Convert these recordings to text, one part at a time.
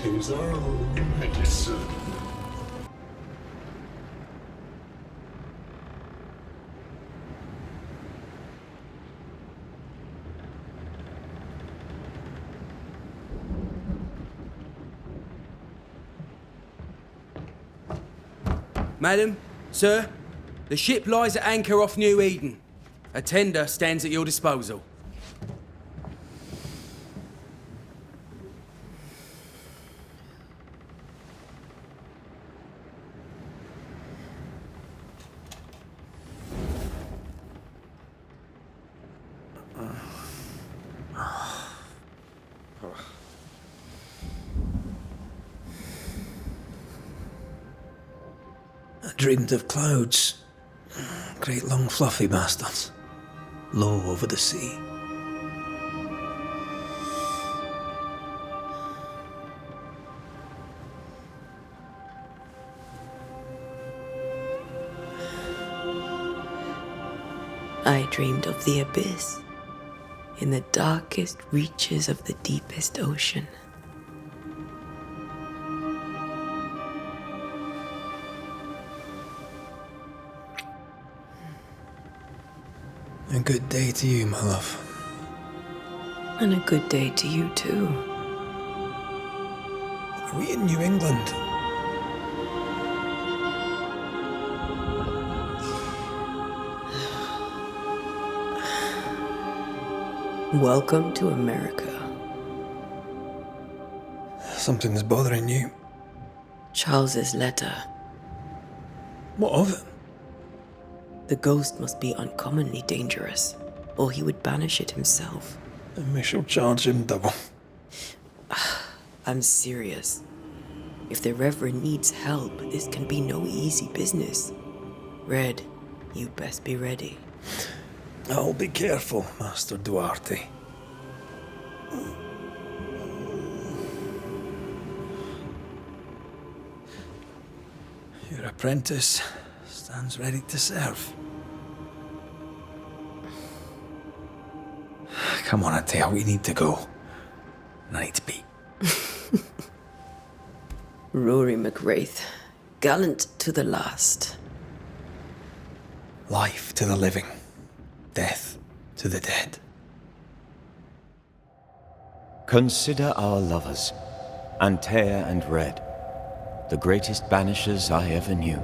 his own medicine. Madam, sir, the ship lies at anchor off New Eden. A tender stands at your disposal. I dreamed of clouds. Great long fluffy bastards. Low over the sea. I dreamed of the abyss, in the darkest reaches of the deepest ocean. A good day to you, my love. And a good day to you, too. Are we in New England? Welcome to America. Something's bothering you. Charles's letter. What of it? The ghost must be uncommonly dangerous, or he would banish it himself. And we shall charge him double. I'm serious. If the Reverend needs help, this can be no easy business. Red, you best be ready. I'll be careful, Master Duarte. Your apprentice stands ready to serve. Come on, Atea, we need to go. I need to be. Rory McWraith, gallant to the last. Life to the living, death to the dead. Consider our lovers, Antea and Red, the greatest banishers I ever knew.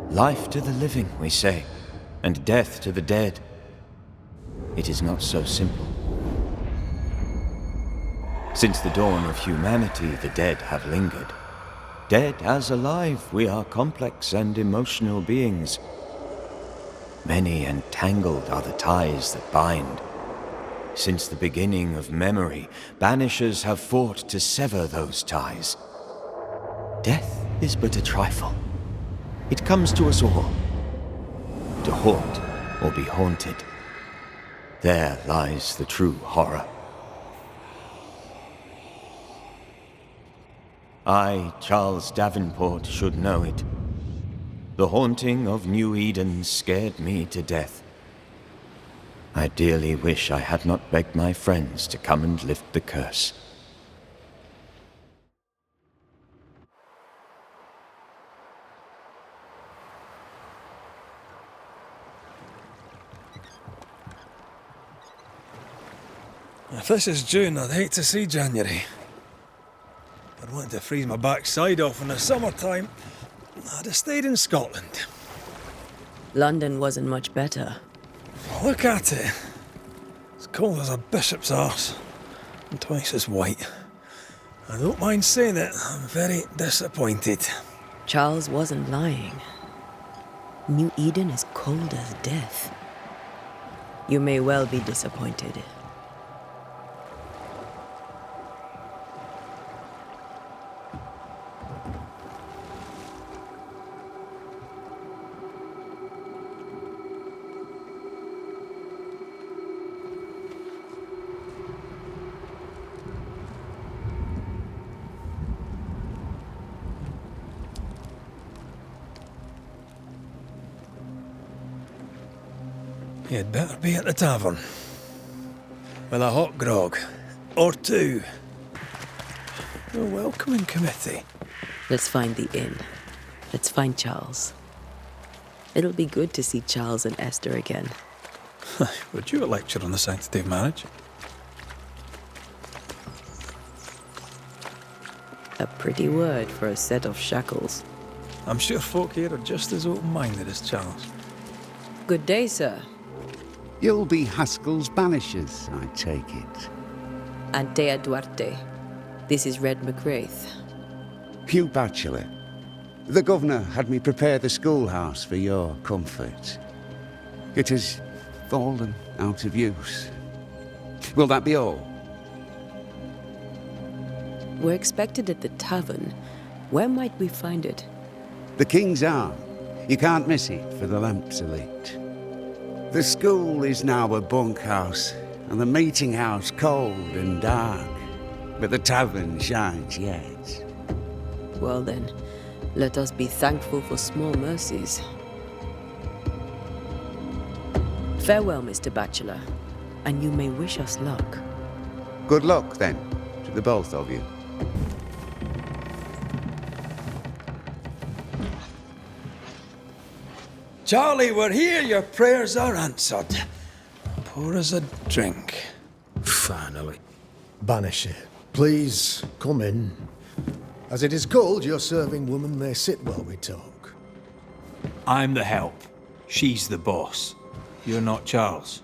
Life to the living, we say, and death to the dead. It is not so simple. Since the dawn of humanity, the dead have lingered. Dead as alive, we are complex and emotional beings. Many and tangled are the ties that bind. Since the beginning of memory, banishers have fought to sever those ties. Death is but a trifle. It comes to us all. To haunt or be haunted. There lies the true horror. I, Charles Davenport, should know it. The haunting of New Eden scared me to death. I dearly wish I had not begged my friends to come and lift the curse. If this is June, I'd hate to see January. I'd want to freeze my backside off in the summertime. I'd have stayed in Scotland. London wasn't much better. Look at it. As cold as a bishop's arse. And twice as white. I don't mind saying it, I'm very disappointed. Charles wasn't lying. New Eden is cold as death. You may well be disappointed. You'd better be at the tavern. With a hot grog or two. A welcoming committee. Let's find the inn. Let's find Charles. It'll be good to see Charles and Esther again. Would you a lecture on the sanctity of marriage? A pretty word for a set of shackles. I'm sure folk here are just as open-minded as Charles. Good day, sir. You'll be Haskell's banishers, I take it. Antea Duarte. This is Red McWraith. Hugh Batchelor. The governor had me prepare the schoolhouse for your comfort. It has fallen out of use. Will that be all? We're expected at the tavern. Where might we find it? The King's Arm. You can't miss it for the lamps elite. The school is now a bunkhouse, and the meeting house cold and dark. But the tavern shines yet. Well then, let us be thankful for small mercies. Farewell, Mr. Batchelor, and you may wish us luck. Good luck, then, to the both of you. Charlie, we're here. Your prayers are answered. Pour us a drink. Finally. Banisher, please come in. As it is cold, your serving woman may sit while we talk. I'm the help. She's the boss. You're not Charles.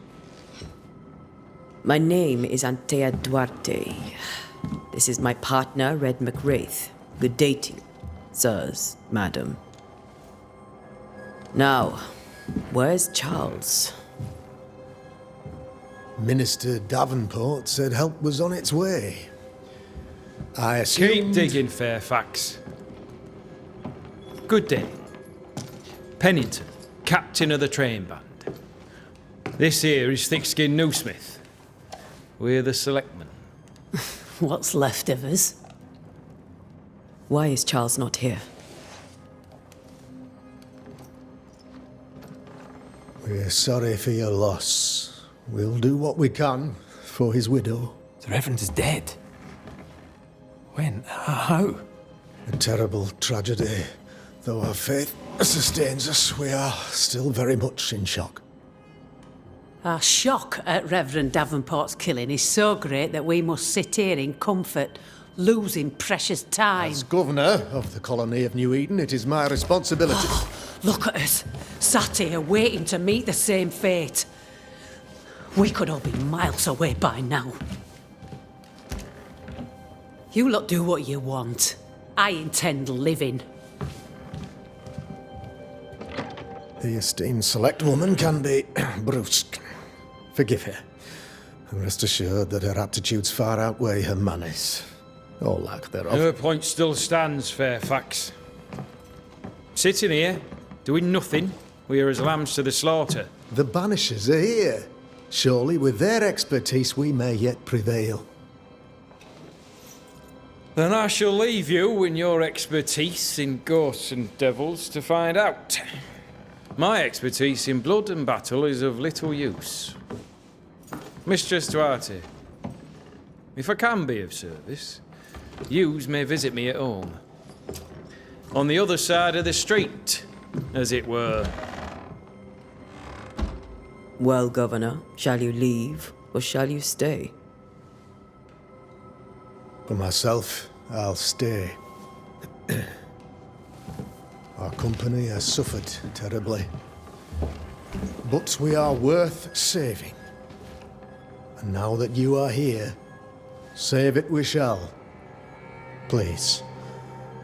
My name is Antea Duarte. This is my partner, Red McWraith. Good day to you, sirs, madam. Now, where's Charles? Minister Davenport said help was on its way. I Keep assumed... digging, Fairfax. Good day. Pennington, captain of the train band. This here is Thick-Skinned Newsmith. We're the selectmen. What's left of us? Why is Charles not here? We're sorry for your loss. We'll do what we can for his widow. The Reverend is dead. When? How? A terrible tragedy. Though our faith sustains us, we are still very much in shock. Our shock at Reverend Davenport's killing is so great that we must sit here in comfort, losing precious time. As governor of the colony of New Eden, it is my responsibility. Look at us, sat here waiting to meet the same fate. We could all be miles away by now. You lot do what you want. I intend living. The esteemed select woman can be brusque. Forgive her. And rest assured that her aptitudes far outweigh her manners. Or lack thereof. Her point still stands, Fairfax. Sitting here, doing nothing, we're as lambs to the slaughter. The banishers are here. Surely with their expertise we may yet prevail. Then I shall leave you and your expertise in ghosts and devils to find out. My expertise in blood and battle is of little use. Mistress Duarte, if I can be of service, yous may visit me at home. On the other side of the street, as it were. Well, Governor, shall you leave or shall you stay? For myself, I'll stay. Our company has suffered terribly. But we are worth saving. And now that you are here, save it we shall. Please,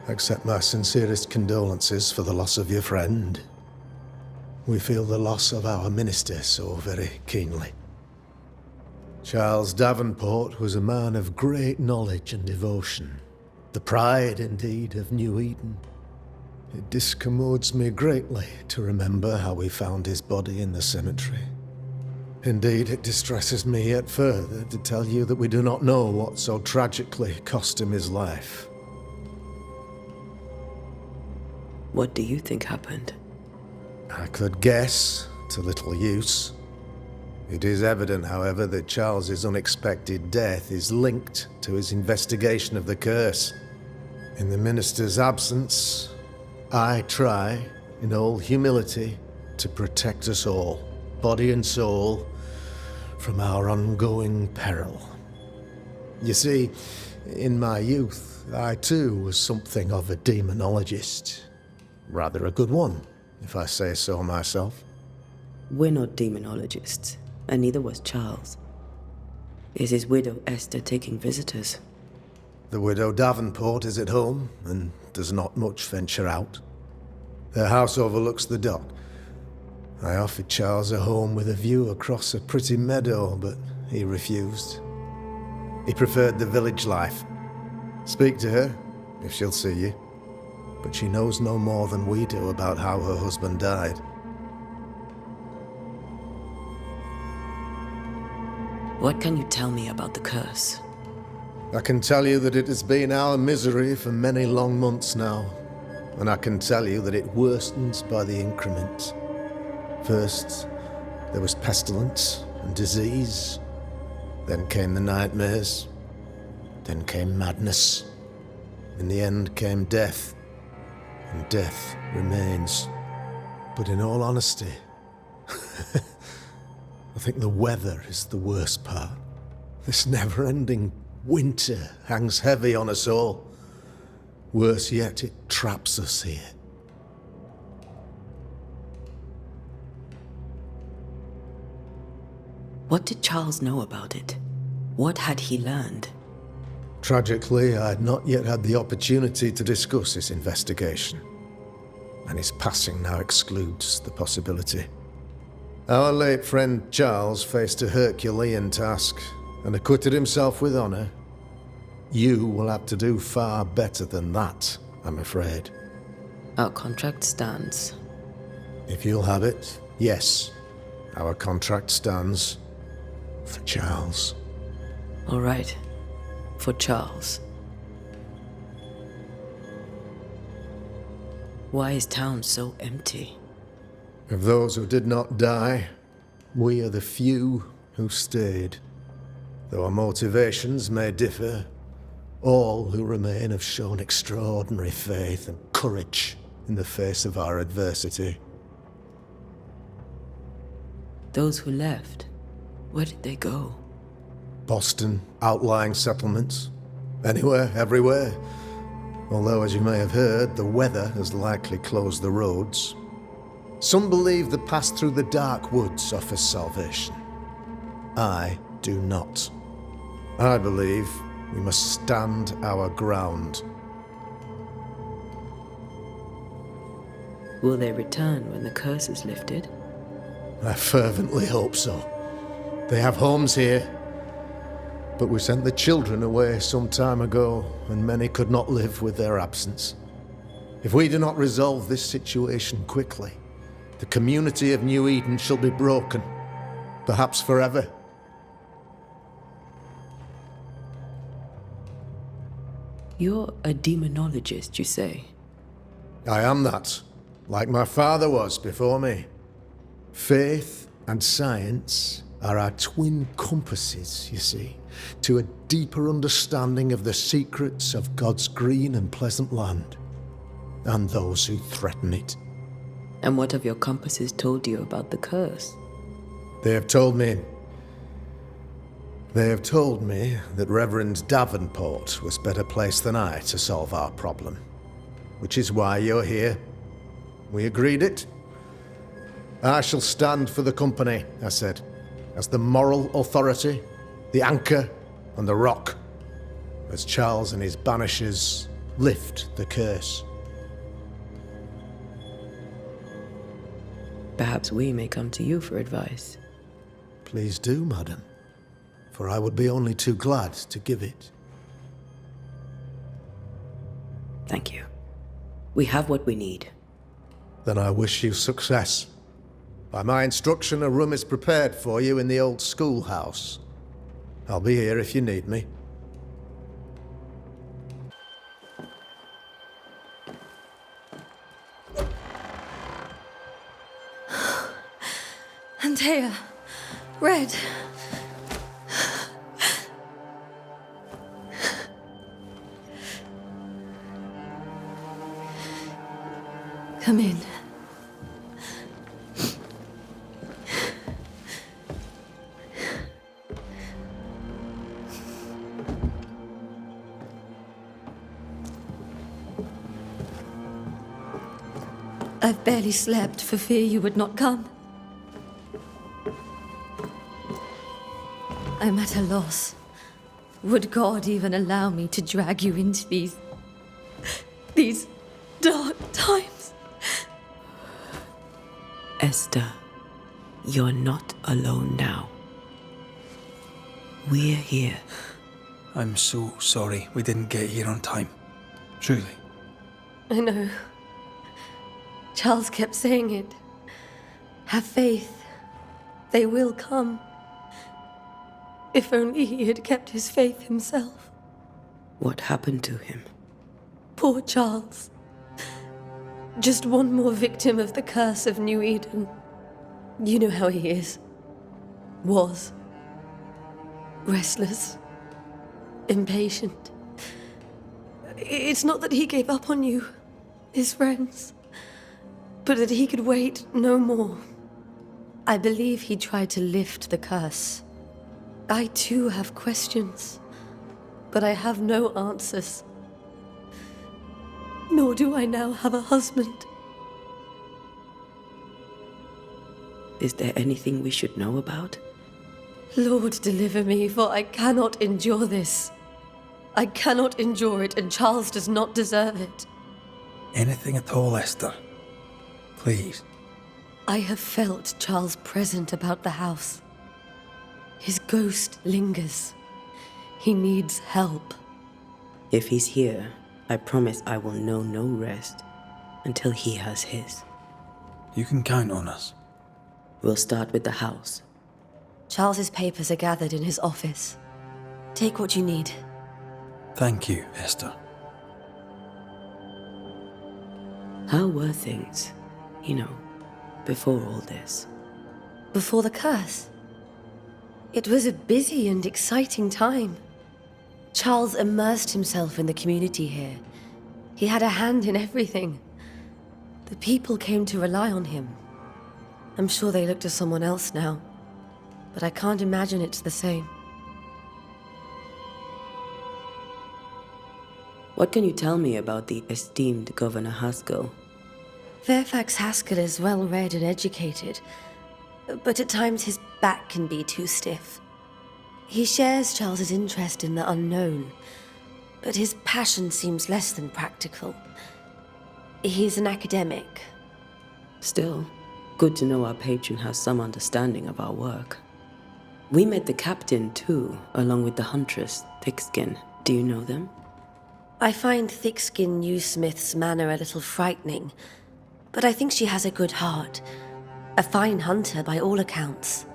accept my sincerest condolences for the loss of your friend. We feel the loss of our minister so very keenly. Charles Davenport was a man of great knowledge and devotion. The pride, indeed, of New Eden. It discommodes me greatly to remember how we found his body in the cemetery. Indeed, it distresses me yet further to tell you that we do not know what so tragically cost him his life. What do you think happened? I could guess, to little use. It is evident, however, that Charles's unexpected death is linked to his investigation of the curse. In the minister's absence, I try, in all humility, to protect us all, body and soul, from our ongoing peril. You see, in my youth, I too was something of a demonologist. Rather a good one, if I say so myself. We're not demonologists, and neither was Charles. Is his widow Esther taking visitors? The widow Davenport is at home, and does not much venture out. Their house overlooks the dock. I offered Charles a home with a view across a pretty meadow, but he refused. He preferred the village life. Speak to her, if she'll see you. But she knows no more than we do about how her husband died. What can you tell me about the curse? I can tell you that it has been our misery for many long months now. And I can tell you that it worsens by the increment. First, there was pestilence and disease. Then came the nightmares. Then came madness. In the end came death. And death remains. But in all honesty, I think the weather is the worst part. This never-ending winter hangs heavy on us all. Worse yet, it traps us here. What did Charles know about it? What had he learned? Tragically, I had not yet had the opportunity to discuss his investigation, and his passing now excludes the possibility. Our late friend Charles faced a Herculean task and acquitted himself with honor. You will have to do far better than that, I'm afraid. Our contract stands. If you'll have it, yes, our contract stands for Charles. All right. For Charles. Why is town so empty? Of those who did not die, we are the few who stayed. Though our motivations may differ, all who remain have shown extraordinary faith and courage in the face of our adversity. Those who left, where did they go? Boston, outlying settlements. Anywhere, everywhere. Although, as you may have heard, the weather has likely closed the roads. Some believe the path through the dark woods offers salvation. I do not. I believe we must stand our ground. Will they return when the curse is lifted? I fervently hope so. They have homes here. But we sent the children away some time ago, and many could not live with their absence. If we do not resolve this situation quickly, the community of New Eden shall be broken, perhaps forever. You're a demonologist, you say? I am that, like my father was before me. Faith and science are our twin compasses, you see, to a deeper understanding of the secrets of God's green and pleasant land, and those who threaten it. And what have your compasses told you about the curse? They have told me that Reverend Davenport was better placed than I to solve our problem, which is why you're here. We agreed it. I shall stand for the company, I said, as the moral authority, the anchor, and the rock, as Charles and his banishers lift the curse. Perhaps we may come to you for advice. Please do, madam, for I would be only too glad to give it. Thank you. We have what we need. Then I wish you success. By my instruction, a room is prepared for you in the old schoolhouse. I'll be here if you need me. Antea, Red. Come in. I've barely slept for fear you would not come. I'm at a loss. Would God even allow me to drag you into these dark times? Esther, you're not alone now. We're here. I'm so sorry we didn't get here on time. Truly. I know. Charles kept saying it. Have faith. They will come. If only he had kept his faith himself. What happened to him? Poor Charles. Just one more victim of the curse of New Eden. You know how he is. Was. Restless. Impatient. It's not that he gave up on you, his friends, but that he could wait no more. I believe he tried to lift the curse. I too have questions, but I have no answers. Nor do I now have a husband. Is there anything we should know about? Lord, deliver me, for I cannot endure this. I cannot endure it, and Charles does not deserve it. Anything at all, Esther. Please. I have felt Charles present about the house. His ghost lingers. He needs help. If he's here, I promise I will know no rest until he has his. You can count on us. We'll start with the house. Charles's papers are gathered in his office. Take what you need. Thank you, Esther. How were things, before all this? Before the curse? It was a busy and exciting time. Charles immersed himself in the community here. He had a hand in everything. The people came to rely on him. I'm sure they look to someone else now, but I can't imagine it's the same. What can you tell me about the esteemed Governor Haskell? Fairfax Haskell is well read and educated, but at times his back can be too stiff. He shares Charles's interest in the unknown, but his passion seems less than practical. He's an academic. Still, good to know our patron has some understanding of our work. We met the captain too, along with the huntress, Thickskin. Do you know them? I find Thickskin Newsmith's manner a little frightening, but I think she has a good heart. A fine hunter by all accounts.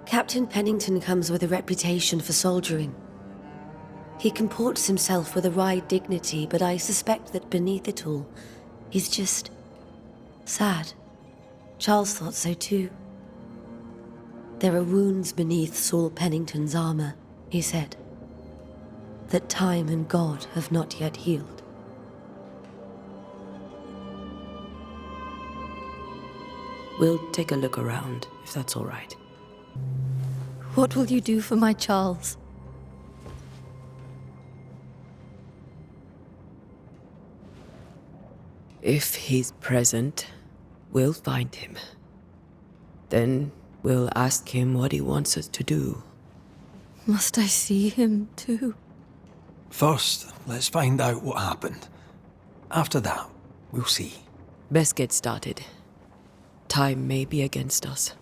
Captain Pennington comes with a reputation for soldiering. He comports himself with a wry dignity, but I suspect that beneath it all, he's just sad. Charles thought so too. There are wounds beneath Saul Pennington's armor, he said, that time and God have not yet healed. We'll take a look around, if that's all right. What will you do for my Charles? If he's present, we'll find him. Then we'll ask him what he wants us to do. Must I see him too? First, let's find out what happened. After that, we'll see. Best get started. Time may be against us.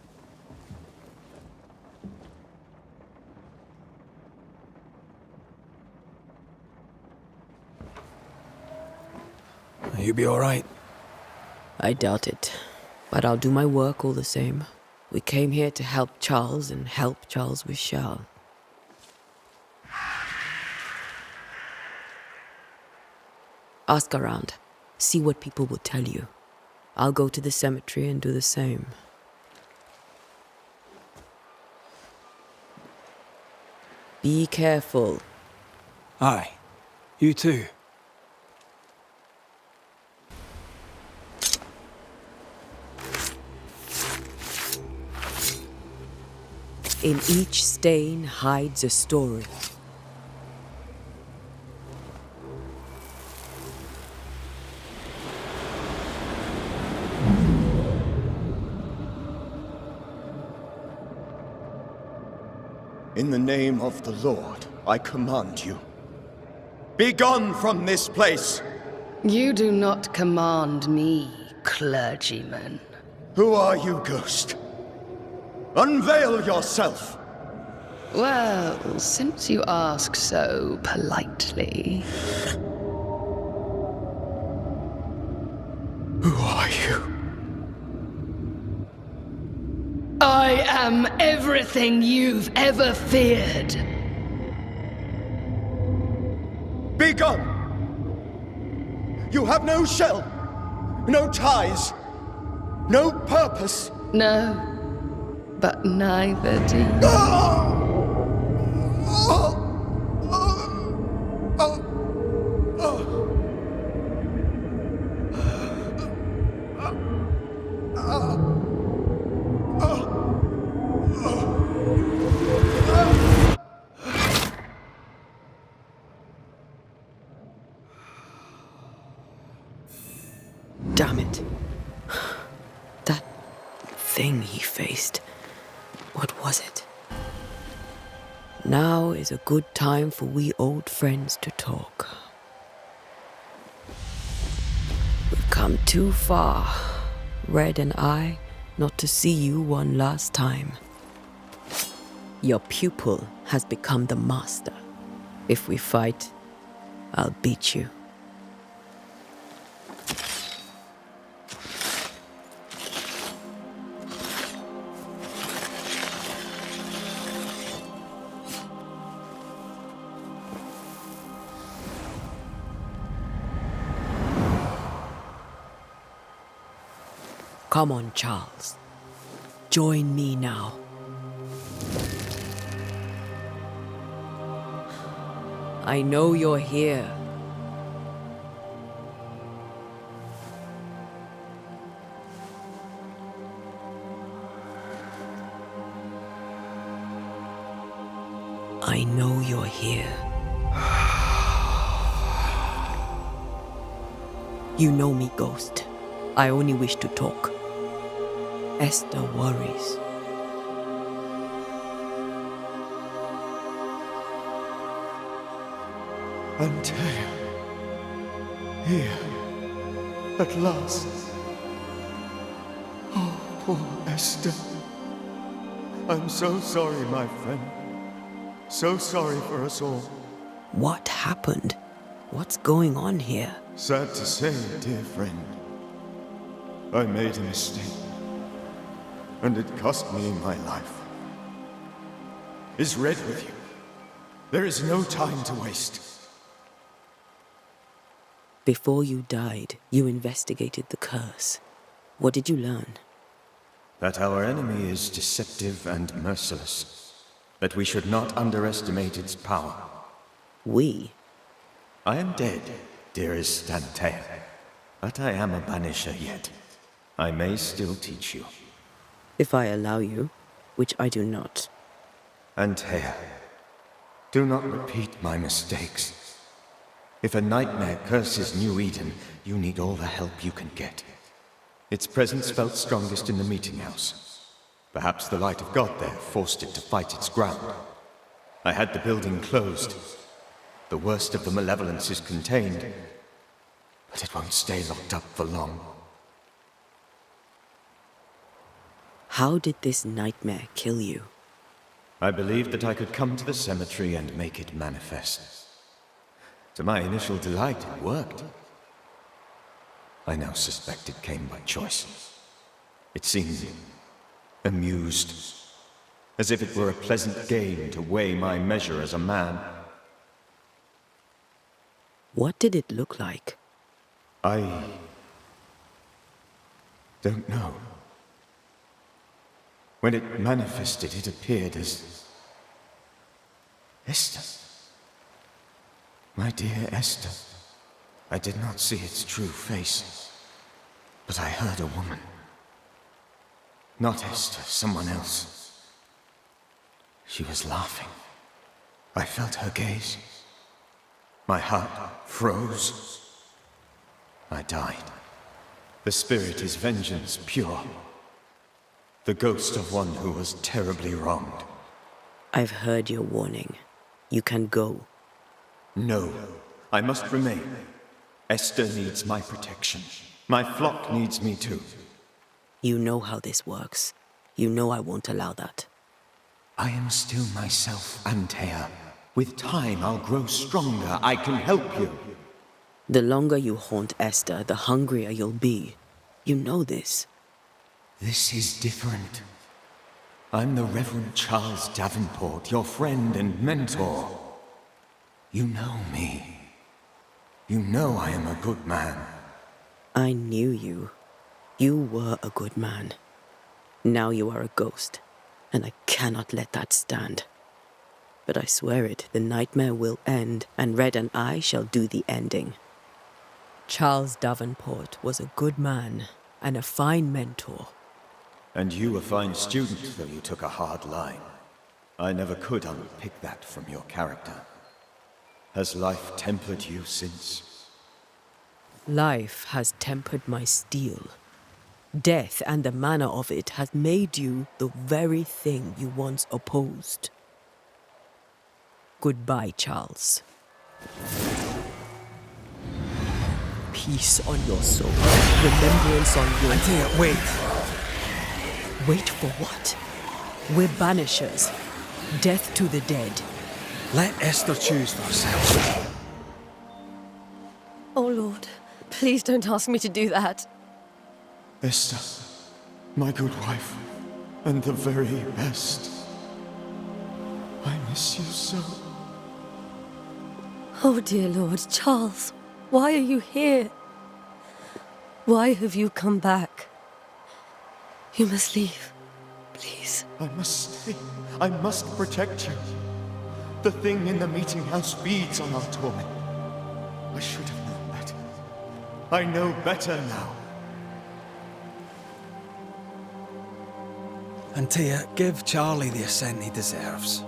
You be all right? I doubt it, but I'll do my work all the same. We came here to help Charles, and help Charles we shall. Ask around. See what people will tell you. I'll go to the cemetery and do the same. Be careful. Aye. You too. In each stain hides a story. In the name of the Lord, I command you. Be gone from this place! You do not command me, clergyman. Who are you, ghost? Unveil yourself! Well, since you ask so politely... Who are you? I am everything you've ever feared. Be gone! You have no shell, no ties, no purpose. No, but neither do you. Damn it. That thing he faced. What was it? Now is a good time for we old friends to talk. We've come too far, Red and I, not to see you one last time. Your pupil has become the master. If we fight, I'll beat you. Come on, Charles. Join me now. I know you're here. I know you're here. You know me, Ghost. I only wish to talk. Esther worries. Antea. Here. At last. Oh, poor Esther. I'm so sorry, my friend. So sorry for us all. What happened? What's going on here? Sad to say, dear friend. I made a mistake. And it cost me my life. Is Red with you? There is no time to waste. Before you died, you investigated the curse. What did you learn? That our enemy is deceptive and merciless. That we should not underestimate its power. We? I am dead, dearest Antea. But I am a banisher yet. I may still teach you. If I allow you, which I do not. Antea, do not repeat my mistakes. If a nightmare curses New Eden, you need all the help you can get. Its presence felt strongest in the meeting house. Perhaps the light of God there forced it to fight its ground. I had the building closed. The worst of the malevolence is contained, but it won't stay locked up for long. How did this nightmare kill you? I believed that I could come to the cemetery and make it manifest. To my initial delight, it worked. I now suspect it came by choice. It seemed amused, as if it were a pleasant game to weigh my measure as a man. What did it look like? I don't know. When it manifested, it appeared as Esther. My dear Esther. I did not see its true face, but I heard a woman. Not Esther, someone else. She was laughing. I felt her gaze. My heart froze. I died. The spirit is vengeance pure. The ghost of one who was terribly wronged. I've heard your warning. You can go. No, I must remain. Esther needs my protection. My flock needs me too. You know how this works. You know I won't allow that. I am still myself, Antea. With time, I'll grow stronger. I can help you. The longer you haunt Esther, the hungrier you'll be. You know this. This is different. I'm the Reverend Charles Davenport, your friend and mentor. You know me. You know I am a good man. I knew you. You were a good man. Now you are a ghost, and I cannot let that stand. But I swear it, the nightmare will end, and Red and I shall do the ending. Charles Davenport was a good man and a fine mentor. And you a fine student, though you took a hard line. I never could unpick that from your character. Has life tempered you since? Life has tempered my steel. Death and the manner of it has made you the very thing you once opposed. Goodbye, Charles. Peace on your soul. Remembrance on your... Antea, wait. Wait for what? We're banishers. Death to the dead. Let Esther choose for herself. Oh, Lord, please don't ask me to do that. Esther, my good wife, and the very best. I miss you so. Oh, dear Lord, Charles, why are you here? Why have you come back? You must leave, please. I must stay. I must protect you. The thing in the meeting house feeds on our torment. I should have known better. I know better now. Antea, give Charlie the ascent he deserves.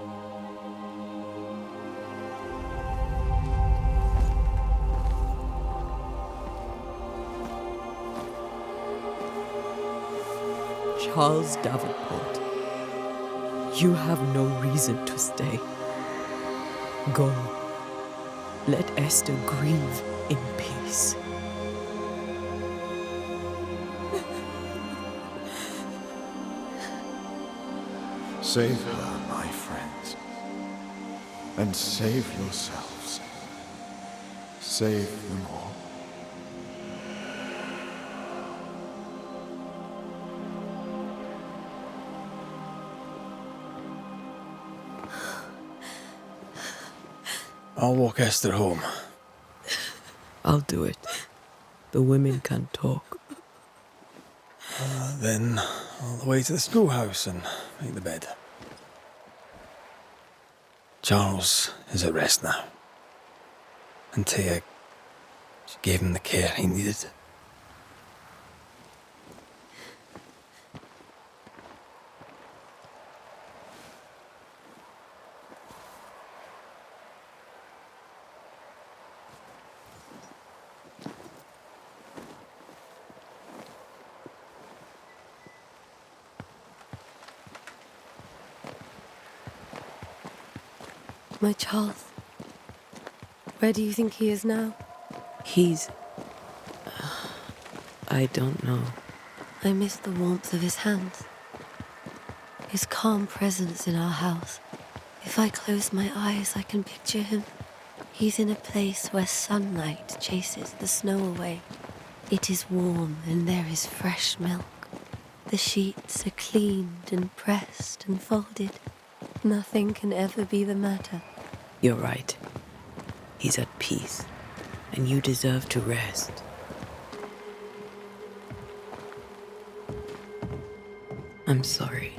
Charles Davenport, you have no reason to stay. Go. Let Esther grieve in peace. Save her, my friends. And save yourselves. Save them all. I'll walk Esther home. I'll do it. The women can talk. Then all the way to the schoolhouse and make the bed. Charles is at rest now. Antea, she gave him the care he needed. My Charles, where do you think he is now? He's... I don't know. I miss the warmth of his hands, his calm presence in our house. If I close my eyes, I can picture him. He's in a place where sunlight chases the snow away. It is warm and there is fresh milk. The sheets are cleaned and pressed and folded. Nothing can ever be the matter. You're right. He's at peace, and you deserve to rest. I'm sorry.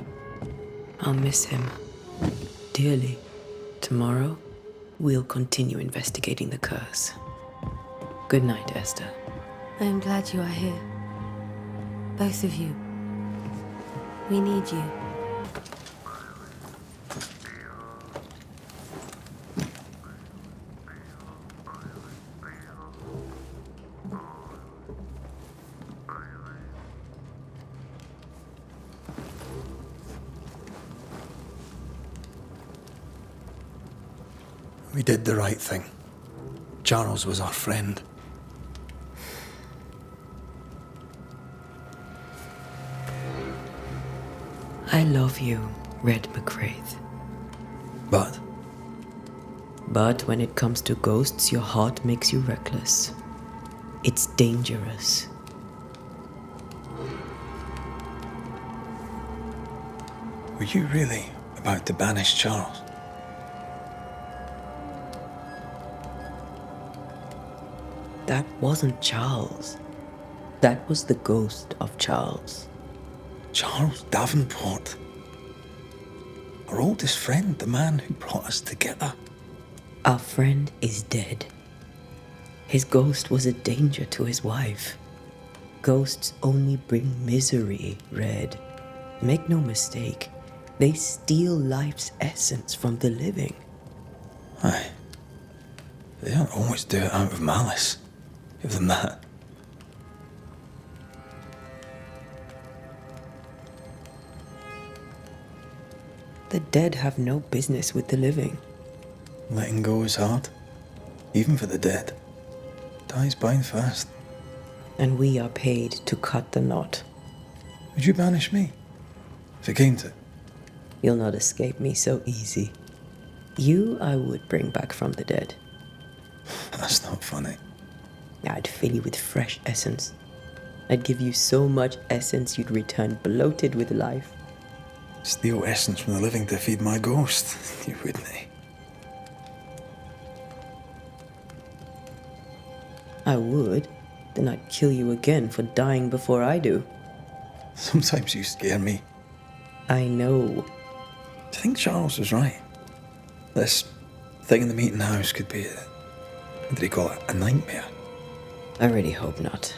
I'll miss him dearly Tomorrow, we'll continue investigating the curse. Good night, Esther. I am glad you are here. Both of you. We need you. We did the right thing. Charles was our friend. I love you, Red McCraith. But But when it comes to ghosts, your heart makes you reckless. It's dangerous. were you really about to banish Charles? That wasn't Charles. That was the ghost of Charles. Charles Davenport. Our oldest friend, the man who brought us together. Our friend is dead. His ghost was a danger to his wife. Ghosts only bring misery, Red. Make no mistake, they steal life's essence from the living. Aye. They don't always do it out of malice. Give them that. The dead have no business with the living. Letting go is hard. Even for the dead. Dies bind fast. And we are paid to cut the knot. Would you banish me? If it came to it? You'll not escape me so easy. You I would bring back from the dead. That's not funny. I'd fill you with fresh essence. I'd give you so much essence you'd return bloated with life. Steal essence from the living to feed my ghost. You wouldn't, eh? I would. Then I'd kill you again for dying before I do. Sometimes you scare me. I know. Do you think Charles was right? This thing in the meeting house could be what did he call it? A nightmare? I really hope not.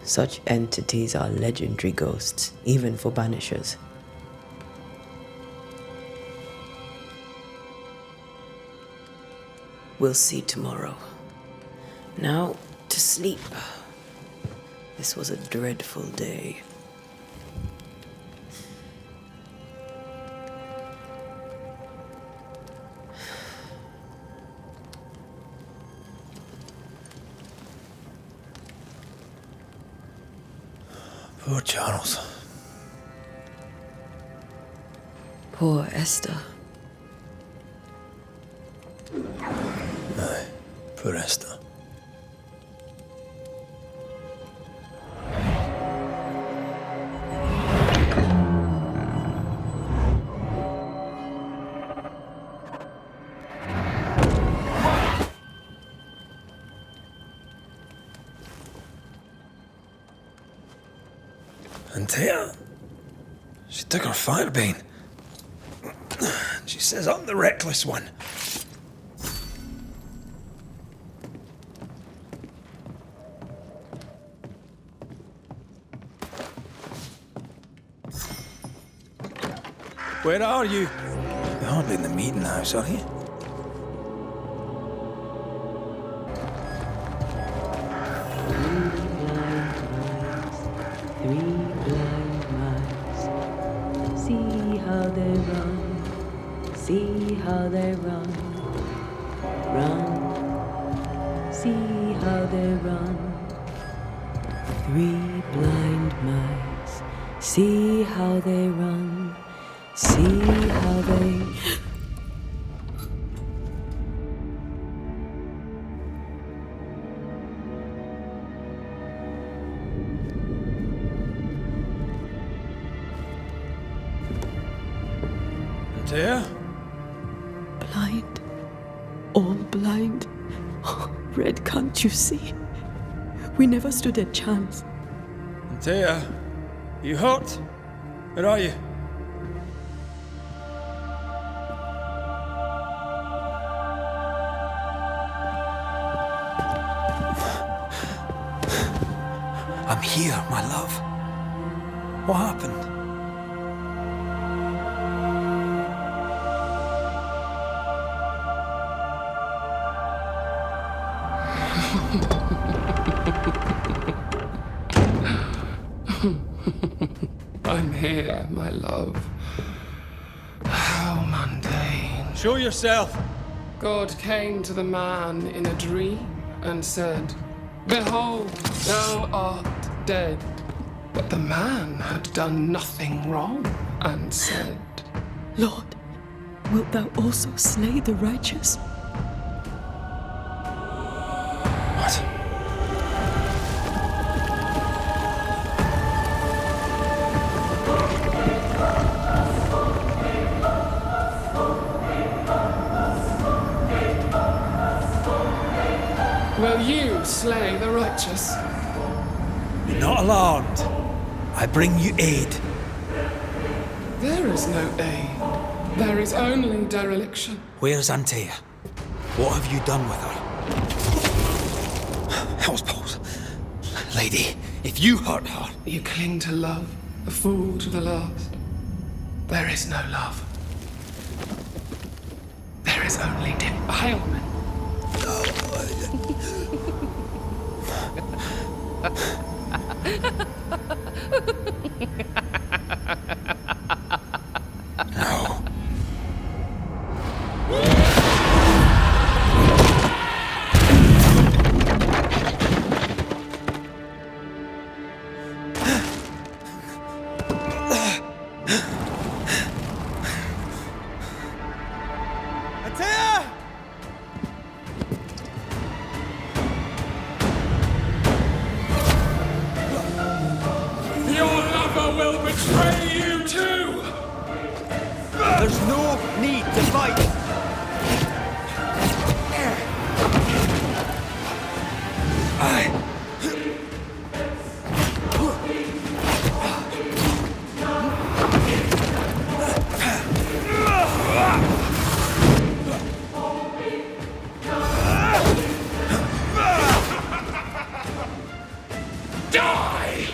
Such entities are legendary ghosts, even for banishers. We'll see tomorrow. Now, to sleep. This was a dreadful day. Poor Charles. Poor Esther. Aye, poor Esther. And Taya, she took her firebane. She says I'm the reckless one. Where are you? You're hardly in the meeting house, are you? Three blind mice. See how they run. See how they run. Run. See how they run. Three blind mice. See how they run. See how they... Taya? Blind. All blind. Oh, Red, can't you see? We never stood a chance. Taya, you hurt? Where are you? here, my love. What happened? I'm here, my love. How mundane. Show yourself. God came to the man in a dream and said, "Behold, thou art dead." But the man had done nothing wrong and said, Lord, wilt thou also slay the righteous? What? "Will you slay the righteous?" Be not alarmed. I bring you aid. There is no aid. There is only dereliction. Where's Antea? What have you done with her? Hell's balls. Lady, if you hurt her... You cling to love, a fool to the last. There is no love. There is only defilement. No. Antea! Your lover will betray you too! There's no need to fight. Die! Die!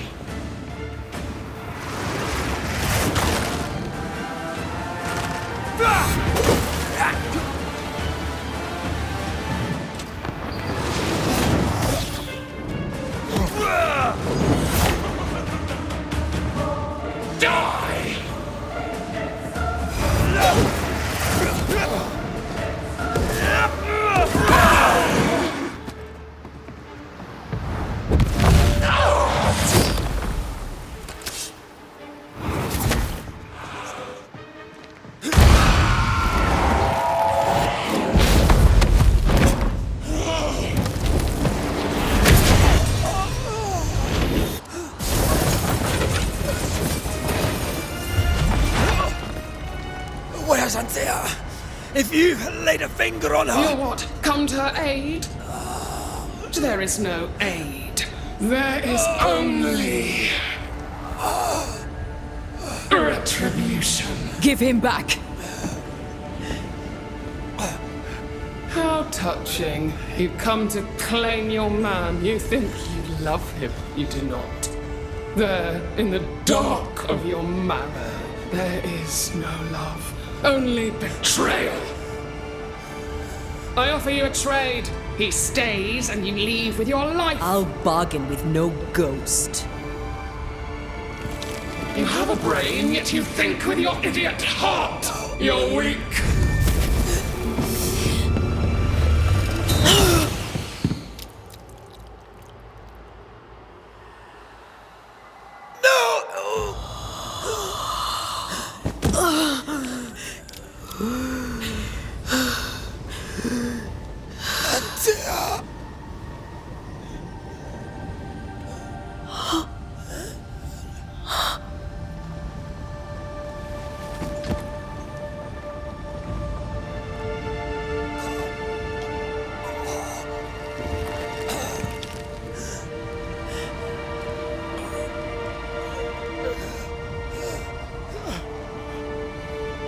Where's Antea? If you laid a finger on her... You'll what? Come to her aid? There is no aid. There is only... retribution. Give him back! How touching. You come to claim your man. You think you love him. You do not. There, in the dark of your marrow, there is no love. Only betrayal. I offer you a trade. He stays and you leave with your life. I'll bargain with no ghost. You have a brain, yet you think with your idiot heart. You're weak.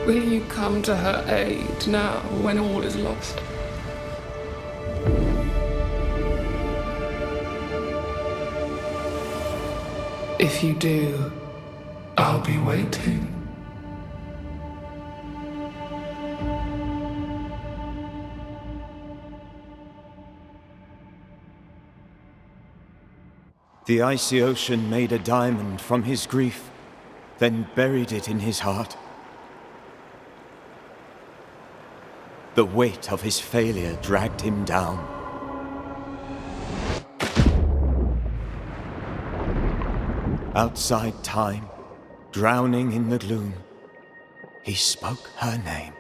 Will you come to her aid now when all is lost? If you do, I'll be waiting. The icy ocean made a diamond from his grief, then buried it in his heart. The weight of his failure dragged him down. Outside time, drowning in the gloom, he spoke her name.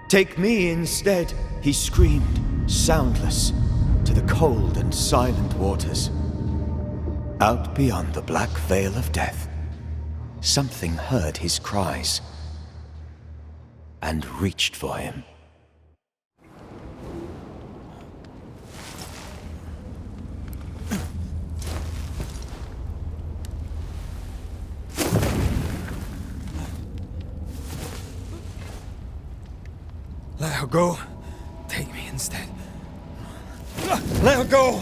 Take me instead, he screamed, soundless, to the cold and silent waters. Out beyond the black veil of death, something heard his cries and reached for him. Let her go. Take me instead. Let her go!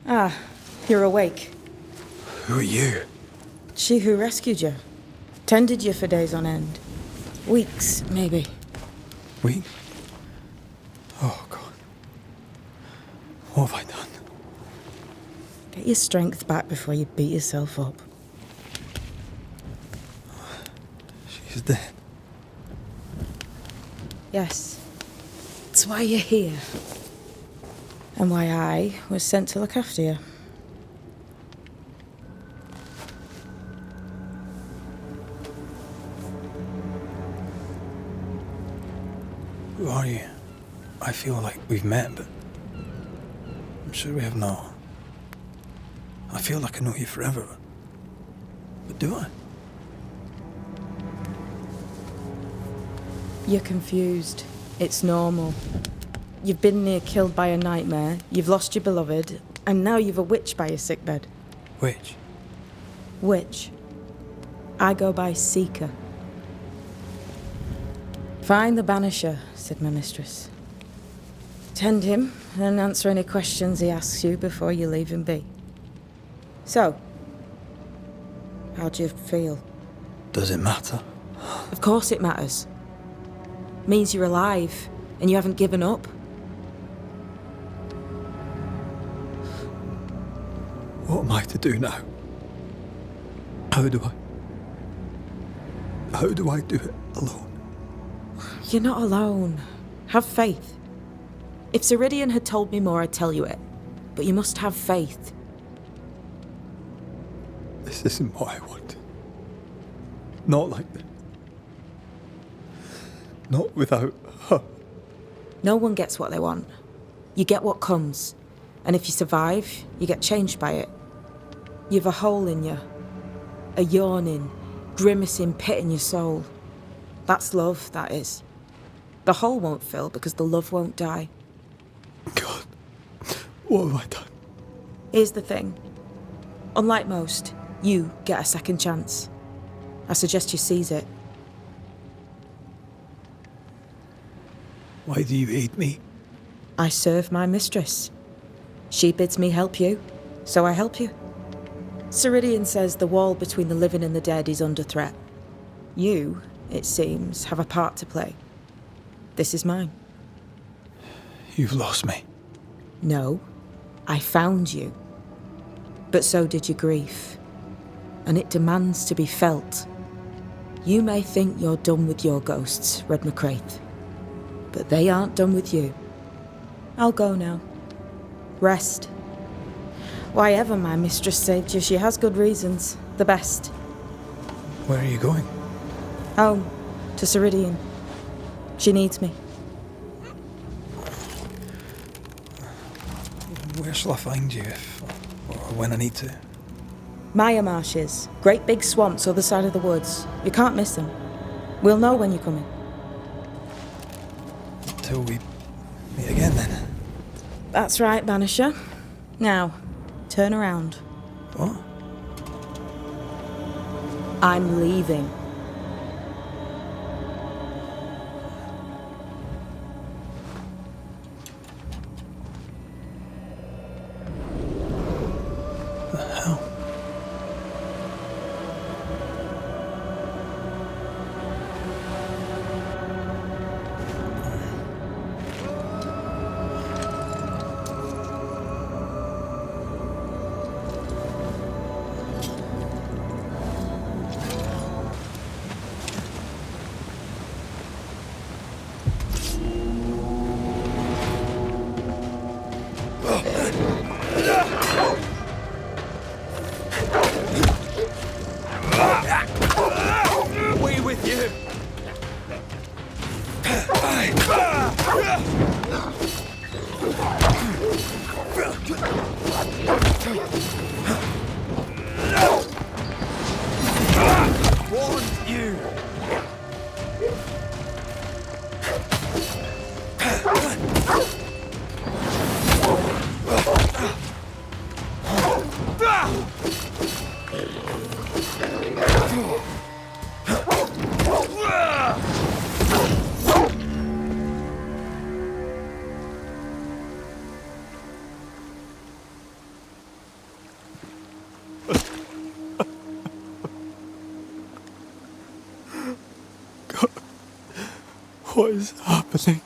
Ah, you're awake. Who are you? She who rescued you. Tended you for days on end. Weeks, maybe. Weeks? Oh, God. What have I done? Get your strength back before you beat yourself up. She's dead. Yes. That's why you're here. And why I was sent to look after you. Who are you? I feel like we've met, but I'm sure we have not. I feel like I know you forever, but do I? You're confused. It's normal. You've been near killed by a nightmare, you've lost your beloved, and now you've a witch by your sickbed. Witch? Witch. I go by Seeker. Find the Banisher, said my mistress. Tend him, and answer any questions he asks you before you leave him be. So, how do you feel? Does it matter? Of course it matters. Means you're alive, and you haven't given up. What am I to do now? How do I do it alone? You're not alone. Have faith. If Ceridian had told me more, I'd tell you it. But you must have faith. This isn't what I want. Not like this. Not without her. No one gets what they want. You get what comes. And if you survive, you get changed by it. You've a hole in you. A yawning, grimacing pit in your soul. That's love, that is. The hole won't fill because the love won't die. God, what have I done? Here's the thing. Unlike most, you get a second chance. I suggest you seize it. Why do you aid me? I serve my mistress. She bids me help you, so I help you. Ceridian says the wall between the living and the dead is under threat. You, it seems, have a part to play. This is mine. You've lost me. No, I found you. But so did your grief. And it demands to be felt. You may think you're done with your ghosts, Red McCraith. But they aren't done with you. I'll go now. Rest. Why ever my mistress saved you, she has good reasons. The best. Where are you going? Home. To Ceridian. She needs me. Where shall I find you if or when I need to? Maya marshes. Great big swamps other side of the woods. You can't miss them. We'll know when you're coming. Till we meet again, then. That's right, Banisher. Now, turn around. What? I'm leaving. The hell? We with you. Warned you. God, what is happening?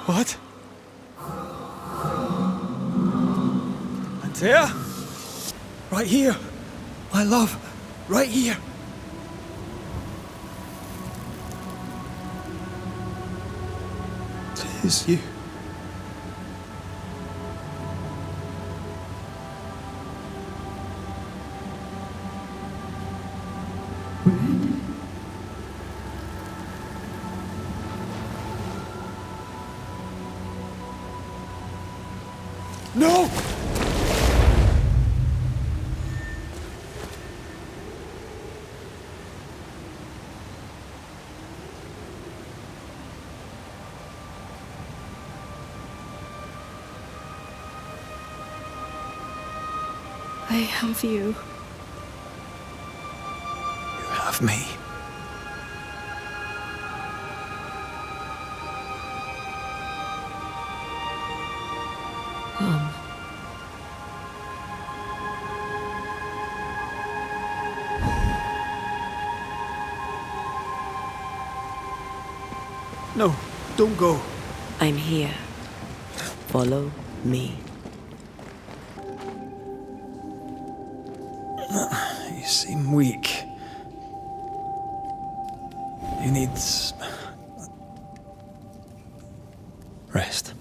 What? Antea? Right here. My love. Right here. It is you. No! I have you. You have me. Come. No, don't go. I'm here. Follow me. You seem weak. You need rest.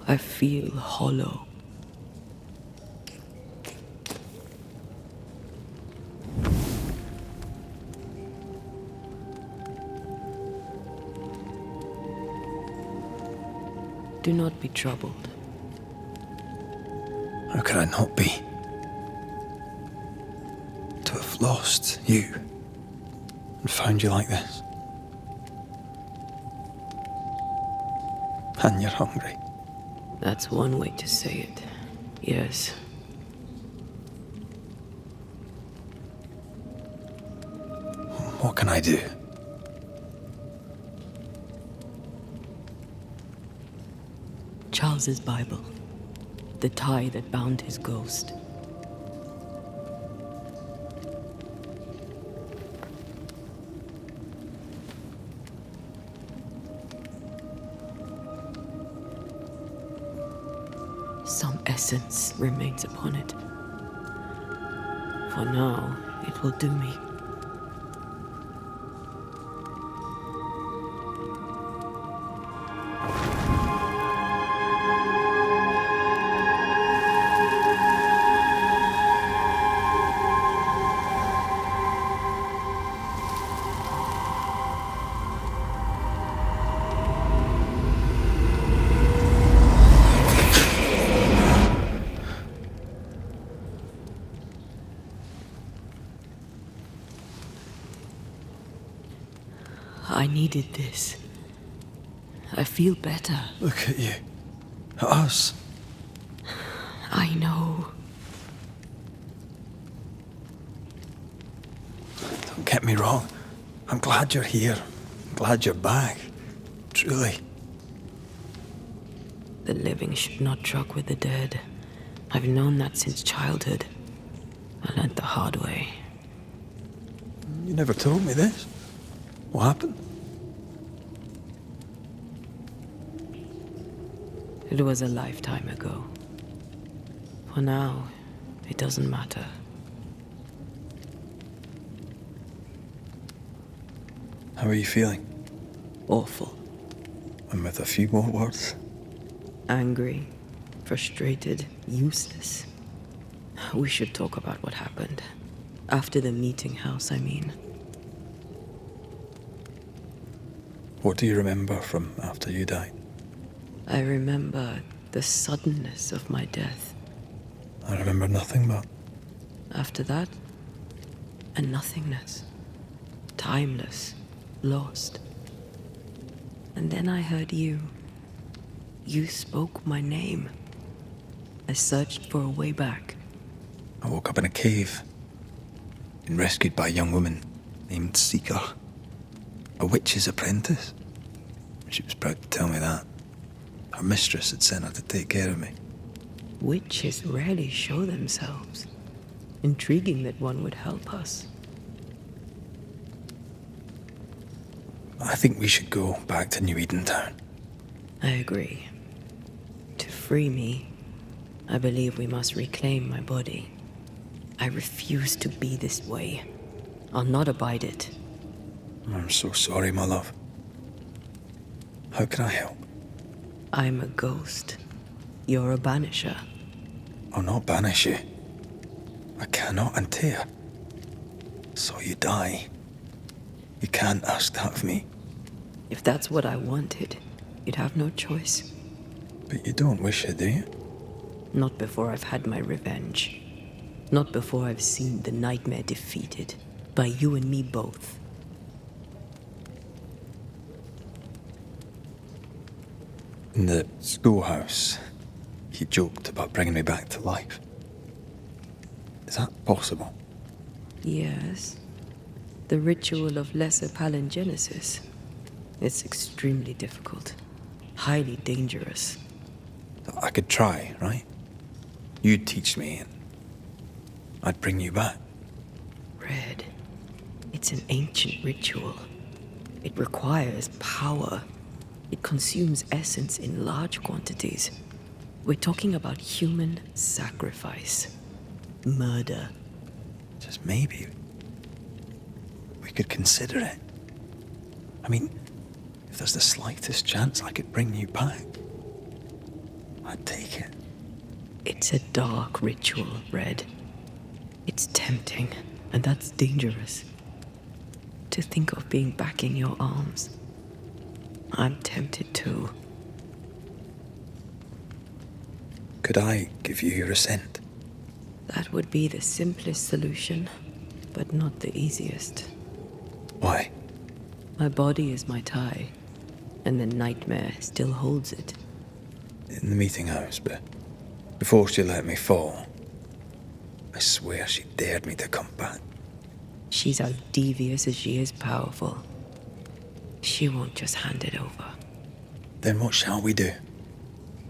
I feel hollow. Do not be troubled. How could I not be? To have lost you and found you like this. And you're hungry. That's one way to say it. Yes. What can I do? Charles's Bible. The tie that bound his ghost. Some essence remains upon it. For now, it will do me. I needed this. I feel better. Look at you. At us. I know. Don't get me wrong. I'm glad you're here. I'm glad you're back. Truly. The living should not truck with the dead. I've known that since childhood. I learned the hard way. You never told me this. What happened? It was a lifetime ago. For now, it doesn't matter. How are you feeling? Awful. And with a few more words? Angry, frustrated, useless. We should talk about what happened. After the meeting house, I mean. What do you remember from after you died? I remember the suddenness of my death. I remember nothing but... After that, a nothingness. Timeless, lost. And then I heard you. You spoke my name. I searched for a way back. I woke up in a cave. Been rescued by a young woman named Seeker. A witch's apprentice. She was proud to tell me that. Her mistress had sent her to take care of me. Witches rarely show themselves. Intriguing that one would help us. I think we should go back to New Eden Town. I agree. To free me, I believe we must reclaim my body. I refuse to be this way. I'll not abide it. I'm so sorry, my love. How can I help? I'm a ghost. You're a banisher. I'll not banish you. I cannot, Antea. So you die. You can't ask that of me. If that's what I wanted, you'd have no choice. But you don't wish it, do you? Not before I've had my revenge. Not before I've seen the nightmare defeated. By you and me both. In the schoolhouse, he joked about bringing me back to life. Is that possible? Yes. The ritual of lesser palingenesis. It's extremely difficult. Highly dangerous. I could try, right? You'd teach me and I'd bring you back. Red. It's an ancient ritual. It requires power. It consumes essence in large quantities. We're talking about human sacrifice. Murder. Just maybe we could consider it. I mean, if there's the slightest chance I could bring you back, I'd take it. It's a dark ritual, Red. It's tempting, and that's dangerous. To think of being back in your arms. I'm tempted too. Could I give you your assent? That would be the simplest solution, but not the easiest. Why? My body is my tie, and the nightmare still holds it. In the meeting house, but before she let me fall, I swear she dared me to come back. She's as devious as she is powerful. She won't just hand it over. Then what shall we do?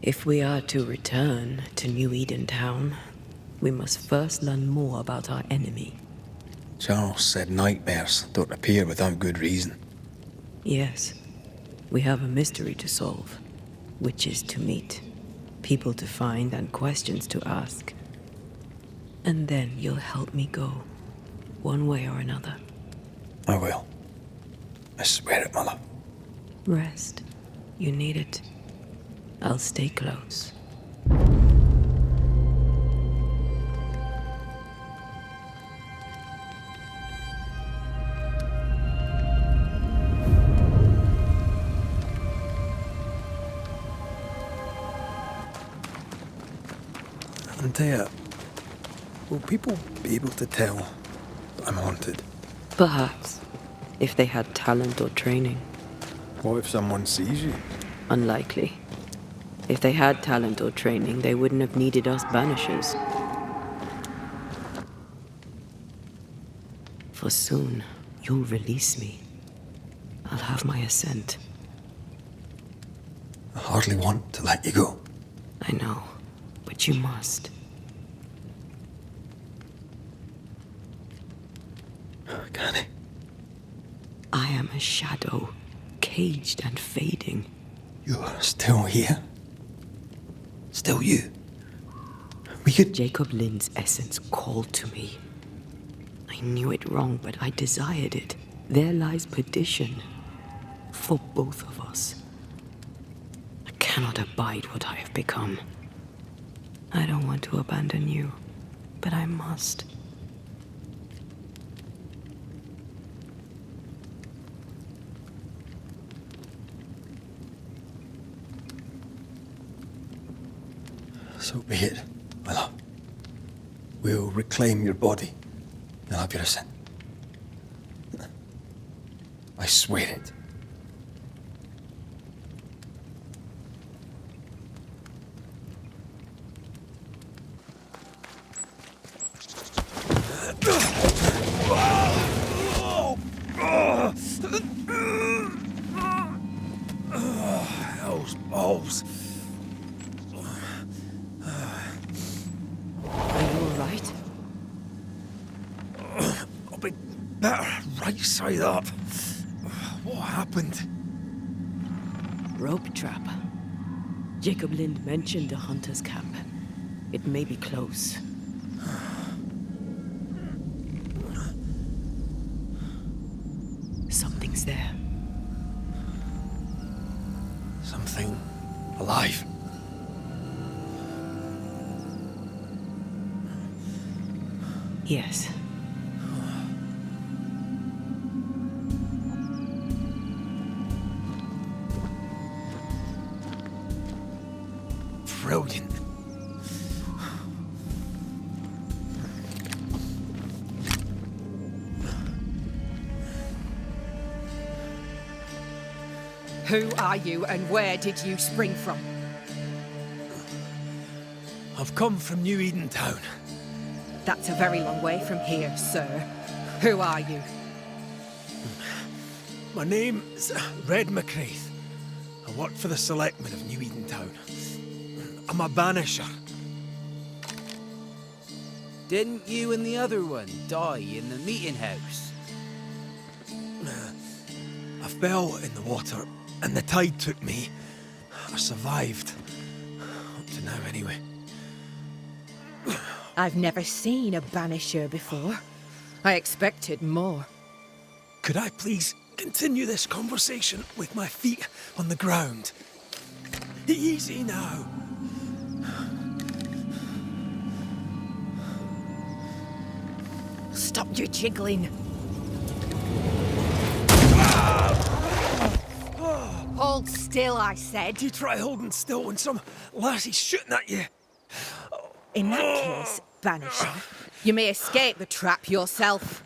If we are to return to New Eden Town, we must first learn more about our enemy. Charles said nightmares don't appear without good reason. Yes, we have a mystery to solve. Witches to meet, people to find, and questions to ask. And then you'll help me go, one way or another. I will. I swear it, my love. Rest. You need it. I'll stay close. Antea, will people be able to tell that I'm haunted? Perhaps. If they had talent or training. What if someone sees you? Unlikely. If they had talent or training, they wouldn't have needed us banishers. For soon, you'll release me. I'll have my ascent. I hardly want to let you go. I know, but you must. Can I? I am a shadow, caged and fading. You're still here? Still you? We could... Jacob Lind's essence called to me. I knew it wrong, but I desired it. There lies perdition. For both of us. I cannot abide what I have become. I don't want to abandon you, but I must. So be it, my love. We'll reclaim your body and have your ascent. I swear it. Those balls. I'll be better right side up. What happened? Rope trap. Jacob Lind mentioned a hunter's camp. It may be close. Something's there. Something alive. Yes. Brilliant. Who are you and where did you spring from? I've come from New Eden Town. That's a very long way from here, sir. Who are you? My name's Red McCraith. I work for the selectmen of New Eden Town. I'm a banisher. Didn't you and the other one die in the meeting house? I fell in the water and the tide took me. I survived. Up to now, anyway. I've never seen a banisher before. I expected more. Could I please continue this conversation with my feet on the ground? Easy now. Stop your jiggling. Hold still, I said. You try holding still when some lassie's shooting at you. In that case, banisher, you may escape the trap yourself.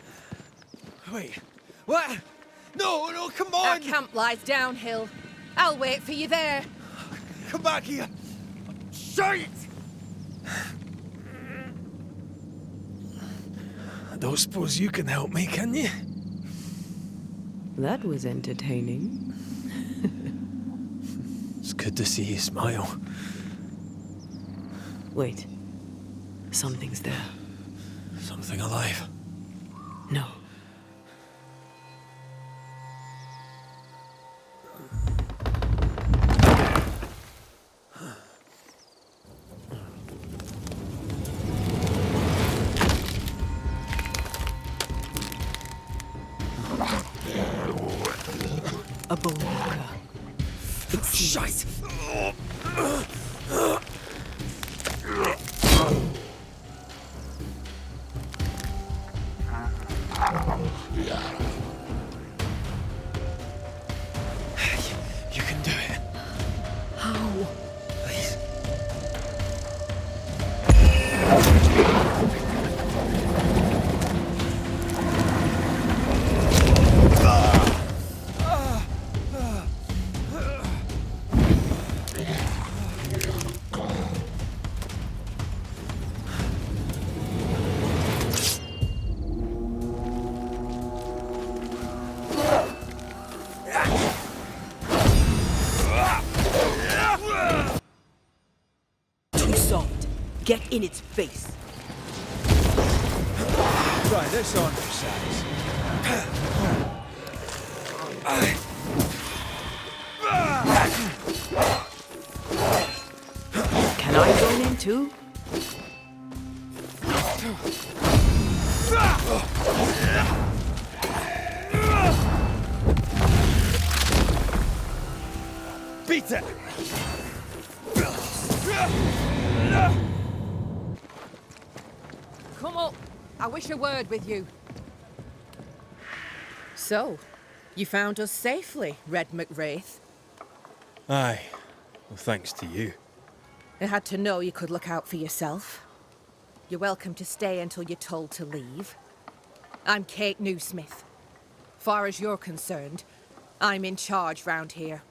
Wait, what? No, come on! Our camp lies downhill. I'll wait for you there. Come back here. Shite! I don't suppose you can help me, can you? That was entertaining. It's good to see you smile. Wait. Something's there. Something alive. No. A bone walker. It's shite! You can do it. How? Please. Get in its face. Try this on for size. Can I join in too? Beat it! Come up. I wish a word with you. So, you found us safely, Red McWraith. Aye. Well, thanks to you. I had to know you could look out for yourself. You're welcome to stay until you're told to leave. I'm Kate Newsmith. Far as you're concerned, I'm in charge round here.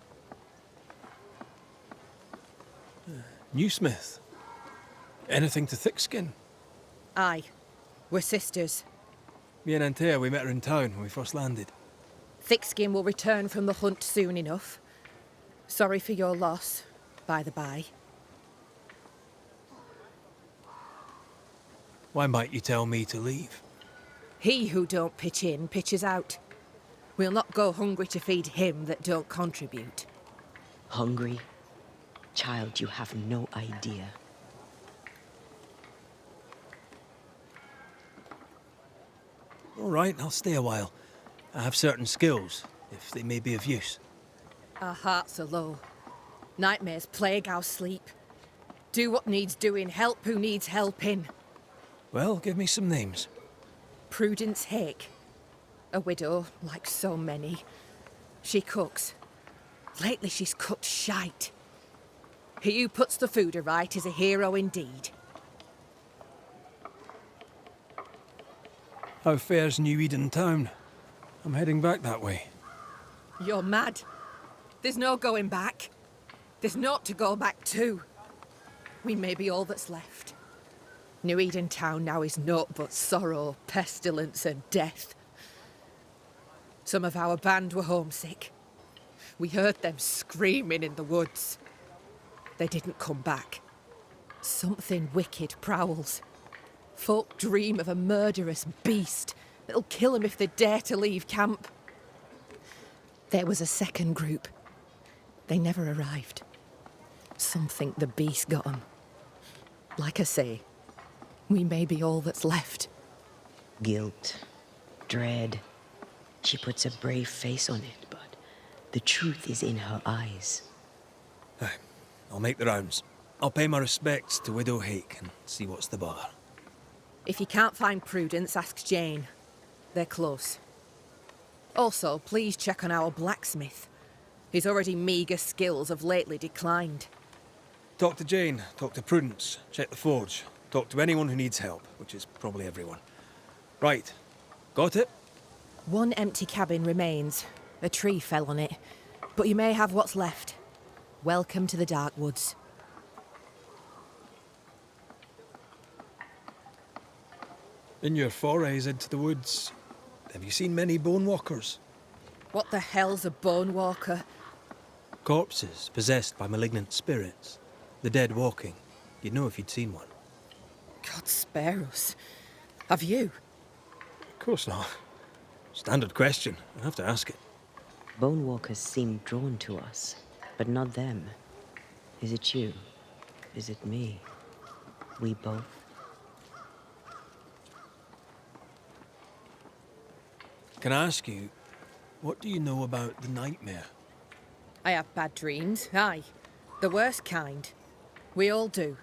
Newsmith? Anything to Thickskin? Aye. We're sisters. Me and Antea, we met her in town when we first landed. Thickskin will return from the hunt soon enough. Sorry for your loss, by the by. Why might you tell me to leave? He who don't pitch in, pitches out. We'll not go hungry to feed him that don't contribute. Hungry? Child, you have no idea. All right, I'll stay a while. I have certain skills, if they may be of use. Our hearts are low. Nightmares plague our sleep. Do what needs doing, help who needs helping. Well, give me some names. Prudence Hake. A widow, like so many. She cooks. Lately she's cooked shite. He who puts the food aright is a hero indeed. How fares New Eden town? I'm heading back that way. You're mad. There's no going back. There's naught to go back to. We may be all that's left. New Eden town now is naught but sorrow, pestilence and death. Some of our band were homesick. We heard them screaming in the woods. They didn't come back. Something wicked prowls. Folk dream of a murderous beast that'll kill them if they dare to leave camp. There was a second group. They never arrived. Some think the beast got them. Like I say, we may be all that's left. Guilt, dread. She puts a brave face on it, but the truth is in her eyes. Aye, I'll make the rounds. I'll pay my respects to Widow Hake and see what's the bother. If you can't find Prudence, ask Jane. They're close. Also, please check on our blacksmith. His already meagre skills have lately declined. Talk to Jane, talk to Prudence, check the forge, talk to anyone who needs help, which is probably everyone. Right. Got it? One empty cabin remains. A tree fell on it. But you may have what's left. Welcome to the Dark Woods. In your forays into the woods, have you seen many bone walkers? What the hell's a bone walker? Corpses possessed by malignant spirits. The dead walking. You'd know if you'd seen one. God spare us. Have you? Of course not. Standard question. I have to ask it. Bone walkers seem drawn to us, but not them. Is it you? Is it me? We both? Can I ask you, what do you know about the nightmare? I have bad dreams, aye. The worst kind. We all do.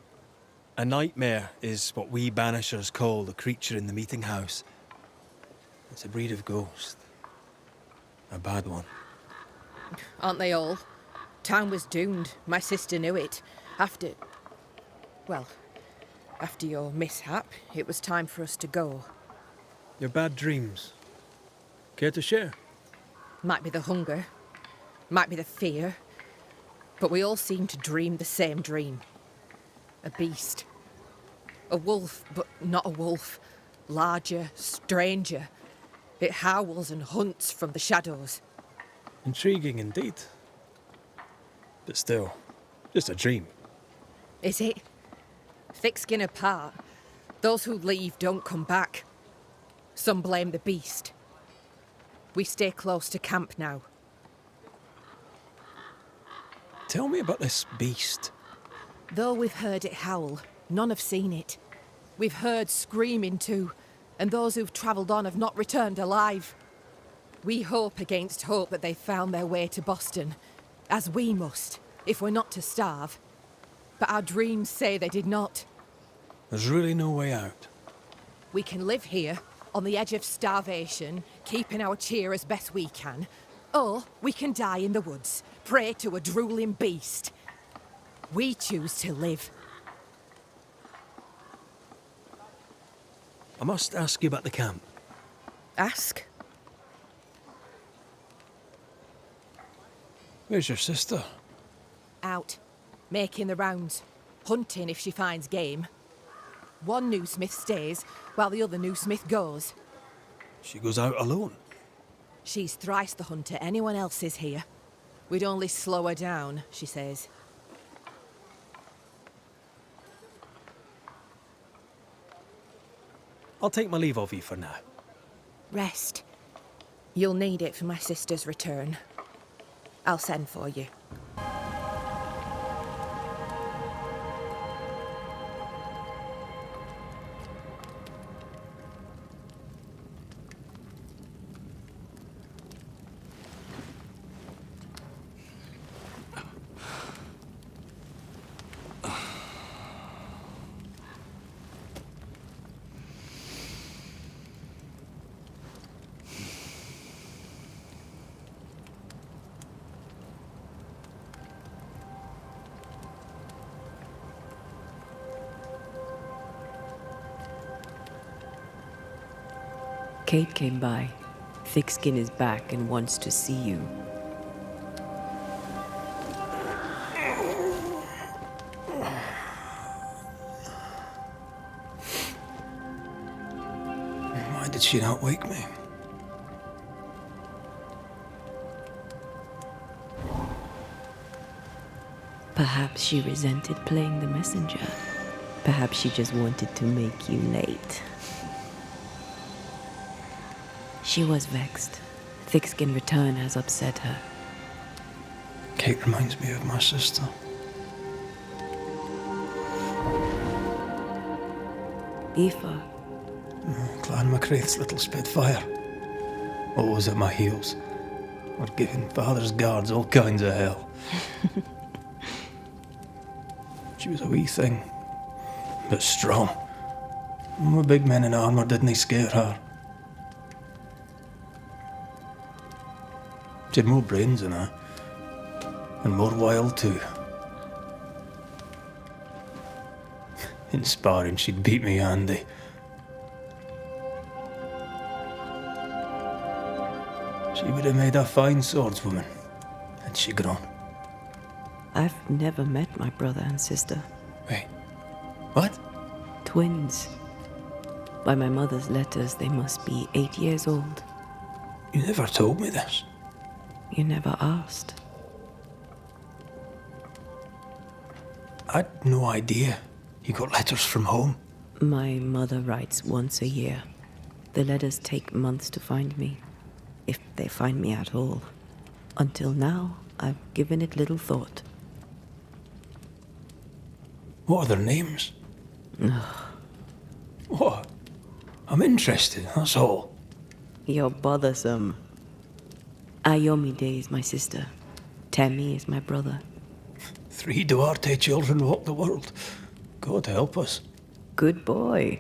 A nightmare is what we banishers call the creature in the meeting house. It's a breed of ghost. A bad one. Aren't they all? Town was doomed. My sister knew it. After your mishap, it was time for us to go. Your bad dreams. Care to share? Might be the hunger. Might be the fear. But we all seem to dream the same dream. A beast. A wolf, but not a wolf. Larger, stranger. It howls and hunts from the shadows. Intriguing indeed. But still, just a dream. Is it? Thick-skin apart, those who leave don't come back. Some blame the beast. We stay close to camp now. Tell me about this beast. Though we've heard it howl, none have seen it. We've heard screaming too, and those who've travelled on have not returned alive. We hope against hope that they've found their way to Boston, as we must, if we're not to starve. But our dreams say they did not. There's really no way out. We can live here, on the edge of starvation, keeping our cheer as best we can. Or we can die in the woods, prey to a drooling beast. We choose to live. I must ask you about the camp. Ask? Where's your sister? Out, making the rounds, hunting if she finds game. One new smith stays, while the other new smith goes. She goes out alone? She's thrice the hunter anyone else is here. We'd only slow her down, she says. I'll take my leave of you for now. Rest. You'll need it for my sister's return. I'll send for you. Kate came by. Thickskin is back and wants to see you. Why did she not wake me? Perhaps she resented playing the messenger. Perhaps she just wanted to make you late. She was vexed. Thickskin return has upset her. Kate reminds me of my sister. Aoife. Clan MacRaith's little spitfire. Always at my heels. Or giving father's guards all kinds of hell. She was a wee thing, but strong. And the big men in armour didn't scare her. She had more brains than I, and more wild too. In sparring, she'd beat me handy. She would have made a fine swordswoman, had she grown. I've never met my brother and sister. Wait, what? Twins. By my mother's letters, they must be 8 years old. You never told me this. You never asked. I'd no idea. You got letters from home? My mother writes once a year. The letters take months to find me, if they find me at all. Until now, I've given it little thought. What are their names? What? I'm interested, that's all. You're bothersome. Ayomide is my sister. Temi is my brother. 3 Duarte children walk the world. God help us. Good boy.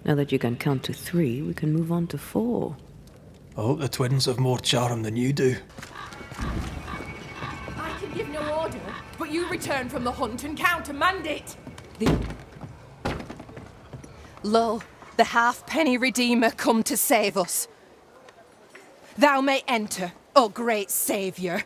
Now that you can count to 3, we can move on to 4. I hope the twins have more charm than you do. I can give no order, but you return from the hunt and countermand it. Lo, the halfpenny redeemer come to save us. Thou may enter, O great saviour.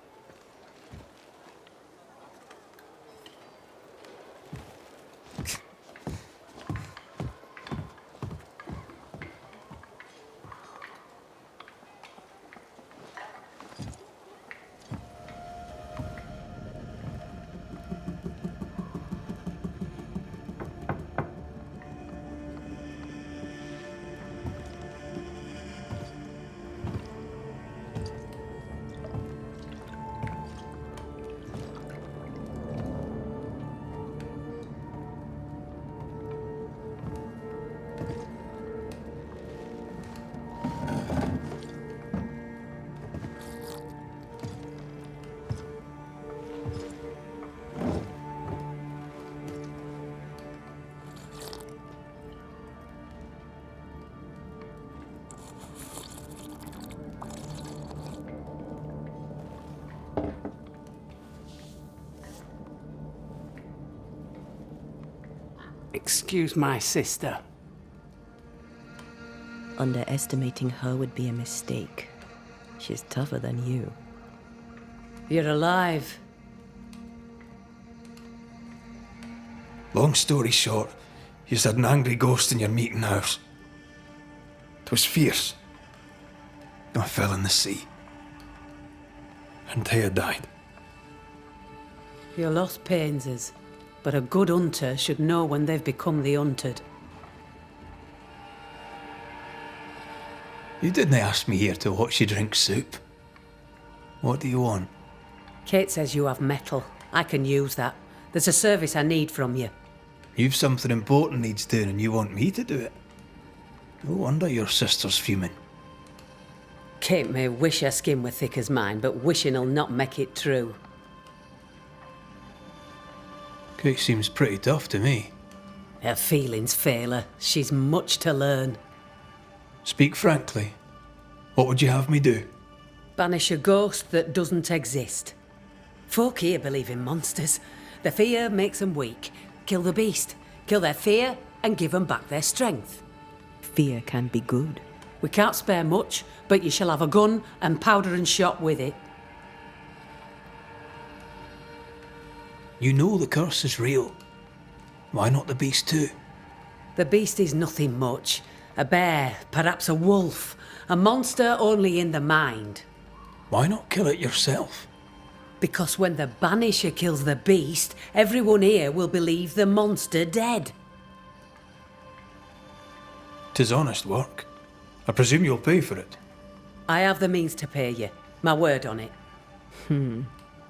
Excuse my sister. Underestimating her would be a mistake. She's tougher than you. You're alive. Long story short, you had an angry ghost in your meeting house. It was fierce. I fell in the sea. And Thea died. Your loss pains us, but a good hunter should know when they've become the hunted. You didn't ask me here to watch you drink soup. What do you want? Kate says you have metal. I can use that. There's a service I need from you. You've something important needs doing and you want me to do it. No wonder your sister's fuming. Kate may wish her skin were thick as mine, but wishing'll not make it true. Kate seems pretty tough to me. Her feelings fail her. She's much to learn. Speak frankly. What would you have me do? Banish a ghost that doesn't exist. Folk here believe in monsters. Their fear makes them weak. Kill the beast. Kill their fear and give them back their strength. Fear can be good. We can't spare much, but you shall have a gun and powder and shot with it. You know the curse is real. Why not the beast too? The beast is nothing much. A bear, perhaps a wolf. A monster only in the mind. Why not kill it yourself? Because when the Banisher kills the beast, everyone here will believe the monster dead. 'Tis honest work. I presume you'll pay for it. I have the means to pay you. My word on it.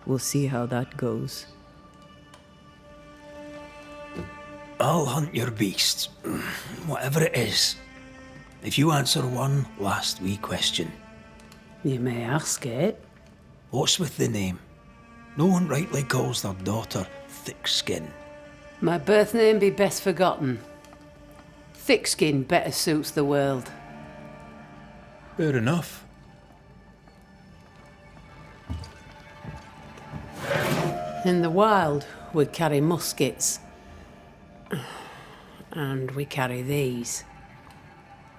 We'll see how that goes. I'll hunt your beast, whatever it is, if you answer one last wee question. You may ask it. What's with the name? No one rightly calls their daughter Thickskin. My birth name be best forgotten. Thick skin better suits the world. Fair enough. In the wild, we carry muskets. And we carry these.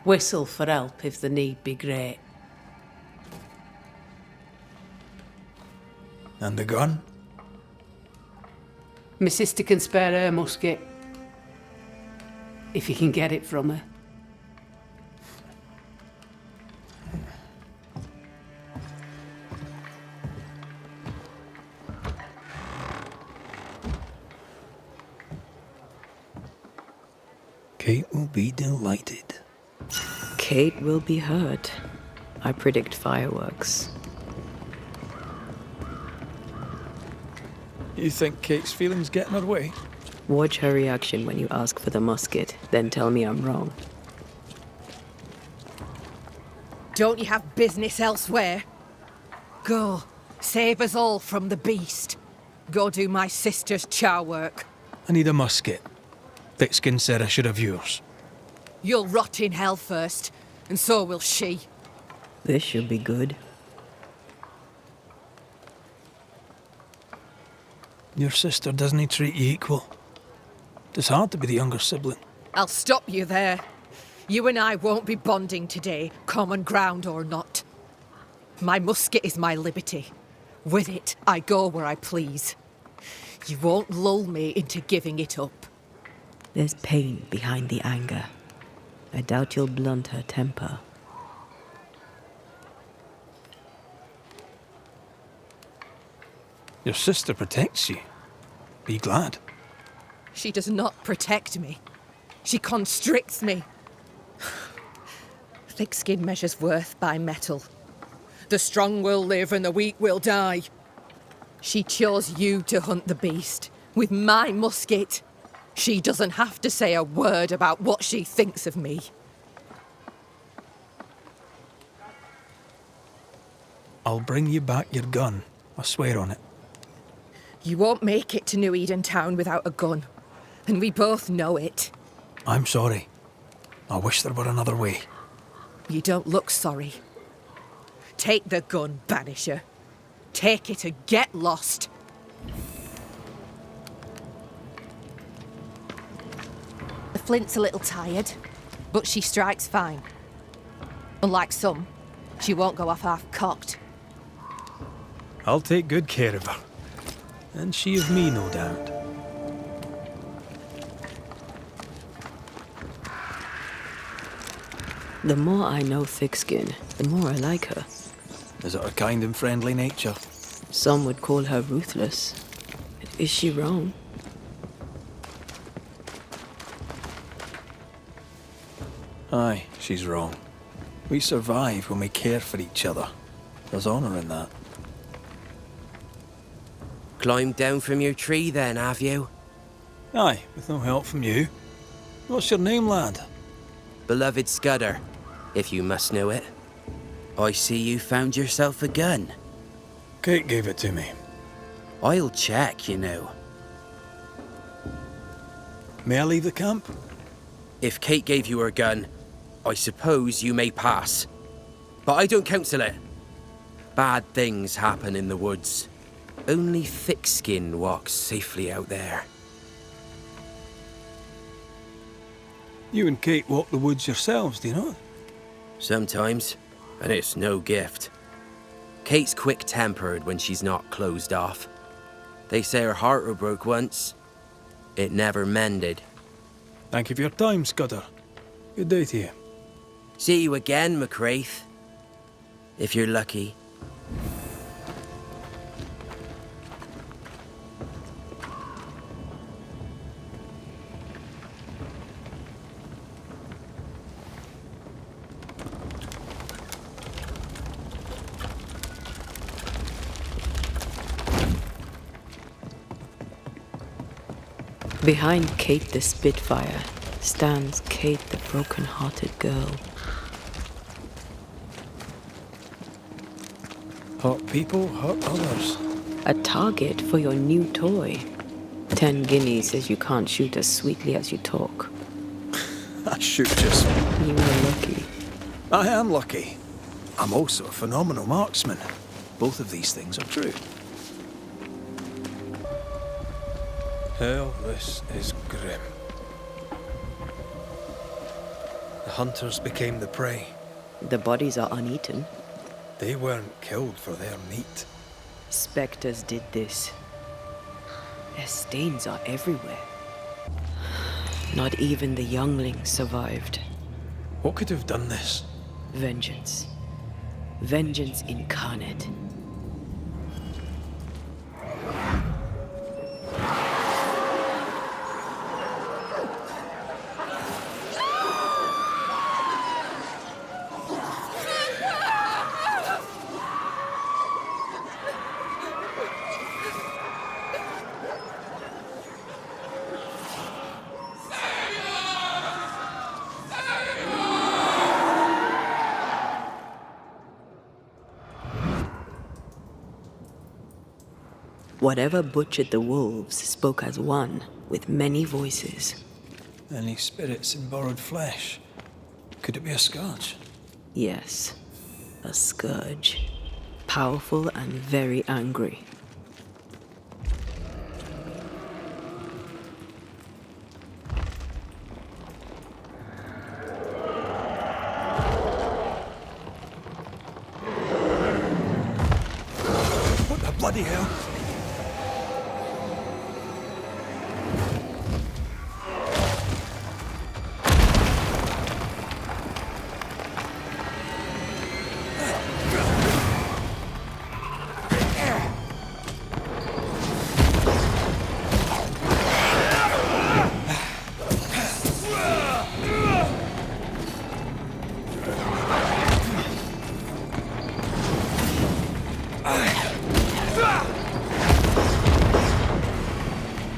Whistle for help if the need be great. And the gun? My sister can spare her musket. If you can get it from her. Kate will be delighted. Kate will be hurt. I predict fireworks. You think Kate's feelings get in her way? Watch her reaction when you ask for the musket, then tell me I'm wrong. Don't you have business elsewhere? Go, save us all from the beast. Go do my sister's chow work. I need a musket. Thickskin said I should have yours. You'll rot in hell first, and so will she. This should be good. Your sister doesn't treat you equal. It's hard to be the younger sibling. I'll stop you there. You and I won't be bonding today, common ground or not. My musket is my liberty. With it, I go where I please. You won't lull me into giving it up. There's pain behind the anger. I doubt you'll blunt her temper. Your sister protects you. Be glad. She does not protect me. She constricts me. Thick skin measures worth by metal. The strong will live and the weak will die. She chose you to hunt the beast with my musket. She doesn't have to say a word about what she thinks of me. I'll bring you back your gun. I swear on it. You won't make it to New Eden Town without a gun. And we both know it. I'm sorry. I wish there were another way. You don't look sorry. Take the gun, Banisher. Take it or get lost. The flint's a little tired, but she strikes fine. Unlike some, she won't go off half-cocked. I'll take good care of her. And she of me, no doubt. The more I know Thickskin, the more I like her. Is it her kind and friendly nature? Some would call her ruthless. Is she wrong? Aye, she's wrong. We survive when we care for each other. There's honour in that. Climbed down from your tree then, have you? Aye, with no help from you. What's your name, lad? Beloved Scudder, if you must know it. I see you found yourself a gun. Kate gave it to me. I'll check, you know. May I leave the camp? If Kate gave you her gun, I suppose you may pass. But I don't counsel it. Bad things happen in the woods. Only Thickskin walks safely out there. You and Kate walk the woods yourselves, do you not? Sometimes, and it's no gift. Kate's quick-tempered when she's not closed off. They say her heart were broke once. It never mended. Thank you for your time, Scudder. Good day to you. See you again, McCraith. If you're lucky. Behind Kate the Spitfire stands Kate the broken-hearted girl. Hurt people, hurt others. A target for your new toy. 10 guineas says you can't shoot as sweetly as you talk. I shoot just... You were lucky. I am lucky. I'm also a phenomenal marksman. Both of these things are true. Hell, this is grim. The hunters became the prey. The bodies are uneaten. They weren't killed for their meat. Spectres did this. Their stains are everywhere. Not even the younglings survived. What could have done this? Vengeance. Vengeance incarnate. Whatever butchered the wolves spoke as one, with many voices. Any spirits in borrowed flesh? Could it be a scourge? Yes, a scourge. Powerful and very angry. What the bloody hell?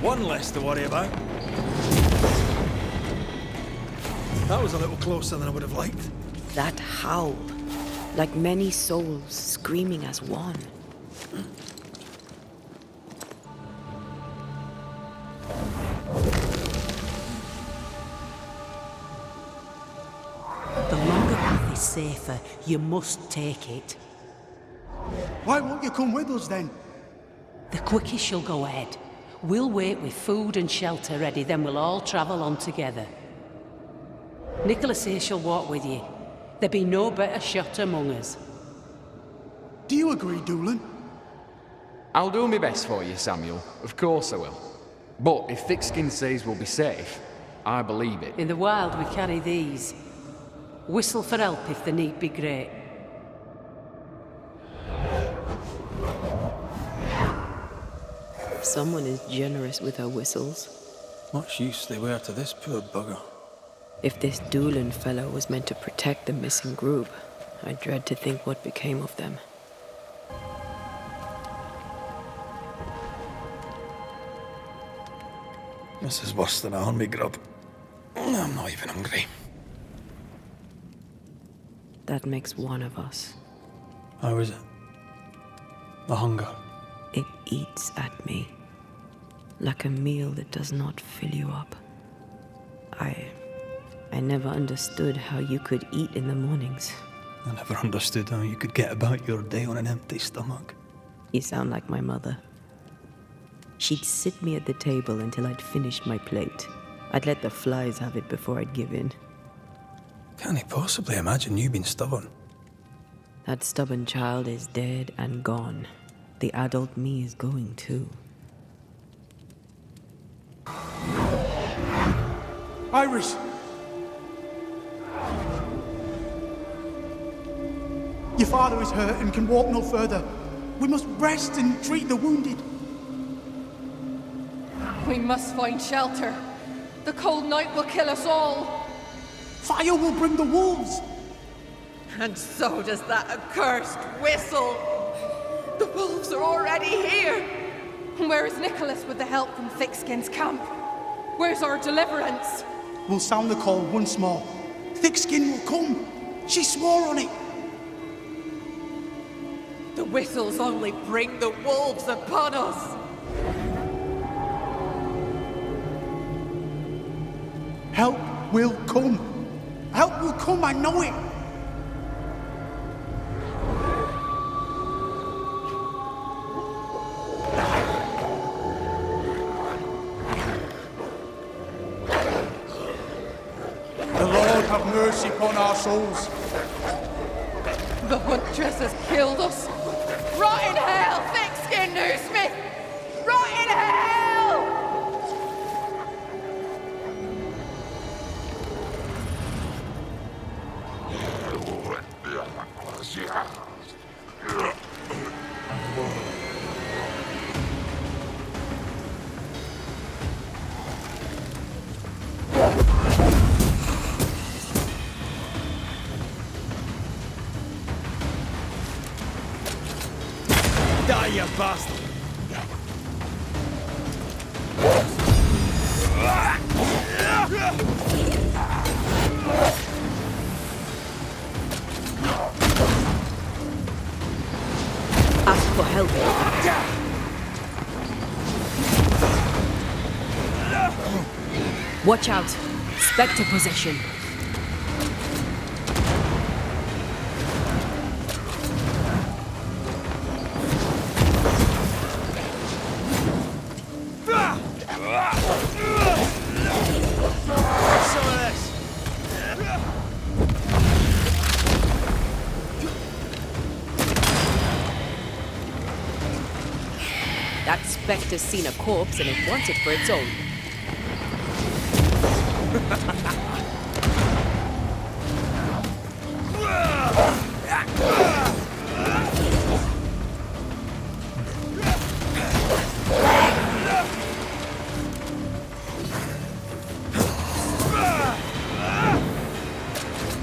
One less to worry about. That was a little closer than I would have liked. That howl, like many souls screaming as one. The longer path is safer. You must take it. Why won't you come with us then? The quickest she'll go ahead. We'll wait with food and shelter ready, then we'll all travel on together. Nicholas here shall walk with you. There be no better shot among us. Do you agree, Doolin? I'll do my best for you, Samuel. Of course I will. But if Thickskin says we'll be safe, I believe it. In the wild we carry these. Whistle for help if the need be great. Someone is generous with her whistles. Much use they were to this poor bugger. If this Doolin fellow was meant to protect the missing group, I dread to think what became of them. This is worse than a army grub. I'm not even hungry. That makes one of us. How is it? The hunger? It eats at me. Like a meal that does not fill you up. I never understood how you could eat in the mornings. I never understood how you could get about your day on an empty stomach. You sound like my mother. She'd sit me at the table until I'd finished my plate. I'd let the flies have it before I'd give in. Can't he possibly imagine you being stubborn? That stubborn child is dead and gone. The adult me is going too. Iris! Your father is hurt and can walk no further. We must rest and treat the wounded. We must find shelter. The cold night will kill us all. Fire will bring the wolves. And so does that accursed whistle. The wolves are already here. Where is Nicholas with the help from Thickskin's camp? Where's our deliverance? We'll sound the call once more. Thickskin will come. She swore on it. The whistles only bring the wolves upon us. Help will come. Help will come, I know it. The Lord have mercy upon our souls. The huntress has killed us. Rot in hell, Thickskin Newsmith! Rot in hell! Die, you bastard! Ask for help. Watch out! Spectre possession. That spectre's seen a corpse and it wants it for its own.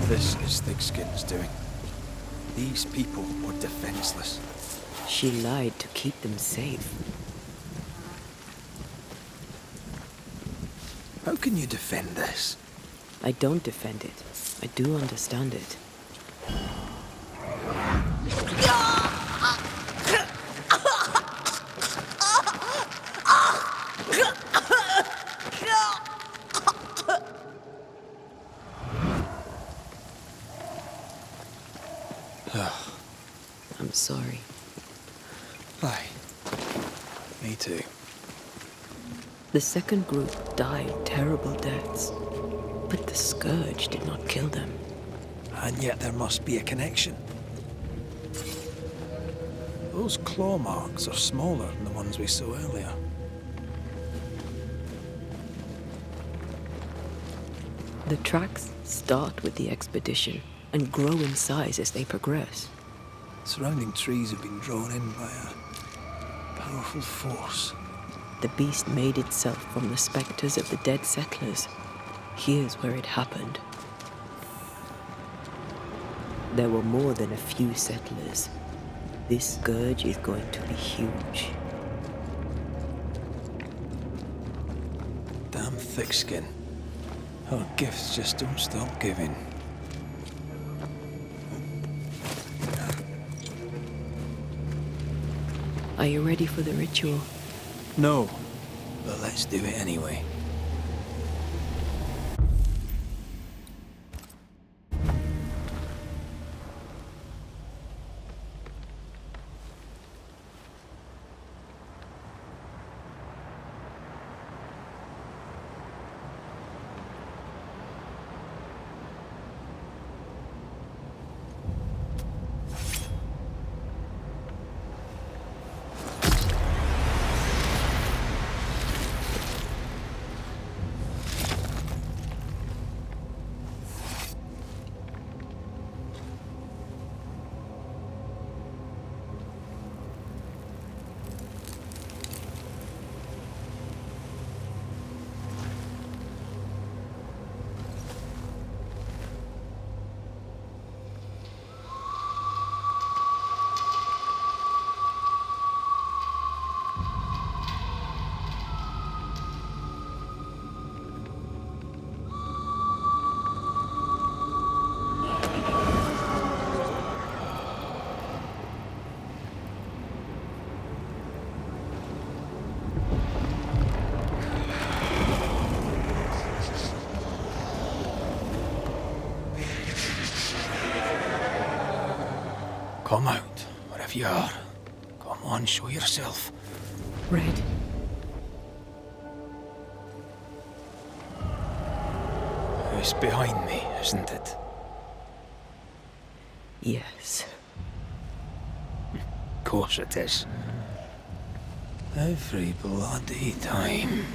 This is Thickskin's doing. These people were defenseless. She lied to keep them safe. How can you defend this? I don't defend it. I do understand it. I'm sorry. Me too. The second group died terrible deaths, but the scourge did not kill them. And yet there must be a connection. Those claw marks are smaller than the ones we saw earlier. The tracks start with the expedition and grow in size as they progress. Surrounding trees have been drawn in by a powerful force. The beast made itself from the specters of the dead settlers. Here's where it happened. There were more than a few settlers. This scourge is going to be huge. Damn thick skin. Her gifts just don't stop giving. Are you ready for the ritual? No, but let's do it anyway. Come out, wherever you are. Come on, show yourself. Red. It's behind me, isn't it? Yes. Of course it is. Every bloody time.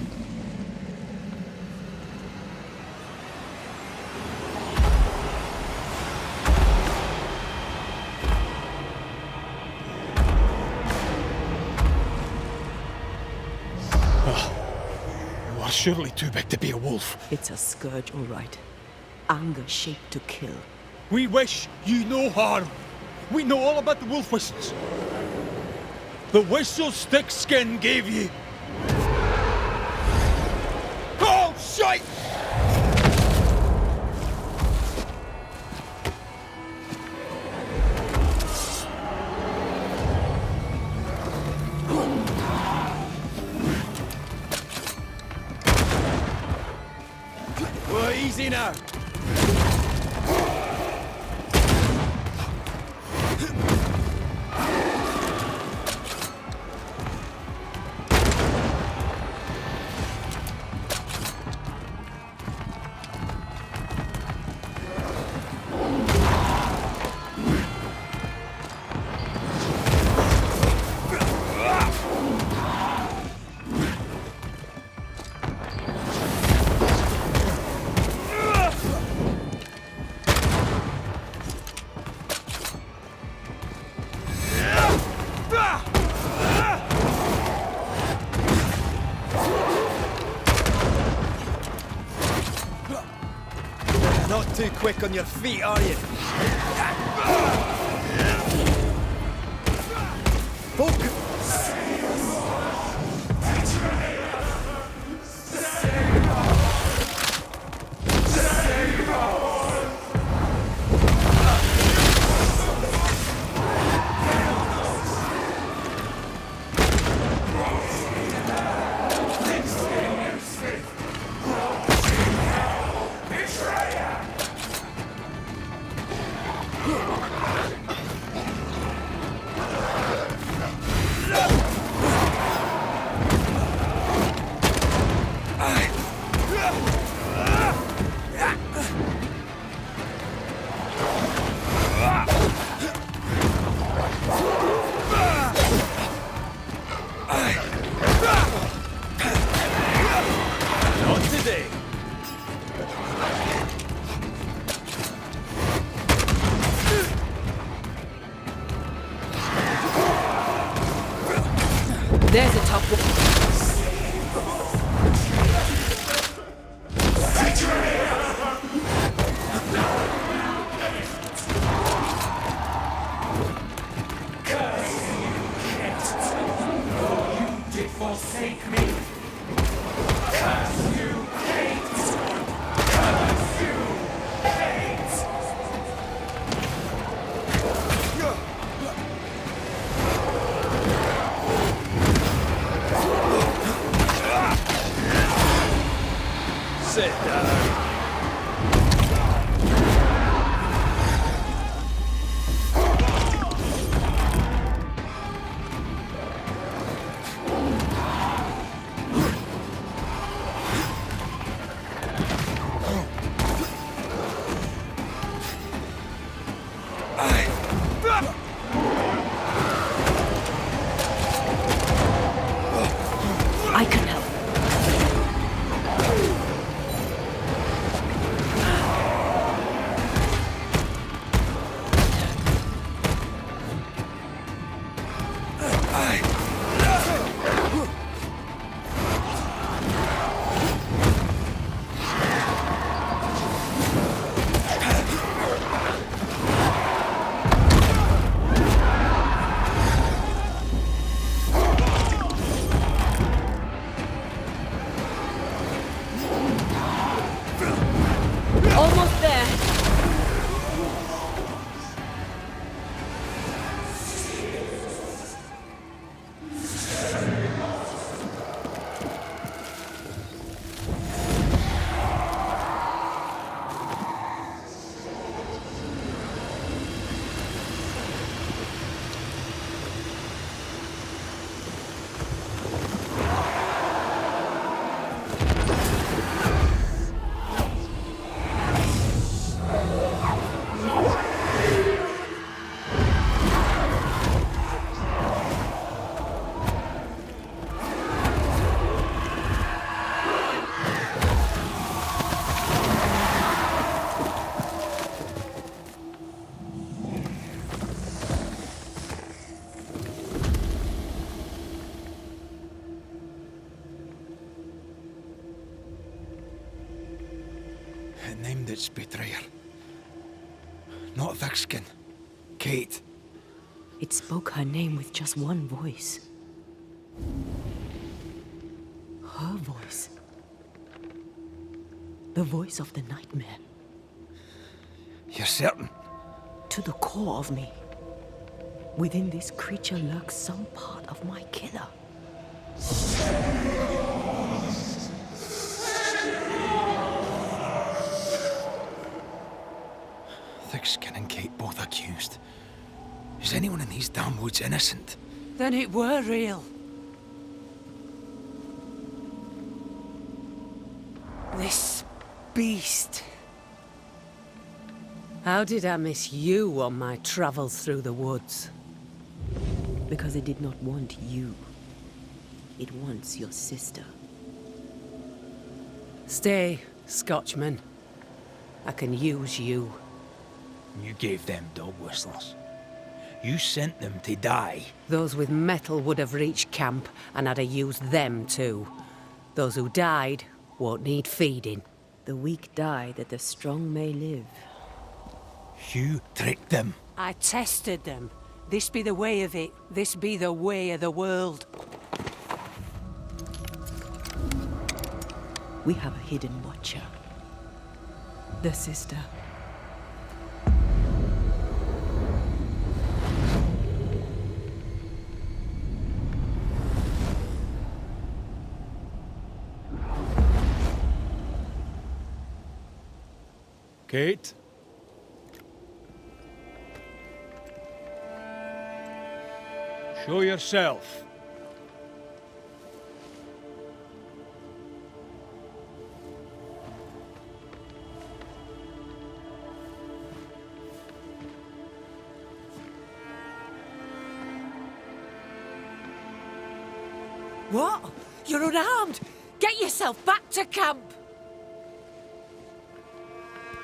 You are surely too big to be a wolf. It's a scourge, all right. Anger shaped to kill. We wish you no harm. We know all about the wolf whistles. The whistle Thickskin gave you. Oh, shite! Well, easy now. Not too quick on your feet, are you? Focus! There's a top one. Forsake me. Curse you, hate. Curse you, hate. Sit down. I can help. Almost there. It named its betrayer. Not Thickskin. Kate. It spoke her name with just one voice. Her voice. The voice of the nightmare. You're certain? To the core of me. Within this creature lurks some part of my killer. Thickskin and Kate both accused. Is anyone in these damn woods innocent? Then it were real. This beast. How did I miss you on my travels through the woods? Because it did not want you. It wants your sister. Stay, Scotchman. I can use you. You gave them dog whistlers. You sent them to die. Those with metal would have reached camp, and I'd have used them too. Those who died won't need feeding. The weak die that the strong may live. You tricked them. I tested them. This be the way of it. This be the way of the world. We have a hidden watcher. The sister. Kate? Show yourself. What? You're unarmed! Get yourself back to camp!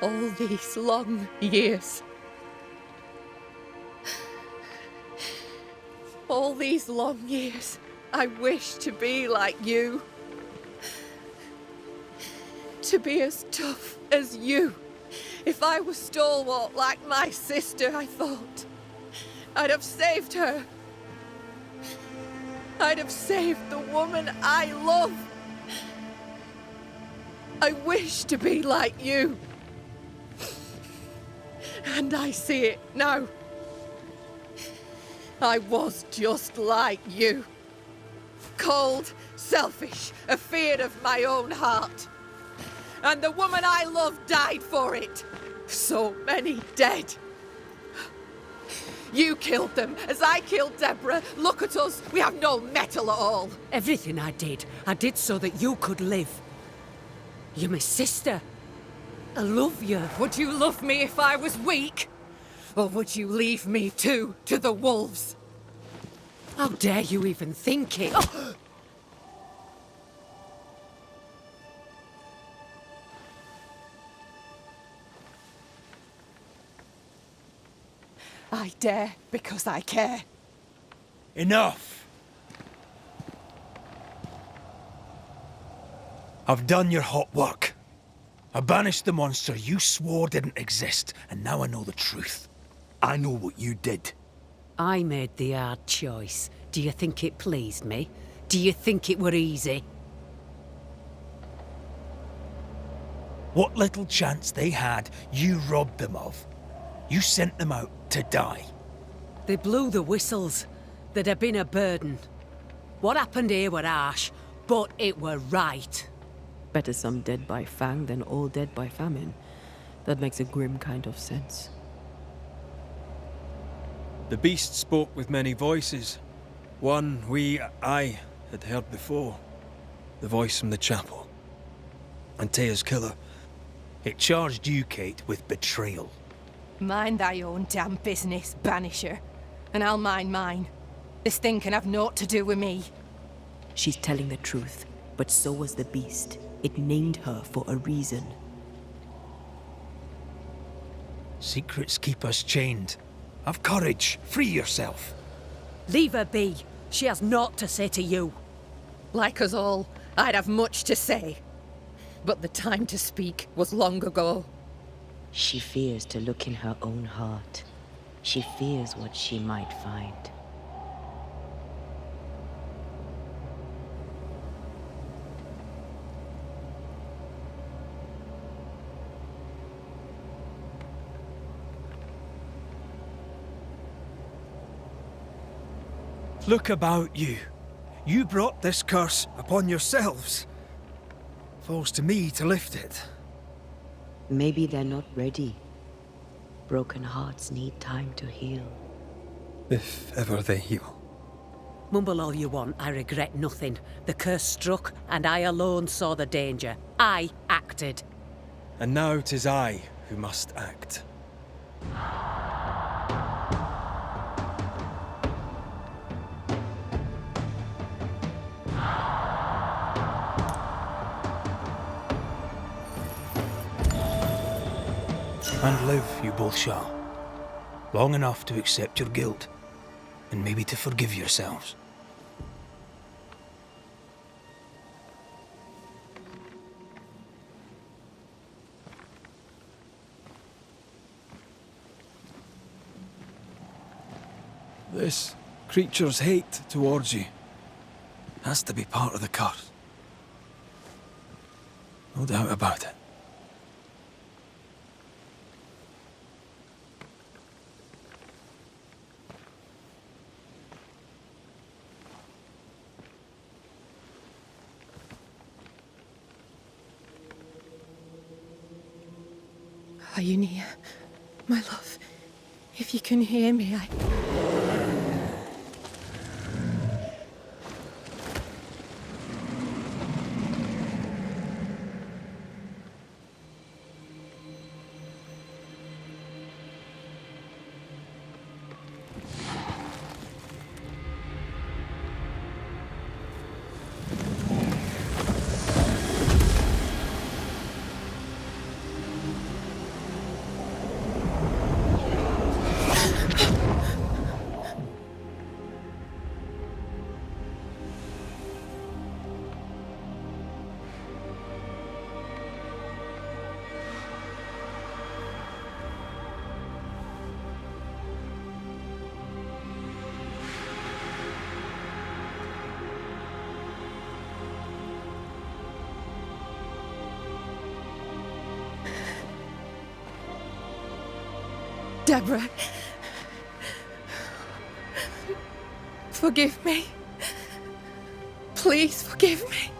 All these long years. All these long years. I wish to be like you. To be as tough as you. If I was stalwart like my sister, I thought, I'd have saved her. I'd have saved the woman I love. I wish to be like you. And I see it now. I was just like you. Cold, selfish, afeard of my own heart. And the woman I love died for it. So many dead. You killed them, as I killed Deborah. Look at us, we have no mettle at all. Everything I did so that you could live. You're my sister. I love you. Would you love me if I was weak? Or would you leave me too to the wolves? How dare you even think it? Oh! I dare because I care. Enough! I've done your hot work. I banished the monster you swore didn't exist, and now I know the truth. I know what you did. I made the hard choice. Do you think it pleased me? Do you think it were easy? What little chance they had, you robbed them of. You sent them out to die. They blew the whistles. They'd have been a burden. What happened here were harsh, but it were right. Better some dead by fang than all dead by famine. That makes a grim kind of sense. The beast spoke with many voices. One I had heard before. The voice from the chapel. Antea's killer. It charged you, Kate, with betrayal. Mind thy own damn business, Banisher. And I'll mind mine. This thing can have naught to do with me. She's telling the truth, but so was the beast. It named her for a reason. Secrets keep us chained. Have courage. Free yourself. Leave her be. She has naught to say to you. Like us all, I'd have much to say. But the time to speak was long ago. She fears to look in her own heart. She fears what she might find. Look about you. You brought this curse upon yourselves. Falls to me to lift it. Maybe they're not ready. Broken hearts need time to heal. If ever they heal. Mumble all you want, I regret nothing. The curse struck, and I alone saw the danger. I acted. And now 'tis I who must act. And live you both shall. Long enough to accept your guilt, and maybe to forgive yourselves. This creature's hate towards you has to be part of the curse. No doubt about it. Are you near? My love, if you can hear me, Deborah. Forgive me. Please forgive me.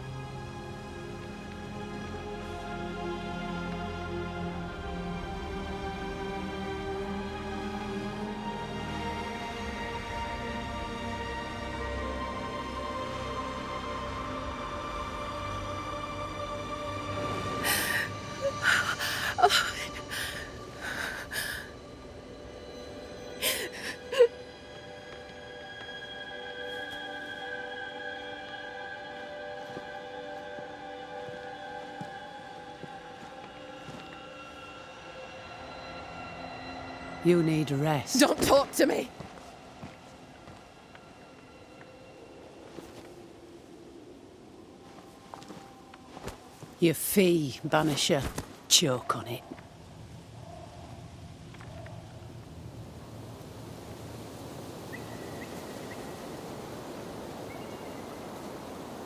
You need rest. Don't talk to me! Your fee, Banisher. Choke on it.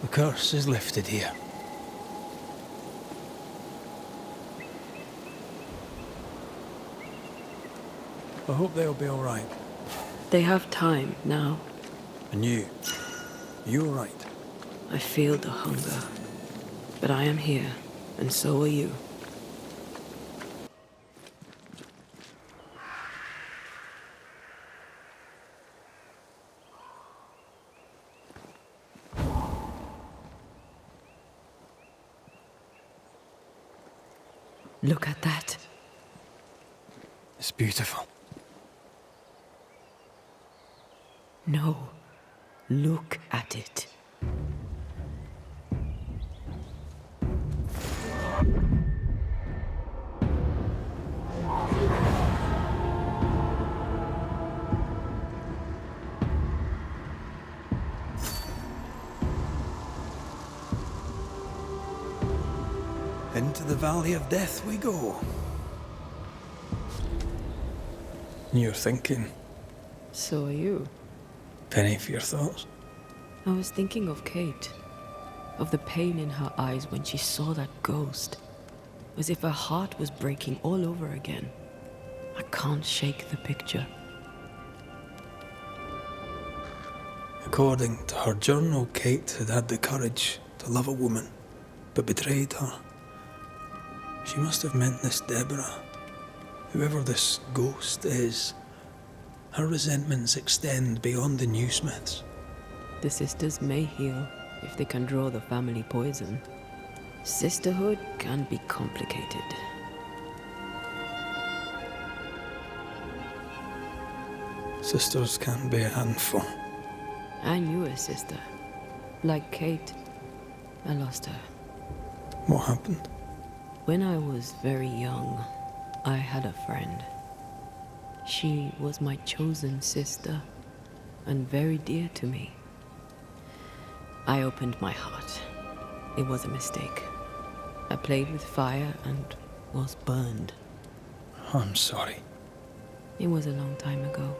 The curse is lifted here. I hope they'll be all right. They have time now. And you all right? I feel the hunger. But I am here, and so are you. Look at that. It's beautiful. No, look at it. Into the Valley of Death we go. You're thinking. So are you. Penny for your thoughts. I was thinking of Kate. Of the pain in her eyes when she saw that ghost. As if her heart was breaking all over again. I can't shake the picture. According to her journal, Kate had had the courage to love a woman, but betrayed her. She must have meant this Deborah. Whoever this ghost is, her resentments extend beyond the new Smiths. The sisters may heal if they can draw the family poison. Sisterhood can be complicated. Sisters can be a handful. I knew a sister. Like Kate, I lost her. What happened? When I was very young, I had a friend. She was my chosen sister, and very dear to me. I opened my heart. It was a mistake. I played with fire and was burned. I'm sorry. It was a long time ago.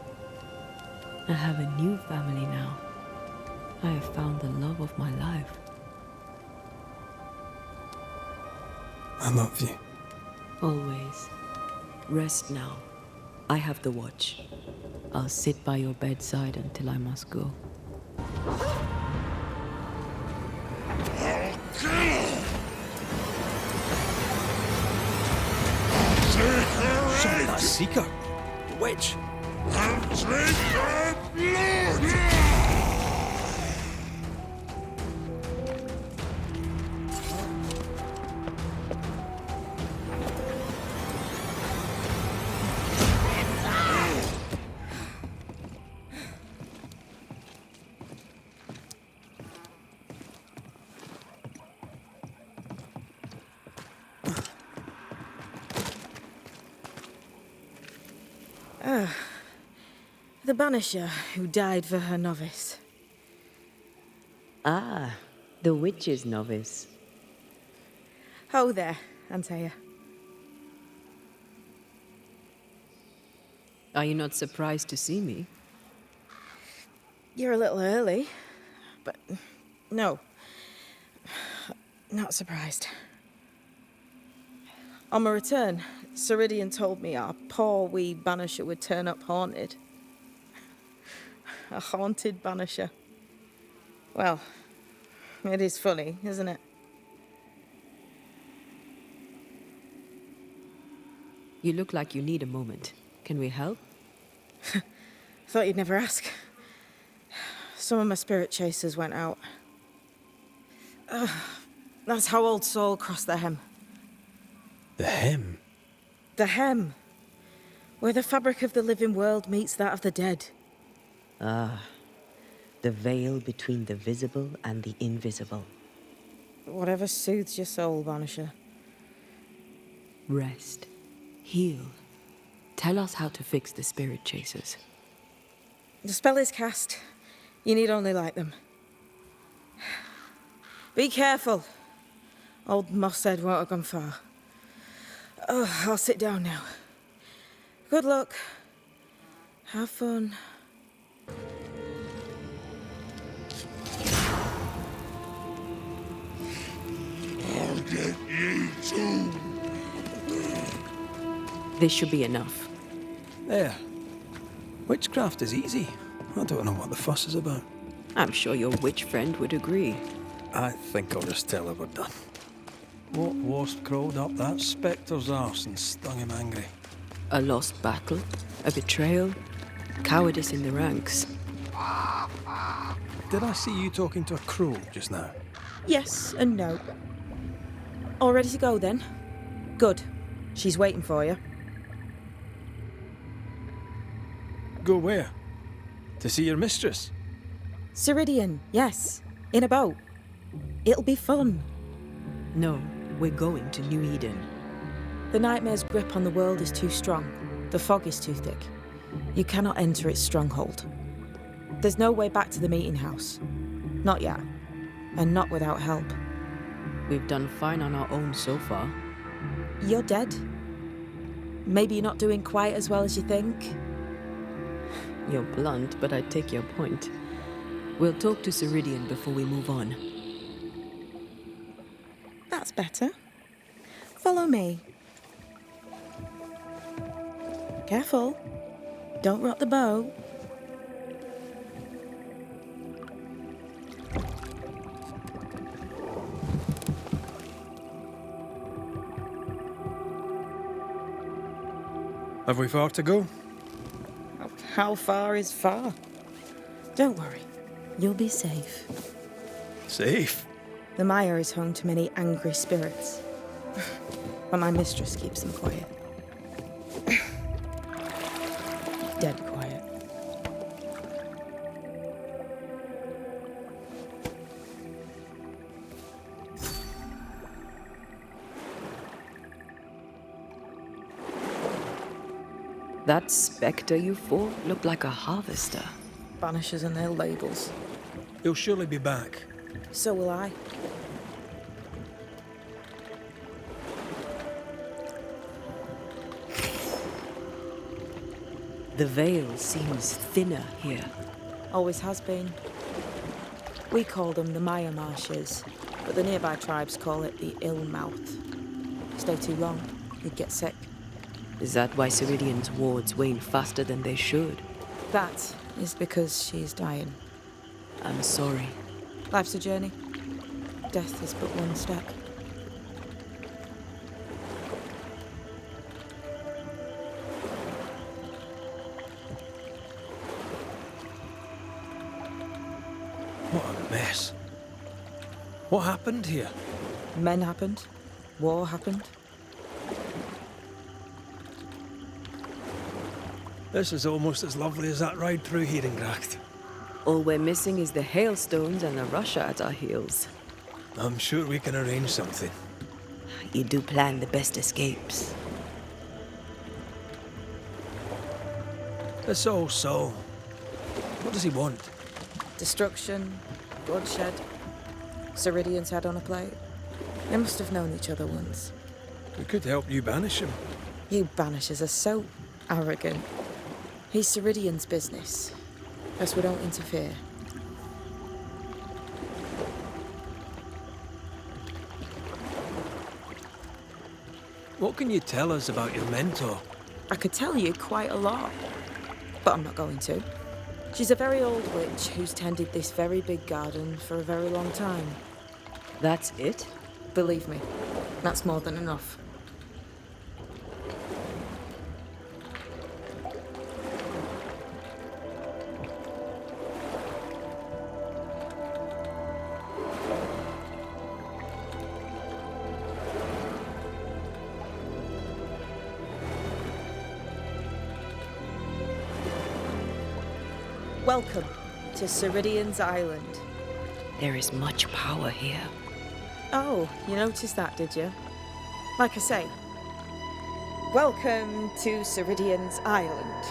I have a new family now. I have found the love of my life. I love you. Always. Rest now. I have the watch. I'll sit by your bedside until I must go. Sorry, that Seeker. The witch. The Banisher who died for her novice. Ah, the witch's novice. Oh, there, Antea. Are you not surprised to see me? You're a little early, but no. Not surprised. On my return, Ceridian told me our poor wee banisher would turn up haunted. A haunted banisher. Well, it is funny, isn't it? You look like you need a moment. Can we help? Thought you'd never ask. Some of my spirit chasers went out. That's how Old Soul crossed the hem. The hem? The hem. Where the fabric of the living world meets that of the dead. Ah, the veil between the visible and the invisible. Whatever soothes your soul, Banisher. Rest. Heal. Tell us how to fix the spirit chasers. The spell is cast. You need only light them. Be careful. Old Mosshead won't have gone far. Oh, I'll sit down now. Good luck. Have fun. I'll get you too. This should be enough. There. Witchcraft is easy. I don't know what the fuss is about. I'm sure your witch friend would agree. I think I'll just tell her we're done. What wasp crawled up that spectre's arse and stung him angry? A lost battle, a betrayal, cowardice in the ranks. Did I see you talking to a crow just now? Yes and no. All ready to go then? Good. She's waiting for you. Go where? To see your mistress? Ceridian, yes. In a boat. It'll be fun. No, we're going to New Eden. The nightmare's grip on the world is too strong. The fog is too thick. You cannot enter its stronghold. There's no way back to the meeting house. Not yet. And not without help. We've done fine on our own so far. You're dead. Maybe you're not doing quite as well as you think. You're blunt, but I take your point. We'll talk to Ceridian before we move on. That's better. Follow me. Careful. Don't rock the boat. Have we far to go? How far is far? Don't worry. You'll be safe. Safe? The mire is home to many angry spirits. But my mistress keeps them quiet. Dead quiet. That spectre you fought looked like a harvester. Banishers and their labels. He'll surely be back. So will I. The veil seems thinner here. Always has been. We call them the Maya Marshes, but the nearby tribes call it the Ill Mouth. Stay too long, you'd get sick. Is that why Ceridian's wards wane faster than they should? That is because she's dying. I'm sorry. Life's a journey. Death is but one step. What a mess. What happened here? Men happened. War happened. This is almost as lovely as that ride through Herengracht. All we're missing is the hailstones and the Russia at our heels. I'm sure we can arrange something. You do plan the best escapes. This old soul. What does he want? Destruction, bloodshed. Ceridian's head on a plate. They must have known each other once. We could help you banish him. You banishers are so arrogant. He's Ceridian's business. Thus we don't interfere. What can you tell us about your mentor? I could tell you quite a lot, but I'm not going to. She's a very old witch who's tended this very big garden for a very long time. That's it? Believe me, that's more than enough. Welcome to Ceridian's Island. There is much power here. Oh, you noticed that, did you? Like I say, welcome to Ceridian's Island.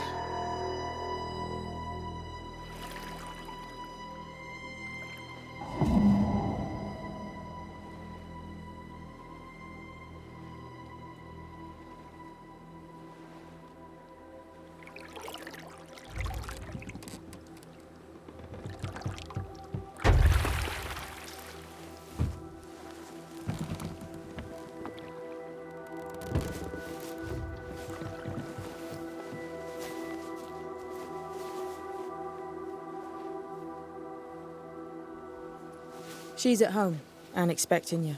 She's at home and expecting you.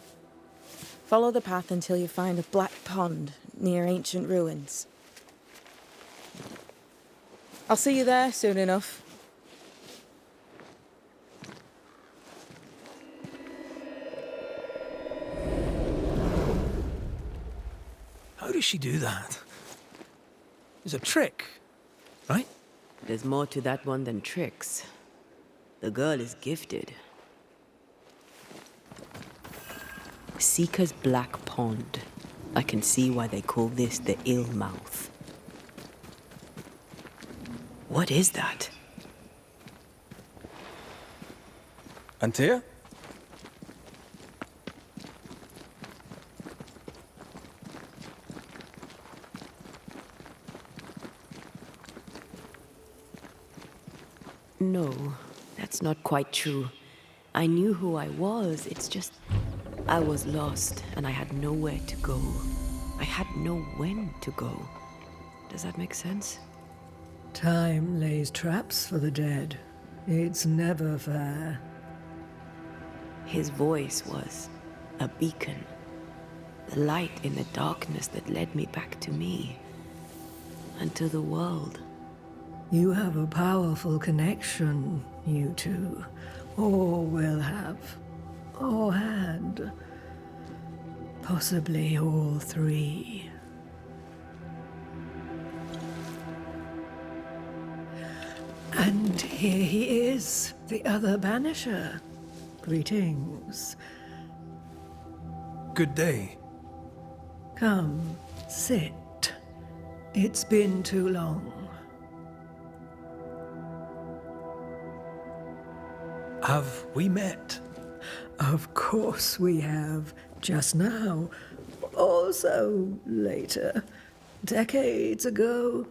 Follow the path until you find a black pond near ancient ruins. I'll see you there soon enough. How does she do that? It's a trick, right? There's more to that one than tricks. The girl is gifted. Seeker's Black Pond. I can see why they call this the Ill Mouth. What is that? Antea? No, that's not quite true. I knew who I was, it's just... I was lost, and I had nowhere to go. I had no when to go. Does that make sense? Time lays traps for the dead. It's never fair. His voice was a beacon. The light in the darkness that led me back to me. And to the world. You have a powerful connection, you two. Or will have. Or had. Possibly all three. And here he is, the other banisher. Greetings. Good day. Come, sit. It's been too long. Have we met? Of course we have. Just now. Also later. Decades ago.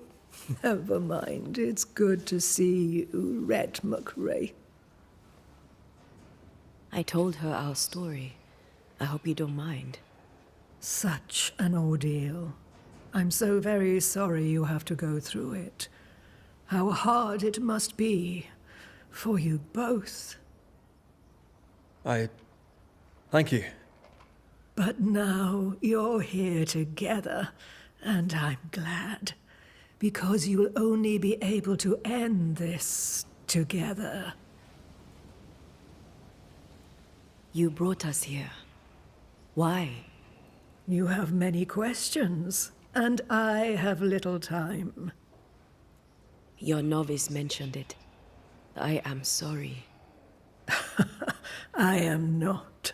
Never mind. It's good to see you, Red McRae. I told her our story. I hope you don't mind. Such an ordeal. I'm so very sorry you have to go through it. How hard it must be for you both. Thank you. But now you're here together, and I'm glad. Because you'll only be able to end this together. You brought us here. Why? You have many questions, and I have little time. Your novice mentioned it. I am sorry. I am not.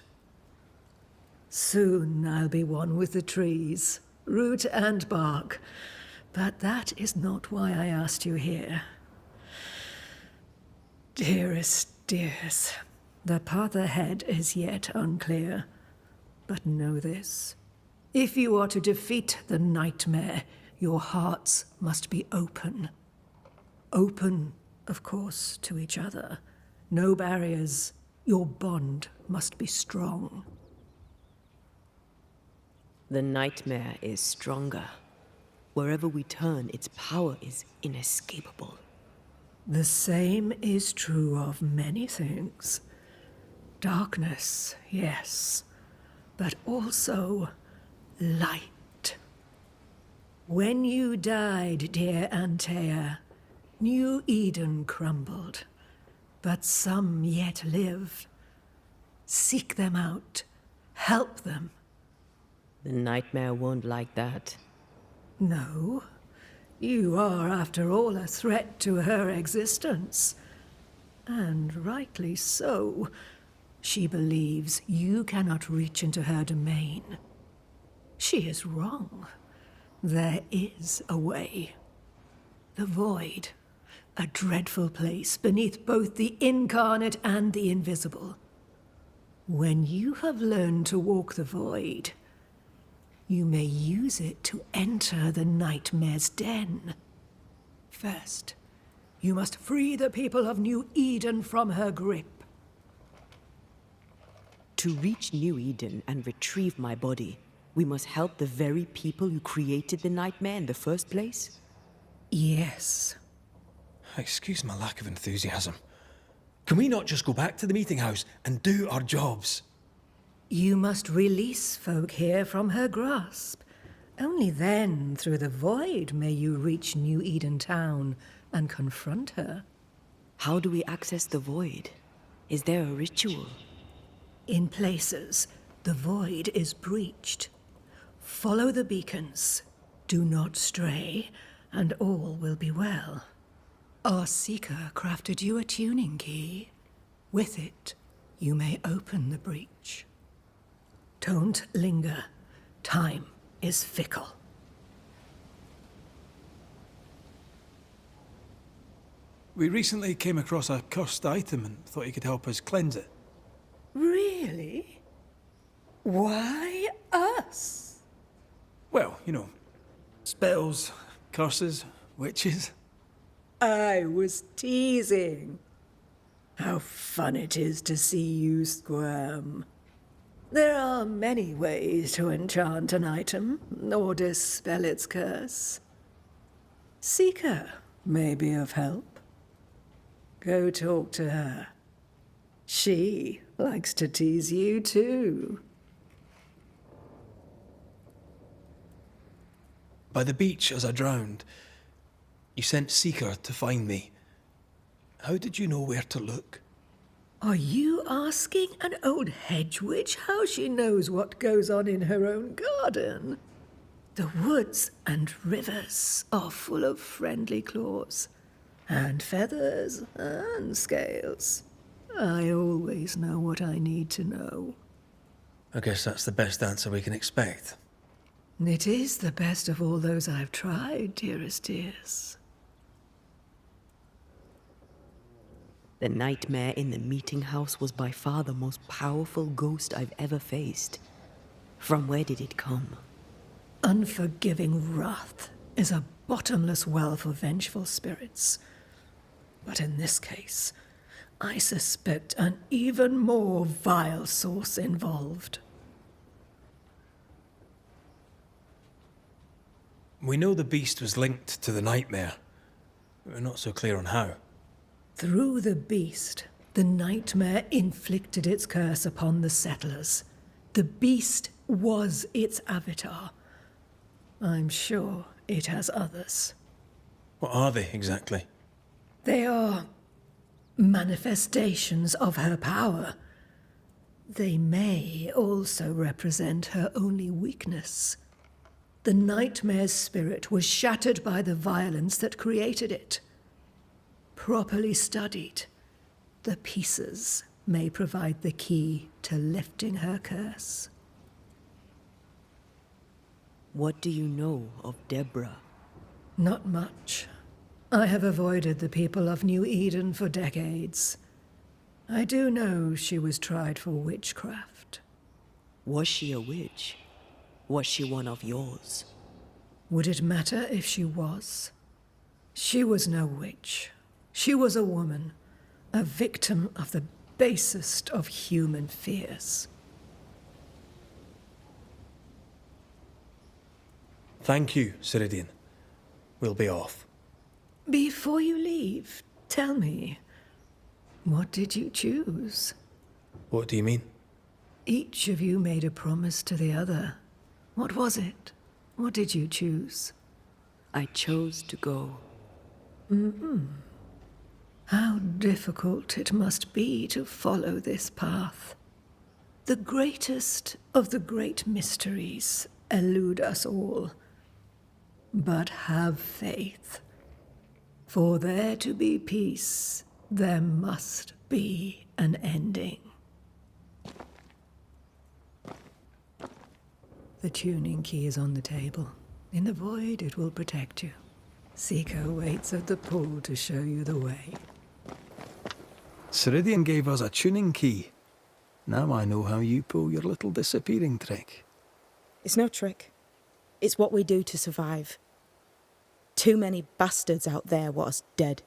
Soon I'll be one with the trees, root and bark. But that is not why I asked you here. Dearest dears, the path ahead is yet unclear. But know this. If you are to defeat the nightmare, your hearts must be open. Open, of course, to each other. No barriers. Your bond must be strong. The nightmare is stronger. Wherever we turn, its power is inescapable. The same is true of many things. Darkness, yes, but also light. When you died, dear Antea, New Eden crumbled, but some yet live. Seek them out. Help them. The nightmare won't like that. No. You are, after all, a threat to her existence. And rightly so. She believes you cannot reach into her domain. She is wrong. There is a way. The void. A dreadful place beneath both the incarnate and the invisible. When you have learned to walk the void, you may use it to enter the nightmare's den. First, you must free the people of New Eden from her grip. To reach New Eden and retrieve my body, we must help the very people who created the nightmare in the first place? Yes. Excuse my lack of enthusiasm. Can we not just go back to the meeting house and do our jobs? You must release folk here from her grasp. Only then, through the void, may you reach New Eden Town and confront her. How do we access the void? Is there a ritual? In places, the void is breached. Follow the beacons. Do not stray, and all will be well. Our seeker crafted you a tuning key. With it, you may open the breach. Don't linger. Time is fickle. We recently came across a cursed item and thought you could help us cleanse it. Really? Why us? Well, you know, spells, curses, witches. I was teasing. How fun it is to see you squirm. There are many ways to enchant an item or dispel its curse. Seeker may be of help. Go talk to her. She likes to tease you too. By the beach as I drowned, you sent Seeker to find me. How did you know where to look? Are you asking an old hedge witch how she knows what goes on in her own garden? The woods and rivers are full of friendly claws, and feathers and scales. I always know what I need to know. I guess that's the best answer we can expect. It is the best of all those I've tried, dearest dears. The nightmare in the meeting house was by far the most powerful ghost I've ever faced. From where did it come? Unforgiving wrath is a bottomless well for vengeful spirits. But in this case, I suspect an even more vile source involved. We know the beast was linked to the nightmare. We're not so clear on how. Through the beast, the nightmare inflicted its curse upon the settlers. The beast was its avatar. I'm sure it has others. What are they exactly? They are manifestations of her power. They may also represent her only weakness. The nightmare's spirit was shattered by the violence that created it. Properly studied, the pieces may provide the key to lifting her curse. What do you know of Deborah? Not much. I have avoided the people of New Eden for decades. I do know she was tried for witchcraft. Was she a witch? Was she one of yours? Would it matter if she was? She was no witch. She was a woman, a victim of the basest of human fears. Thank you, Ceridian. We'll be off. Before you leave, tell me, what did you choose? What do you mean? Each of you made a promise to the other. What was it? What did you choose? I chose to go. How difficult it must be to follow this path. The greatest of the great mysteries elude us all. But have faith. For there to be peace, there must be an ending. The tuning key is on the table. In the void, it will protect you. Seeker waits at the pool to show you the way. Ceridian gave us a tuning key. Now I know how you pull your little disappearing trick. It's no trick. It's what we do to survive. Too many bastards out there want us dead.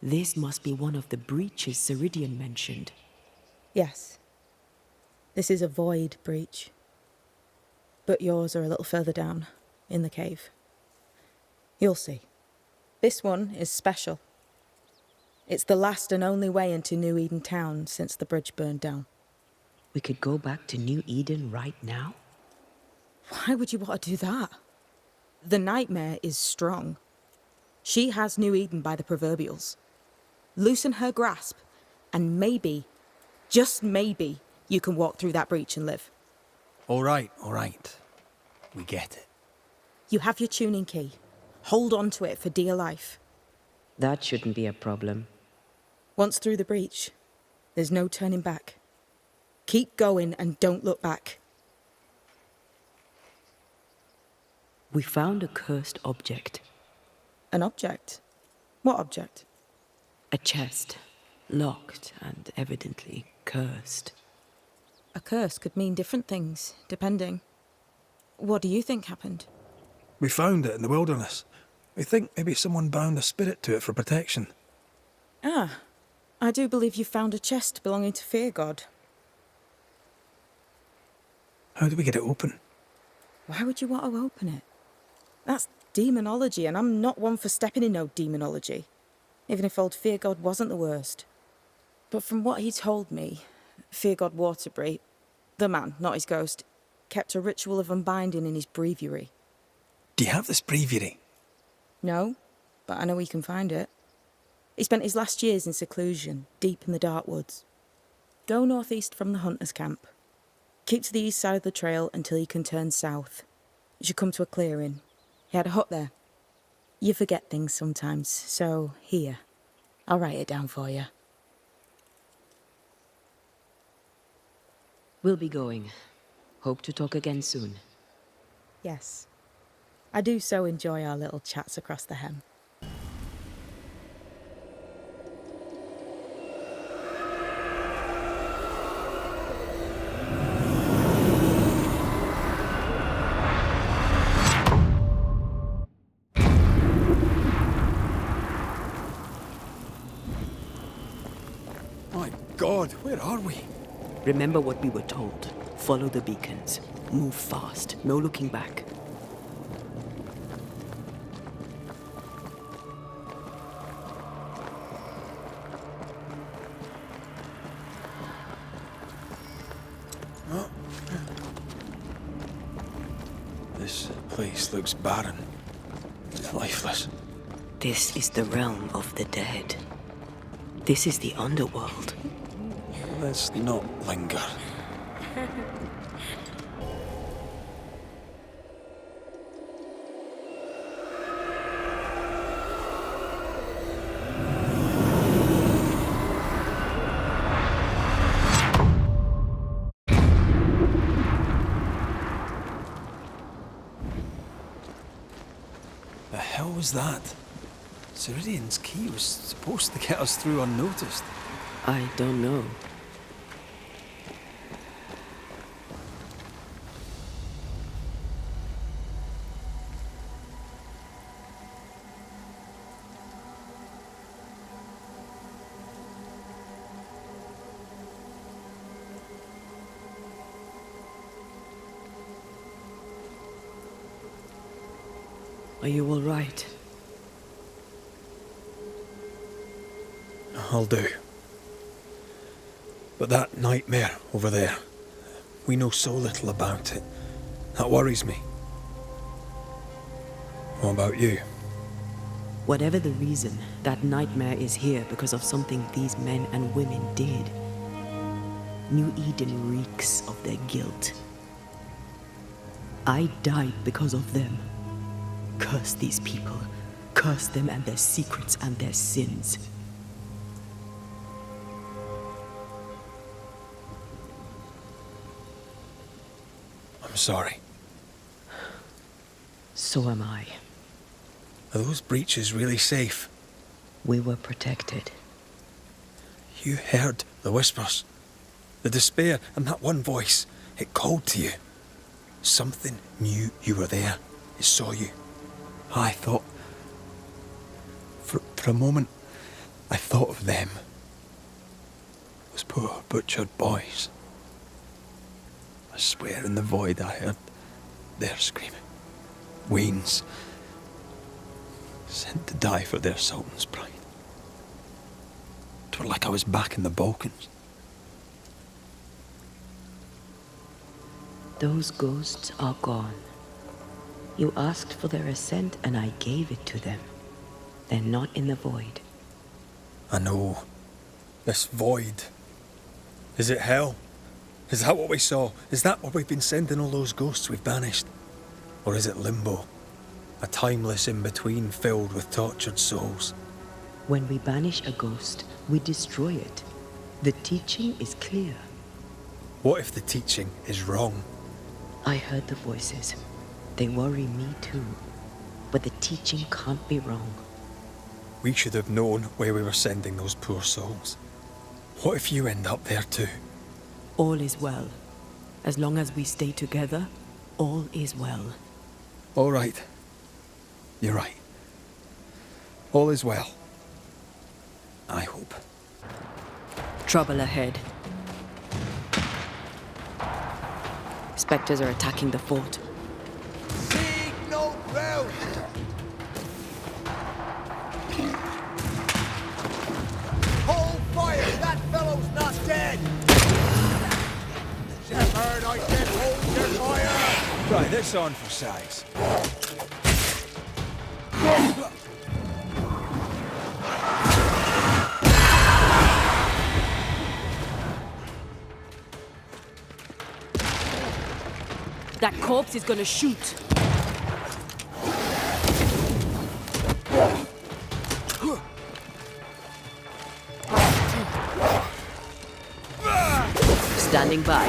This must be one of the breaches Ceridian mentioned. Yes. This is a void breach. But yours are a little further down, in the cave. You'll see. This one is special. It's the last and only way into New Eden Town since the bridge burned down. We could go back to New Eden right now? Why would you want to do that? The nightmare is strong. She has New Eden by the proverbials. Loosen her grasp, and maybe, just maybe, you can walk through that breach and live. All right. We get it. You have your tuning key. Hold on to it for dear life. That shouldn't be a problem. Once through the breach, there's no turning back. Keep going and don't look back. We found a cursed object. An object? What object? A chest, locked and evidently cursed. A curse could mean different things, depending. What do you think happened? We found it in the wilderness. We think maybe someone bound a spirit to it for protection. Ah, I do believe you found a chest belonging to Fear God. How do we get it open? Why would you want to open it? That's demonology, and I'm not one for stepping in no demonology, even if old Fear God wasn't the worst. But from what he told me, Fear God Waterbury, the man, not his ghost, kept a ritual of unbinding in his breviary. Do you have this breviary? No, but I know he can find it. He spent his last years in seclusion, deep in the dark woods. Go northeast from the hunter's camp. Keep to the east side of the trail until you can turn south. You should come to a clearing. He had a hut there. You forget things sometimes, so here. I'll write it down for you. We'll be going. Hope to talk again soon. Yes. I do so enjoy our little chats across the hem. My God, where are we? Remember what we were told. Follow the beacons. Move fast. No looking back. This place looks barren. Lifeless. This is the realm of the dead. This is the underworld. Let's not linger. The hell was that? Ceridian's key was supposed to get us through unnoticed. I don't know. Are you all right? I'll do. But that nightmare over there, we know so little about it. That worries me. What about you? Whatever the reason, that nightmare is here because of something these men and women did. New Eden reeks of their guilt. I died because of them. Curse these people. Curse them and their secrets and their sins. I'm sorry. So am I. Are those breaches really safe? We were protected. You heard the whispers, the despair, and that one voice. It called to you. Something knew you were there. It saw you. I thought... For a moment, I thought of them. Those poor butchered boys. I swear in the void I heard their screaming. Wains. Sent to die for their sultan's pride. It was like I was back in the Balkans. Those ghosts are gone. You asked for their ascent and I gave it to them. They're not in the void. I know. This void. Is it hell? Is that what we saw? Is that what we've been sending all those ghosts we've banished? Or is it limbo? A timeless in-between filled with tortured souls? When we banish a ghost, we destroy it. The teaching is clear. What if the teaching is wrong? I heard the voices. They worry me too. But the teaching can't be wrong. We should have known where we were sending those poor souls. What if you end up there too? All is well. As long as we stay together, all is well. All right. You're right. All is well. I hope. Trouble ahead. Spectres are attacking the fort. Seek no ground! Hold fire! That fellow's not dead! Shepherd, I said hold your fire! Try this on for size. That corpse is gonna shoot. Standing by.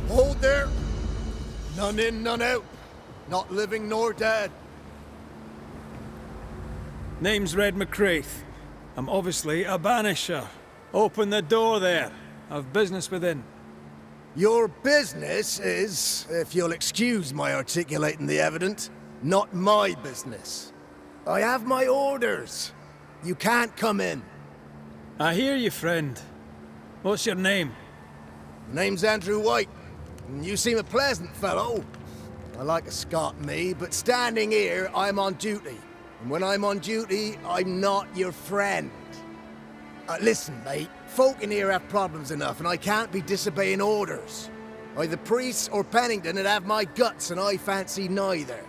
Hold there! None in, none out. Not living nor dead. Name's Red McCraith. I'm obviously a banisher. Open the door there. I've business within. Your business is, if you'll excuse my articulating the evident, not my business. I have my orders. You can't come in. I hear you, friend. What's your name? Name's Andrew White. And you seem a pleasant fellow. I like a Scot, me, but standing here, I'm on duty. And when I'm on duty, I'm not your friend. Listen, mate. Folk in here have problems enough, and I can't be disobeying orders. Either priests or Pennington would have my guts, and I fancy neither.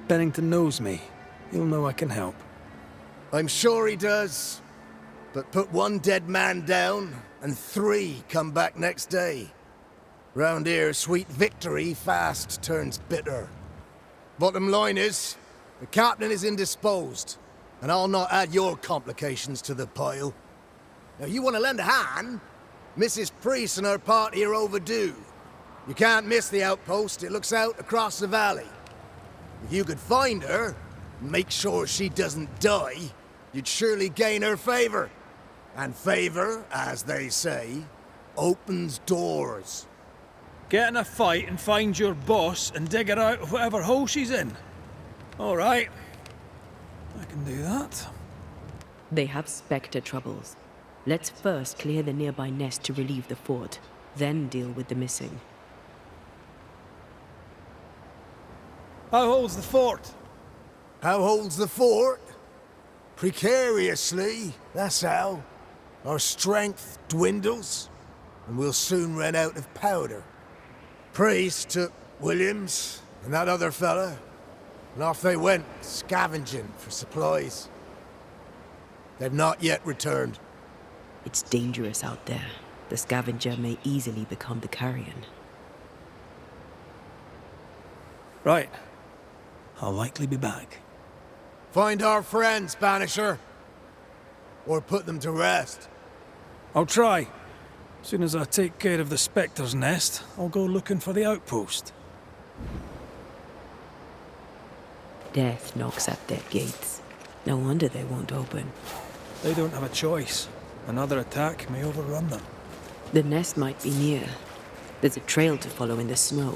Pennington knows me. He'll know I can help. I'm sure he does. But put one dead man down, and 3 come back next day. Round here, sweet victory fast turns bitter. Bottom line is, the captain is indisposed, and I'll not add your complications to the pile. Now, you want to lend a hand? Mrs. Priest and her party are overdue. You can't miss the outpost. It looks out across the valley. If you could find her, and make sure she doesn't die, you'd surely gain her favor. And favor, as they say, opens doors. Get in a fight and find your boss and dig her out of whatever hole she's in. All right. I can do that. They have Spectre troubles. Let's first clear the nearby nest to relieve the fort, then deal with the missing. How holds the fort? How holds the fort? Precariously, that's how. Our strength dwindles, and we'll soon run out of powder. Priest took Williams and that other fella, and off they went, scavenging for supplies. They've not yet returned. It's dangerous out there. The scavenger may easily become the carrion. Right. I'll likely be back. Find our friends, Banisher. Or put them to rest. I'll try. As soon as I take care of the Spectre's nest, I'll go looking for the outpost. Death knocks at their gates. No wonder they won't open. They don't have a choice. Another attack may overrun them. The nest might be near. There's a trail to follow in the snow.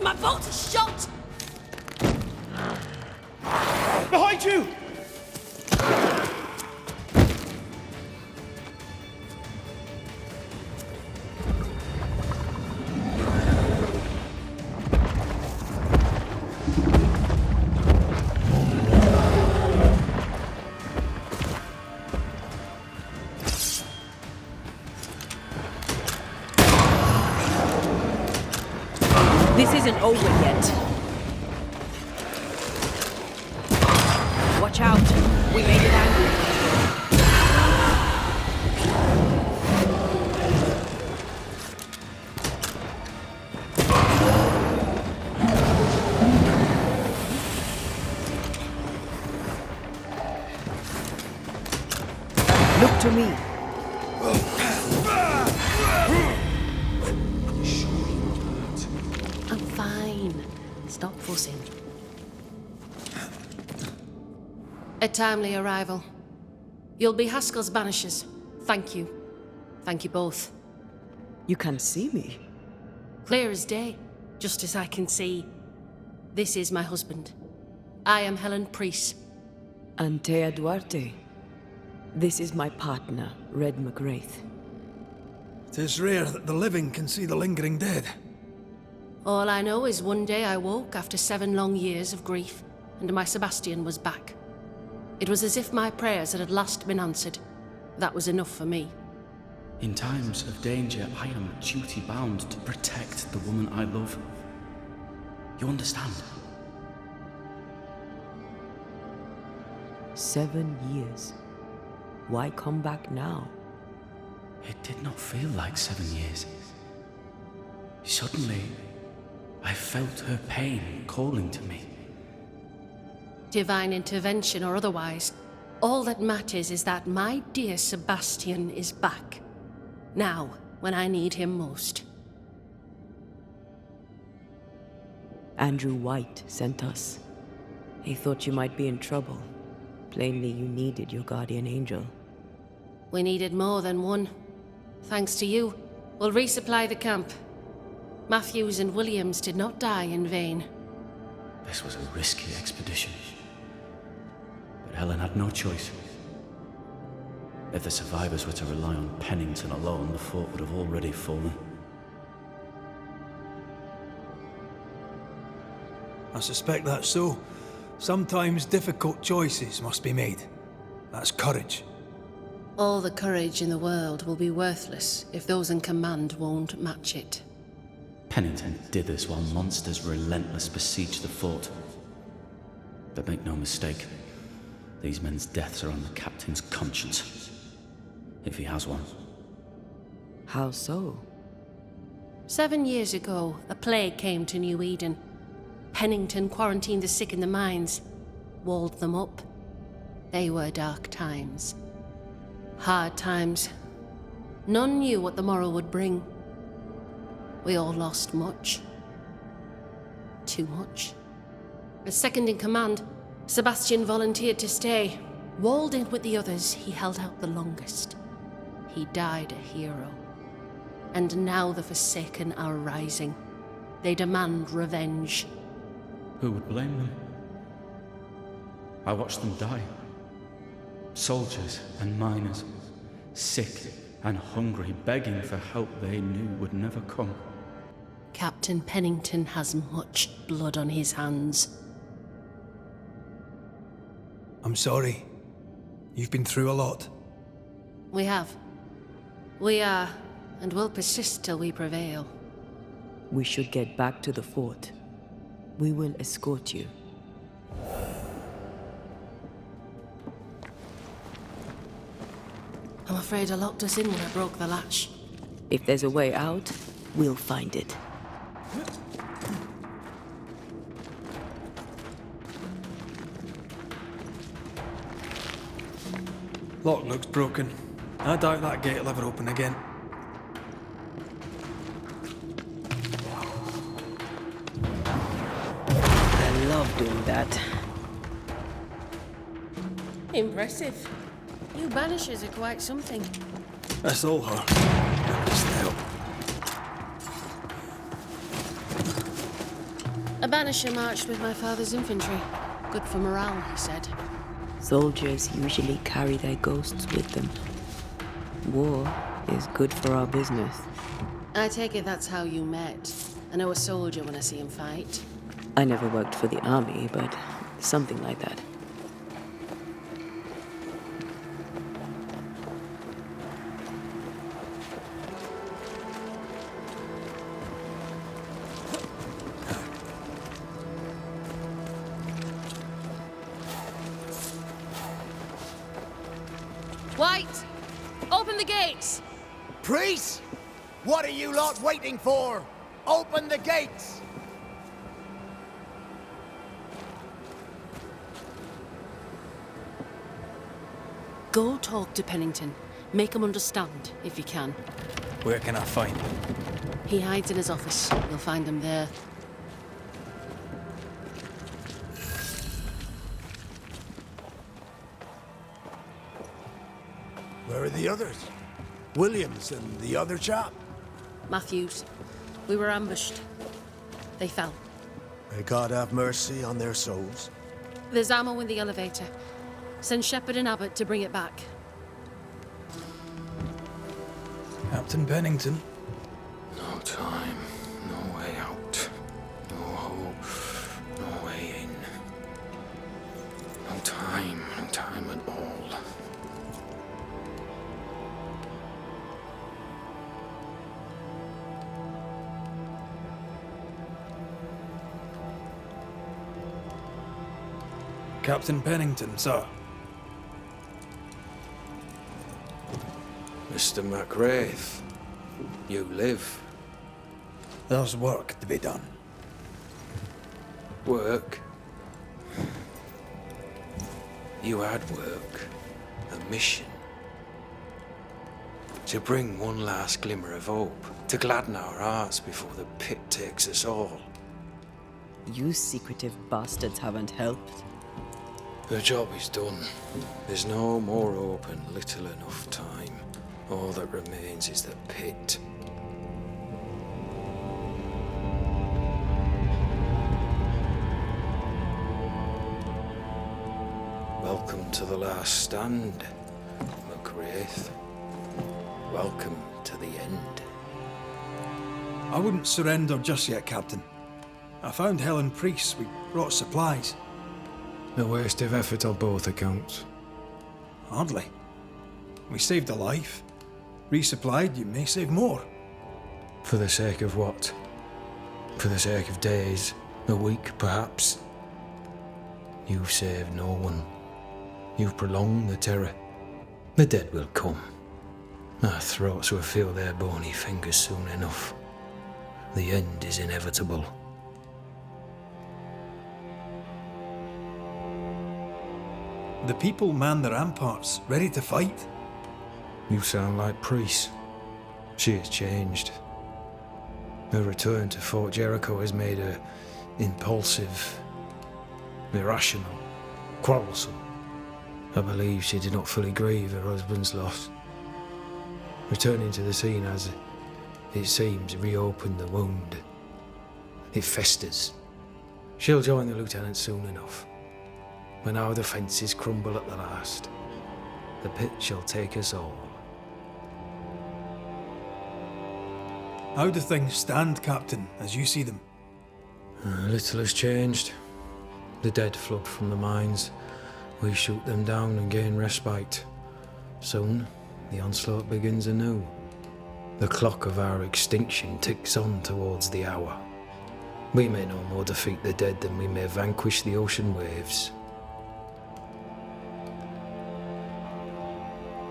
My boat is shot! Behind you! This isn't over yet. Watch out. We made it angry. Look to me. I'm fine. Stop fussing. A timely arrival. You'll be Haskell's banishers. Thank you. Thank you both. You can see me. Clear as day, just as I can see. This is my husband. I am Helen Priest. Antea Duarte. This is my partner, Red McGrath. It is rare that the living can see the lingering dead. All I know is one day I woke after 7 long years of grief, and my Sebastian was back. It was as if my prayers had at last been answered. That was enough for me. In times of danger, I am duty-bound to protect the woman I love. You understand? 7 years. Why come back now? It did not feel like 7 years. Suddenly, I felt her pain calling to me. Divine intervention or otherwise, all that matters is that my dear Sebastian is back. Now, when I need him most. Andrew White sent us. He thought you might be in trouble. Plainly, you needed your guardian angel. We needed more than one. Thanks to you, we'll resupply the camp. Matthews and Williams did not die in vain. This was a risky expedition. But Helen had no choice. If the survivors were to rely on Pennington alone, the fort would have already fallen. I suspect that's so. Sometimes difficult choices must be made. That's courage. All the courage in the world will be worthless if those in command won't match it. Pennington did this while monsters relentless besieged the fort. But make no mistake, these men's deaths are on the captain's conscience. If he has one. How so? 7 years ago, a plague came to New Eden. Pennington quarantined the sick in the mines, walled them up. They were dark times. Hard times. None knew what the morrow would bring. We all lost much. Too much. As second in command, Sebastian volunteered to stay. Walled in with the others, he held out the longest. He died a hero. And now the Forsaken are rising. They demand revenge. Who would blame them? I watched them die. Soldiers and miners, sick and hungry, begging for help they knew would never come. Captain Pennington has much blood on his hands. I'm sorry. You've been through a lot. We have. We are, and will persist till we prevail. We should get back to the fort. We will escort you. I'm afraid I locked us in when I broke the latch. If there's a way out, we'll find it. Lock looks broken. I doubt that gate will ever open again. I love doing that. Impressive. You banishers are quite something. That's all her. Still. A banisher marched with my father's infantry. Good for morale, he said. Soldiers usually carry their ghosts with them. War is good for our business. I take it that's how you met. I know a soldier when I see him fight. I never worked for the army, but something like that. White! Open the gates! Priests? What are you lot waiting for? Open the gates! Go talk to Pennington. Make him understand, if you can. Where can I find him? He hides in his office. You'll find him there. Where are the others? Williams and the other chap? Matthews. We were ambushed. They fell. May God have mercy on their souls. There's ammo in the elevator. Send Shepard and Abbott to bring it back. Captain Pennington. No time, no way out. No hope, no way in. No time at all. Captain Pennington, sir. Mr. McWraith, you live. There's work to be done. Work? You had work. A mission. To bring one last glimmer of hope. To gladden our hearts before the pit takes us all. You secretive bastards haven't helped. The job is done. There's no more hope and little enough time. All that remains is the pit. Welcome to the last stand, McWraith. Welcome to the end. I wouldn't surrender just yet, Captain. I found Helen Priest. We brought supplies. A waste of effort on both accounts. Hardly. We saved a life. Resupplied, you may save more. For the sake of what? For the sake of days, a week perhaps? You've saved no one. You've prolonged the terror. The dead will come. Our throats will feel their bony fingers soon enough. The end is inevitable. The people man the ramparts, ready to fight. You sound like Priest. She has changed. Her return to Fort Jericho has made her impulsive, irrational, quarrelsome. I believe she did not fully grieve her husband's loss. Returning to the scene has, it seems, reopened the wound. It festers. She'll join the lieutenant soon enough. When our defences crumble at the last, the pit shall take us all. How do things stand, Captain, as you see them? Little has changed. The dead flood from the mines. We shoot them down and gain respite. Soon, the onslaught begins anew. The clock of our extinction ticks on towards the hour. We may no more defeat the dead than we may vanquish the ocean waves.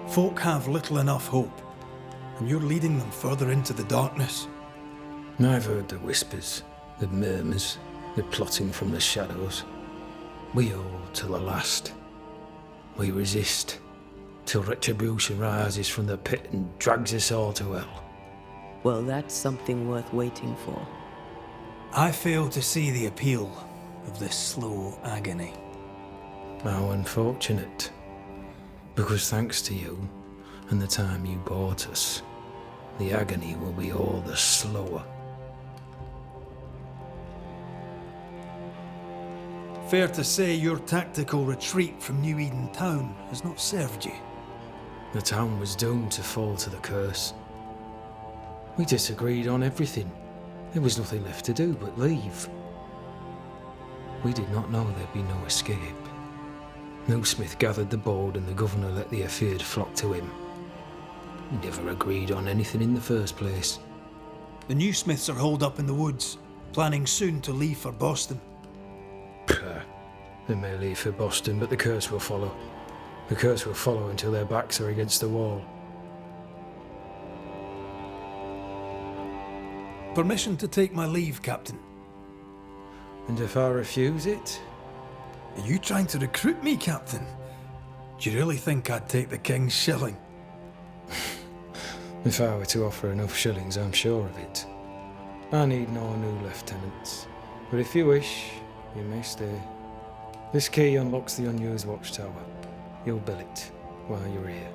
Folk have little enough hope, and you're leading them further into the darkness. I've heard the whispers, the murmurs, the plotting from the shadows. We hold till the last. We resist, till retribution rises from the pit and drags us all to hell. Well, that's something worth waiting for. I fail to see the appeal of this slow agony. How unfortunate. Because thanks to you, and the time you bought us, the agony will be all the slower. Fair to say your tactical retreat from New Eden Town has not served you. The town was doomed to fall to the curse. We disagreed on everything. There was nothing left to do but leave. We did not know there'd be no escape. No Smith gathered the board and the governor let the afeared flock to him. We never agreed on anything in the first place. The new Smiths are holed up in the woods, planning soon to leave for Boston. They may leave for Boston, but the curse will follow. The curse will follow until their backs are against the wall. Permission to take my leave, Captain. And if I refuse it? Are you trying to recruit me, Captain? Do you really think I'd take the King's shilling? If I were to offer enough shillings, I'm sure of it. I need no new lieutenants. But if you wish, you may stay. This key unlocks the unused watchtower. You'll bill it while you're here.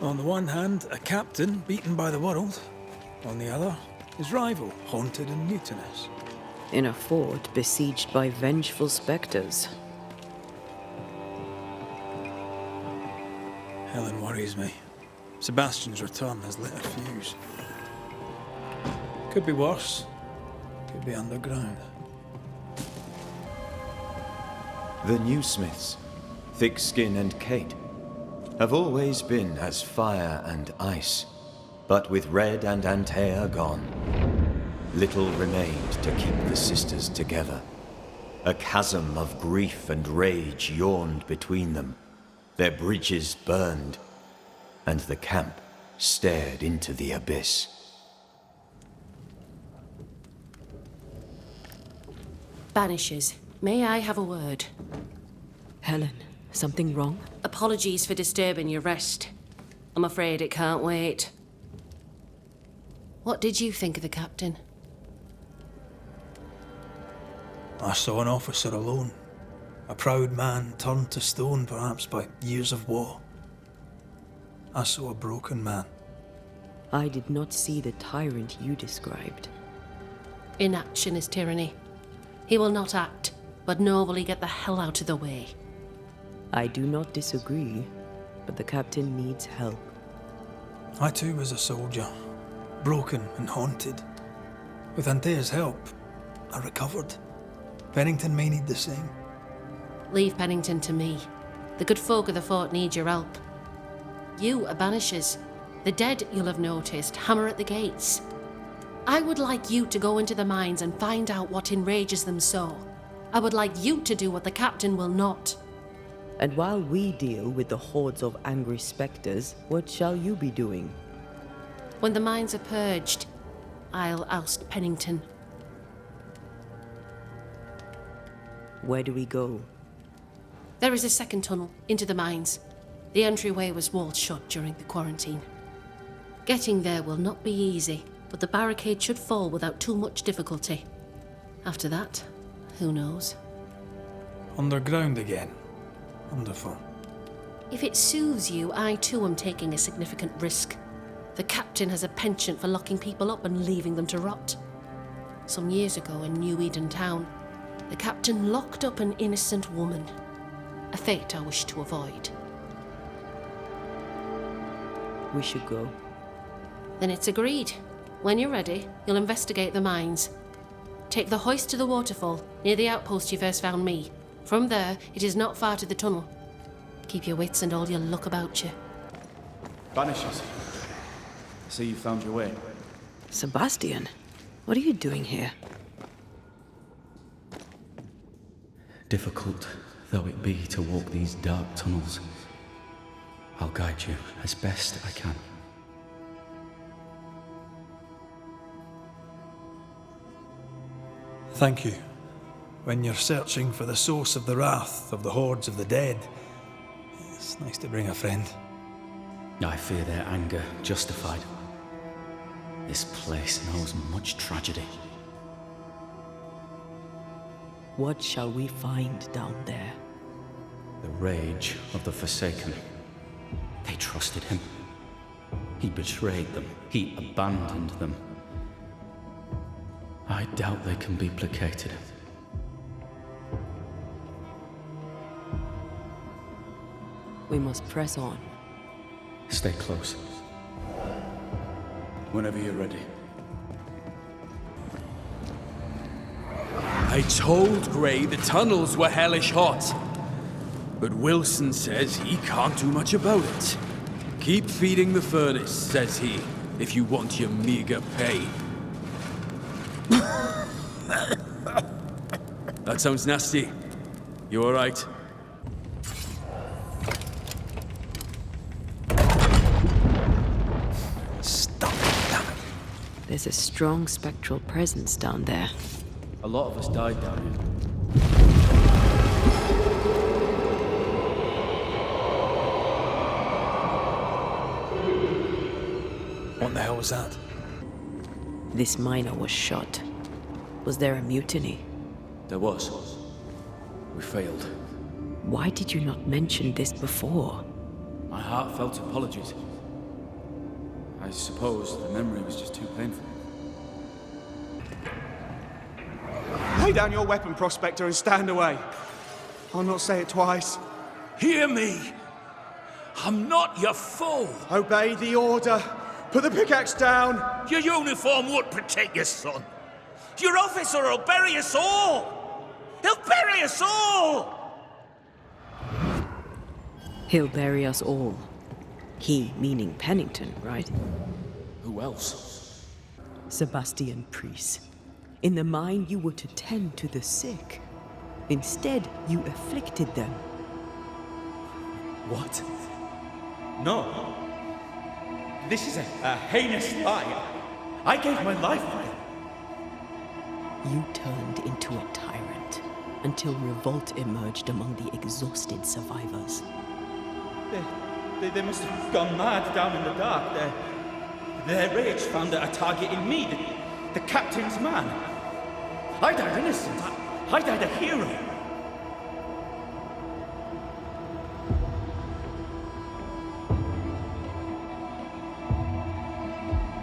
On the one hand, a captain beaten by the world. On the other, his rival, haunted and mutinous. In a fort besieged by vengeful spectres. Helen worries me. Sebastian's return has lit a fuse. Could be worse. Could be underground. The new Smiths, Thickskin and Kate, have always been as fire and ice. But with Red and Antea gone, little remained to keep the sisters together. A chasm of grief and rage yawned between them. Their bridges burned, and the camp stared into the abyss. Banishers, may I have a word? Helen, something wrong? Apologies for disturbing your rest. I'm afraid it can't wait. What did you think of the captain? I saw an officer alone. A proud man turned to stone, perhaps by years of war. I saw a broken man. I did not see the tyrant you described. Inaction is tyranny. He will not act, but nor will he get the hell out of the way. I do not disagree, but the captain needs help. I too was a soldier, broken and haunted. With Antea's help, I recovered. Pennington may need the same. Leave Pennington to me. The good folk of the fort need your help. You are banishers. The dead, you'll have noticed, hammer at the gates. I would like you to go into the mines and find out what enrages them so. I would like you to do what the captain will not. And while we deal with the hordes of angry spectres, what shall you be doing? When the mines are purged, I'll oust Pennington. Where do we go? There is a second tunnel into the mines. The entryway was walled shut during the quarantine. Getting there will not be easy, but the barricade should fall without too much difficulty. After that, who knows? Underground again. Wonderful. If it soothes you, I too am taking a significant risk. The captain has a penchant for locking people up and leaving them to rot. Some years ago in New Eden Town, the captain locked up an innocent woman. A fate I wish to avoid. We should go. Then it's agreed. When you're ready, you'll investigate the mines. Take the hoist to the waterfall, near the outpost you first found me. From there, it is not far to the tunnel. Keep your wits and all your luck about you. Banishers. I see you found your way. Sebastian, what are you doing here? Difficult though it be to walk these dark tunnels, I'll guide you as best I can. Thank you. When you're searching for the source of the wrath of the hordes of the dead, it's nice to bring a friend. I fear their anger justified. This place knows much tragedy. What shall we find down there? The rage of the Forsaken. They trusted him. He betrayed them. He abandoned them. I doubt they can be placated. We must press on. Stay close. Whenever you're ready. I told Gray the tunnels were hellish hot. But Wilson says he can't do much about it. Keep feeding the furnace, says he, if you want your meager pay. That sounds nasty. You all right? Stop it, damn it. There's a strong spectral presence down there. A lot of us died down here. What the hell was that? This miner was shot. Was there a mutiny? There was. We failed. Why did you not mention this before? My heartfelt apologies. I suppose the memory was just too painful. Lay down your weapon, Prospector, and stand away. I'll not say it twice. Hear me. I'm not your foe. Obey the order. Put the pickaxe down. Your uniform won't protect your son. Your officer will bury us all. He'll bury us all. He'll bury us all. He meaning Pennington, right? Who else? Sebastian Priest. In the mine, you were to tend to the sick. Instead, you afflicted them. What? No. This is a heinous lie. I gave my life for it. You turned into a tyrant until revolt emerged among the exhausted survivors. They must have gone mad down in the dark. Their rage found a target in me, the captain's man. I died innocent. I died a hero.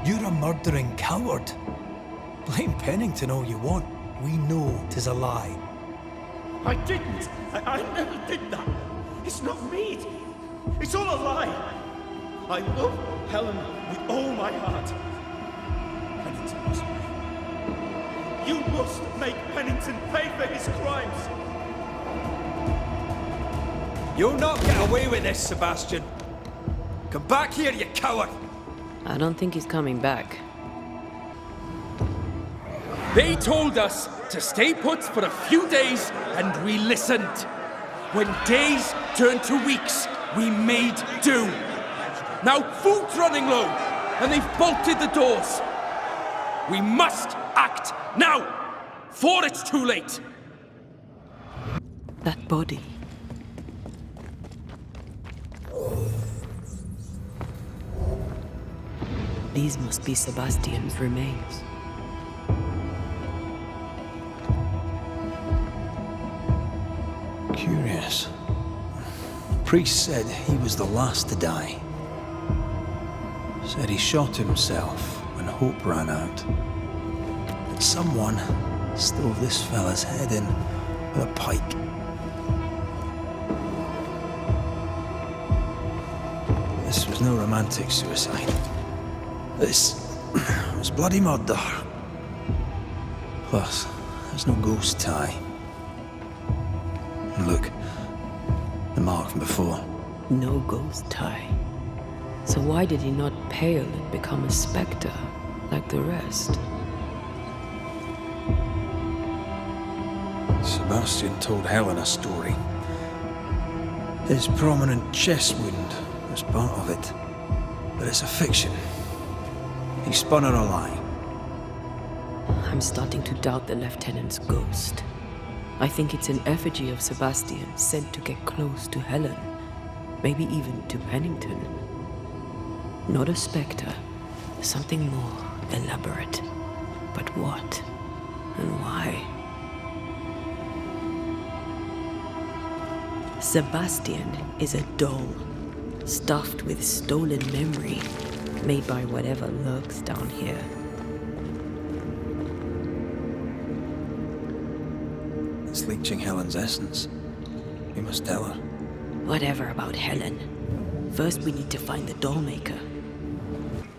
You're a murdering coward. Blame Pennington all you want. We know 'tis a lie. I didn't. I never did that. It's not me. It's all a lie. I love Helen with all my heart. Pennington must pay. You must make Pennington pay for his crimes. You'll not get away with this, Sebastian. Come back here, you coward! I don't think he's coming back. They told us to stay put for a few days, and we listened. When days turned to weeks, we made do. Now food's running low. and they've bolted the doors. We must act now, before it's too late. That body. These must be Sebastian's remains. Curious. The priest said he was the last to die. Said he shot himself when hope ran out. That someone stove this fella's head in with a pike. This was no romantic suicide. This was bloody murder. Plus, there's no ghost tie. And look, the mark from before. No ghost tie. So why did he not pale and become a spectre like the rest? Sebastian told Helen a story. His prominent chest wound was part of it. But it's a fiction. He spun her a lie. I'm starting to doubt the lieutenant's ghost. I think it's an effigy of Sebastian sent to get close to Helen. Maybe even to Pennington. Not a spectre. Something more elaborate. But what? And why? Sebastian is a doll, stuffed with stolen memory, made by whatever lurks down here. It's leeching Helen's essence. We must tell her. Whatever about Helen. First we need to find the doll maker.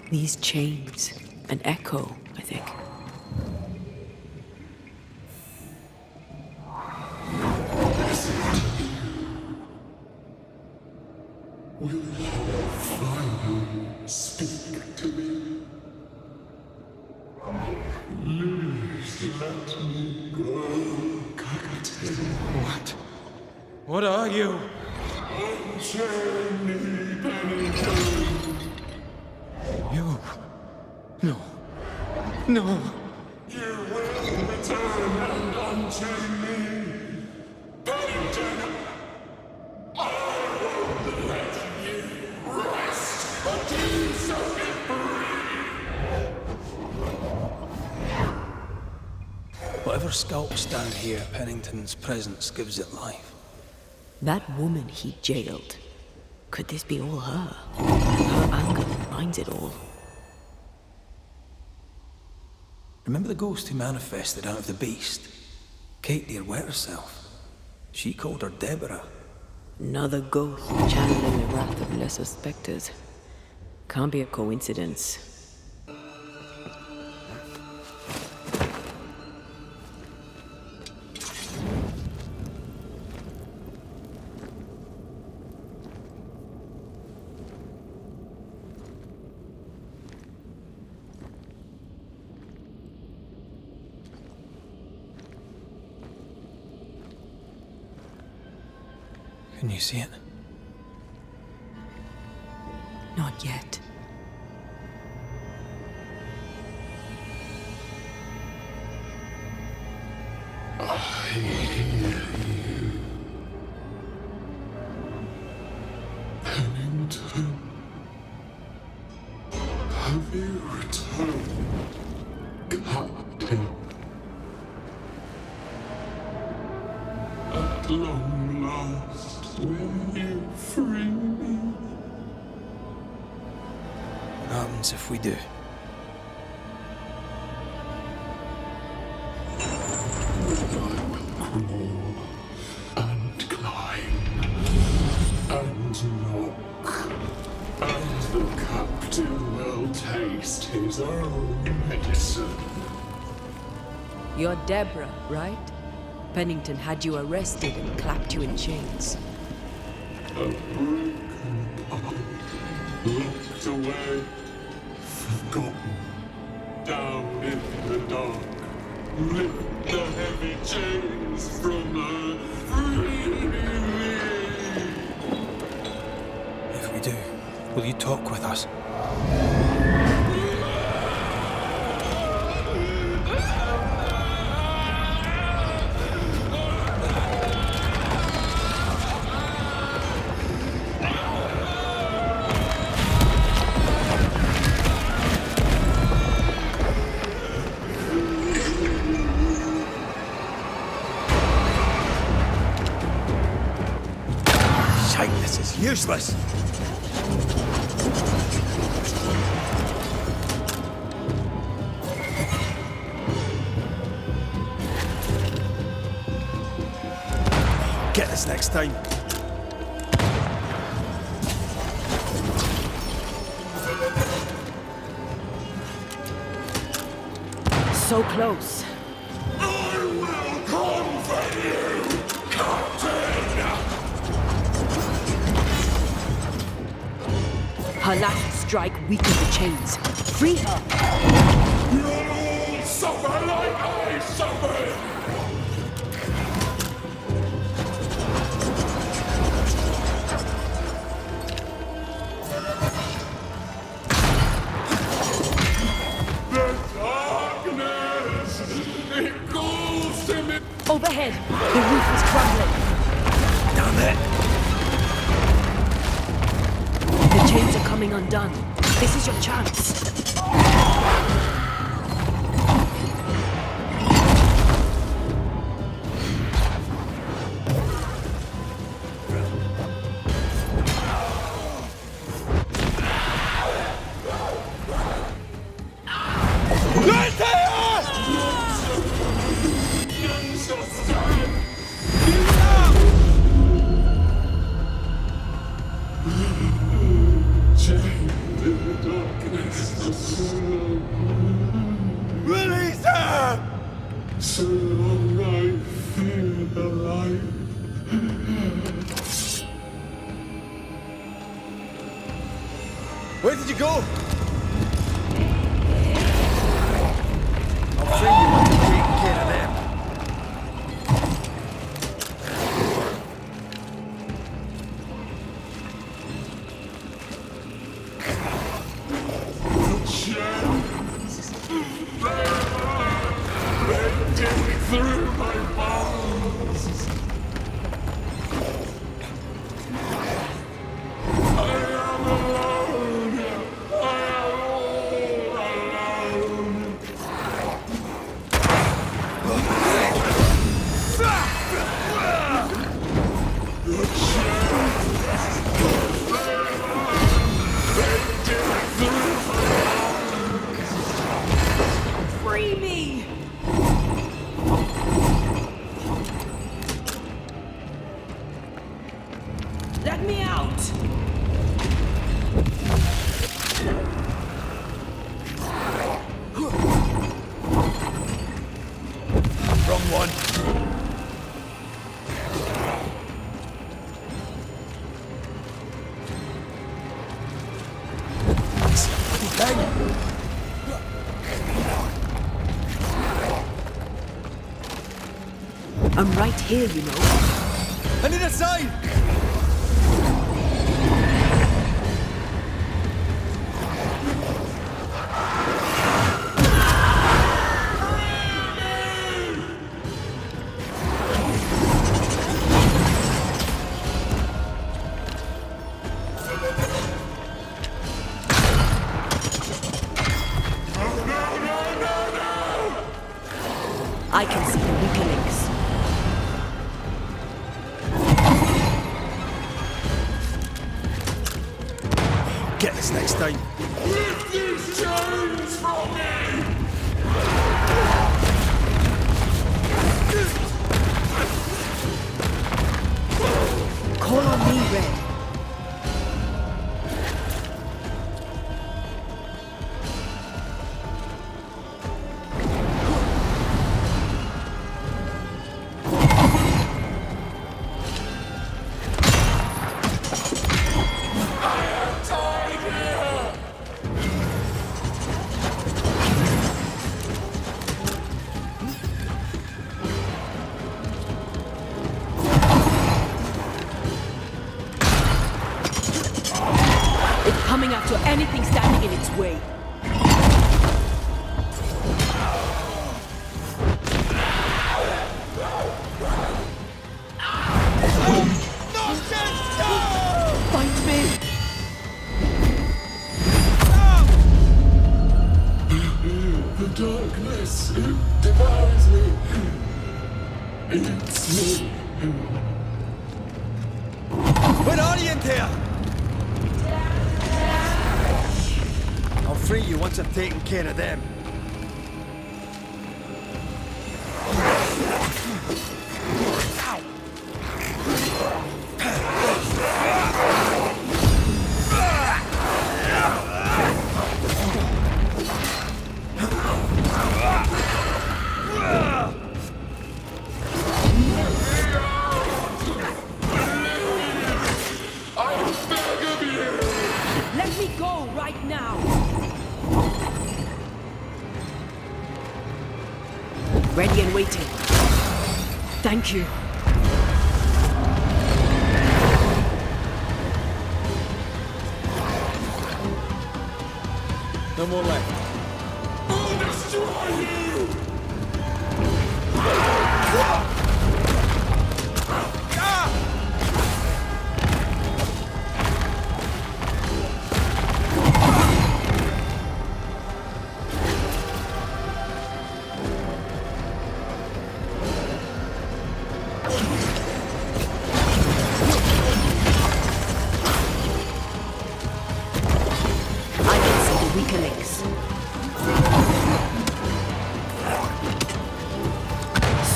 These chains. An echo, I think. Will you finally speak to me? Please let me go, Captain. What? What are you? Unchain me, Pennington. You? No. No. You will return and unchain me. Pennington! I won't let you rest until you set me free. Whatever skulks down here, Pennington's presence gives it life. That woman he jailed. Could this be all her? Her anger that binds it all. Remember the ghost who manifested out of the beast? Kate near wet herself. She called her Deborah. Another ghost channeling the wrath of lesser specters. Can't be a coincidence. Can you see it? Not yet. I hear you. Pennington. Have you returned, Captain? At long last, will you free me? What happens if we do? I will crawl and climb and knock, and the captain will taste his own medicine. You're Deborah, right? Pennington had you arrested and clapped you in chains. A broken pipe, locked away, forgotten, down in the dark. Lift the heavy chains from her, free me. If we do, will you talk with us? useless. Get this next time. So close. I will come for you, Captain! Her last strike weakened the chains. Free her! You'll all suffer like I suffered! Overhead, the roof is crumbling. Down there. The chains are coming undone. This is your chance. Release her! So long I feel alive. Where did you go? I'll free you when you're taking care of them. Through my bones. I am alone. I am all alone. Free me! Let me out! Wrong one. I'm right here, you know. I need a sign! I can see the weaker links. Get this next time. Lift these chains from me! Call on me, Red. Coming after anything standing in its way. Fight me! The darkness, it devours me. It's me. Where are you in there? free you once I've taken care of them. Let me go right now! Ready and waiting. Thank you. No more left. I'll destroy you!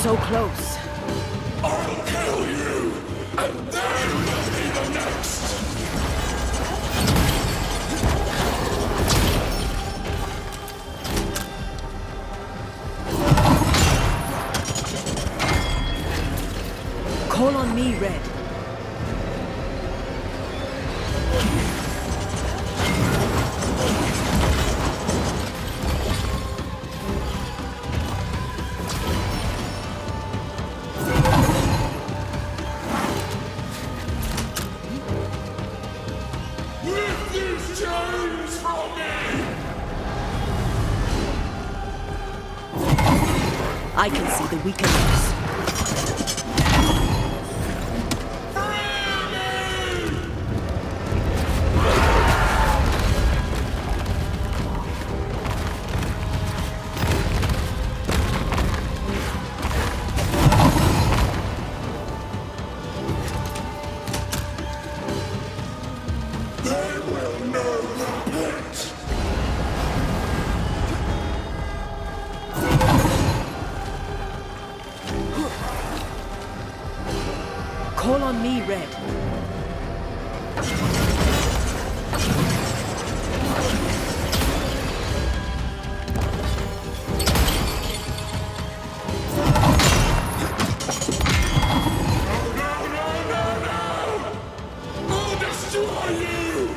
So close. I'll kill you, and then you'll be the next! Call on me, Red. Lift these chains from me! I can see the weaker links. They will know the pit! Call on me, Red. I'll destroy you!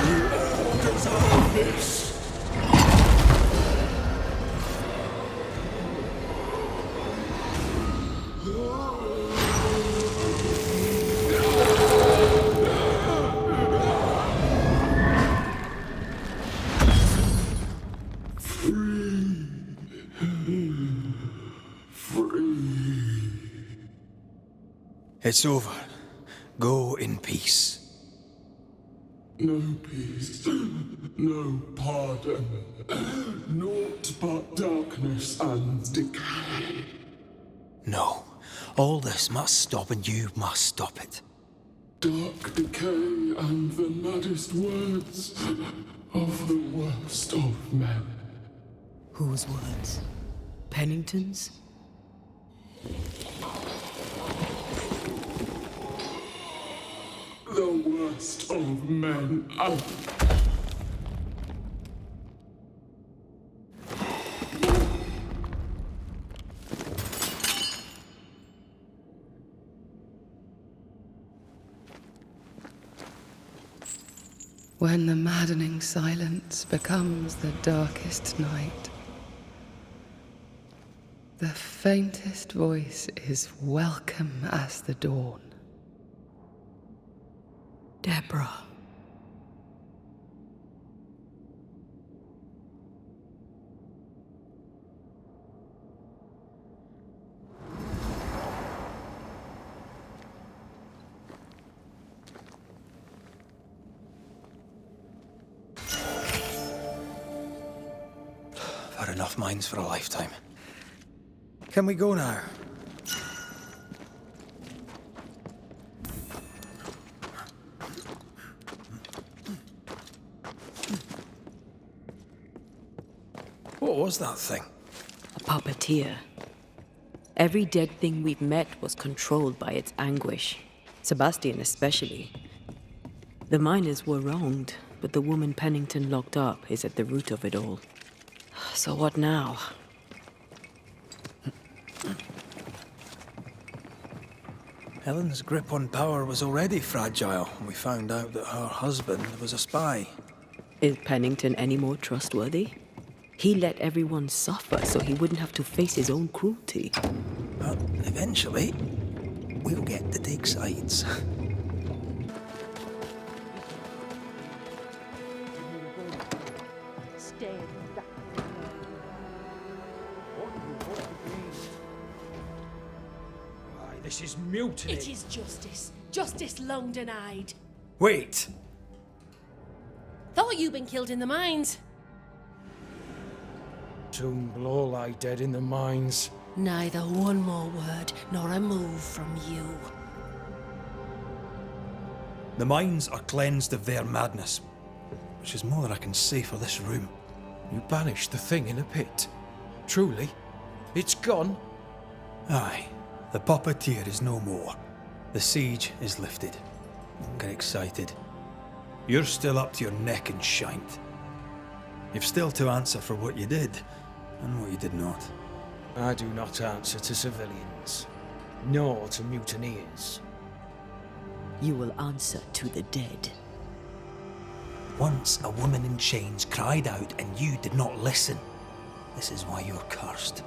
You all deserve this! It's over. Go in peace. No peace, no pardon, naught but darkness and decay. No. All this must stop and you must stop it. Dark decay and the maddest words of the worst of men. Whose words? Pennington's? The worst of men. When the maddening silence becomes the darkest night, the faintest voice is welcome as the dawn. Deborah. I've had enough mines for a lifetime. Can we go now? What was that thing? A puppeteer. Every dead thing we've met was controlled by its anguish. Sebastian especially. The miners were wronged, but the woman Pennington locked up is at the root of it all. So what now? Helen's grip on power was already fragile when we found out that her husband was a spy. Is Pennington any more trustworthy? He let everyone suffer so he wouldn't have to face his own cruelty. But eventually, we'll get to take sides. This is mutiny. It is justice. Justice long denied. Wait! Thought you'd been killed in the mines. Soon will all lie dead in the mines. Neither one more word nor a move from you. The mines are cleansed of their madness, which is more than I can say for this room. You banished the thing in a pit. Truly? It's gone? Aye. The puppeteer is no more. The siege is lifted. Don't get excited. You're still up to your neck in shite. You've still to answer for what you did, and what you did not. I do not answer to civilians, nor to mutineers. You will answer to the dead. Once a woman in chains cried out and you did not listen. This is why you're cursed.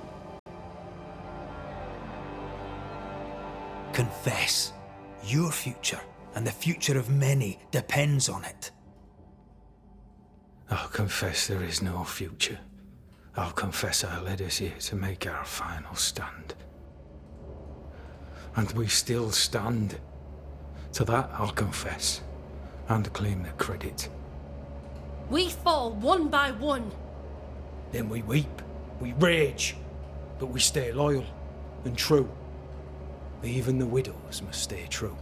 Confess. Your future, and the future of many, depends on it. I'll confess there is no future. I'll confess I led us here to make our final stand. And we still stand. To that I'll confess, and claim the credit. We fall one by one. Then we weep, we rage, but we stay loyal and true. Even the widows must stay true.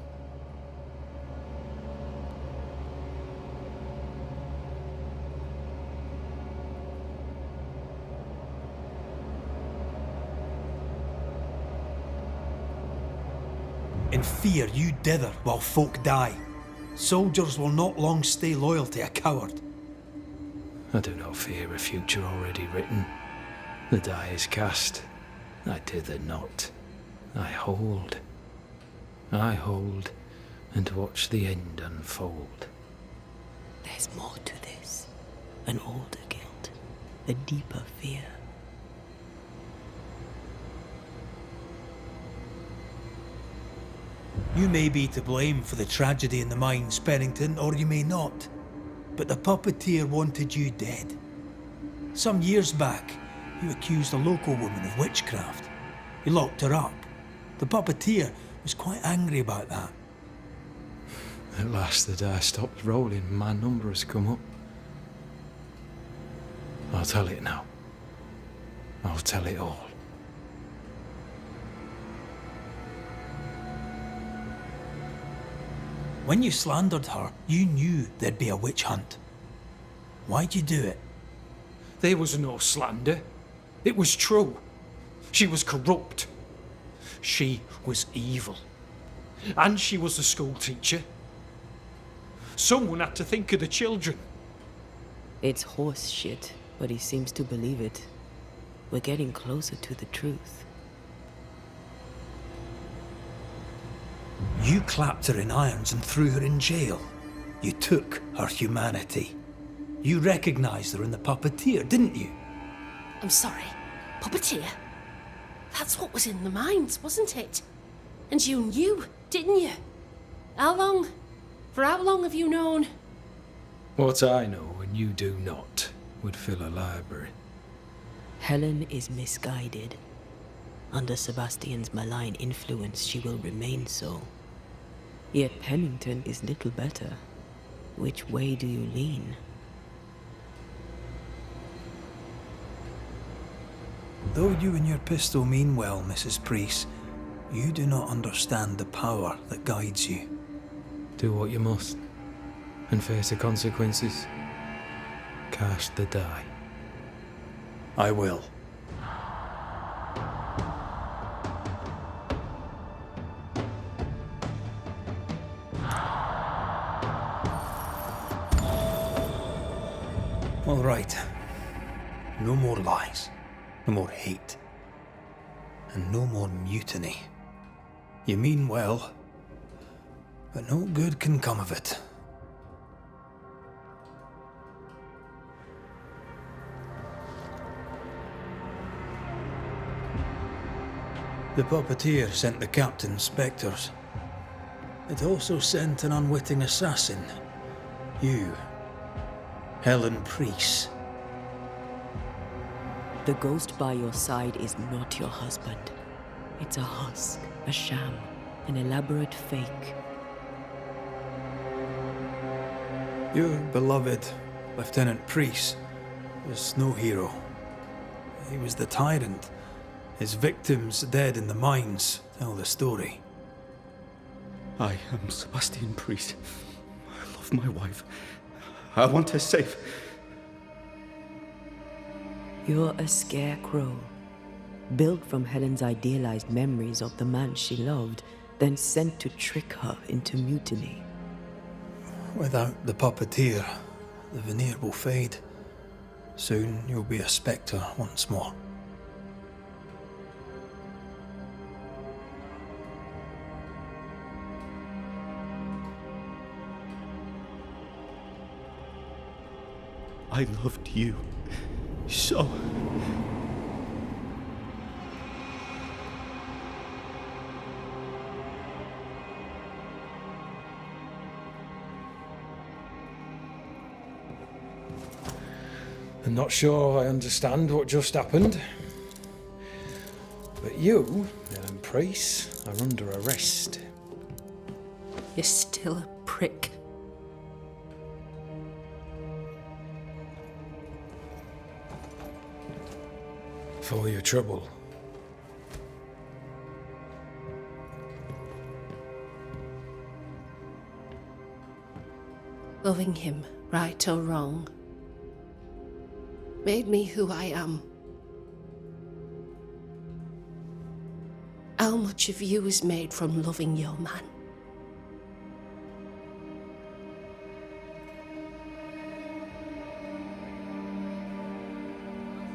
In fear you dither while folk die. Soldiers will not long stay loyal to a coward. I do not fear a future already written. The die is cast. I dither not. I hold, and watch the end unfold. There's more to this. An older guilt, a deeper fear. You may be to blame for the tragedy in the mines, Pennington, or you may not. But the puppeteer wanted you dead. Some years back, you accused a local woman of witchcraft. You locked her up. The puppeteer was quite angry about that. At last the die stopped rolling and my number has come up. I'll tell it now. I'll tell it all. When you slandered her, you knew there'd be a witch hunt. Why'd you do it? There was no slander. It was true. She was corrupt. She was evil. And she was a school teacher. Someone had to think of the children. It's horse shit, but he seems to believe it. We're getting closer to the truth. You clapped her in irons and threw her in jail. You took her humanity. You recognized her in the puppeteer, didn't you? I'm sorry. Puppeteer? That's what was in the mines, wasn't it? And you knew, didn't you? How long? For how long have you known? What I know and you do not would fill a library. Helen is misguided. Under Sebastian's malign influence, she will remain so. Yet Pennington is little better. Which way do you lean? Though you and your pistol mean well, Mrs. Priest, you do not understand the power that guides you. Do what you must, and face the consequences. Cast the die. I will. All right. No more lies. No more hate. And no more mutiny. You mean well, but no good can come of it. The puppeteer sent the captain spectres. It also sent an unwitting assassin. You, Helen Priest. The ghost by your side is not your husband. It's a husk, a sham, an elaborate fake. Your beloved Lieutenant Priest was no hero. He was the tyrant. His victims dead in the mines tell the story. I am Sebastian Priest. I love my wife. I want her safe. You're a scarecrow, built from Helen's idealized memories of the man she loved, then sent to trick her into mutiny. Without the puppeteer, the veneer will fade. Soon you'll be a spectre once more. I loved you so. I'm not sure I understand what just happened. But you, Helen Priest, are under arrest. You're still a prick. For your trouble. Loving him, right or wrong, made me who I am. How much of you is made from loving your man?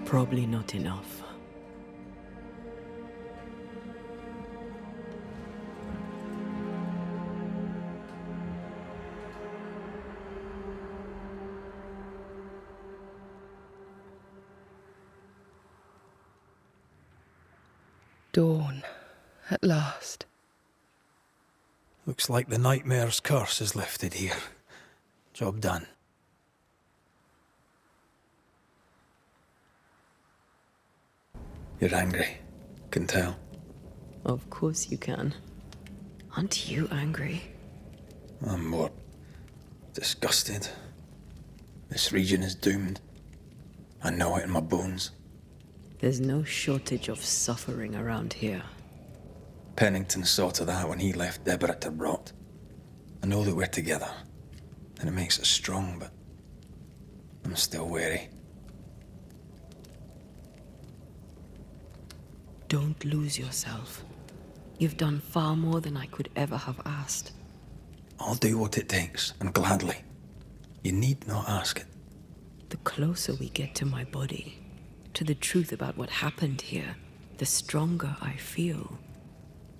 Probably not enough. Dawn, at last. Looks like the nightmare's curse is lifted here. Job done. You're angry. Can tell. Of course you can. Aren't you angry? I'm more disgusted. This region is doomed. I know it in my bones. There's no shortage of suffering around here. Pennington saw to that when he left Deborah to rot. I know that we're together, and it makes us strong, but I'm still wary. Don't lose yourself. You've done far more than I could ever have asked. I'll do what it takes, and gladly. You need not ask it. The closer we get to my body, to the truth about what happened here, the stronger I feel.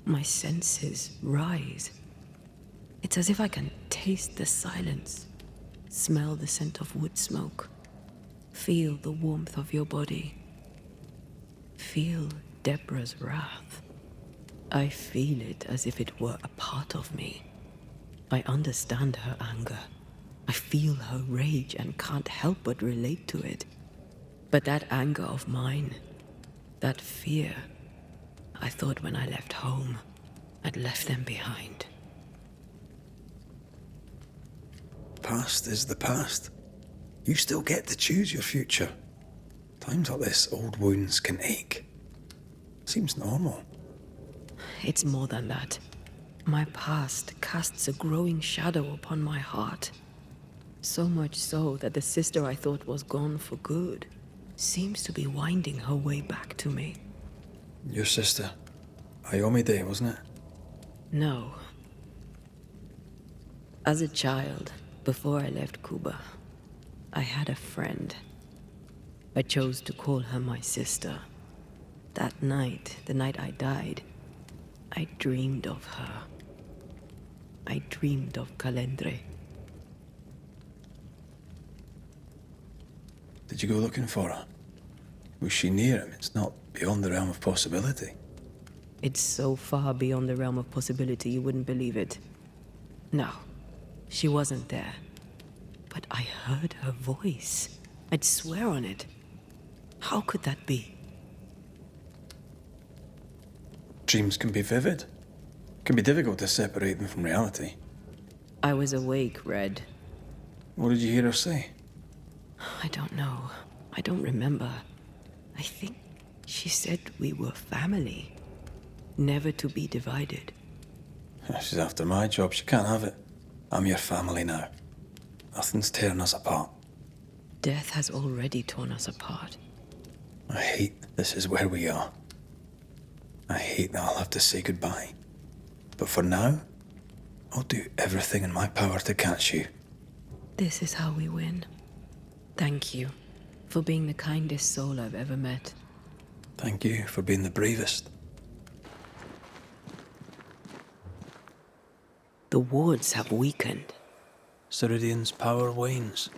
My senses rise. It's as if I can taste the silence, smell the scent of wood smoke, feel the warmth of your body, feel Deborah's wrath. I feel it as if it were a part of me. I understand her anger. I feel her rage and can't help but relate to it. But that anger of mine, that fear, I thought when I left home, I'd left them behind. Past is the past. You still get to choose your future. Times like this, old wounds can ache, Seems normal. It's more than that. My past casts a growing shadow upon my heart. So much so that the sister I thought was gone for good seems to be winding her way back to me. Your sister. Ayomide, wasn't it? No. As a child, before I left Cuba, I had a friend. I chose to call her my sister. That night, the night I died, I dreamed of her. I dreamed of Calendre. Did you go looking for her? Was she near him? It's not beyond the realm of possibility. It's so far beyond the realm of possibility you wouldn't believe it. No, she wasn't there. But I heard her voice. I'd swear on it. How could that be? Dreams can be vivid. Can be difficult to separate them from reality. I was awake, Red. What did you hear her say? I don't know. I don't remember. I think she said we were family. Never to be divided. She's after my job. She can't have it. I'm your family now. Nothing's tearing us apart. Death has already torn us apart. I hate this is where we are. I hate that I'll have to say goodbye. But for now, I'll do everything in my power to catch you. This is how we win. Thank you for being the kindest soul I've ever met. Thank you for being the bravest. The wards have weakened. Ceridian's power wanes.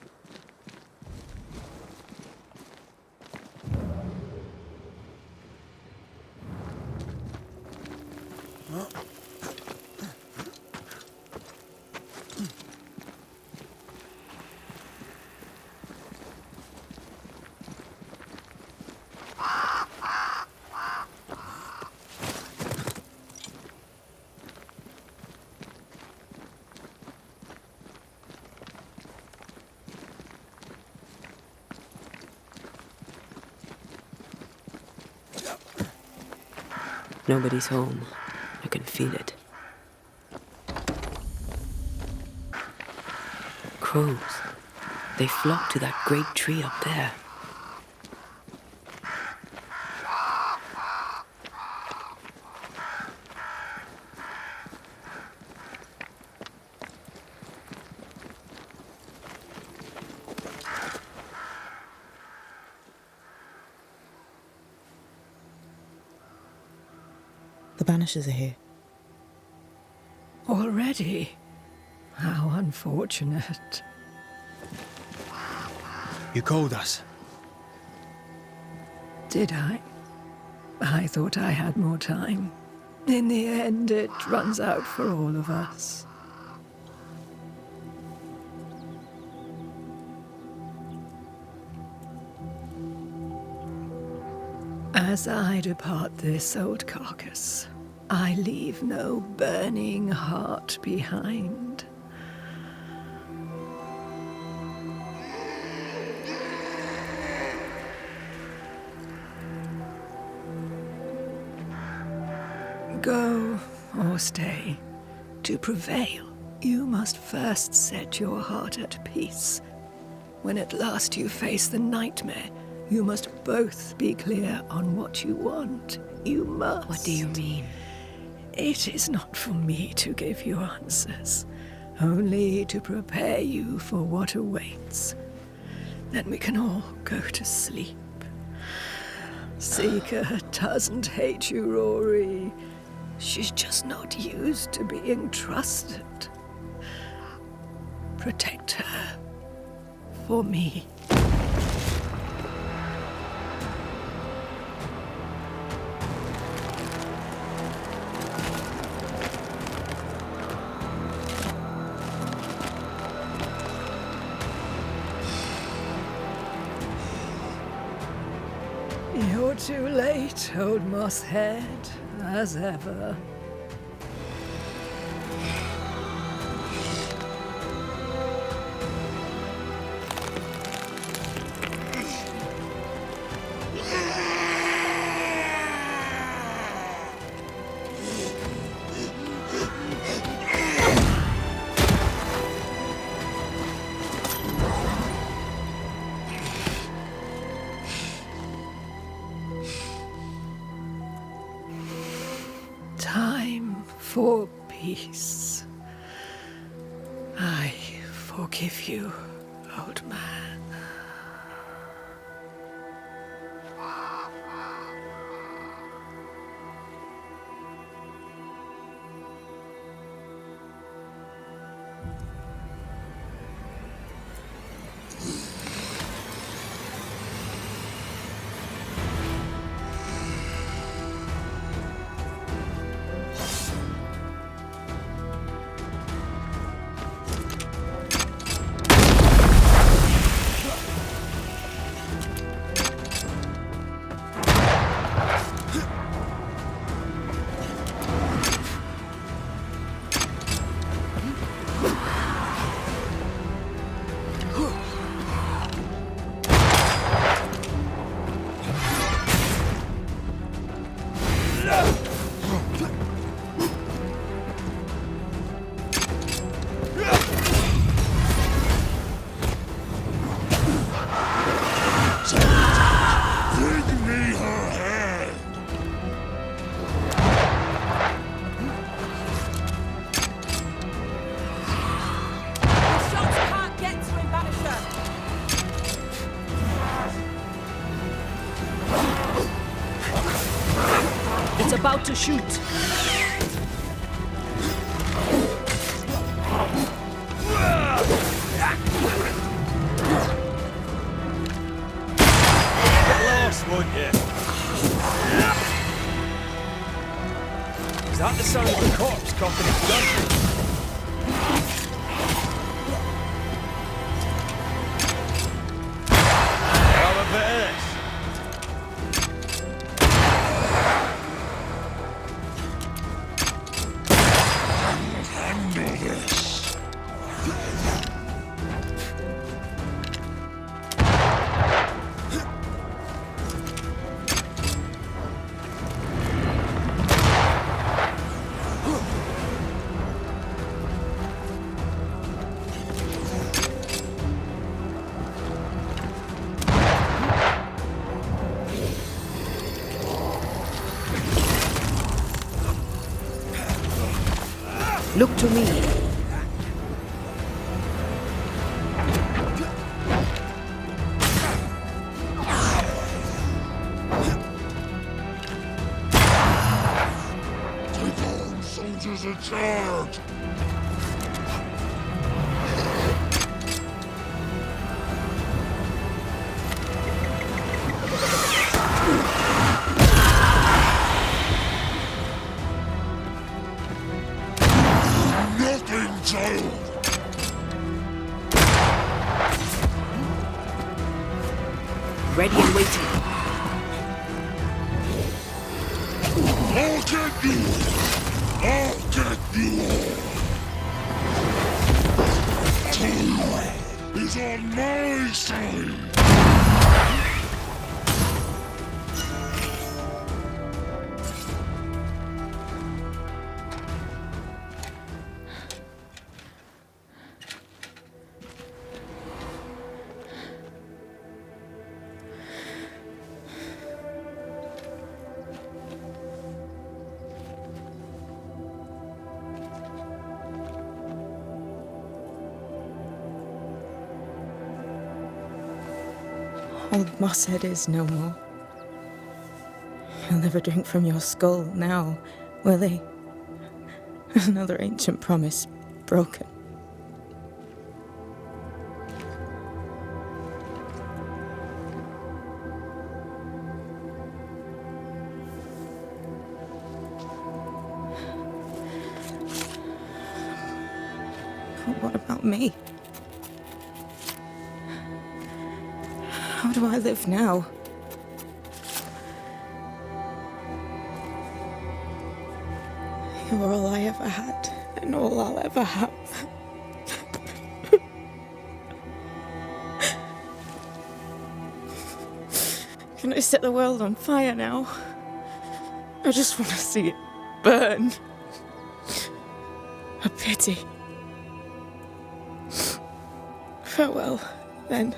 Nobody's home. I can feel it. Crows. They flock to that great tree up there. The Banishers are here. Already? How unfortunate. You called us. Did I? I thought I had more time. In the end, it runs out for all of us. As I depart this old carcass, I leave no burning heart behind. Go or stay. To prevail, you must first set your heart at peace. When at last you face the nightmare, you must both be clear on what you want. You must. What do you mean? It is not for me to give you answers, only to prepare you for what awaits. Then we can all go to sleep. Seeker doesn't hate you, Rory. She's just not used to being trusted. Protect her. For me. You're too late, old mosshead, as ever. for peace. I forgive you, old man. About to shoot. Lost, won't you? Is that the sound of a corpse cocking its gun? Have a bit of this. Look to me. Take on, soldiers in charge! Ready and waiting. I'll get you! I'll get you! Time is on my side! Old Mosshead is no more. He'll never drink from your skull now, will he? Another ancient promise broken. But what about me? How do I live now? You were all I ever had, and all I'll ever have. Can I set the world on fire now? I just want to see it burn. A pity. Farewell, then.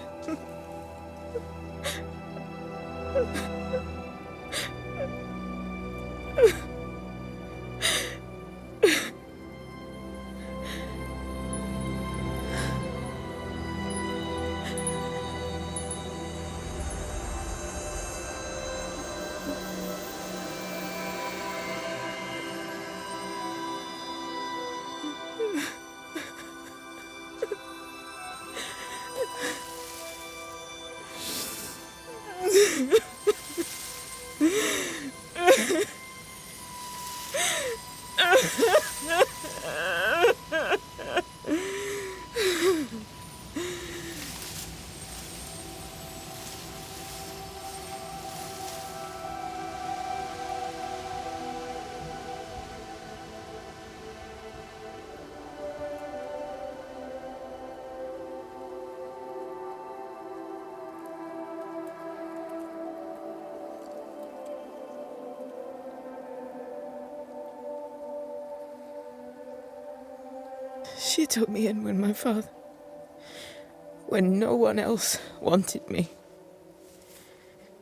She took me in when no one else wanted me.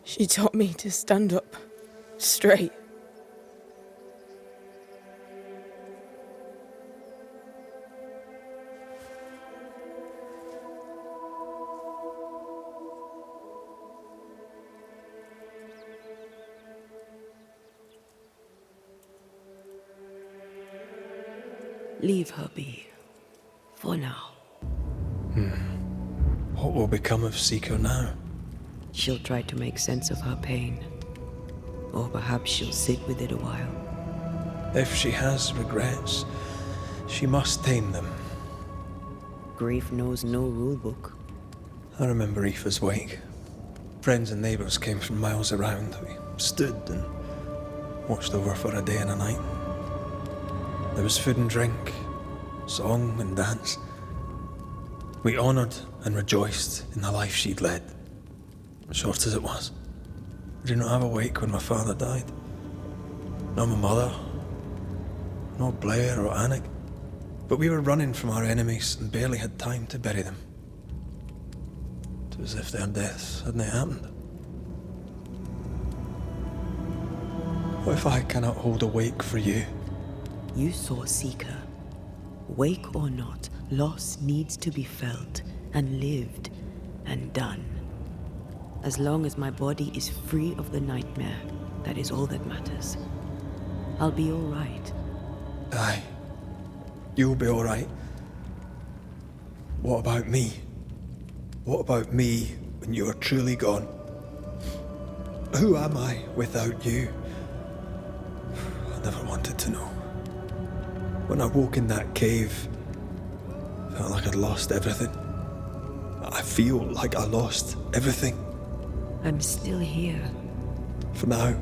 She taught me to stand up straight. Leave her be. For now. What will become of Seeker now? She'll try to make sense of her pain. Or perhaps she'll sit with it a while. If she has regrets, she must tame them. Grief knows no rulebook. I remember Aoife's wake. Friends and neighbours came from miles around. We stood and watched over for a day and a night. There was food and drink, song and dance. We honoured and rejoiced in the life she'd led, short as it was. I did not have a wake when my father died. Not my mother, not Blair or Anik. But we were running from our enemies and barely had time to bury them. It was as if their deaths hadn't happened. What if I cannot hold a wake for you? You saw Seeker. Wake or not, loss needs to be felt and lived and done. As long as my body is free of the nightmare, that is all that matters. I'll be all right. Aye. You'll be all right. What about me? What about me when you are truly gone? Who am I without you? I never wanted to know. When I woke in that cave, I felt like I'd lost everything. I feel like I lost everything. I'm still here. For now.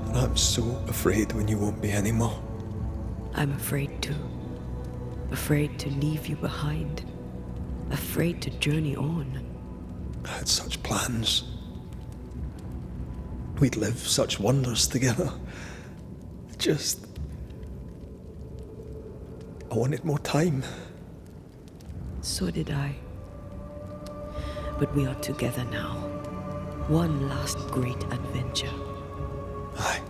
And I'm so afraid when you won't be anymore. I'm afraid too. Afraid to leave you behind. Afraid to journey on. I had such plans. We'd live such wonders together. I wanted more time. So did I. But we are together now. One last great adventure. Aye.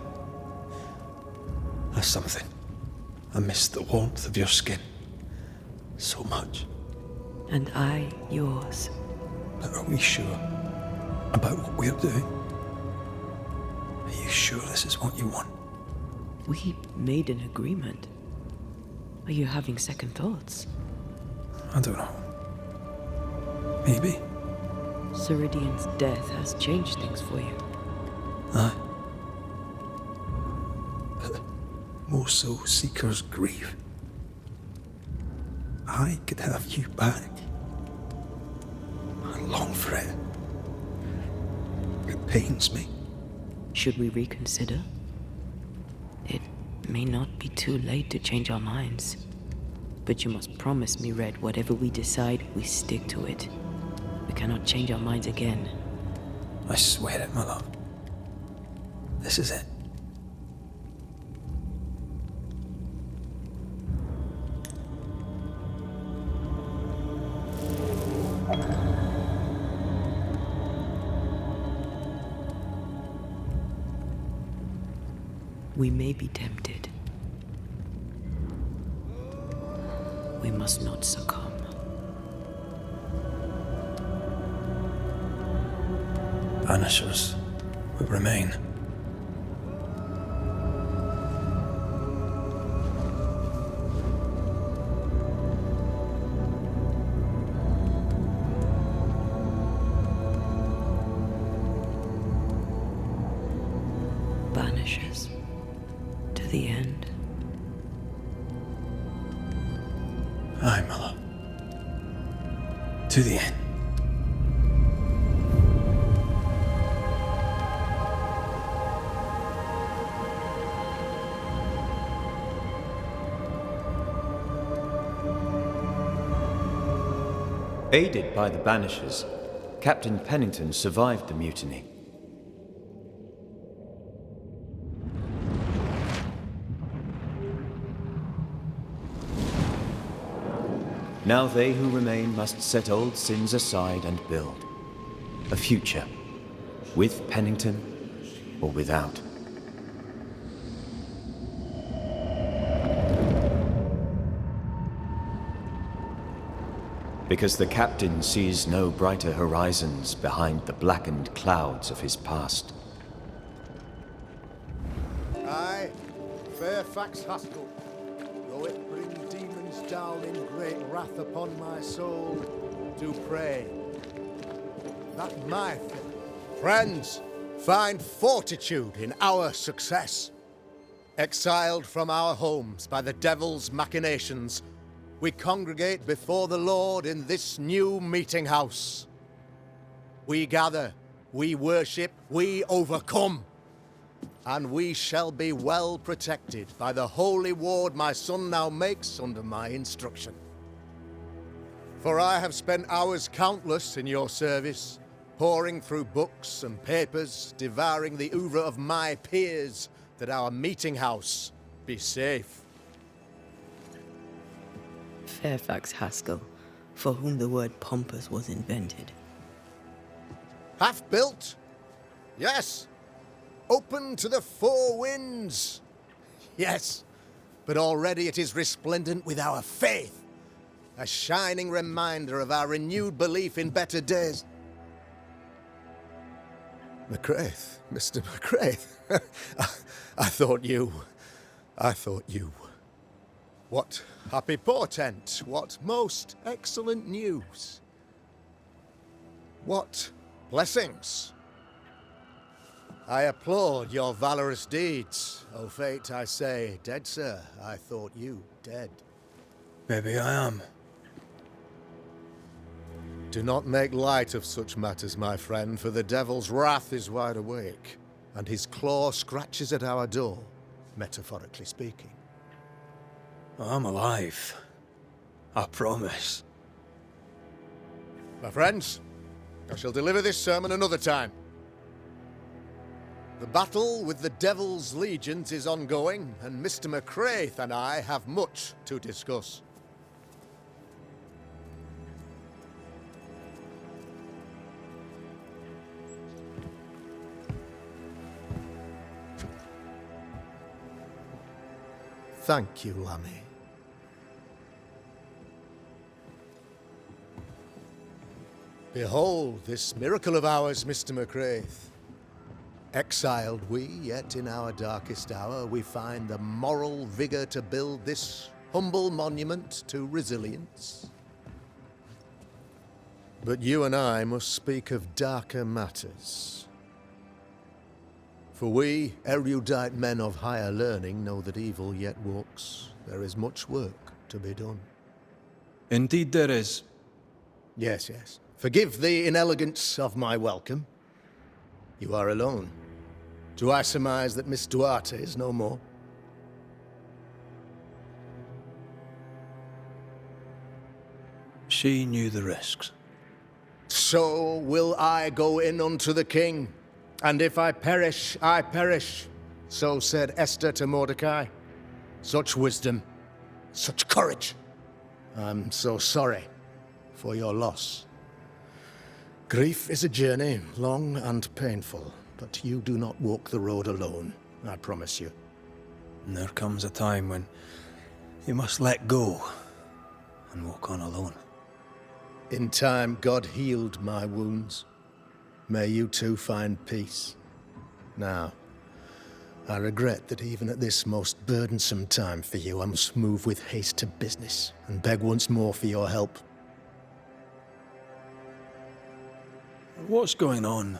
That's something. I miss the warmth of your skin. So much. And I yours. But are we sure about what we're doing? Are you sure this is what you want? We made an agreement. Are you having second thoughts? I don't know. Maybe. Ceridian's death has changed things for you. Aye. But more so Seeker's grief. I could have you back. I long for it. It pains me. Should we reconsider? It may not be too late to change our minds. But you must promise me, Red, whatever we decide, we stick to it. We cannot change our minds again. I swear it, my love. This is it. We may be tempted. We must not succumb. Vanishers will remain. vanishes to the end. Aye, Miller. To the end. Aided by the Banishers, Captain Pennington survived the mutiny. Now they who remain must set old sins aside and build a future, with Pennington or without. Because the captain sees no brighter horizons behind the blackened clouds of his past. I, Fairfax Haskell, though it bring demons down in great wrath upon my soul, do pray that my friends find fortitude in our success. Exiled from our homes by the devil's machinations, we congregate before the Lord in this new meeting house. We gather, we worship, we overcome. And we shall be well protected by the holy ward my son now makes under my instruction. For I have spent hours countless in your service, poring through books and papers, devouring the oeuvre of my peers, that our meeting house be safe. Fairfax Haskell, for whom the word pompous was invented. Half built? Yes. Open to the four winds? Yes. But already it is resplendent with our faith, a shining reminder of our renewed belief in better days. McCraith, Mr. McCraith. I thought you. What happy portent, what most excellent news. What blessings. I applaud your valorous deeds. O fate, I say, dead sir, I thought you dead. Maybe I am. Do not make light of such matters, my friend, for the devil's wrath is wide awake, and his claw scratches at our door, metaphorically speaking. I'm alive. I promise. My friends, I shall deliver this sermon another time. The battle with the Devil's legions is ongoing, and Mr. McCraith and I have much to discuss. Thank you, Lammy. Behold this miracle of ours, Mr. McCraith. Exiled we, yet in our darkest hour we find the moral vigor to build this humble monument to resilience. But you and I must speak of darker matters. For we, erudite men of higher learning, know that evil yet walks. There is much work to be done. Indeed there is. Yes, yes. Forgive the inelegance of my welcome. You are alone. Do I surmise that Miss Duarte is no more? She knew the risks. So will I go in unto the king. And if I perish, I perish. So said Esther to Mordecai. Such wisdom, such courage. I'm so sorry for your loss. Grief is a journey, long and painful, but you do not walk the road alone, I promise you. And there comes a time when you must let go and walk on alone. In time, God healed my wounds. May you too find peace. Now, I regret that even at this most burdensome time for you, I must move with haste to business and beg once more for your help. What's going on?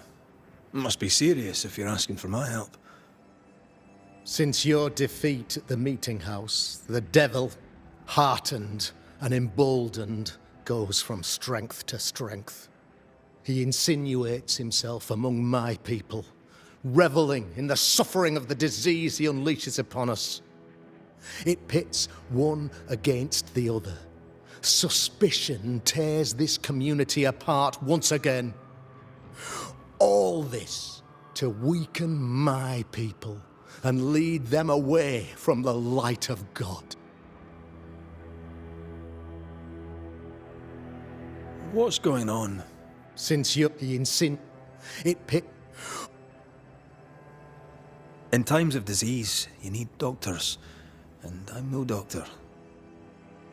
It must be serious if you're asking for my help. Since your defeat at the meeting house, the devil, heartened and emboldened, goes from strength to strength. He insinuates himself among my people, reveling in the suffering of the disease he unleashes upon us. It pits one against the other. Suspicion tears this community apart once again. All this to weaken my people and lead them away from the light of God. What's going on? Since you're it pit. In times of disease, you need doctors, and I'm no doctor.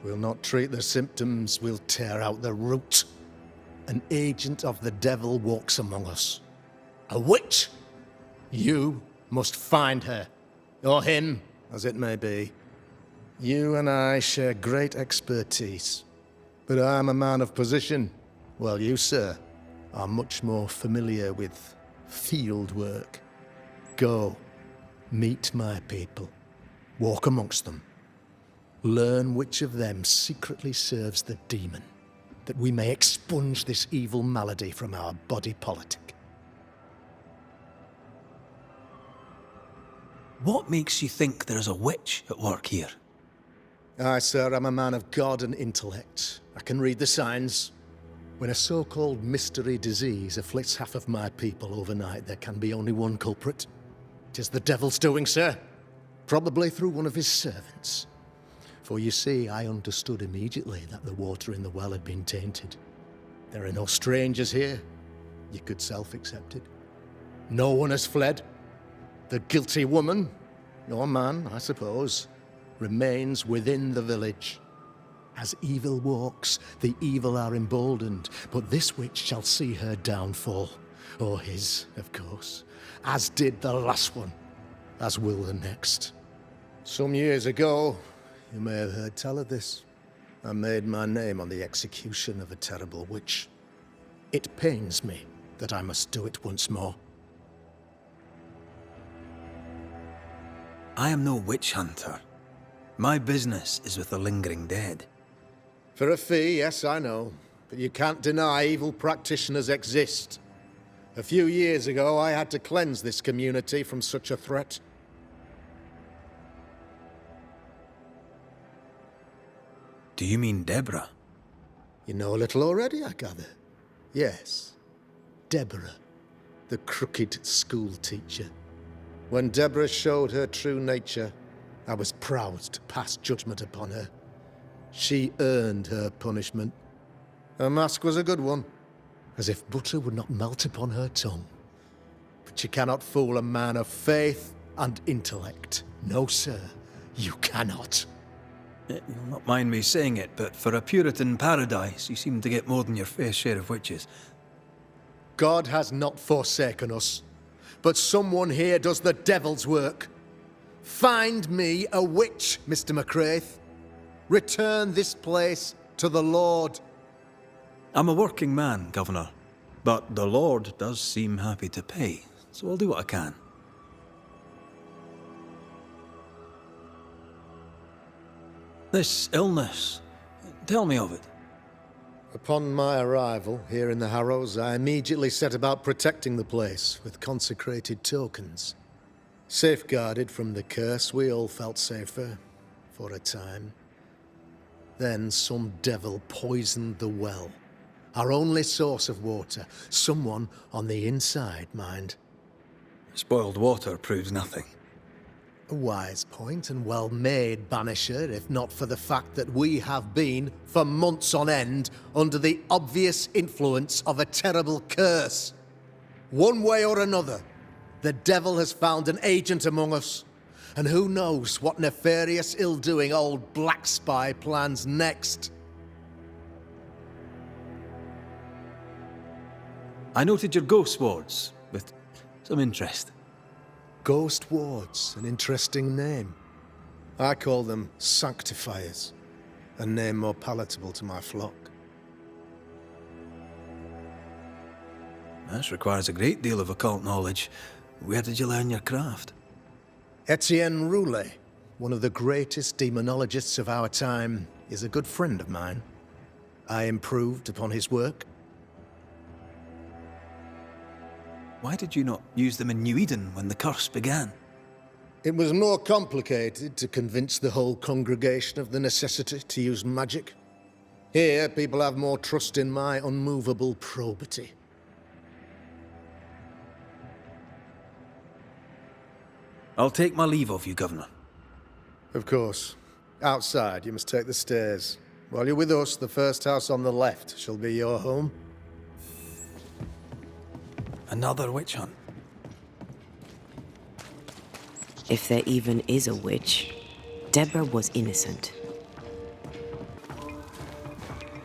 We'll not treat the symptoms, we'll tear out the root. An agent of the devil walks among us. A witch! You must find her, or him, as it may be. You and I share great expertise, but I'm a man of position, while you, sir, are much more familiar with field work. Go, meet my people, walk amongst them. Learn which of them secretly serves the demon, that we may expunge this evil malady from our body politic. What makes you think there's a witch at work here? Aye, sir, I'm a man of God and intellect. I can read the signs. When a so-called mystery disease afflicts half of my people overnight, there can be only one culprit. 'Tis the devil's doing, sir. Probably through one of his servants. For you see, I understood immediately that the water in the well had been tainted. There are no strangers here. You could self-accept it. No one has fled. The guilty woman, or man, I suppose, remains within the village. As evil walks, the evil are emboldened, but this witch shall see her downfall. Or his, of course. As did the last one. As will the next. Some years ago, you may have heard tell of this. I made my name on the execution of a terrible witch. It pains me that I must do it once more. I am no witch hunter. My business is with the lingering dead. For a fee, yes, I know. But you can't deny evil practitioners exist. A few years ago, I had to cleanse this community from such a threat. Do you mean Deborah? You know a little already, I gather. Yes, Deborah, the crooked school teacher. When Deborah showed her true nature, I was proud to pass judgment upon her. She earned her punishment. Her mask was a good one, as if butter would not melt upon her tongue. But you cannot fool a man of faith and intellect. No, sir, you cannot. You'll not mind me saying it, but for a Puritan paradise, you seem to get more than your fair share of witches. God has not forsaken us, but someone here does the devil's work. Find me a witch, Mr. McCraith. Return this place to the Lord. I'm a working man, Governor, but the Lord does seem happy to pay, so I'll do what I can. This illness, tell me of it. Upon my arrival here in the Harrows, I immediately set about protecting the place with consecrated tokens. Safeguarded from the curse, we all felt safer, for a time. Then some devil poisoned the well, our only source of water. Someone on the inside, mind. Spoiled water proves nothing. A wise point and well-made, Banisher, if not for the fact that we have been, for months on end, under the obvious influence of a terrible curse. One way or another, the devil has found an agent among us, and who knows what nefarious ill-doing old Black Spy plans next. I noted your ghost wards with some interest. Ghost wards, an interesting name. I call them sanctifiers, a name more palatable to my flock. This requires a great deal of occult knowledge. Where did you learn your craft? Etienne Roulet, one of the greatest demonologists of our time, is a good friend of mine. I improved upon his work. Why did you not use them in New Eden when the curse began? It was more complicated to convince the whole congregation of the necessity to use magic. Here, people have more trust in my unmovable probity. I'll take my leave of you, Governor. Of course. Outside, you must take the stairs. While you're with us, the first house on the left shall be your home. Another witch hunt. If there even is a witch, Deborah was innocent.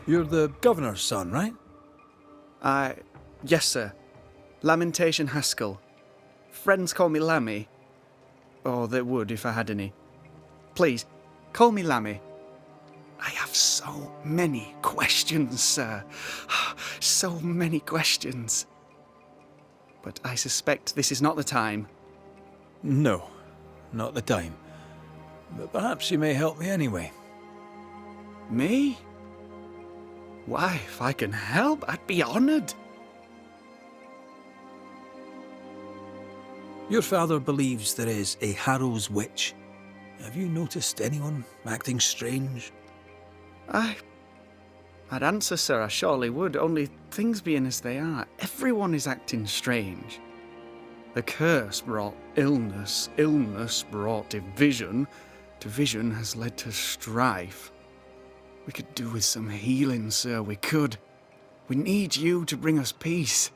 You're the governor's son, right? Yes, sir. Lamentation Haskell. Friends call me Lammy. Or they would if I had any. Please, call me Lammy. I have so many questions, sir. So many questions. But I suspect this is not the time. No, not the time. But perhaps you may help me anyway. Me? Why, if I can help, I'd be honoured. Your father believes there is a Harrow's witch. Have you noticed anyone acting strange? I'd answer, sir, I surely would, only things being as they are, everyone is acting strange. The curse brought illness, illness brought division, division has led to strife. We could do with some healing, sir, we could. We need you to bring us peace.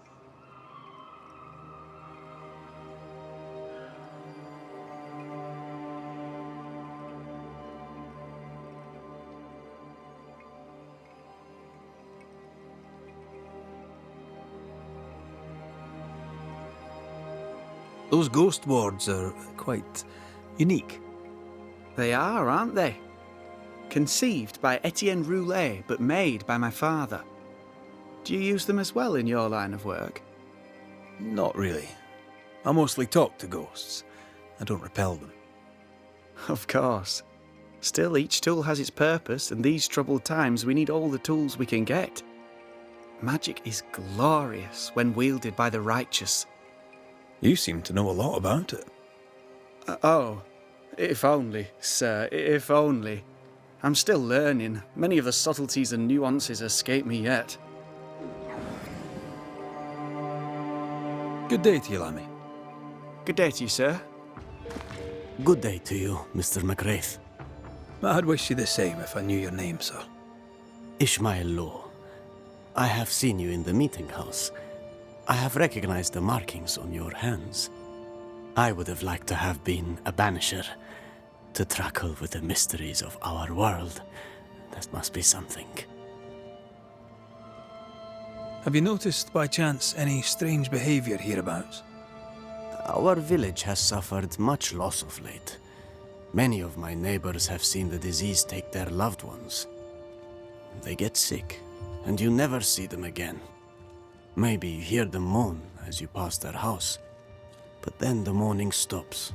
Those ghost wards are quite unique. They are, aren't they? Conceived by Etienne Roulet, but made by my father. Do you use them as well in your line of work? Not really. I mostly talk to ghosts. I don't repel them. Of course. Still, each tool has its purpose, and these troubled times we need all the tools we can get. Magic is glorious when wielded by the righteous. You seem to know a lot about it. Oh, if only, sir, if only. I'm still learning. Many of the subtleties and nuances escape me yet. Good day to you, Lammy. Good day to you, sir. Good day to you, Mr. McGrath. I'd wish you the same if I knew your name, sir. Ishmael Law. I have seen you in the meeting house. I have recognized the markings on your hands. I would have liked to have been a banisher, to tackle with the mysteries of our world. That must be something. Have you noticed, by chance, any strange behavior hereabouts? Our village has suffered much loss of late. Many of my neighbors have seen the disease take their loved ones. They get sick, and you never see them again. Maybe you hear them moan as you pass their house, but then the moaning stops.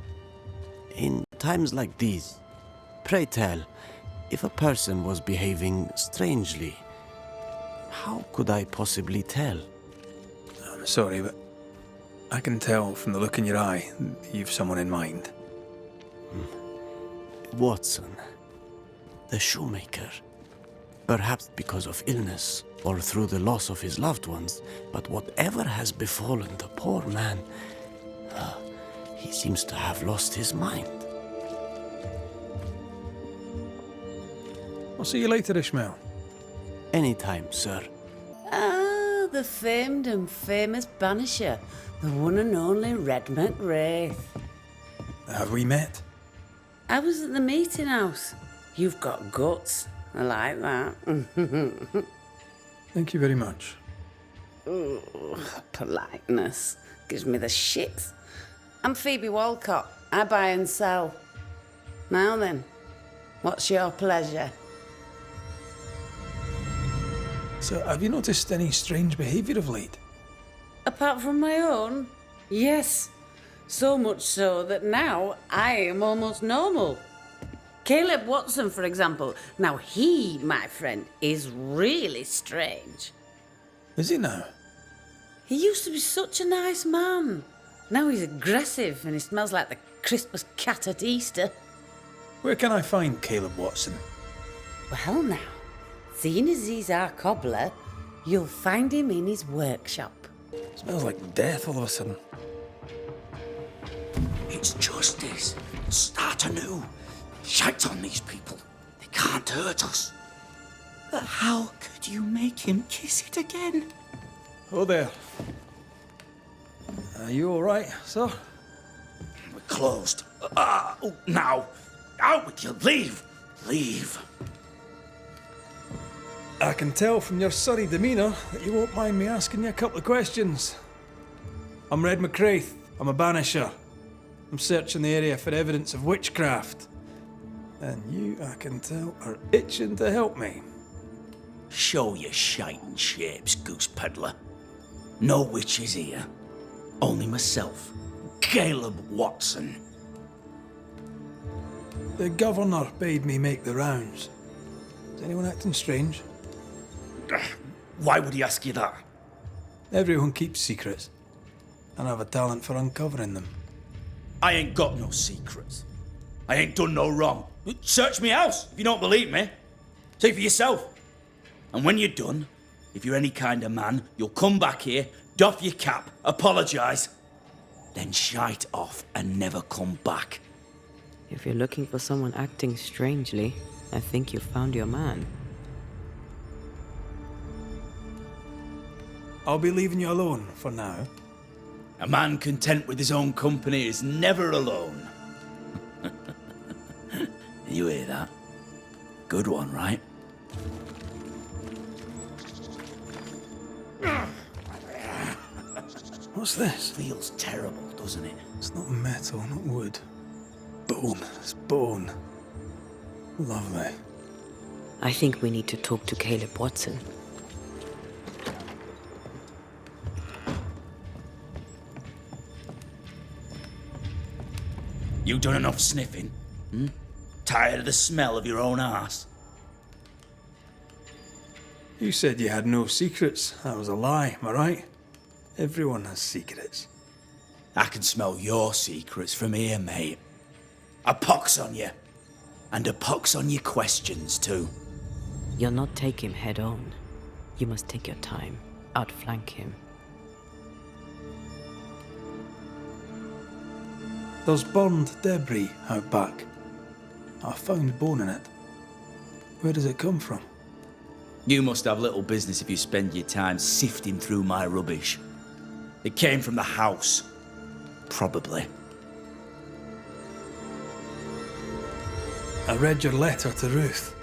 In times like these, pray tell, if a person was behaving strangely, how could I possibly tell? I'm sorry, but I can tell from the look in your eye that you've someone in mind. Watson, the shoemaker. Perhaps because of illness, or through the loss of his loved ones, but whatever has befallen the poor man, he seems to have lost his mind. I'll see you later, Ishmael. Anytime, sir. Ah, the famed and famous banisher, the one and only Red McGrath. Have we met? I was at the meeting house. You've got guts. I like that. Thank you very much. Ooh, politeness gives me the shits. I'm Phoebe Walcott. I buy and sell. Now then, what's your pleasure? So, have you noticed any strange behaviour of late? Apart from my own? Yes. So much so that now I am almost normal. Caleb Watson, for example. Now he, my friend, is really strange. Is he now? He used to be such a nice man. Now he's aggressive and he smells like the Christmas cat at Easter. Where can I find Caleb Watson? Well now, seeing as he's our cobbler, you'll find him in his workshop. Smells like death all of a sudden. It's justice. Start anew. Shite on these people. They can't hurt us. But how could you make him kiss it again? Oh there. Are you all right, sir? We're closed. Now. Out with you. Leave. Leave. I can tell from your surly demeanour that you won't mind me asking you a couple of questions. I'm Red McCraith. I'm a banisher. I'm searching the area for evidence of witchcraft. And you, I can tell, are itching to help me. Show your shiting shapes, goose peddler. No witches here. Only myself, Caleb Watson. The governor bade me make the rounds. Is anyone acting strange? Why would he ask you that? Everyone keeps secrets, and I have a talent for uncovering them. I ain't got no secrets. I ain't done no wrong. Search me house if you don't believe me. See for yourself. And when you're done, if you're any kind of man, you'll come back here, doff your cap, apologise, then shite off and never come back. If you're looking for someone acting strangely, I think you've found your man. I'll be leaving you alone for now. A man content with his own company is never alone. You hear that? Good one, right? What's this? Feels terrible, doesn't it? It's not metal, not wood. Bone. It's bone. Lovely. I think we need to talk to Caleb Watson. You done enough sniffing? Tired of the smell of your own arse? You said you had no secrets. That was a lie, am I right? Everyone has secrets. I can smell your secrets from here, mate. A pox on you. And a pox on your questions, too. You'll not take him head on. You must take your time, outflank him. There's burned debris out back. I found bone in it. Where does it come from? You must have little business if you spend your time sifting through my rubbish. It came from the house. Probably. I read your letter to Ruth.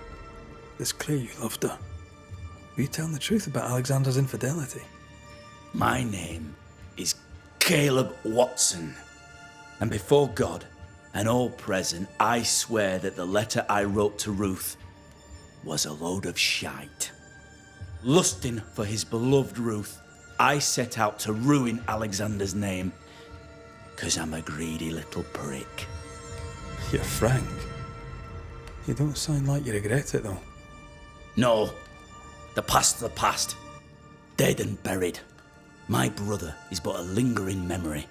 It's clear you loved her. Were you telling the truth about Alexander's infidelity? My name is Caleb Watson. And before God and all present, I swear that the letter I wrote to Ruth was a load of shite. Lusting for his beloved Ruth, I set out to ruin Alexander's name, 'cause I'm a greedy little prick. You're frank. You don't sound like you regret it, though. No. The past's the past. Dead and buried. My brother is but a lingering memory.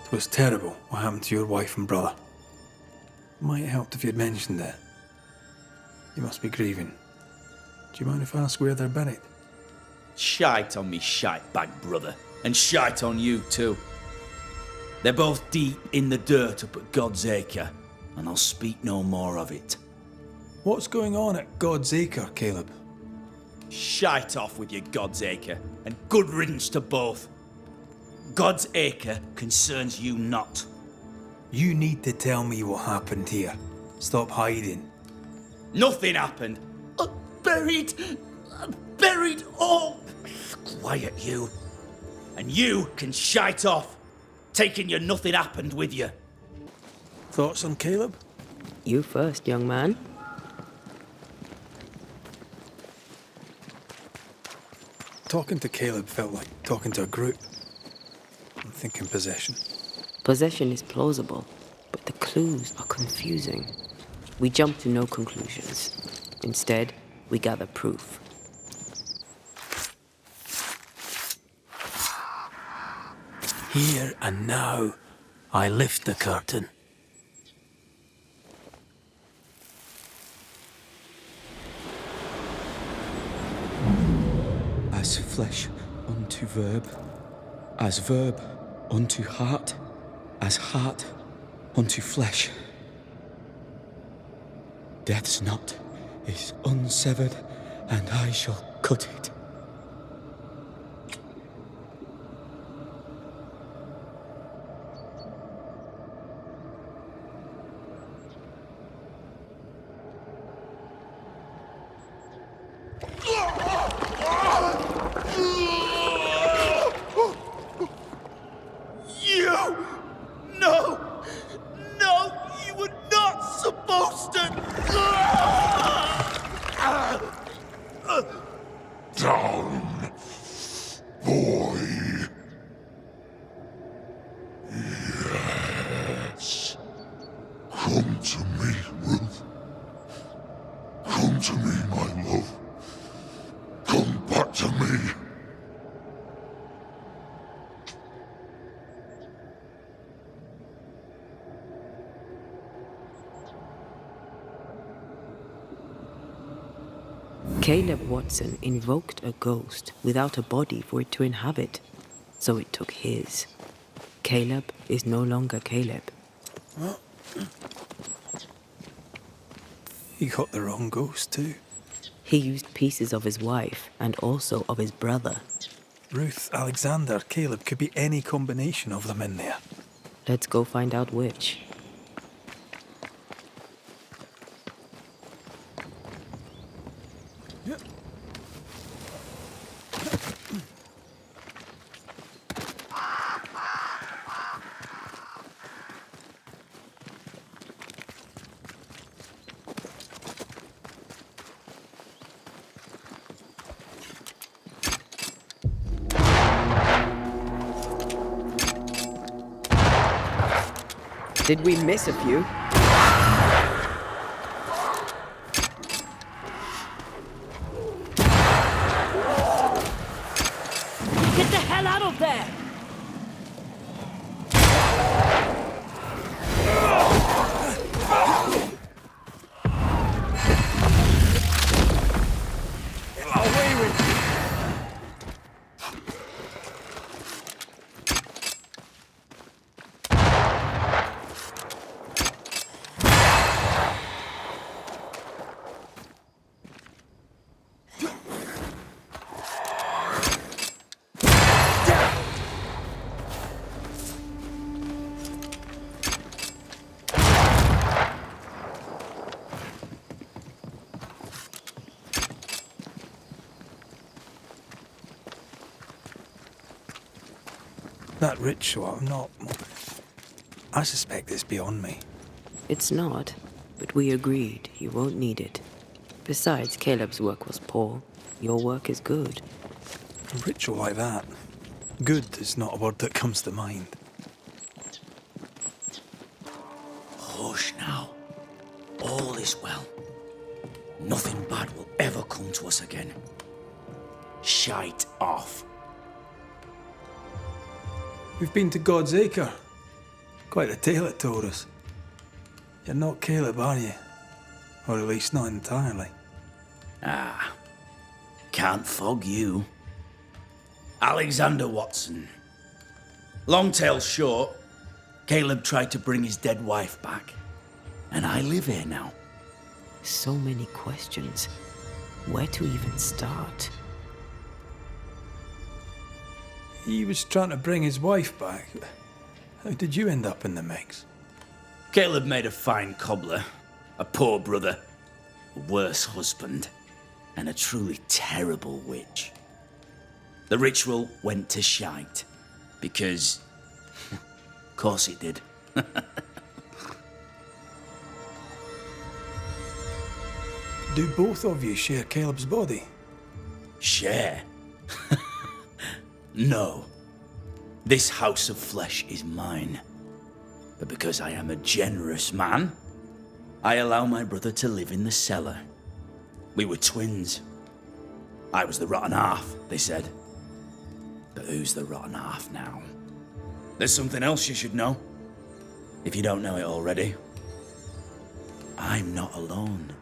It was terrible what happened to your wife and brother. Might have helped if you'd mentioned it. You must be grieving. Do you mind if I ask where they're buried? Shite on me shite bag brother, and shite on you too. They're both deep in the dirt up at God's Acre, and I'll speak no more of it. What's going on at God's Acre, Caleb? Shite off with your God's Acre, and good riddance to both. God's Acre concerns you not. You need to tell me what happened here. Stop hiding. Nothing happened. Buried. Oh, quiet you. And you can shite off, taking your nothing happened with you. Thoughts on Caleb? You first, young man. Talking to Caleb felt like talking to a group. I'm thinking possession. Possession is plausible, but the clues are confusing. We jump to no conclusions. Instead, we gather proof. Here and now, I lift the curtain. As flesh unto verb, as verb unto heart, as heart unto flesh. Death's knot is unsevered, and I shall cut it. Down, boy. Yes. Come to me, Ruth. Come to me, my love. Come back to me. Caleb Watson invoked a ghost without a body for it to inhabit, so it took his. Caleb is no longer Caleb. He got the wrong ghost too. He used pieces of his wife and also of his brother. Ruth, Alexander, Caleb, could be any combination of them in there. Let's go find out which. Did we miss a few? Get the hell out of there! Away with you! That ritual, I suspect it's beyond me. It's not, but we agreed you won't need it. Besides, Caleb's work was poor. Your work is good. A ritual like that, good is not a word that comes to mind. Hush now. All is well. Nothing bad will ever come to us again. Shite off. We've been to God's Acre. Quite a tale it told us. You're not Caleb, are you? Or at least not entirely. Ah, can't fog you. Alexander Watson. Long tale short, Caleb tried to bring his dead wife back. And I live here now. So many questions. Where to even start? He was trying to bring his wife back. How did you end up in the mix? Caleb made a fine cobbler, a poor brother, a worse husband, and a truly terrible witch. The ritual went to shite, because... of course it did. Do both of you share Caleb's body? Share? No. This house of flesh is mine. But because I am a generous man, I allow my brother to live in the cellar. We were twins. I was the rotten half, they said. But who's the rotten half now? There's something else you should know, if you don't know it already. I'm not alone.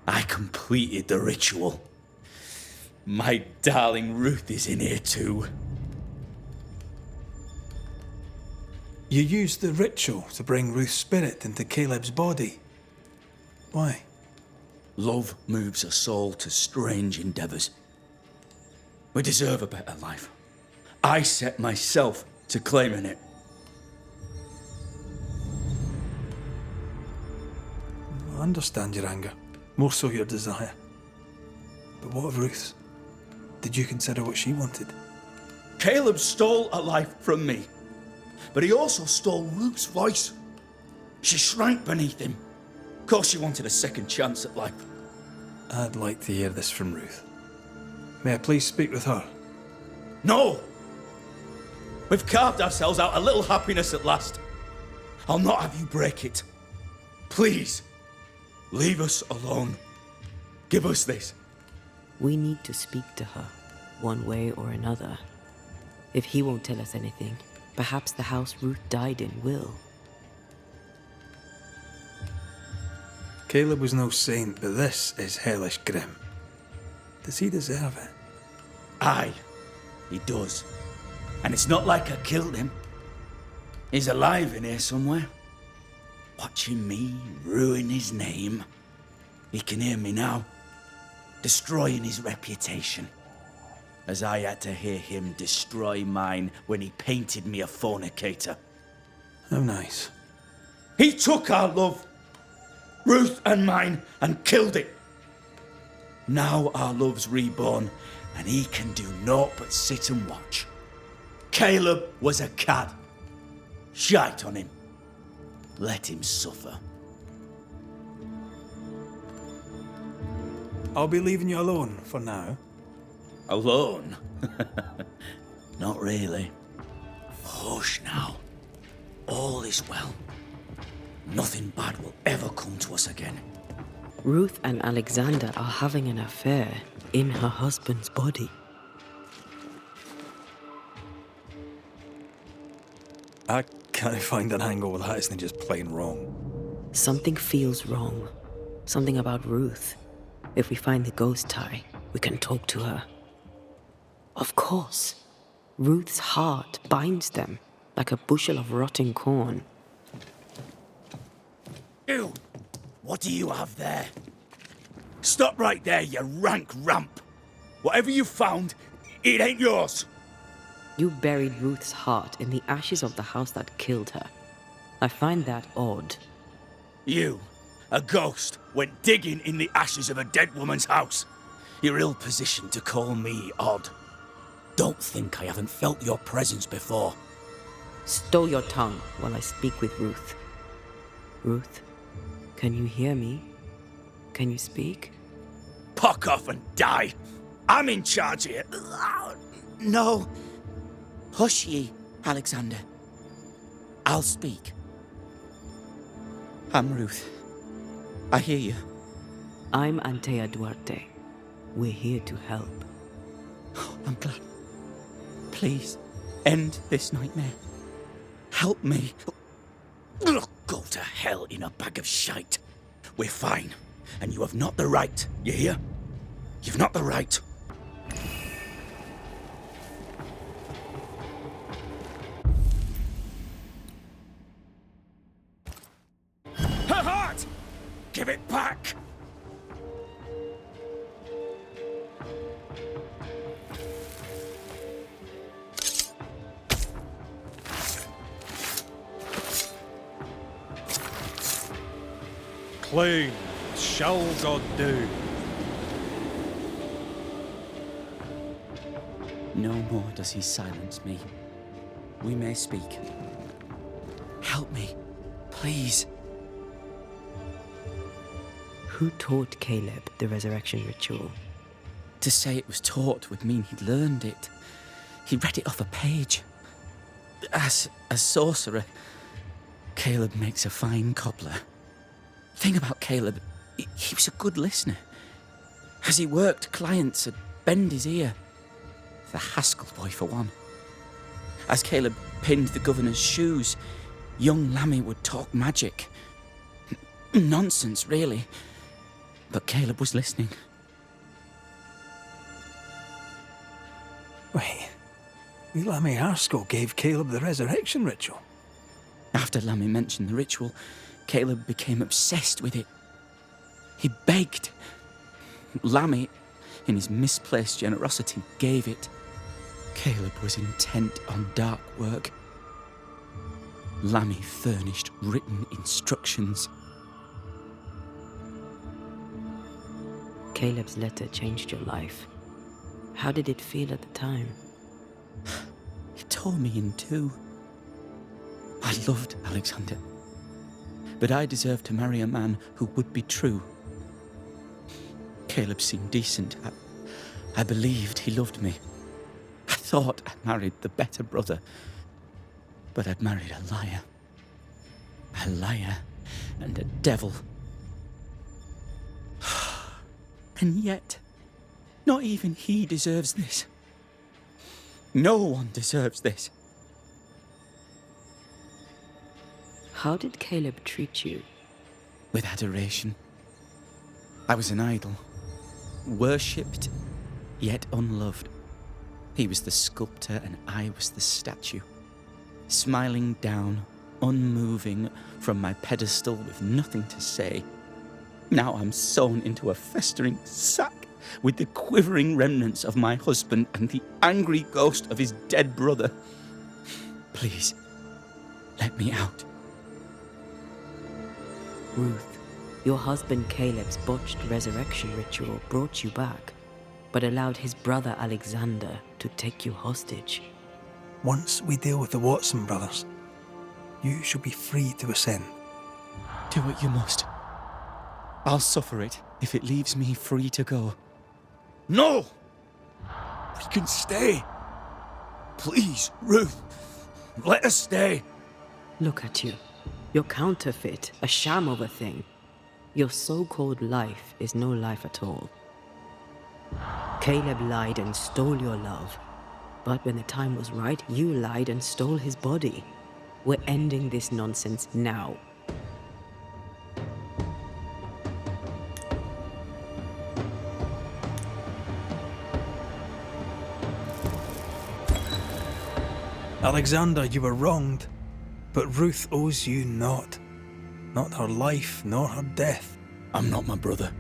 I completed the ritual. My darling Ruth is in here too. You used the ritual to bring Ruth's spirit into Caleb's body. Why? Love moves a soul to strange endeavours. We deserve a better life. I set myself to claiming it. I understand your anger, more so your desire. But what of Ruth's? Did you consider what she wanted? Caleb stole a life from me, but he also stole Ruth's voice. She shrank beneath him. Of course she wanted a second chance at life. I'd like to hear this from Ruth. May I please speak with her? No! We've carved ourselves out a little happiness at last. I'll not have you break it. Please, leave us alone. Give us this. We need to speak to her, one way or another. If he won't tell us anything, perhaps the house Ruth died in will. Caleb was no saint, but this is hellish grim. Does he deserve it? Aye, he does. And it's not like I killed him. He's alive in here somewhere, watching me ruin his name. He can hear me now, destroying his reputation, as I had to hear him destroy mine when he painted me a fornicator. How nice. He took our love, Ruth and mine, and killed it. Now our love's reborn, and he can do naught but sit and watch. Caleb was a cad. Shite on him. Let him suffer. I'll be leaving you alone for now. Alone? Not really. Hush now. All is well. Nothing bad will ever come to us again. Ruth and Alexander are having an affair in her husband's body. I can't find an angle with that isn't just plain wrong. Something feels wrong. Something about Ruth. If we find the ghost tie, we can talk to her. Of course. Ruth's heart binds them like a bushel of rotting corn. Ew! What do you have there? Stop right there, you rank ramp! Whatever you found, it ain't yours! You buried Ruth's heart in the ashes of the house that killed her. I find that odd. You, a ghost, went digging in the ashes of a dead woman's house. You're ill-positioned to call me odd. Don't think I haven't felt your presence before. Stow your tongue while I speak with Ruth. Ruth, can you hear me? Can you speak? Puck off and die! I'm in charge here. No. Hush ye, Alexander. I'll speak. I'm Ruth. I hear you. I'm Antea Duarte. We're here to help. I'm glad. Please, end this nightmare. Help me. Go to hell in a bag of shite. We're fine, and you have not the right, you hear? You've not the right. Her heart! Give it back! Claim shall God do. No more does he silence me. We may speak. Help me, please. Who taught Caleb the resurrection ritual? To say it was taught would mean he'd learned it. He read it off a page. As a sorcerer, Caleb makes a fine cobbler. Thing about Caleb, he was a good listener. As he worked, clients would bend his ear. The Haskell boy, for one. As Caleb pinned the governor's shoes, young Lammy would talk magic. Nonsense, really. But Caleb was listening. Wait, Lammy Haskell gave Caleb the resurrection ritual? After Lammy mentioned the ritual, Caleb became obsessed with it. He begged. Lammy, in his misplaced generosity, gave it. Caleb was intent on dark work. Lammy furnished written instructions. Caleb's letter changed your life. How did it feel at the time? It tore me in two. I loved Alexander, but I deserved to marry a man who would be true. Caleb seemed decent. I believed he loved me. I thought I married the better brother, but I'd married a liar. A liar and a devil. And yet, not even he deserves this. No one deserves this. How did Caleb treat you? With adoration. I was an idol. Worshipped, yet unloved. He was the sculptor and I was the statue. Smiling down, unmoving from my pedestal with nothing to say. Now I'm sewn into a festering sack with the quivering remnants of my husband and the angry ghost of his dead brother. Please, let me out. Ruth, your husband Caleb's botched resurrection ritual brought you back, but allowed his brother Alexander to take you hostage. Once we deal with the Watson brothers, you shall be free to ascend. Do what you must. I'll suffer it if it leaves me free to go. No! We can stay. Please, Ruth, let us stay. Look at you. You're counterfeit, a sham of a thing. Your so-called life is no life at all. Caleb lied and stole your love. But when the time was right, you lied and stole his body. We're ending this nonsense now. Alexander, you were wronged, but Ruth owes you naught. Not her life, nor her death. I'm not my brother.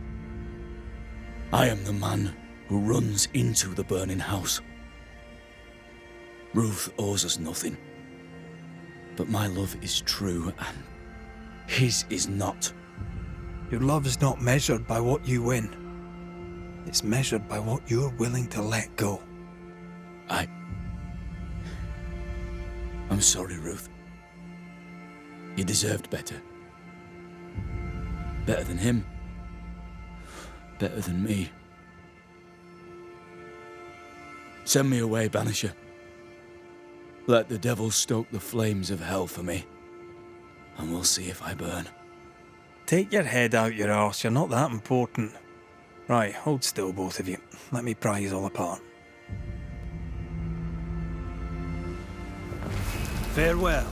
I am the man who runs into the burning house. Ruth owes us nothing. But my love is true, and his is not. Your love is not measured by what you win. It's measured by what you're willing to let go. I'm sorry, Ruth. You deserved better. Better than him. Better than me. Send me away, Banisher. Let the devil stoke the flames of hell for me, and we'll see if I burn. Take your head out your arse, you're not that important. Right, hold still, both of you. Let me pry you all apart. Farewell.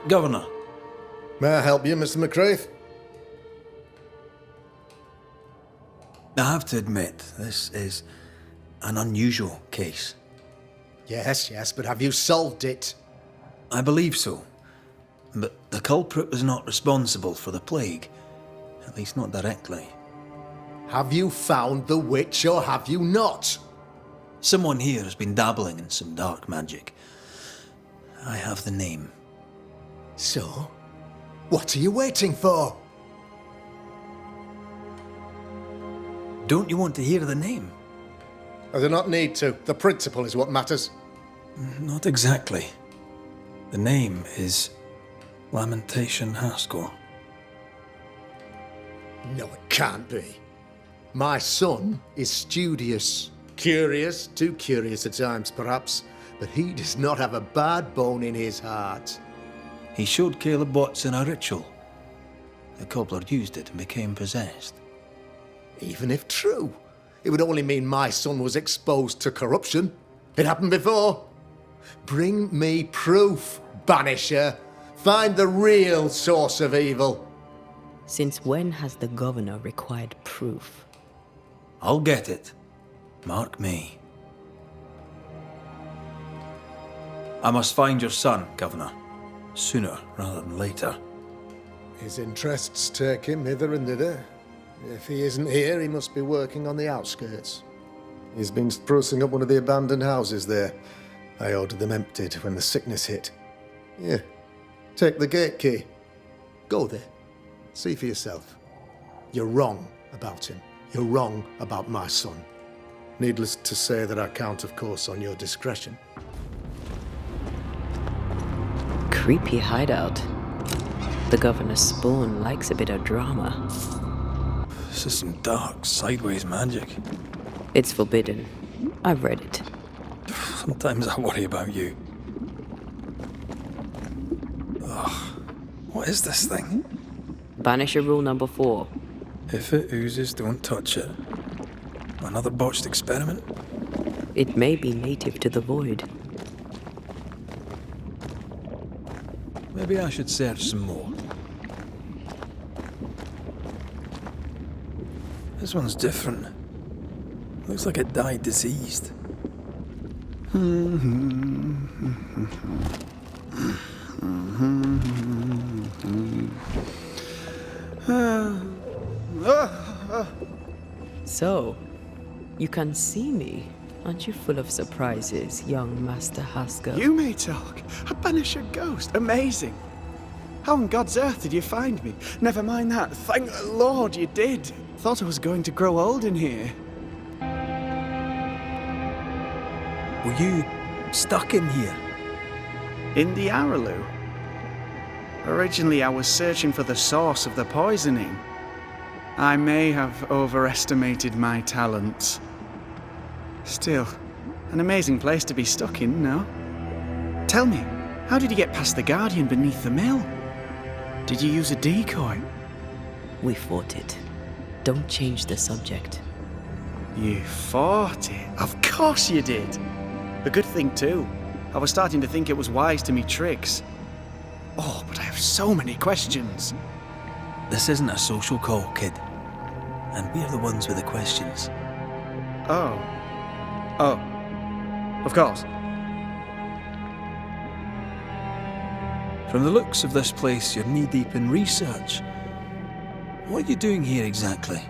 Governor. May I help you, Mr. McCraith? I have to admit, this is an unusual case. Yes, but have you solved it? I believe so. But the culprit was not responsible for the plague. At least not directly. Have you found the witch or have you not? Someone here has been dabbling in some dark magic. I have the name. So, what are you waiting for? Don't you want to hear the name? I do not need to. The principle is what matters. Not exactly. The name is Lamentation Haskell. No, it can't be. My son is studious. Curious, too curious at times perhaps, but he does not have a bad bone in his heart. He showed Caleb Watson a ritual. The cobbler used it and became possessed. Even if true, it would only mean my son was exposed to corruption. It happened before. Bring me proof, Banisher. Find the real source of evil. Since when has the governor required proof? I'll get it. Mark me. I must find your son, Governor. Sooner rather than later. His interests take him hither and thither. If he isn't here, he must be working on the outskirts. He's been sprucing up one of the abandoned houses there. I ordered them emptied when the sickness hit. Yeah, take the gate key. Go there. See for yourself. You're wrong about him. You're wrong about my son. Needless to say that I count, of course, on your discretion. Creepy hideout. The governor's spawn likes a bit of drama. This is some dark, sideways magic. It's forbidden. I've read it. Sometimes I worry about you. Ugh. What is this thing? Banisher rule number 4. If it oozes, don't touch it. Another botched experiment? It may be native to the void. Maybe I should search some more. This one's different. Looks like it died diseased. So, you can see me. Aren't you full of surprises, young Master Haskell? You may talk. A Banisher ghost. Amazing. How on God's earth did you find me? Never mind that. Thank the Lord you did. Thought I was going to grow old in here. Were you stuck in here? In the Araloo? Originally, I was searching for the source of the poisoning. I may have overestimated my talents. Still, an amazing place to be stuck in, no? Tell me, how did you get past the Guardian beneath the mill? Did you use a decoy? We fought it. Don't change the subject. You fought it? Of course you did! A good thing, too. I was starting to think it was wise to me tricks. Oh, but I have so many questions. This isn't a social call, kid. And we're the ones with the questions. Oh. Oh. Of course. From the looks of this place, you're knee-deep in research. What are you doing here exactly?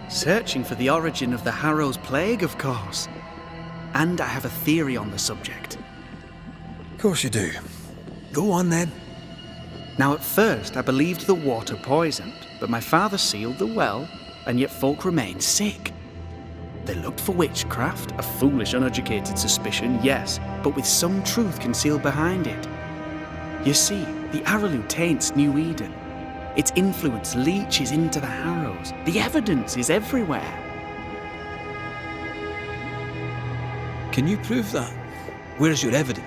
Searching for the origin of the Harrow's Plague, of course. And I have a theory on the subject. Of course you do. Go on then. Now at first I believed the water poisoned, but my father sealed the well, and yet folk remained sick. They looked for witchcraft, a foolish, uneducated suspicion, yes, but with some truth concealed behind it. You see, the Araloo taints New Eden. Its influence leaches into the Harrows. The evidence is everywhere. Can you prove that? Where's your evidence?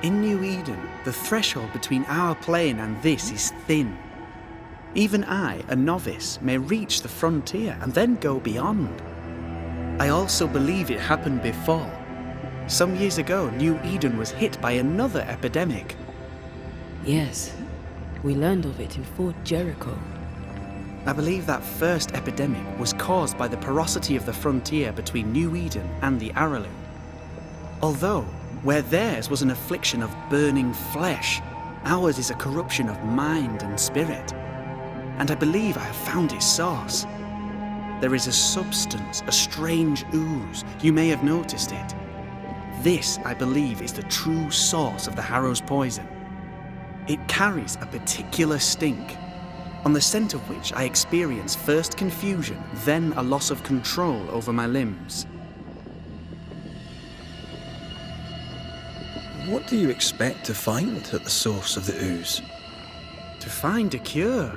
In New Eden, the threshold between our plane and this is thin. Even I, a novice, may reach the frontier and then go beyond. I also believe it happened before. Some years ago, New Eden was hit by another epidemic. Yes, we learned of it in Fort Jericho. I believe that first epidemic was caused by the porosity of the frontier between New Eden and the Araloo. Although, where theirs was an affliction of burning flesh, ours is a corruption of mind and spirit. And I believe I have found its source. There is a substance, a strange ooze. You may have noticed it. This, I believe, is the true source of the Harrow's poison. It carries a particular stink, on the scent of which I experience first confusion, then a loss of control over my limbs. What do you expect to find at the source of the ooze? To find a cure.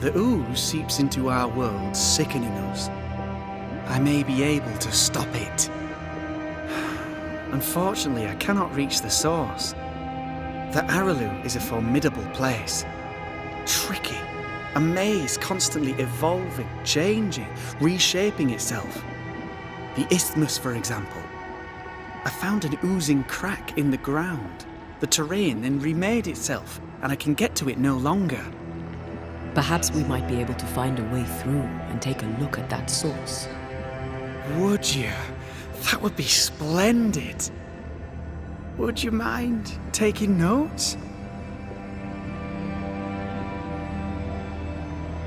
The ooze seeps into our world, sickening us. I may be able to stop it. Unfortunately, I cannot reach the source. The Araloo is a formidable place. Tricky. A maze constantly evolving, changing, reshaping itself. The isthmus, for example. I found an oozing crack in the ground. The terrain then remade itself, and I can get to it no longer. Perhaps we might be able to find a way through and take a look at that source. Would you? That would be splendid. Would you mind taking notes?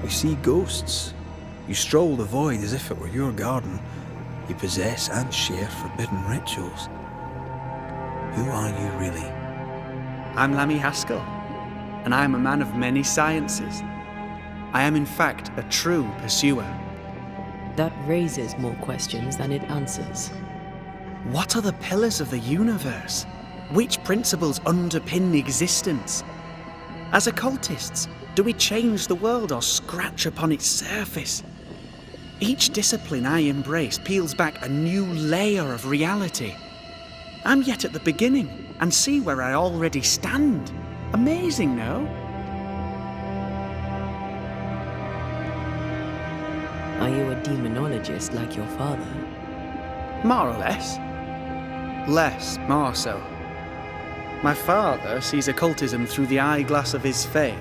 You see ghosts. You stroll the void as if it were your garden. You possess and share forbidden rituals. Who are you really? I'm Lammy Haskell, and I am a man of many sciences. I am in fact a true pursuer. That raises more questions than it answers. What are the pillars of the universe? Which principles underpin existence? As occultists, do we change the world or scratch upon its surface? Each discipline I embrace peels back a new layer of reality. I'm yet at the beginning and see where I already stand. Amazing, no? Are you a demonologist like your father? More or less. Less, more so. My father sees occultism through the eyeglass of his faith,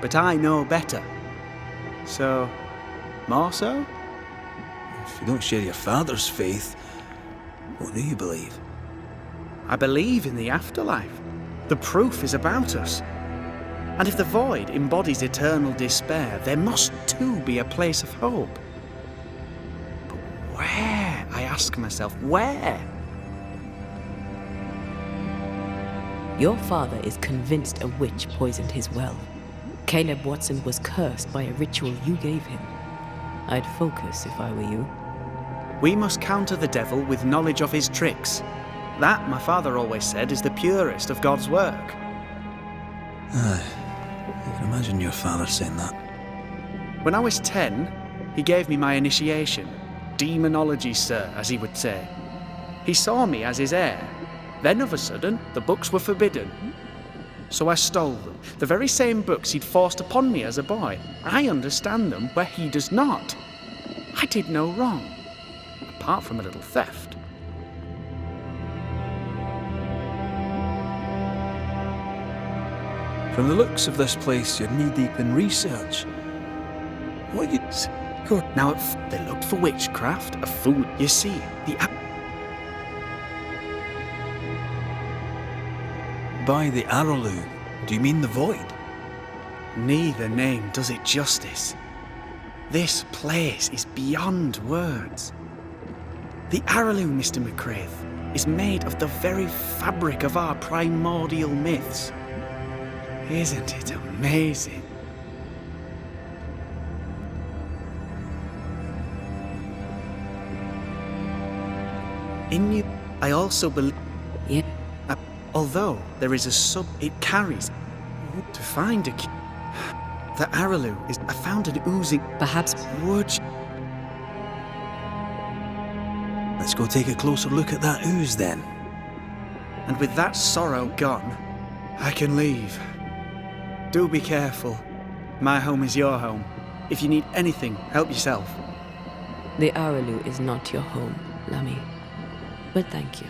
but I know better. So, more so? If you don't share your father's faith, what do you believe? I believe in the afterlife. The proof is about us. And if the void embodies eternal despair, there must too be a place of hope. But where? I ask myself, where? Your father is convinced a witch poisoned his well. Caleb Watson was cursed by a ritual you gave him. I'd focus if I were you. We must counter the devil with knowledge of his tricks. That, my father always said, is the purest of God's work. Aye, I can imagine your father saying that. When I was 10, he gave me my initiation. Demonology, sir, as he would say. He saw me as his heir. Then, of a sudden, the books were forbidden. So I stole them, the very same books he'd forced upon me as a boy. I understand them where he does not. I did no wrong, apart from a little theft. From the looks of this place, you're knee-deep in research. What you... Good. Now, they looked for witchcraft, a fool. You see, By the Araloo, do you mean the void? Neither name does it justice. This place is beyond words. The Araloo, Mr. McCraith, is made of the very fabric of our primordial myths. Isn't it amazing? In you, I also believe... Yeah. Although there is it carries. To find a key. The Araloo is... I found an oozing... Perhaps... Would you... Let's go take a closer look at that ooze then. And with that sorrow gone, I can leave. Do be careful. My home is your home. If you need anything, help yourself. The Araloo is not your home, Lammy. But thank you.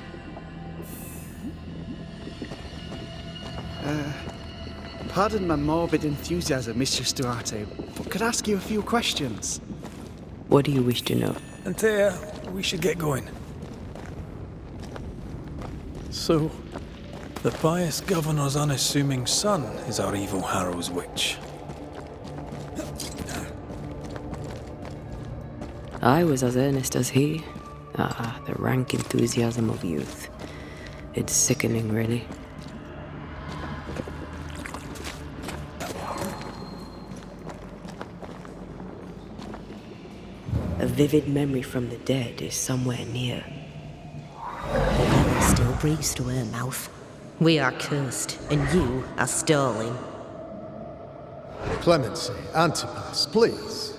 Pardon my morbid enthusiasm, Mistress Duarte, but could I ask you a few questions? What do you wish to know? Antea, we should get going. So, the pious governor's unassuming son is our evil Harrow's witch. I was as earnest as he, Ah, the rank enthusiasm of youth. It's sickening, really. A vivid memory from the dead is somewhere near. Still breathes through her mouth. We are cursed, and you are stolen. Clemency, Antipas, please.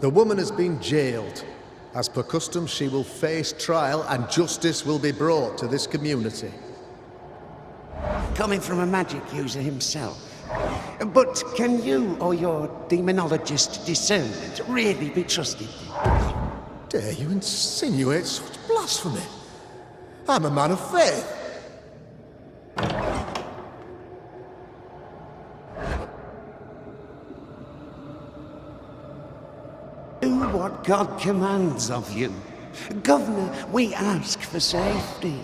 The woman has been jailed. As per custom, she will face trial and justice will be brought to this community. Coming from a magic user himself. But can you or your demonologist discernment really be trusted? Dare you insinuate such blasphemy? I'm a man of faith. Do what God commands of you. Governor, we ask for safety.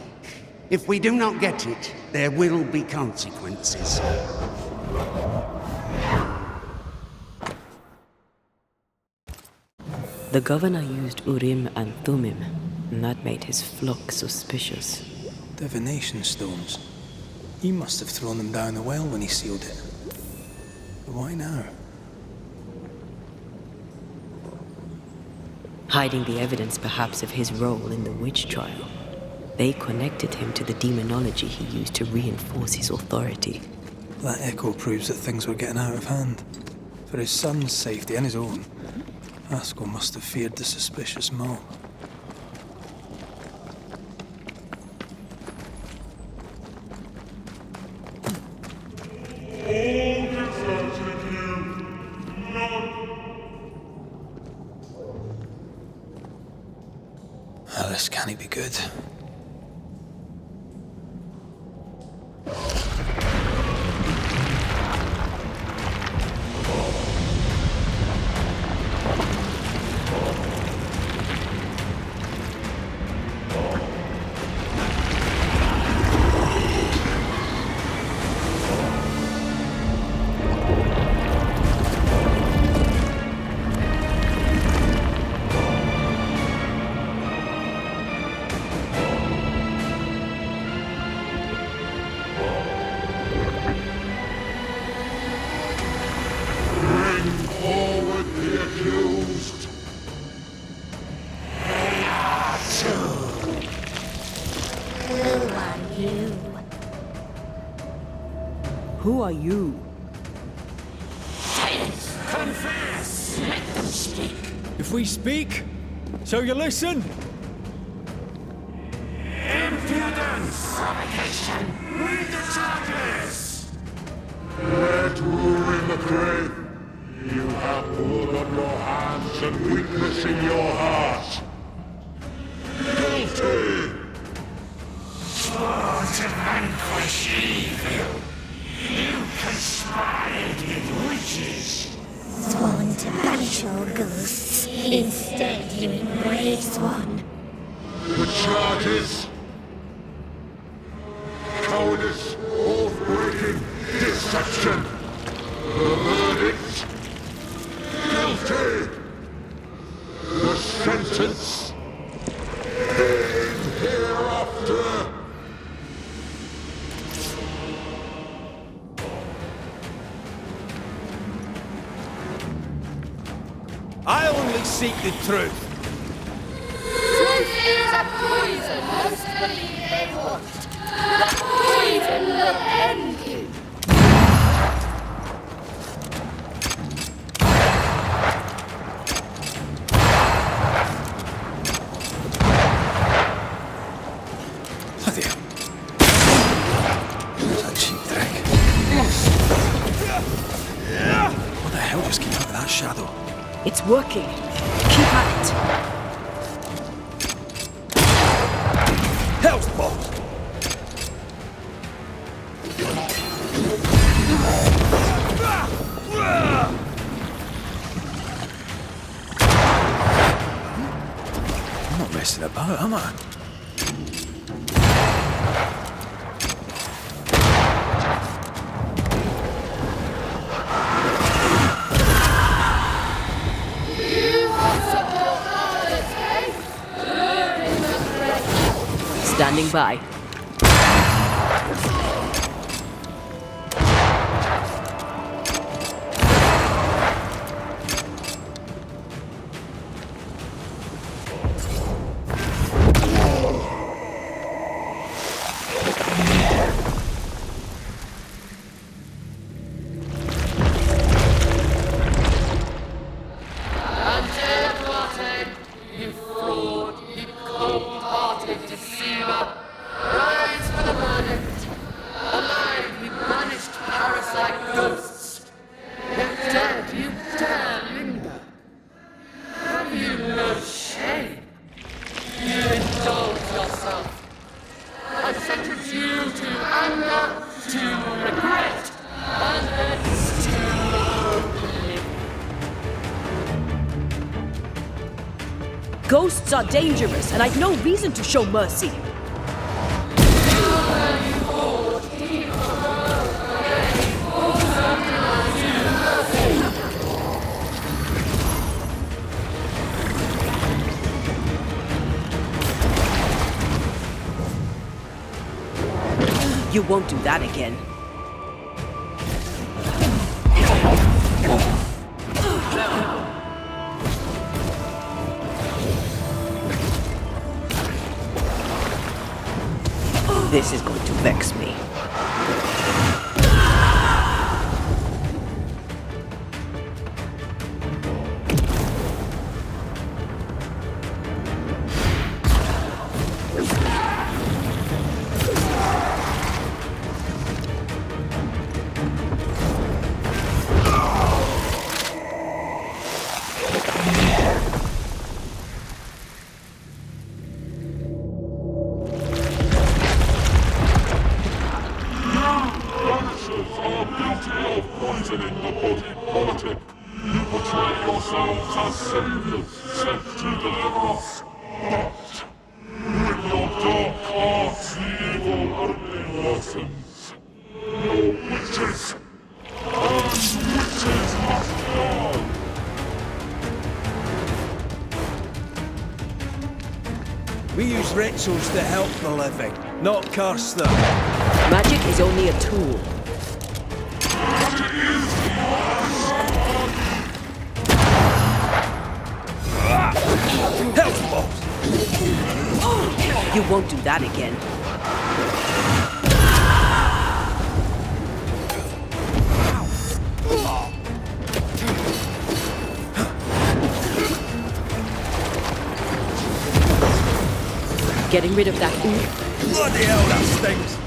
If we do not get it, there will be consequences. The governor used Urim and Thummim, and that made his flock suspicious. Divination stones. He must have thrown them down the well when he sealed it. But why now? Hiding the evidence perhaps of his role in the witch trial. They connected him to the demonology he used to reinforce his authority. That echo proves that things were getting out of hand. For his son's safety and his own, Haskell must have feared the suspicious mob. Well, this can't be good. Who are you? Confess! Let them speak. If we speak, shall you listen? Impudence! Provocation! Read the charges! Let in the grave. You have blood on your hands and weakness in your heart. Guilty! Sworn to vanquish evil. You conspired with witches. Sworn to banish all ghosts. Instead, you embrace one. The charges: cowardice, oath-breaking, deception. The verdict: guilty. The sentence: pain hereafter. I only seek the truth. Truth is a poison most believe they want. The poison will end you. Bloody hell. Who's that cheap trick? What the hell just came out of that shadow? It's working. Keep at it. Hell's balls! I'm not messing about, am I? You want some more hardest, eh? You're in the by. Ghosts are dangerous, and I've no reason to show mercy. You won't do that again. This is going to vex me. We use rituals to help the living, not curse them. Magic is only a tool. Health balls! You won't do that again. Getting rid of that oof. Bloody hell, that stings!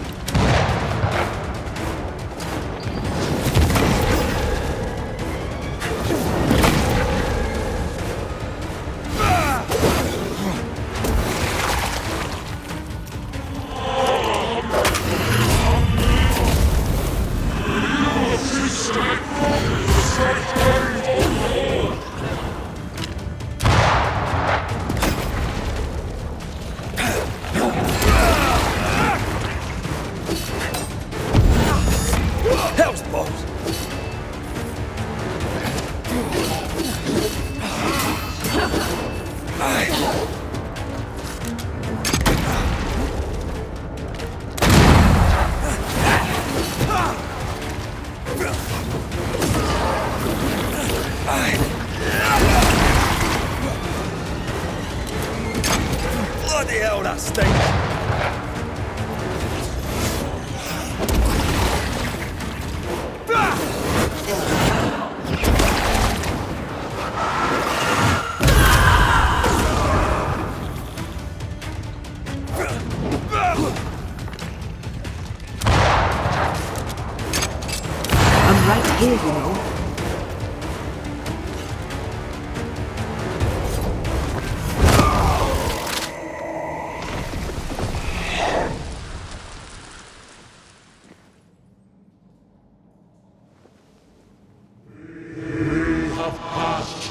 Bloody hell, that stinks! I'm right here, you know.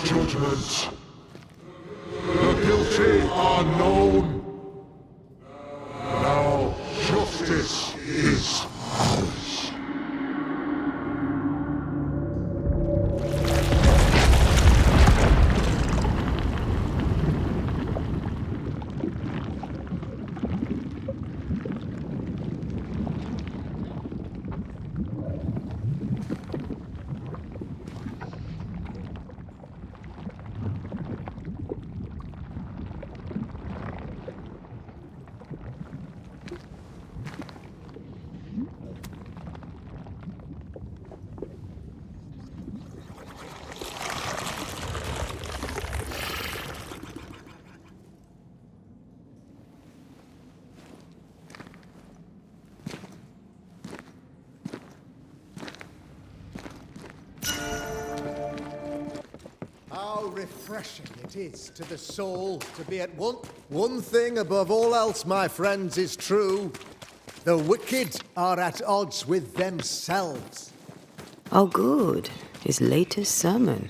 Judgment. The guilty are known. Now justice is ours. refreshing it is to the soul to be at one. One thing above all else, my friends, is true. The wicked are at odds with themselves. Oh, good. His latest sermon.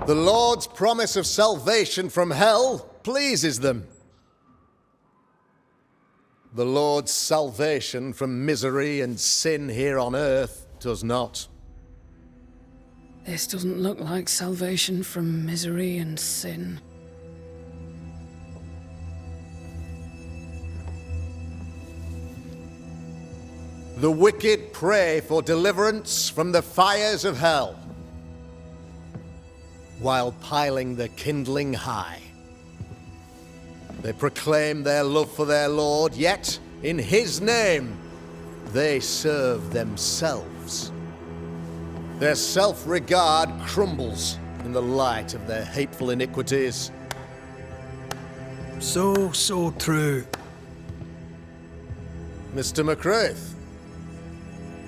The Lord's promise of salvation from hell pleases them. The Lord's salvation from misery and sin here on earth does not. This doesn't look like salvation from misery and sin. The wicked pray for deliverance from the fires of hell, while piling the kindling high. They proclaim their love for their Lord, yet in His name they serve themselves. Their self-regard crumbles in the light of their hateful iniquities. So true. Mr. McCraith,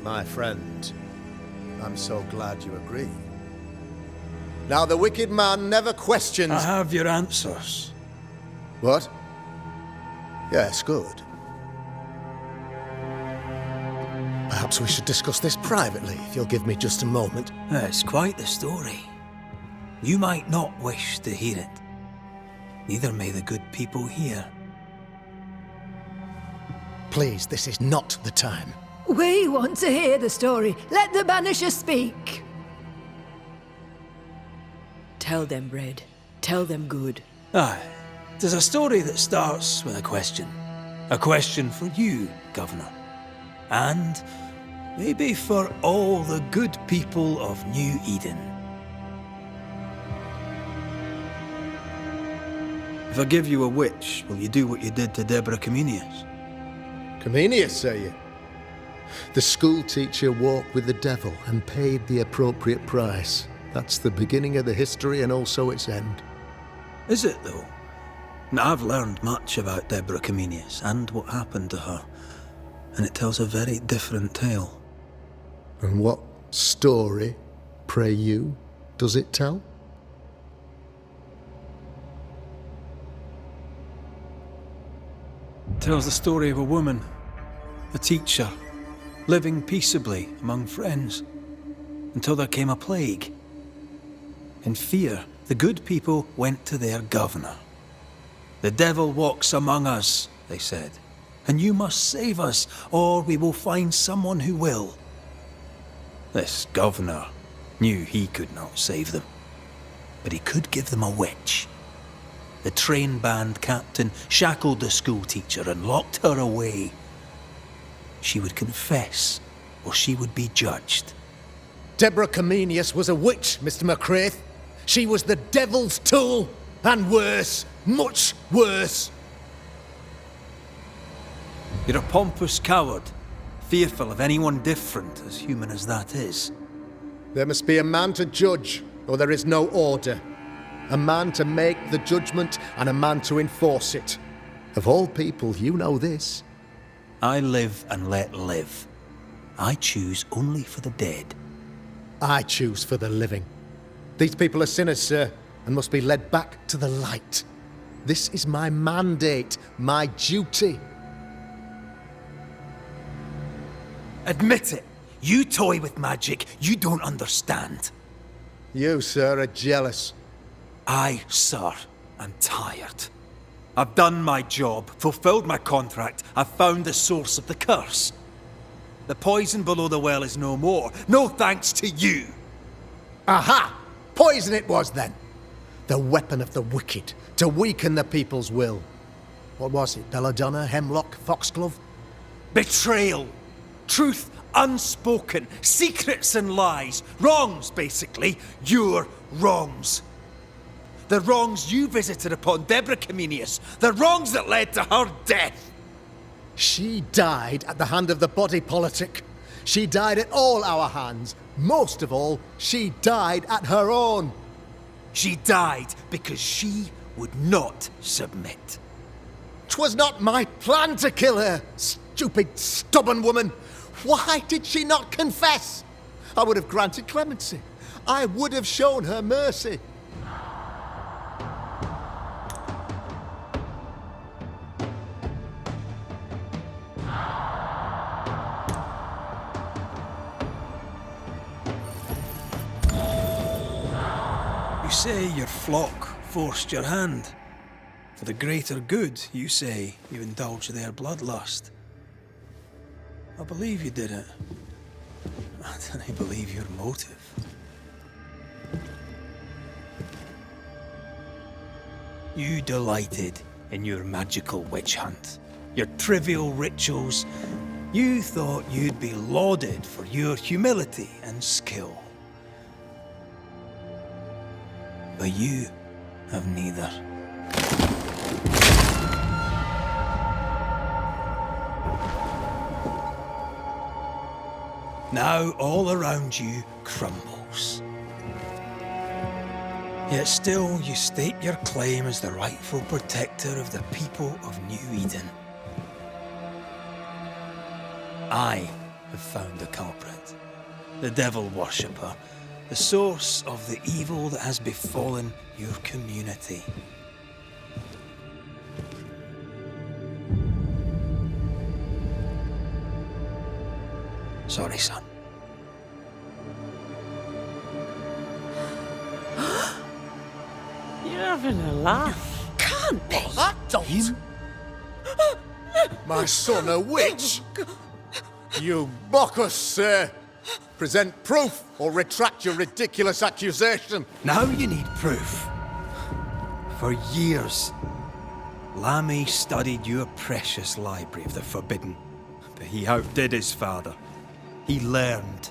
my friend, I'm so glad you agree. Now, the wicked man never questions... I have your answers. What? Yes, good. Perhaps we should discuss this privately, if you'll give me just a moment. It's quite the story. You might not wish to hear it. Neither may the good people here. Please, this is not the time. We want to hear the story. Let the Banisher speak. Tell them, Red. Tell them good. Aye. There's a story that starts with a question. A question for you, Governor. And maybe for all the good people of New Eden. If I give you a witch, will you do what you did to Deborah Comenius? Comenius, say you? The school teacher walked with the devil and paid the appropriate price. That's the beginning of the history and also its end. Is it, though? Now, I've learned much about Deborah Comenius and what happened to her, and it tells a very different tale. And what story, pray you, does it tell? It tells the story of a woman, a teacher, living peaceably among friends, until there came a plague. In fear, the good people went to their governor. "The devil walks among us," they said, "and you must save us, or we will find someone who will." This governor knew he could not save them, but he could give them a witch. The train band captain shackled the school teacher and locked her away. She would confess, or she would be judged. Deborah Comenius was a witch, Mr. McCraith. She was the devil's tool, and worse, much worse. You're a pompous coward, fearful of anyone different, as human as that is. There must be a man to judge, or there is no order. A man to make the judgment, and a man to enforce it. Of all people, you know this. I live and let live. I choose only for the dead. I choose for the living. These people are sinners, sir, and must be led back to the light. This is my mandate, my duty. Admit it. You toy with magic you don't understand. You, sir, are jealous. I, sir, am tired. I've done my job, fulfilled my contract, I've found the source of the curse. The poison below the well is no more, no thanks to you. Aha! Poison it was, then. The weapon of the wicked, to weaken the people's will. What was it, belladonna, hemlock, foxglove? Betrayal. Truth unspoken. Secrets and lies. Wrongs, basically. Your wrongs. The wrongs you visited upon Deborah Comenius. The wrongs that led to her death. She died at the hand of the body politic. She died at all our hands. Most of all, she died at her own. She died because she would not submit. 'Twas not my plan to kill her, stupid, stubborn woman. Why did she not confess? I would have granted clemency. I would have shown her mercy. You say your flock forced your hand. For the greater good, you say you indulged their bloodlust. I believe you did it. I don't believe your motive. You delighted in your magical witch hunt, your trivial rituals. You thought you'd be lauded for your humility and skill. But you have neither. Now all around you crumbles. Yet still you state your claim as the rightful protector of the people of New Eden. I have found the culprit, the devil worshipper, the source of the evil that has befallen your community. Sorry, son. You're having a laugh. Can't be. I don't. My son a witch? You mock us, sir. Present proof or retract your ridiculous accusation. Now you need proof. For years, Lammy studied your precious library of the forbidden, but he outdid his father. He learned.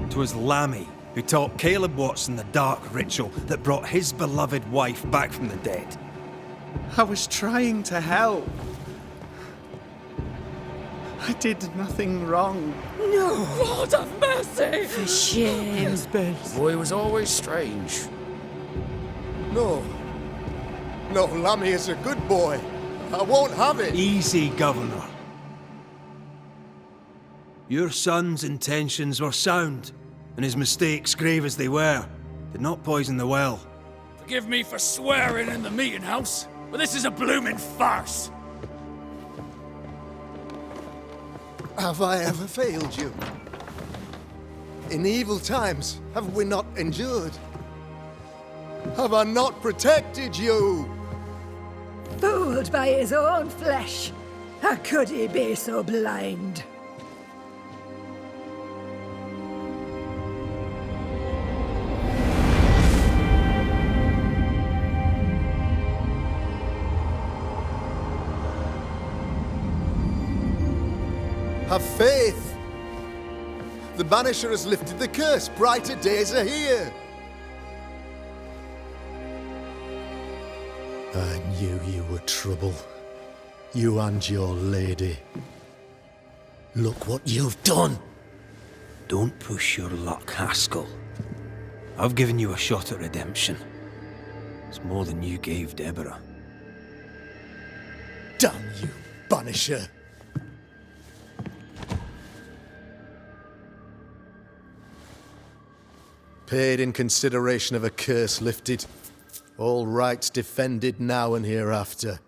'Twas Lammy who taught Caleb Watson the dark ritual that brought his beloved wife back from the dead. I was trying to help. I did nothing wrong. No, Lord have mercy. For shame. The boy was always strange. No. No, Lammy is a good boy. I won't have it. Easy, Governor. Your son's intentions were sound, and his mistakes, grave as they were, did not poison the well. Forgive me for swearing in the meeting house, but this is a blooming farce. Have I ever failed you? In evil times, have we not endured? Have I not protected you? Fooled by his own flesh. How could he be so blind? Have faith. The Banisher has lifted the curse. Brighter days are here. I knew you were trouble. You and your lady. Look what you've done. Don't push your luck, Haskell. I've given you a shot at redemption. It's more than you gave Deborah. Damn you, Banisher. Paid in consideration of a curse lifted. All rights defended now and hereafter.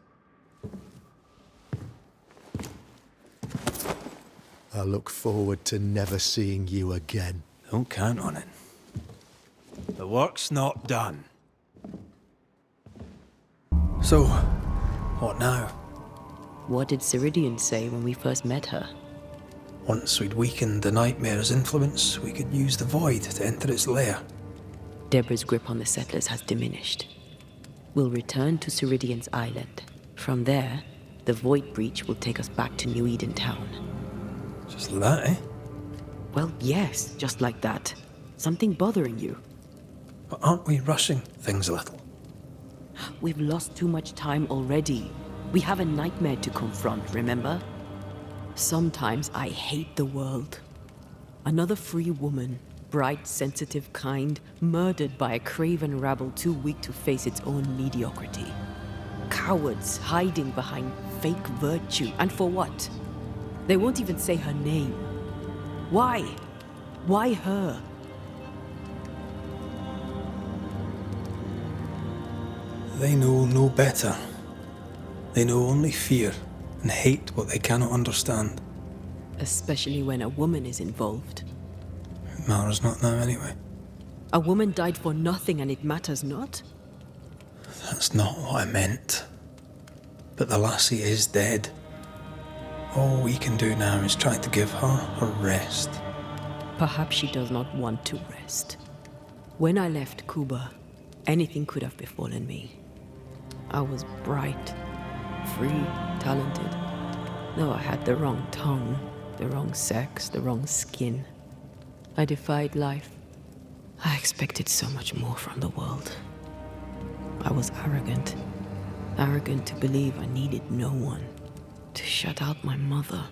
I look forward to never seeing you again. Don't count on it. The work's not done. So, what now? What did Ceridian say when we first met her? Once we'd weakened the Nightmare's influence, we could use the Void to enter its lair. Deborah's grip on the settlers has diminished. We'll return to Ceridian's island. From there, the Void Breach will take us back to New Eden Town. Just that, eh? Well, yes, just like that. Something bothering you. But aren't we rushing things a little? We've lost too much time already. We have a nightmare to confront, remember? Sometimes I hate the world. Another free woman, bright, sensitive, kind, murdered by a craven rabble too weak to face its own mediocrity. Cowards hiding behind fake virtue, and for what? They won't even say her name. Why? Why her? They know no better. They know only fear and hate what they cannot understand. Especially when a woman is involved. It matters not now anyway. A woman died for nothing and it matters not? That's not what I meant. But the lassie is dead. All we can do now is try to give her her rest. Perhaps she does not want to rest. When I left Cuba, anything could have befallen me. I was bright, free, talented. Though I had the wrong tongue, the wrong sex, the wrong skin. I defied life. I expected so much more from the world. I was arrogant. Arrogant to believe I needed no one. To shut out my mother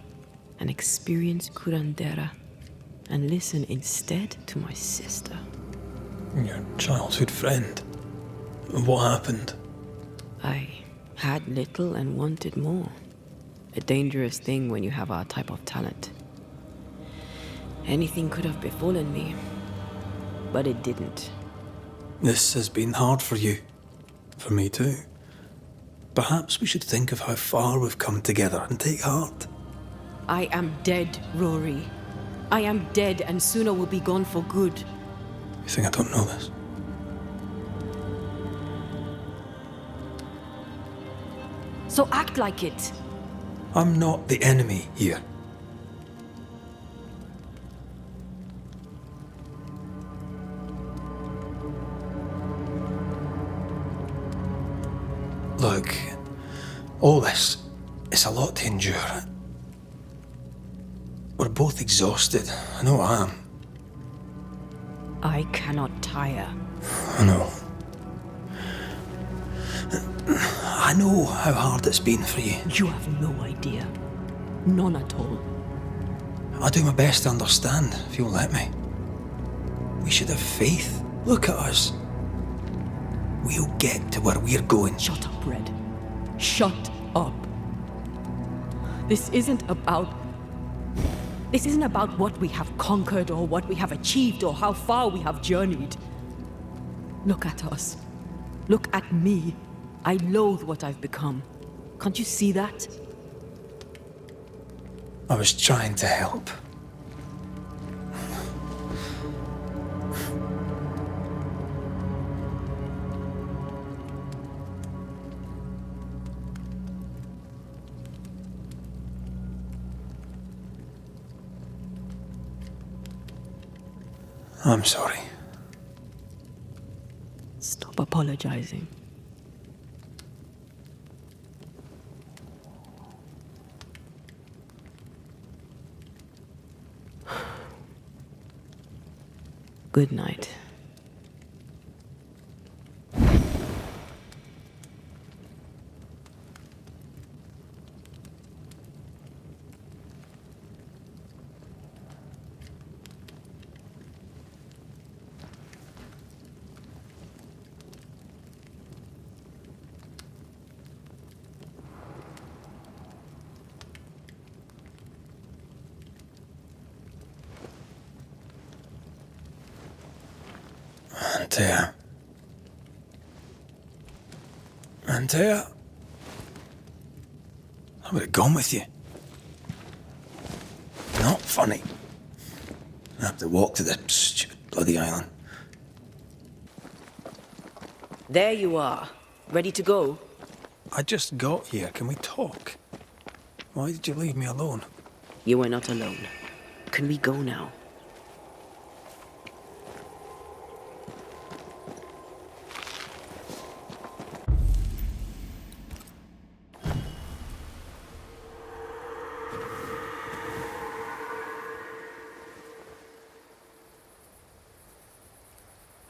and experience curandera and listen instead to my sister. Your childhood friend. What happened? I had little and wanted more. A dangerous thing when you have our type of talent. Anything could have befallen me, but it didn't. This has been hard for you. For me too. Perhaps we should think of how far we've come together and take heart. I am dead, Rory. I am dead and sooner will be gone for good. You think I don't know this? So act like it. I'm not the enemy here. Look, all this, it's a lot to endure. We're both exhausted. I know I am. I cannot tire. I know. I know how hard it's been for you. You have no idea. None at all. I'll do my best to understand, if you'll let me. We should have faith. Look at us. We'll get to where we're going. Shut up, Red. Shut up. This isn't about what we have conquered or what we have achieved or how far we have journeyed. Look at us. Look at me. I loathe what I've become. Can't you see that? I was trying to help. I'm sorry. Stop apologizing. Good night. Antea. I would have gone with you. Not funny. I have to walk to the stupid bloody island. There you are. Ready to go? I just got here. Can we talk? Why did you leave me alone? You were not alone. Can we go now?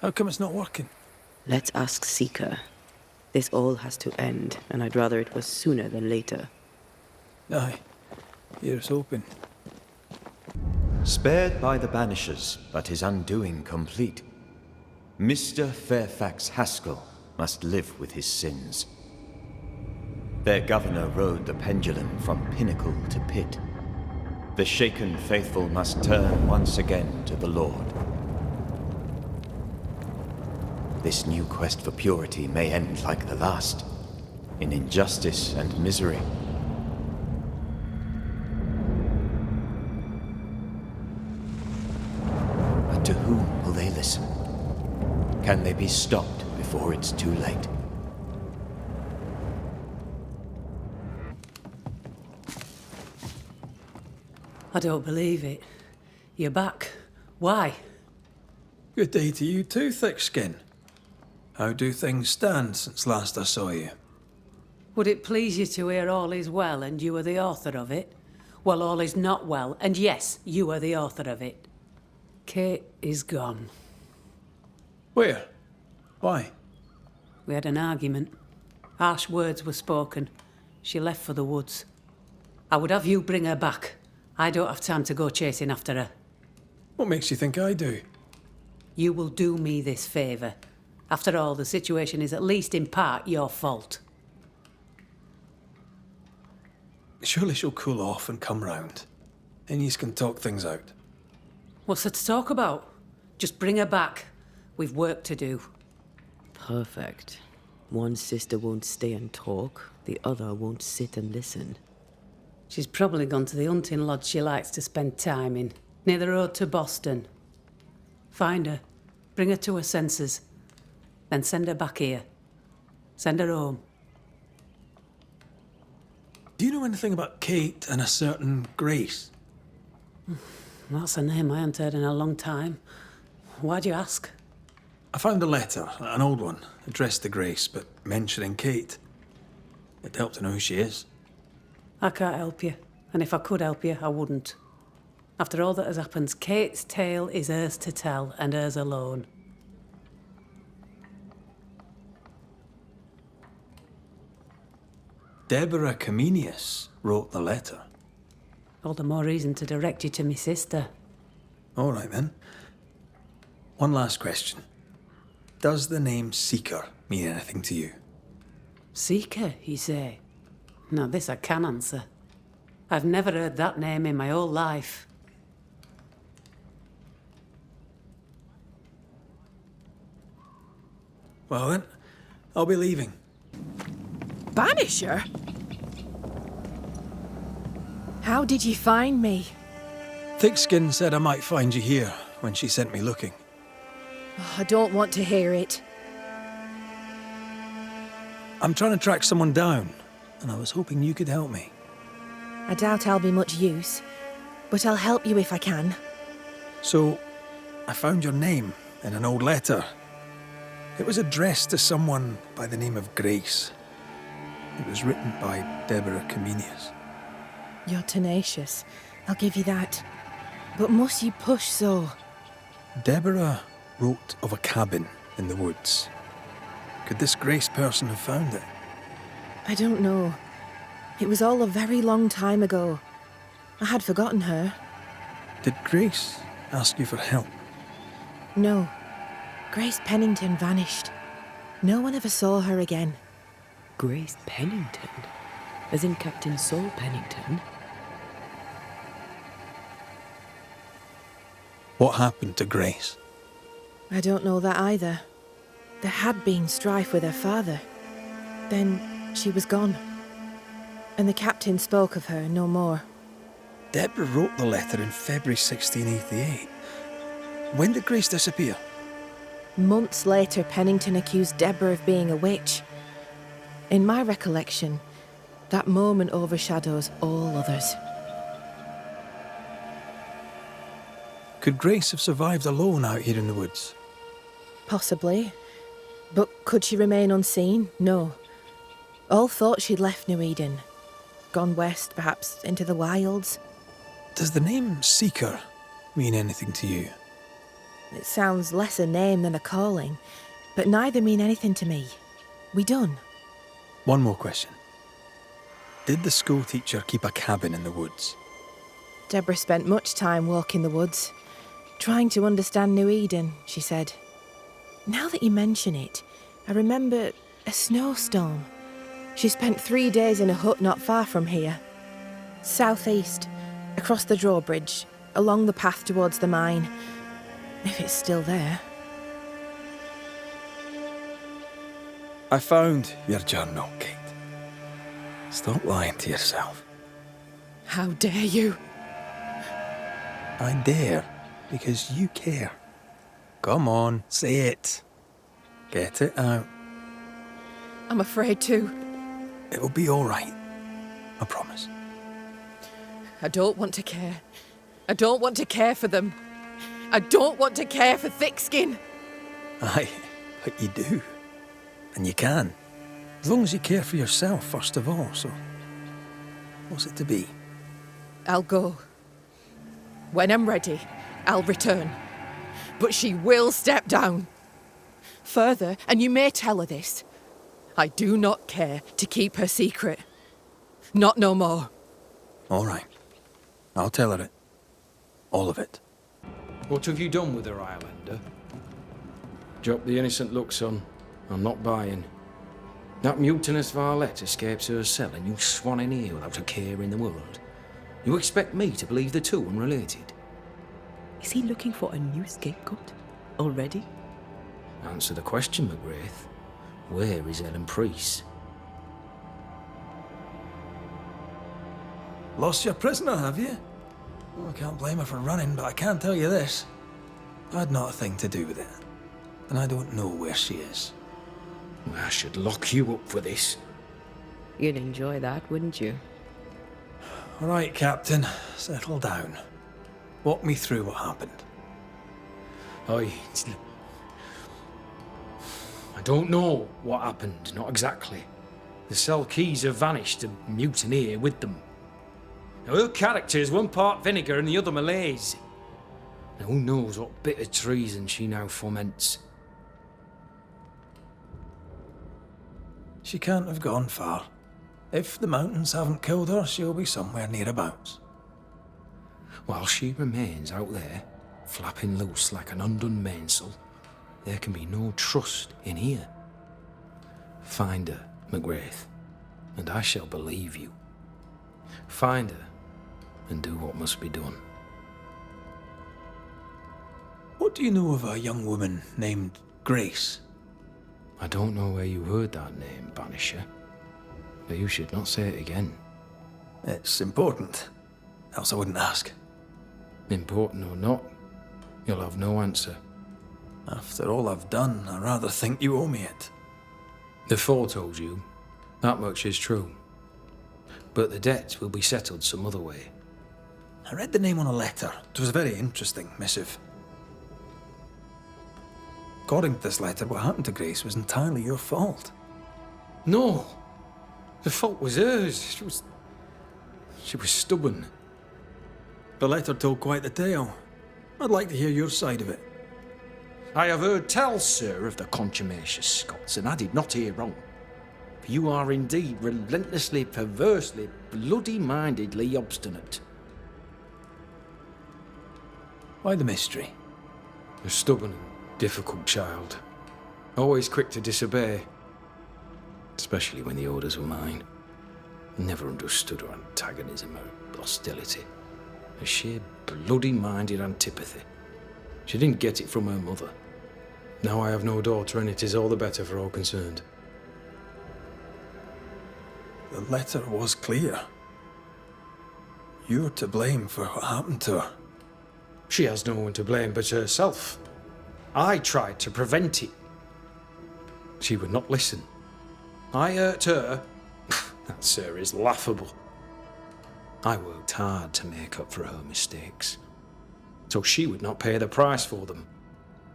How come it's not working? Let's ask Seeker. This all has to end, and I'd rather it was sooner than later. Aye. Here's hoping. Spared by the Banishers, but his undoing complete, Mr. Fairfax Haskell must live with his sins. Their governor rode the pendulum from pinnacle to pit, the shaken faithful must turn once again to the Lord. This new quest for purity may end like the last, in injustice and misery. But to whom will they listen? Can they be stopped before it's too late? I don't believe it. You're back. Why? Good day to you too, Thickskin. How do things stand since last I saw you? Would it please you to hear all is well and you are the author of it? Well, all is not well, and yes, you are the author of it. Kate is gone. Where? Why? We had an argument. Harsh words were spoken. She left for the woods. I would have you bring her back. I don't have time to go chasing after her. What makes you think I do? You will do me this favour. After all, the situation is at least in part your fault. Surely she'll cool off and come round. And yous can talk things out. What's there to talk about? Just bring her back. We've work to do. Perfect. One sister won't stay and talk, the other won't sit and listen. She's probably gone to the hunting lodge she likes to spend time in, near the road to Boston. Find her, bring her to her senses, then send her back here. Send her home. Do you know anything about Kate and a certain Grace? That's a name I haven't heard in a long time. Why'd you ask? I found a letter, an old one, addressed to Grace, but mentioning Kate. It'd help to know who she is. I can't help you, and if I could help you, I wouldn't. After all that has happened, Kate's tale is hers to tell, and hers alone. Deborah Comenius wrote the letter. All the more reason to direct you to me sister. All right, then. One last question. Does the name Seeker mean anything to you? Seeker, you say? Now this I can answer. I've never heard that name in my whole life. Well then, I'll be leaving. Banisher? How did you find me? Thickskin said I might find you here when she sent me looking. Oh, I don't want to hear it. I'm trying to track someone down, and I was hoping you could help me. I doubt I'll be much use, but I'll help you if I can. So, I found your name in an old letter. It was addressed to someone by the name of Grace. It was written by Deborah Comenius. You're tenacious, I'll give you that. But must you push so? Deborah wrote of a cabin in the woods. Could this Grace person have found it? I don't know. It was all a very long time ago. I had forgotten her. Did Grace ask you for help? No. Grace Pennington vanished. No one ever saw her again. Grace Pennington? As in Captain Saul Pennington? What happened to Grace? I don't know that either. There had been strife with her father. Then she was gone. And the captain spoke of her no more. Deborah wrote the letter in February 1688. When did Grace disappear? Months later, Pennington accused Deborah of being a witch. In my recollection, that moment overshadows all others. Could Grace have survived alone out here in the woods? Possibly. But could she remain unseen? No. All thought she'd left New Eden. Gone west, perhaps into the wilds. Does the name Seeker mean anything to you? It sounds less a name than a calling, but neither mean anything to me. We done. One more question. Did the school teacher keep a cabin in the woods? Deborah spent much time walking the woods, trying to understand New Eden, she said. Now that you mention it, I remember a snowstorm. She spent 3 days in a hut not far from here. Southeast, Across the drawbridge, along the path towards the mine. If it's still there. I found your journal, Kate. Stop lying to yourself. How dare you? I dare, because you care. Come on, say it. Get it out. I'm afraid to. It'll be all right. I promise. I don't want to care. I don't want to care for them. I don't want to care for thick skin. Aye, but you do. And you can. As long as you care for yourself, first of all, so... What's it to be? I'll go. When I'm ready, I'll return. But she will step down. Further, and you may tell her this, I do not care to keep her secret. Not no more. All right. I'll tell her it. All of it. What have you done with her, Highlander? Drop the innocent look, son. I'm not buying. That mutinous varlet escapes her cell and you swan in here without a care in the world. You expect me to believe the two unrelated? Is he looking for a new scapegoat? Already? Answer the question, McGrath. Where is Ellen Priest? Lost your prisoner, have you? Well, I can't blame her for running, but I can tell you this. I had not a thing to do with it. And I don't know where she is. I should lock you up for this. You'd enjoy that, wouldn't you? All right, Captain. Settle down. Walk me through what happened. I don't know what happened, not exactly. The cell keys have vanished, and mutineer with them. Now, her character is one part vinegar and the other malaise. Now, who knows what bitter treason she now foments. She can't have gone far. If the mountains haven't killed her, she'll be somewhere nearabouts. While she remains out there, flapping loose like an undone mainsail, there can be no trust in here. Find her, McGrath, and I shall believe you. Find her, and do what must be done. What do you know of a young woman named Grace? I don't know where you heard that name, Banisher, but you should not say it again. It's important, else I wouldn't ask. Important or not, you'll have no answer. After all I've done, I rather think you owe me it. The Four told you, that much is true. But the debt will be settled some other way. I read the name on a letter. It was a very interesting missive. According to this letter, what happened to Grace was entirely your fault. No! The fault was hers. She was stubborn. The letter told quite the tale. I'd like to hear your side of it. I have heard tell, sir, of the contumacious Scots, and I did not hear wrong. For you are indeed relentlessly, perversely, bloody-mindedly obstinate. Why the mystery? A stubborn and difficult child. Always quick to disobey. Especially when the orders were mine. Never understood her antagonism or hostility. A sheer bloody-minded antipathy. She didn't get it from her mother. Now I have no daughter, and it is all the better for all concerned. The letter was clear. You're to blame for what happened to her. She has no one to blame but herself. I tried to prevent it. She would not listen. I hurt her. That, sir, is laughable. I worked hard to make up for her mistakes, so she would not pay the price for them.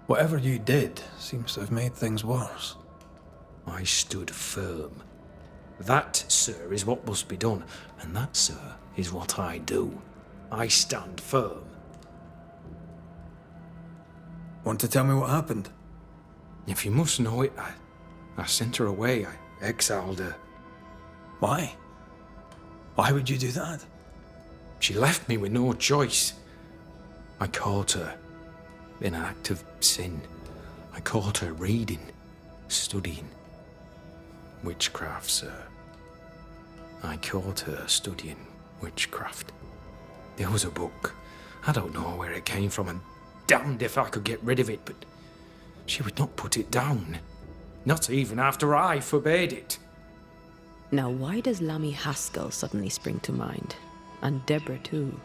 Whatever you did seems to have made things worse. I stood firm. That, sir, is what must be done, and that, sir, is what I do. I stand firm. Want to tell me what happened? If you must know it, I sent her away. I exiled her. Why? Why would you do that? She left me with no choice. I caught her in an act of sin. I caught her reading, studying. Witchcraft, sir. I caught her studying witchcraft. There was a book. I don't know where it came from, and damned if I could get rid of it, but she would not put it down. Not even after I forbade it. Now, why does Lammy Haskell suddenly spring to mind? And Deborah, too.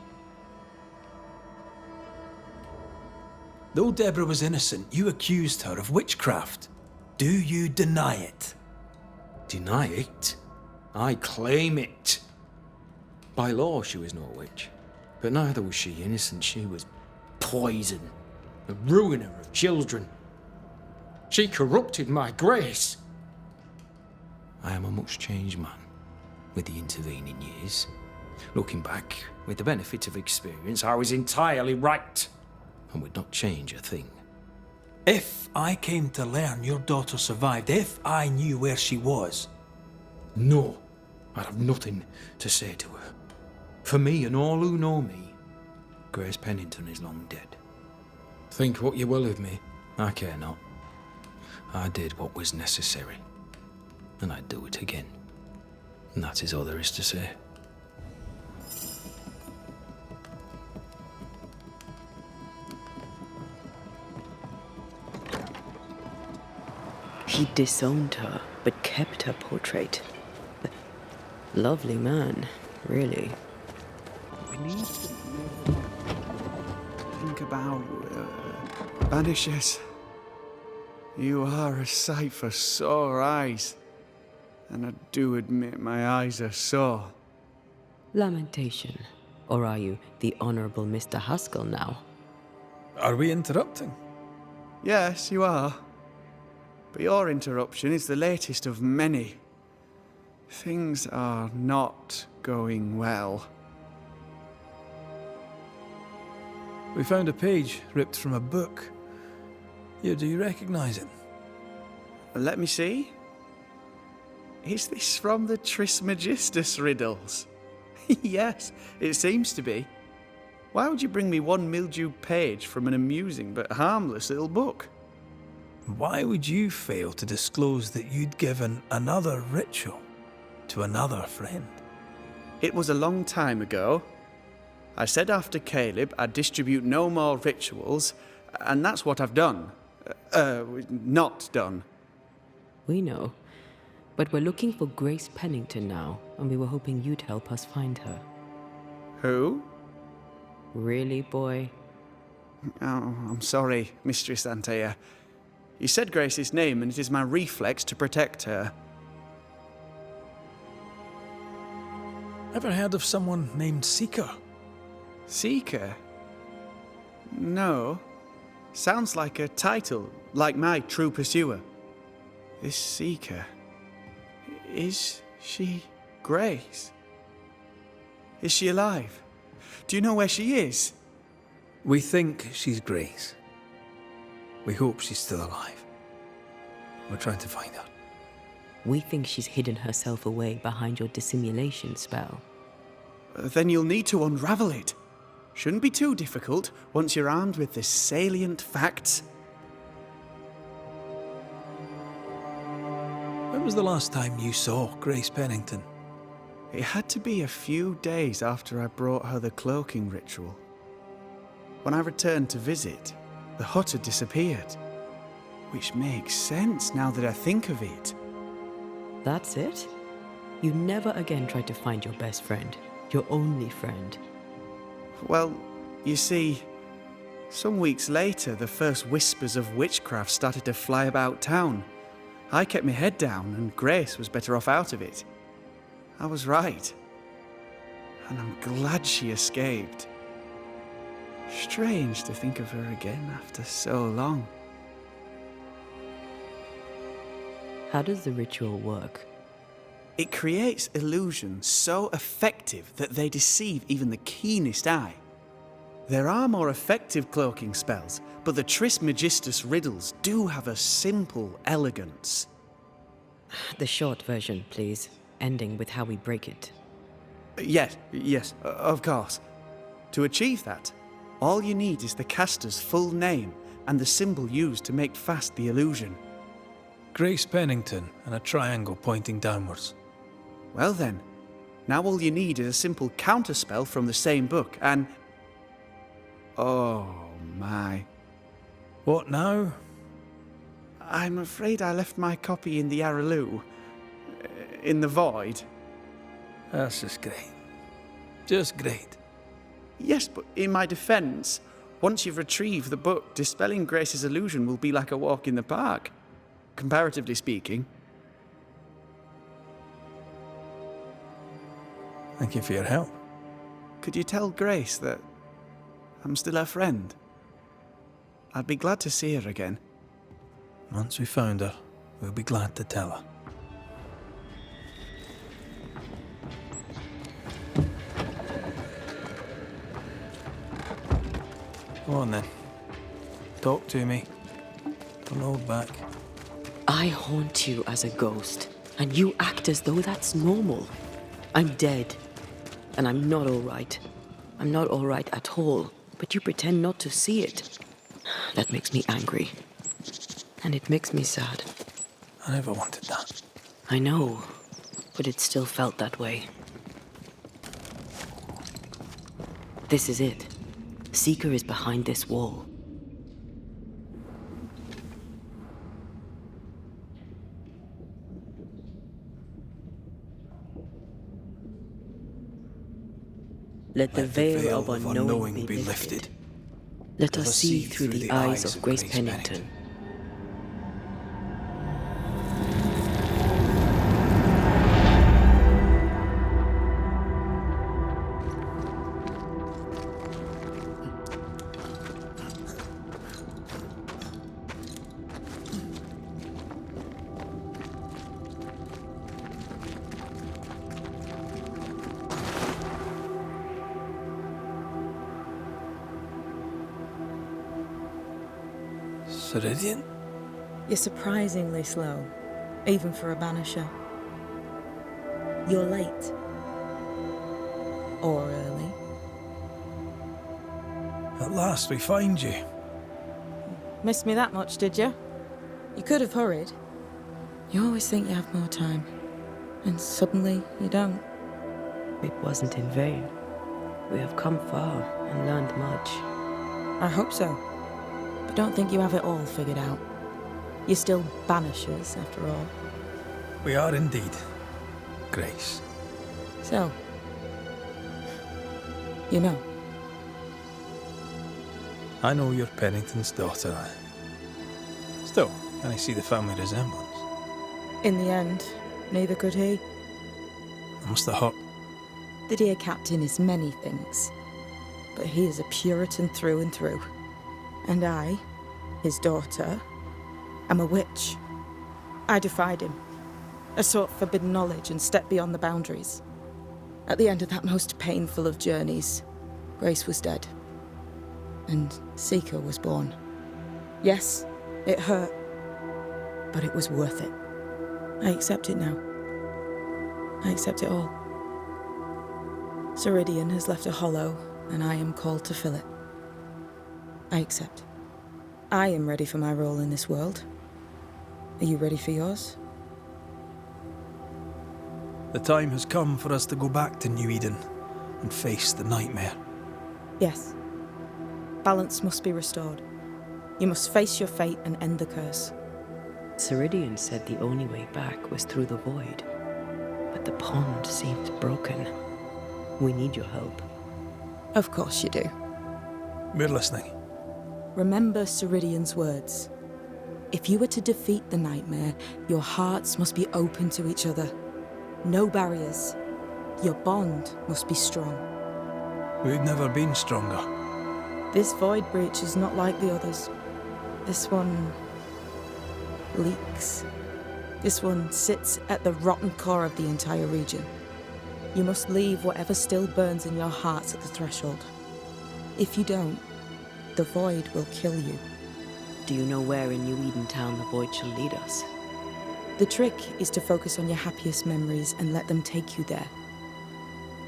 Though Deborah was innocent, you accused her of witchcraft. Do you deny it? Deny it? I claim it. By law, she was no witch. But neither was she innocent. She was poison, a ruiner of children. She corrupted my Grace. I am a much changed man with the intervening years. Looking back, with the benefit of experience, I was entirely right and would not change a thing. If I came to learn your daughter survived, if I knew where she was... No, I'd have nothing to say to her. For me and all who know me, Grace Pennington is long dead. Think what you will of me, I care not. I did what was necessary, and I'd do it again. And that is all there is to say. He disowned her, but kept her portrait. Lovely man, really. We need to think about banishers. You are a sight for sore eyes, and I do admit my eyes are sore. Lamentation. Or are you the Honourable Mr. Haskell now? Are we interrupting? Yes, you are. But your interruption is the latest of many. Things are not going well. We found a page ripped from a book. Here, do you recognize it? Let me see. Is this from the Trismegistus riddles? Yes, it seems to be. Why would you bring me one mildewed page from an amusing but harmless little book? Why would you fail to disclose that you'd given another ritual to another friend? It was a long time ago. I said after Caleb I'd distribute no more rituals, and that's what I've done. Not done. We know. But we're looking for Grace Pennington now, and we were hoping you'd help us find her. Who? Really, boy? Oh, I'm sorry, Mistress Antea. You said Grace's name, and it is my reflex to protect her. Ever heard of someone named Seeker? Seeker? No. Sounds like a title, like my true pursuer. This Seeker... Is she Grace? Is she alive? Do you know where she is? We think she's Grace. We hope she's still alive. We're trying to find her. We think she's hidden herself away behind your dissimulation spell. Then you'll need to unravel it. Shouldn't be too difficult once you're armed with the salient facts. When was the last time you saw Grace Pennington? It had to be a few days after I brought her the cloaking ritual. When I returned to visit, the hut had disappeared. Which makes sense now that I think of it. That's it? You never again tried to find your best friend, your only friend. Well, you see, some weeks later, the first whispers of witchcraft started to fly about town. I kept my head down, and Grace was better off out of it. I was right. And I'm glad she escaped. Strange to think of her again after so long. How does the ritual work? It creates illusions so effective that they deceive even the keenest eye. There are more effective cloaking spells, but the Trismegistus riddles do have a simple elegance. The short version, please, ending with how we break it. Yes, of course. To achieve that, all you need is the caster's full name and the symbol used to make fast the illusion. Grace Pennington and a triangle pointing downwards. Well then, Now all you need is a simple counterspell from the same book, and... Oh, my. What now? I'm afraid I left my copy in the Araloo. In the void. That's just great. Just great. Yes, but in my defense, once you've retrieved the book, dispelling Grace's illusion will be like a walk in the park. Comparatively speaking. Thank you for your help. Could you tell Grace that I'm still her friend? I'd be glad to see her again. Once we found her, we'll be glad to tell her. Go on then. Talk to me. Don't hold back. I haunt you as a ghost, and you act as though that's normal. I'm dead, and I'm not all right. I'm not all right at all, but you pretend not to see it. That makes me angry. And it makes me sad. I never wanted that. I know, but it still felt that way. This is it. Seeker is behind this wall. Let the veil of unknowing be lifted. Let us see through the eyes of Grace Pennington. Ceridian? You're surprisingly slow, even for a banisher. You're late. Or early. At last we find you. Missed me that much, did you? You could have hurried. You always think you have more time, and suddenly you don't. It wasn't in vain. We have come far and learned much. I hope so. But don't think you have it all figured out. You're still banishers, after all. We are indeed, Grace. So, you know. I know you're Pennington's daughter. Still, can I see the family resemblance? In the end, neither could he. It must have hurt. The dear captain is many things, but he is a Puritan through and through. And I, his daughter, am a witch. I defied him. I sought forbidden knowledge and stepped beyond the boundaries. At the end of that most painful of journeys, Grace was dead. And Seeker was born. Yes, it hurt, but it was worth it. I accept it now. I accept it all. Ceridian has left a hollow, and I am called to fill it. I accept. I am ready for my role in this world. Are you ready for yours? The time has come for us to go back to New Eden and face the nightmare. Yes. Balance must be restored. You must face your fate and end the curse. Ceridian said the only way back was through the void. But the pond seems broken. We need your help. Of course you do. We're listening. Remember Ceridian's words. If you were to defeat the nightmare, your hearts must be open to each other. No barriers. Your bond must be strong. We've never been stronger. This void breach is not like the others. This one leaks. This one sits at the rotten core of the entire region. You must leave whatever still burns in your hearts at the threshold. If you don't, the void will kill you. Do you know where in New Eden Town the void shall lead us? The trick is to focus on your happiest memories and let them take you there.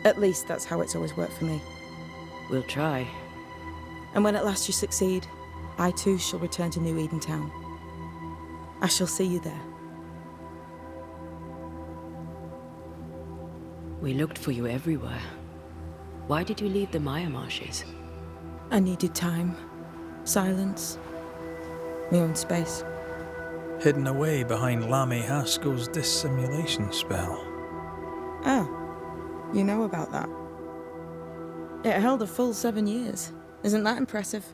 At least that's how it's always worked for me. We'll try. And when at last you succeed, I too shall return to New Eden Town. I shall see you there. We looked for you everywhere. Why did you leave the Maya marshes? I needed time, silence, my own space. Hidden away behind Lammy Haskell's dissimulation spell. Ah, you know about that. It held a full 7 years. Isn't that impressive?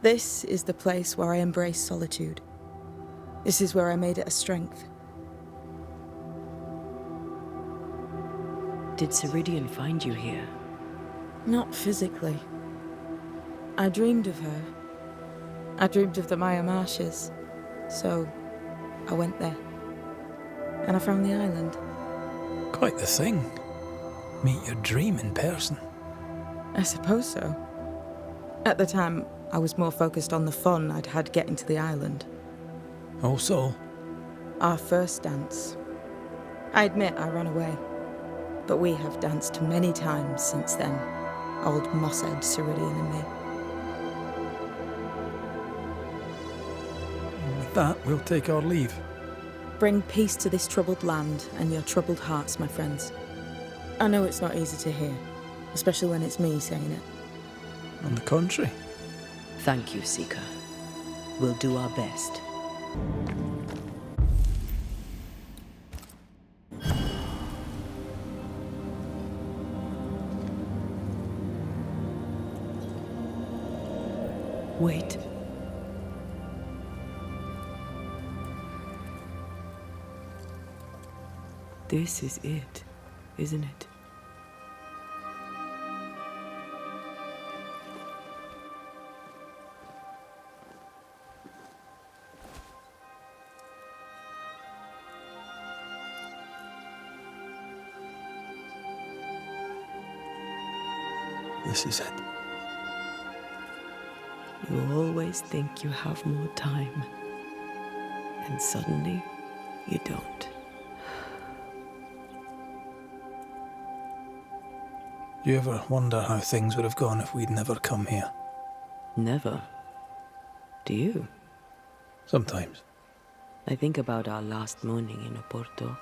This is the place where I embraced solitude. This is where I made it a strength. Did Ceridian find you here? Not physically. I dreamed of her. I dreamed of the Maya marshes. So, I went there. And I found the island. Quite the thing. Meet your dream in person. I suppose so. At the time, I was more focused on the fun I'd had getting to the island. Also? Our first dance. I admit I ran away. But we have danced many times since then. Old mosshead Ceridian and me. With that, we'll take our leave. Bring peace to this troubled land and your troubled hearts, my friends. I know it's not easy to hear, especially when it's me saying it. On the contrary. Thank you, Seeker. We'll do our best. Wait. This is it, isn't it? This is it. You always think you have more time, and suddenly you don't. Do you ever wonder how things would have gone if we'd never come here? Never. Do you? Sometimes. I think about our last morning in Oporto,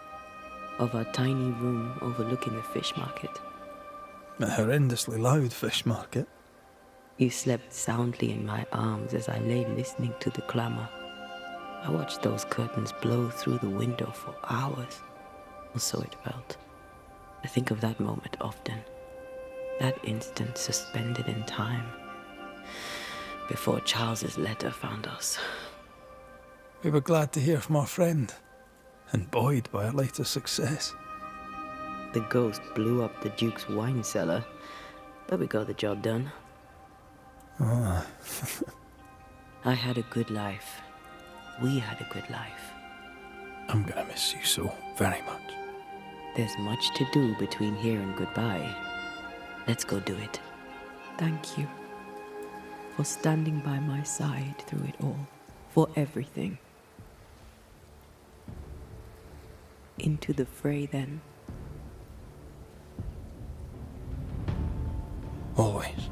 of our tiny room overlooking the fish market. A horrendously loud fish market. You slept soundly in my arms as I lay listening to the clamor. I watched those curtains blow through the window for hours, or so it felt. I think of that moment often. That instant suspended in time, before Charles's letter found us. We were glad to hear from our friend, and buoyed by our later success. The ghost blew up the Duke's wine cellar, but we got the job done. Ah. I had a good life. We had a good life. I'm gonna miss you so very much. There's much to do between here and goodbye. Let's go do it. Thank you for standing by my side through it all, for everything. Into the fray, then. Always.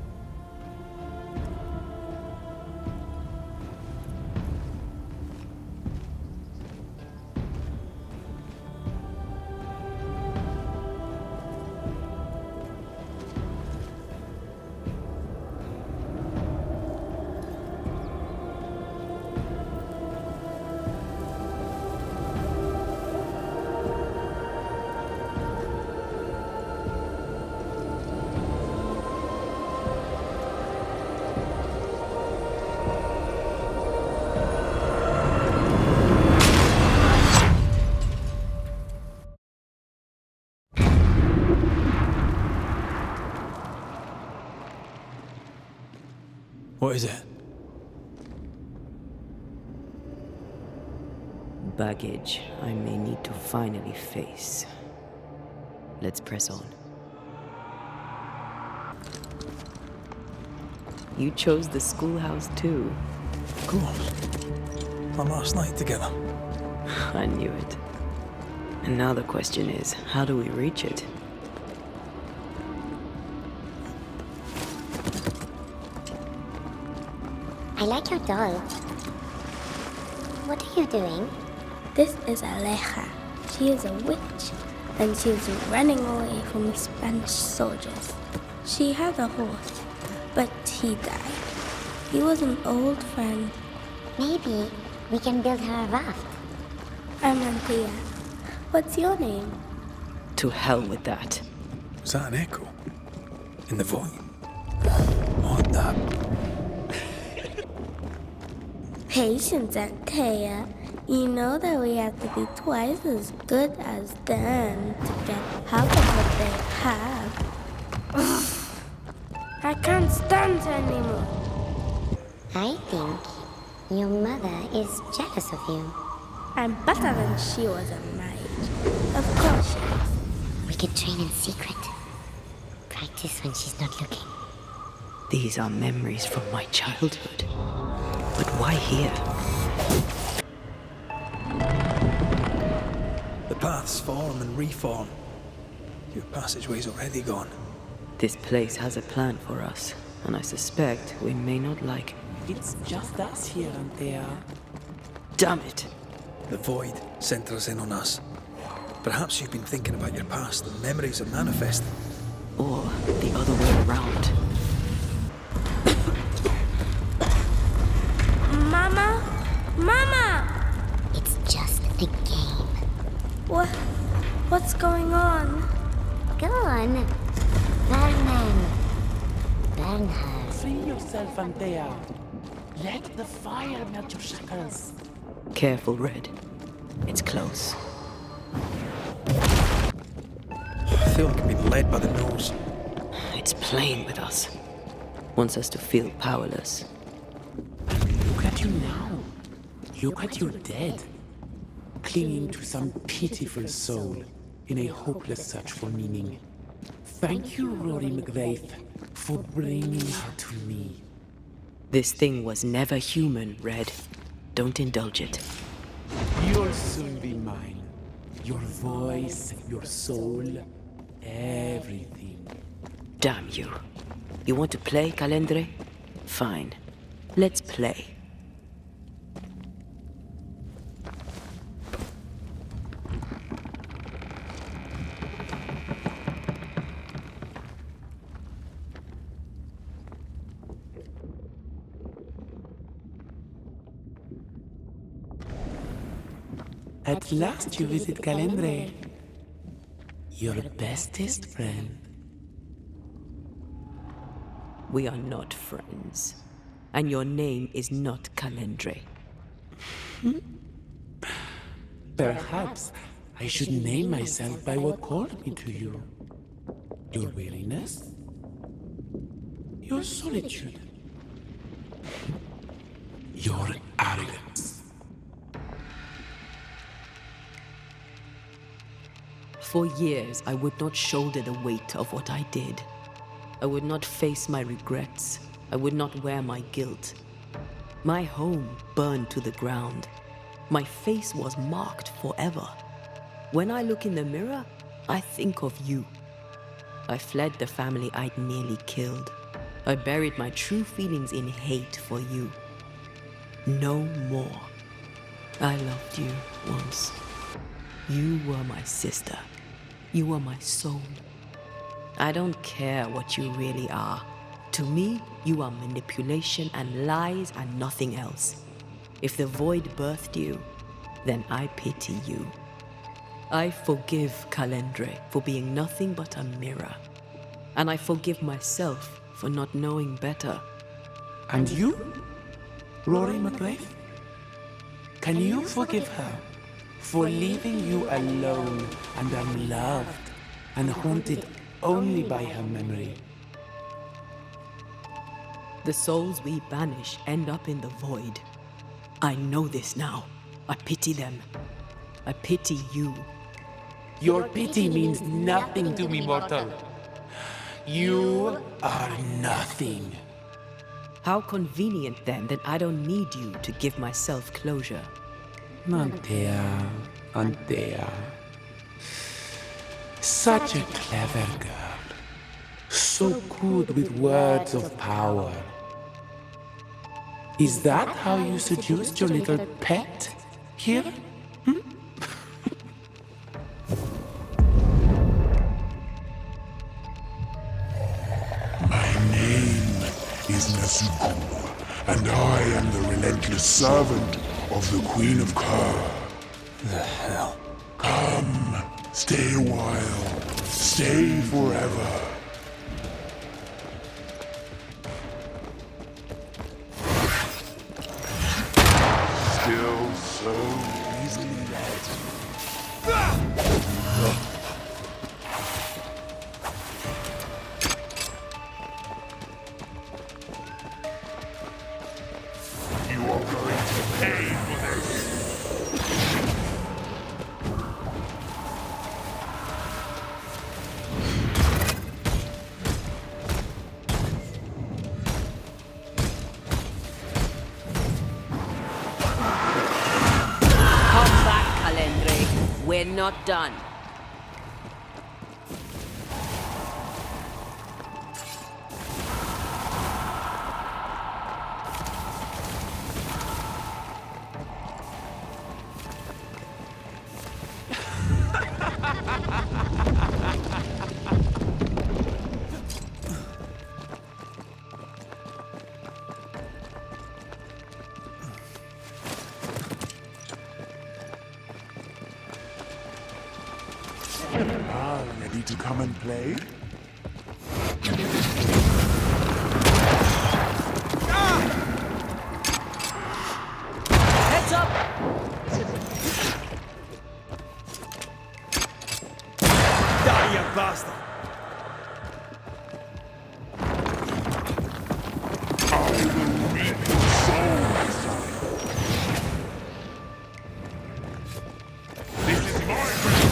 What is it? Baggage I may need to finally face. Let's press on. You chose the schoolhouse too. Of course. Our last night together. I knew it. And now the question is, how do we reach it? I like your doll. What are you doing? This is Aleja. She is a witch. and she was running away from the Spanish soldiers. She had a horse, but he died. He was an old friend. Maybe we can build her a raft. I'm Anthea. What's your name? To hell with that. Was that an echo? In the void? What the? Patience, Anthea. You know that we have to be twice as good as them to get half of what they have. I can't stand her anymore. I think your mother is jealous of you. I'm better than she was at my age. Of course she is. We could train in secret. Practice when she's not looking. These are memories from my childhood. But why here? The paths form and reform. Your passageway's already gone. This place has a plan for us, and I suspect we may not like it. It's just us here and there. Damn it! The void centers in on us. Perhaps you've been thinking about your past and memories are manifesting. Or the other way around. Mama? Mama! It's just a game. What's going on? Go on. Burn her. Free yourself, Anthea. Let the fire melt your shackles. Careful, Red. It's close. I feel like I'm being led by the nose. It's playing with us. Wants us to feel powerless. Look at you now. Look at your dead. Clinging to some pitiful soul in a hopeless search for meaning. Thank you, Rory McVeigh, for bringing her to me. This thing was never human, Red. Don't indulge it. You'll soon be mine. Your voice, your soul, everything. Damn you. You want to play, Calendre? Fine. Let's play. At last you visit Calendre. Your bestest friend. We are not friends. And your name is not Calendre. Perhaps I should name myself by what called me to you. Your weariness? Your solitude? Your arrogance? For years, I would not shoulder the weight of what I did. I would not face my regrets. I would not wear my guilt. My home burned to the ground. My face was marked forever. When I look in the mirror, I think of you. I fled the family I'd nearly killed. I buried my true feelings in hate for you. No more. I loved you once. You were my sister. You were my soul. I don't care what you really are. To me, you are manipulation and lies and nothing else. If the void birthed you, then I pity you. I forgive Calendre for being nothing but a mirror. And I forgive myself for not knowing better. And you? Rory McVeigh? Can you forgive her for leaving you alone and unloved and haunted only by her memory? The souls we banish end up in the void. I know this now. I pity them. I pity you. Your pity means nothing to me, mortal. You are nothing. How convenient then that I don't need you to give myself closure. Anthea. Such a clever girl. So good with words of power. Is that how you seduced your little pet here? Kasuku, and I am the relentless servant of the Queen of Kerr. The hell? Come, stay a while, stay forever. Still so easily led. You are going to pay for this. Come back, Calendre. We're not done. Ah, ready to come and play? Heads up! Die, you bastard! I will reap your soul this time. This is my friend.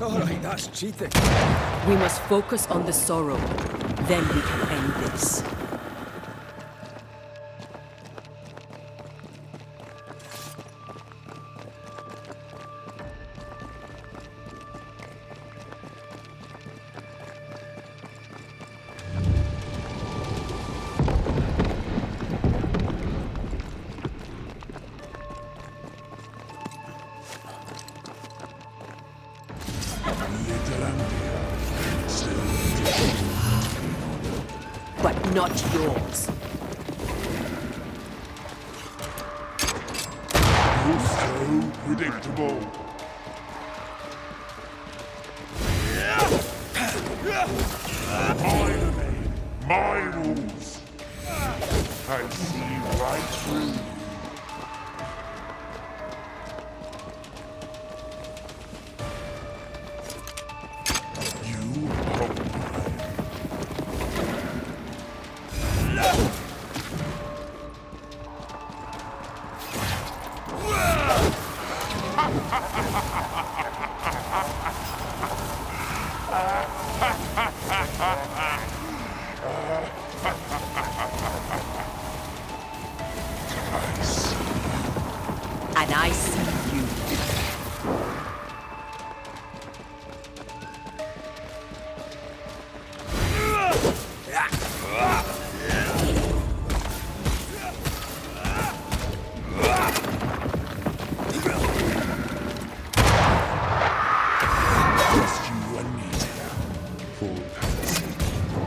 Alright, that's cheating. We must focus on the sorrow. Then we can end this. But not yours. You're so predictable. My domain, my rules. I see right through you. And I see you.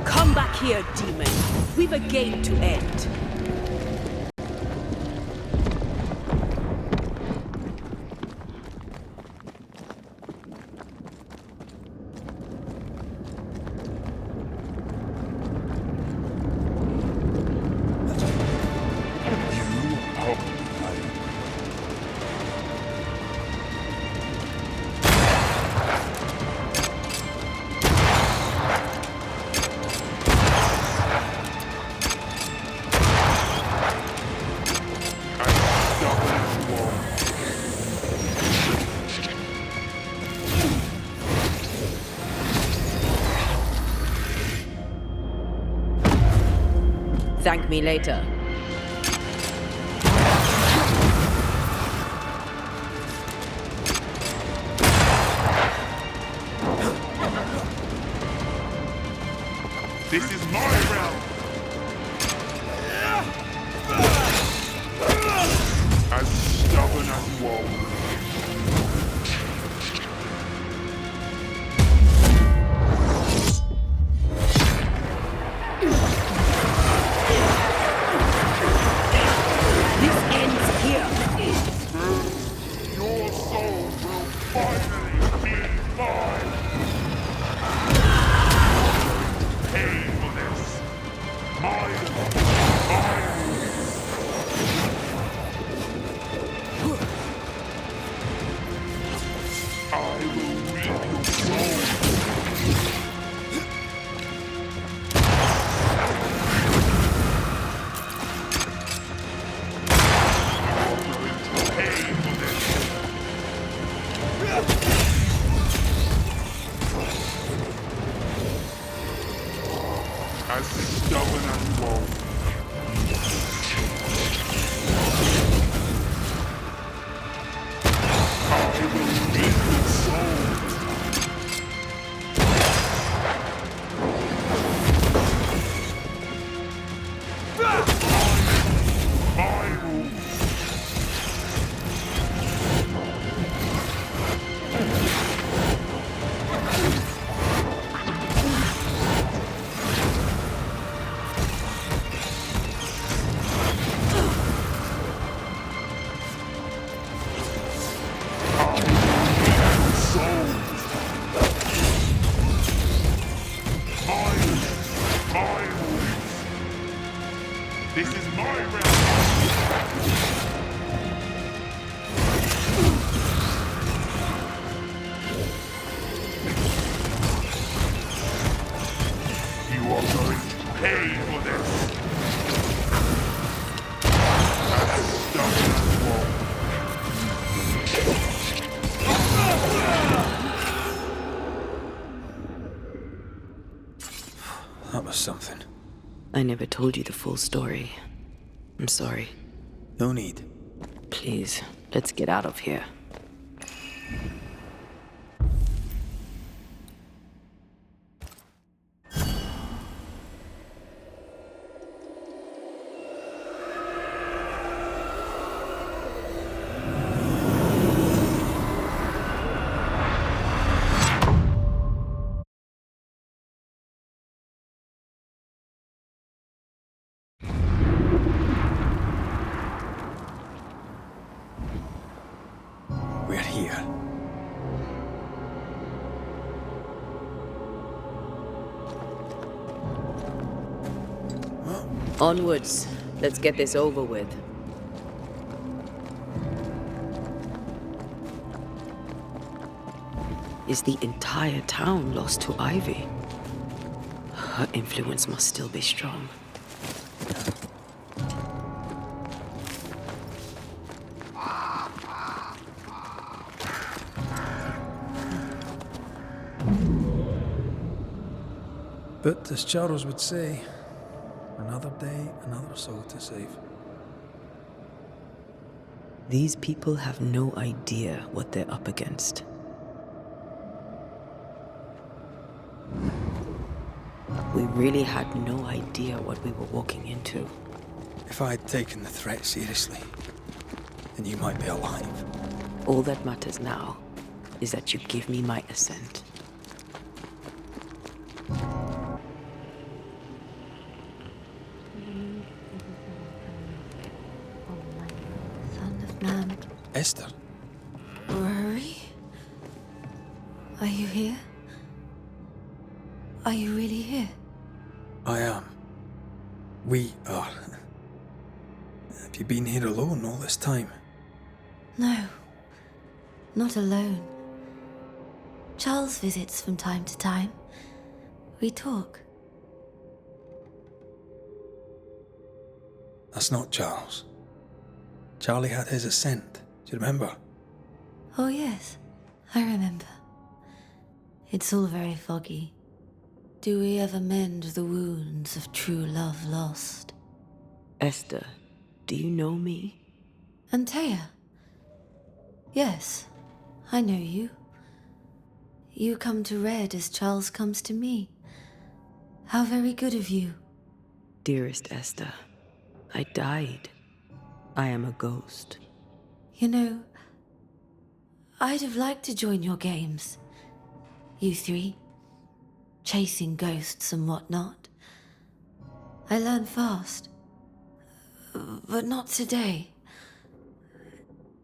Come back here, demon. We've a game to end. Thank me later. This is my realm! As stubborn as woe. This ends here. Your soul will finally be mine! Pay for this! I will reap your soul! As stubborn as woe. I will reap your soul. My rules. This is my realm! You are going to pay for this! As stubborn as woe. That was something. I never told you the full story. I'm sorry. No need. Please, let's get out of here. We're here. Onwards. Let's get this over with. Is the entire town lost to Ivy? Her influence must still be strong. But as Charles would say, another day, another soul to save. These people have no idea what they're up against. We really had no idea what we were walking into. If I had taken the threat seriously, then you might be alive. All that matters now is that you give me my assent. Esther? Rory? Are you here? Are you really here? I am. We are. Have you been here alone all this time? No. Not alone. Charles visits from time to time. We talk. That's not Charles. Charlie had his assent. Do you remember? Oh yes, I remember. It's all very foggy. Do we ever mend the wounds of true love lost? Esther, do you know me? Antea? Yes, I know you. You come to Red as Charles comes to me. How very good of you. Dearest Esther, I died. I am a ghost. You know, I'd have liked to join your games. You three, chasing ghosts and whatnot. I learn fast. But not today.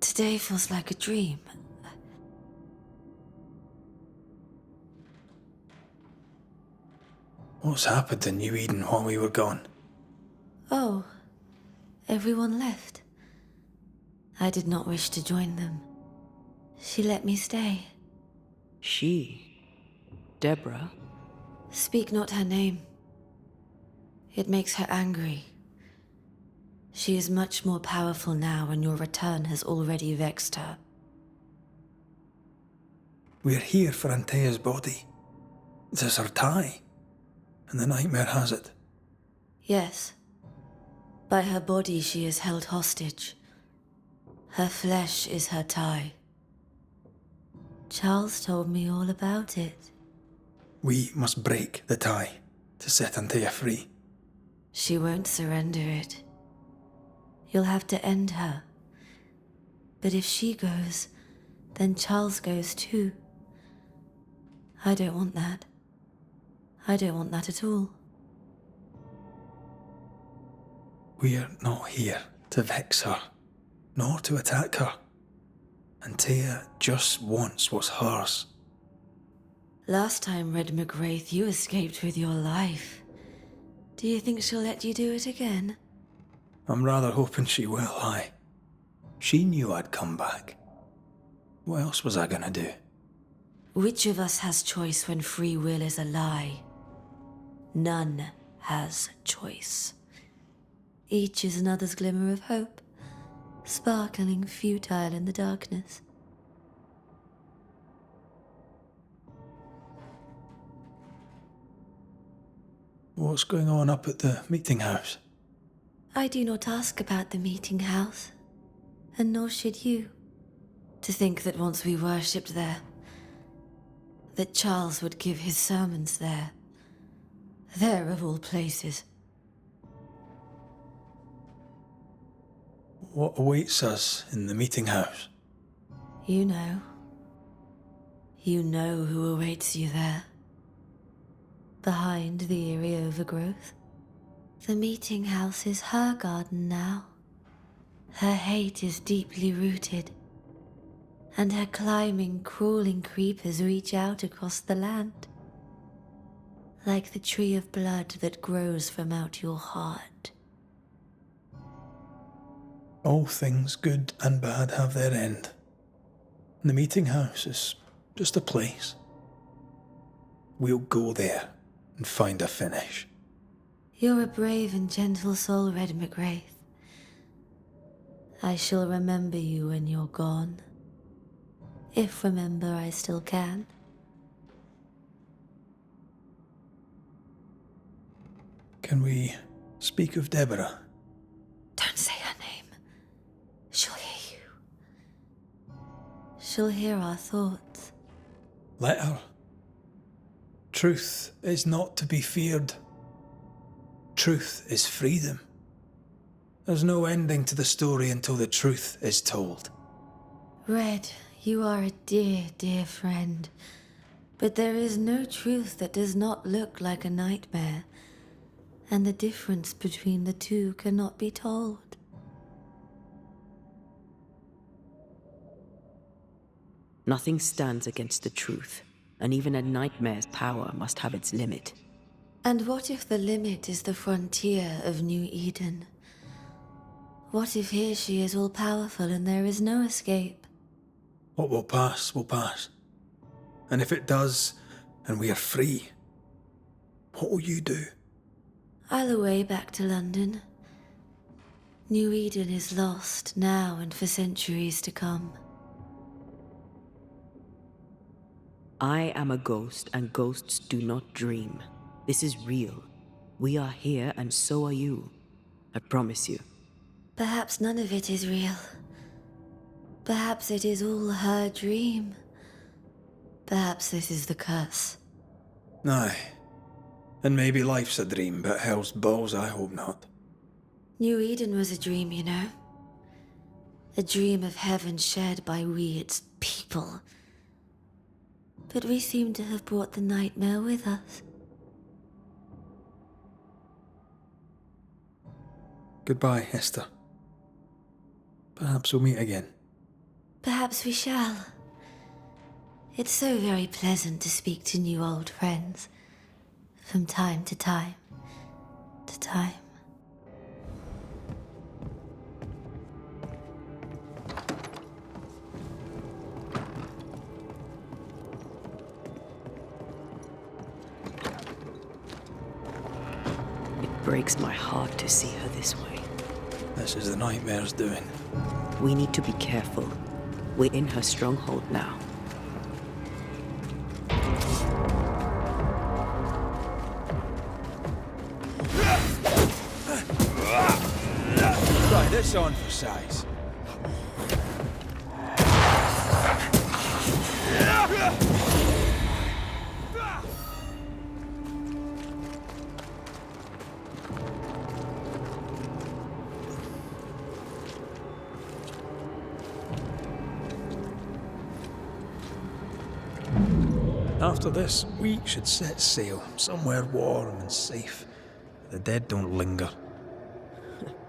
Today feels like a dream. What's happened in New Eden while we were gone? Oh, everyone left. I did not wish to join them. She let me stay. She? Deborah? Speak not her name. It makes her angry. She is much more powerful now, and your return has already vexed her. We're here for Antea's body. This is her tie. And the nightmare has it. Yes. By her body she is held hostage. Her flesh is her tie. Charles told me all about it. We must break the tie to set Antea free. She won't surrender it. You'll have to end her. But if she goes, then Charles goes too. I don't want that. I don't want that at all. We're not here to vex her, nor to attack her. Antea just wants what's hers. Last time, Red McWraith, you escaped with your life. Do you think she'll let you do it again? I'm rather hoping she will, aye. She knew I'd come back. What else was I gonna do? Which of us has choice when free will is a lie? None has choice. Each is another's glimmer of hope, sparkling futile in the darkness. What's going on up at the meeting house? I do not ask about the meeting house, and nor should you. To think that once we worshipped there, that Charles would give his sermons there. There of all places. What awaits us in the meeting house? You know. You know who awaits you there. Behind the eerie overgrowth. The meeting house is her garden now. Her hate is deeply rooted, and her climbing, crawling creepers reach out across the land, like the tree of blood that grows from out your heart. All things good and bad have their end. The meeting house is just a place. We'll go there and find a finish. You're a brave and gentle soul, Red McWraith. I shall remember you when you're gone. If remember I still can. Can we speak of Deborah? Don't say her name. She'll hear you. She'll hear our thoughts. Let her. Truth is not to be feared. Truth is freedom. There's no ending to the story until the truth is told. Red, you are a dear, dear friend. But there is no truth that does not look like a nightmare, and the difference between the two cannot be told. Nothing stands against the truth, and even a nightmare's power must have its limit. And what if the limit is the frontier of New Eden? What if here she is all-powerful and there is no escape? What will pass will pass. And if it does, and we are free, what will you do? I'll away back to London. New Eden is lost now and for centuries to come. I am a ghost, and ghosts do not dream. This is real. We are here, and so are you. I promise you. Perhaps none of it is real. Perhaps it is all her dream. Perhaps this is the curse. Aye. And maybe life's a dream, but hell's balls, I hope not. New Eden was a dream, you know. A dream of heaven shared by we, its people. But we seem to have brought the nightmare with us. Goodbye, Esther. Perhaps we'll meet again. Perhaps we shall. It's so very pleasant to speak to new old friends. From time to time. To time. It breaks my heart to see her this way. This is the nightmare's doing. We need to be careful. We're in her stronghold now. Try this on for size. After this, we should set sail somewhere warm and safe. The dead don't linger.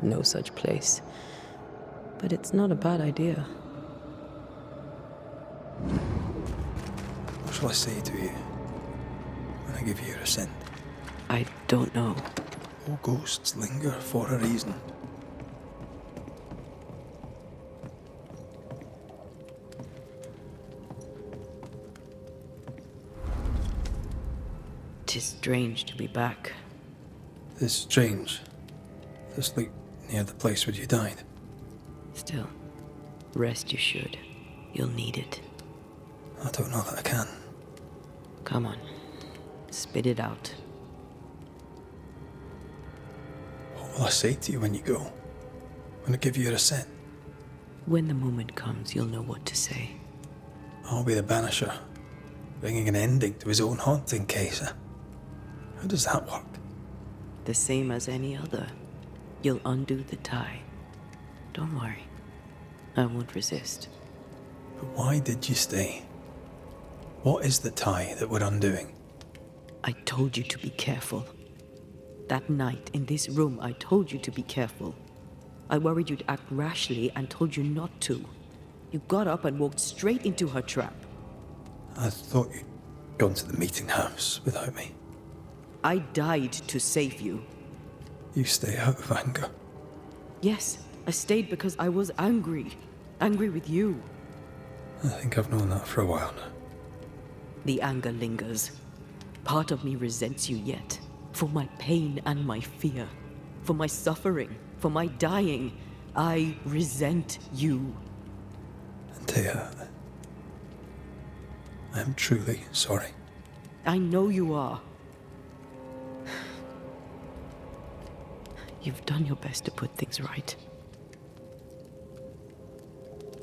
No such place. But it's not a bad idea. What shall I say to you when I give you your assent? I don't know. All ghosts linger for a reason. Tis strange to be back. It's strange. To sleep near the place where you died. Still, rest you should. You'll need it. I don't know that I can. Come on. Spit it out. What will I say to you when you go? When I give you your assent? When the moment comes, you'll know what to say. I'll be the banisher, bringing an ending to his own haunting case. How does that work? The same as any other. You'll undo the tie. Don't worry. I won't resist. But why did you stay? What is the tie that we're undoing? I told you to be careful. That night, in this room, I told you to be careful. I worried you'd act rashly and told you not to. You got up and walked straight into her trap. I thought you'd gone to the meeting house without me. I died to save you. You stay out of anger. Yes, I stayed because I was angry. Angry with you. I think I've known that for a while now. The anger lingers. Part of me resents you yet. For my pain and my fear. For my suffering. For my dying. I resent you. Antea, I'm truly sorry. I know you are. You've done your best to put things right.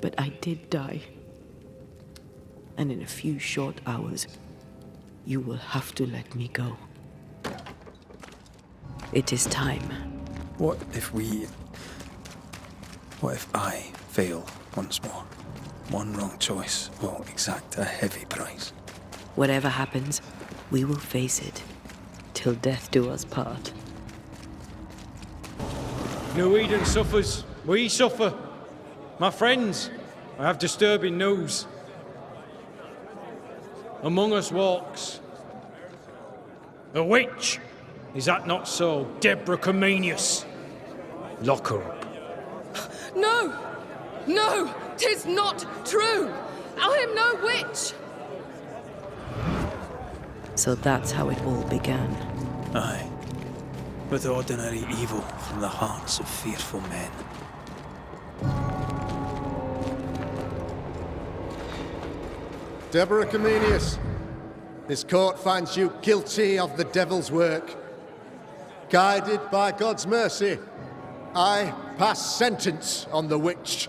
But I did die. And in a few short hours, you will have to let me go. It is time. What if I fail once more? One wrong choice will exact a heavy price. Whatever happens, we will face it. Till death do us part. New Eden suffers. We suffer. My friends, I have disturbing news. Among us walks a witch. Is that not so, Deborah Comenius? Lock her up. No! No! 'Tis not true! I am no witch! So that's how it all began. Aye. With ordinary evil from the hearts of fearful men. Deborah Comenius, this court finds you guilty of the devil's work. Guided by God's mercy, I pass sentence on the witch.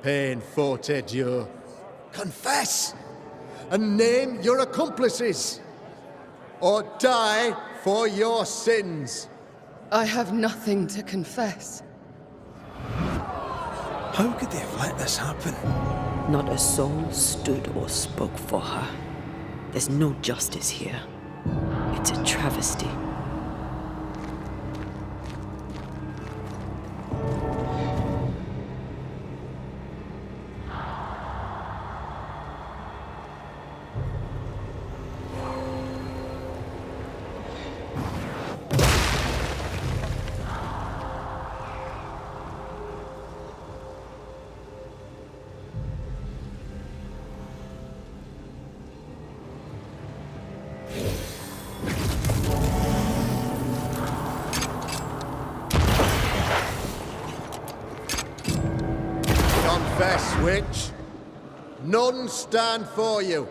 Pain forte Dieu. Confess and name your accomplices, or die for your sins. I have nothing to confess. How could they have let this happen? Not a soul stood or spoke for her. There's no justice here. It's a travesty. Confess, witch. None stand for you.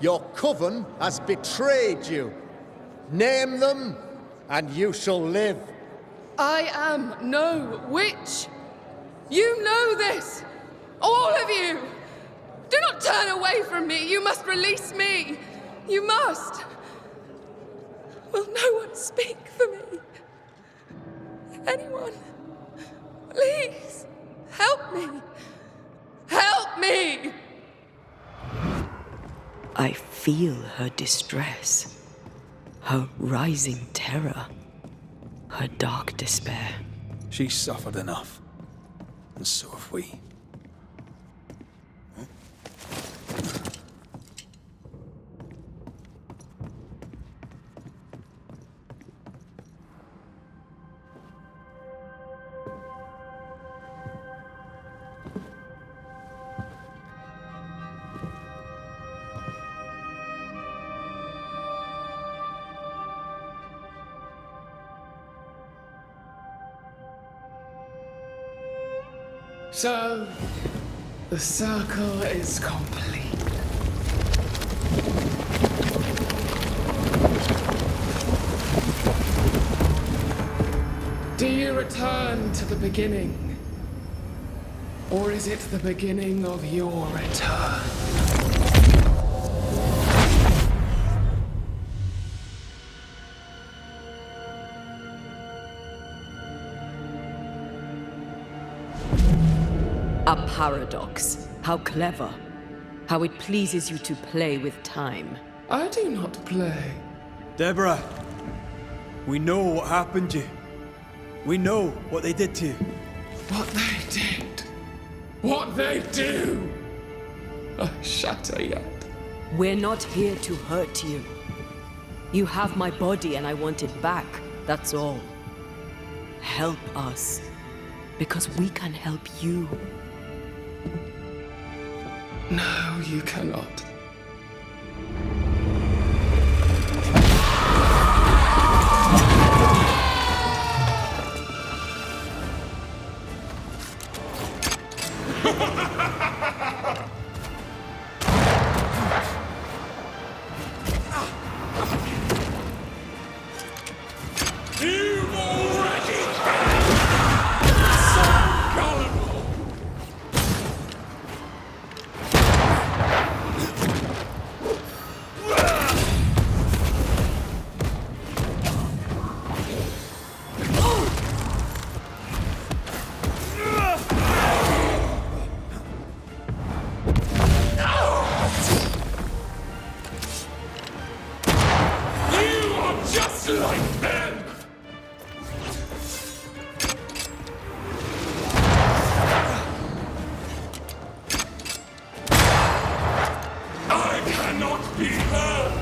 Your coven has betrayed you. Name them, and you shall live. I am no witch. You know this. All of you. Do not turn away from me. You must release me. You must. Will no one speak for me? Anyone? Please, help me. Help me! I feel her distress, her rising terror, her dark despair. She's suffered enough, and so have we. So, the circle is complete. Do you return to the beginning? Or is it the beginning of your return? A paradox. How clever. How it pleases you to play with time. I do not play. Deborah, we know what happened to you. We know what they did to you. What they did. What they do. I shatter yet. We're not here to hurt you. You have my body and I want it back. That's all. Help us. Because we can help you. No, you cannot. You've already so gullible. You are just like them. I cannot be hurt.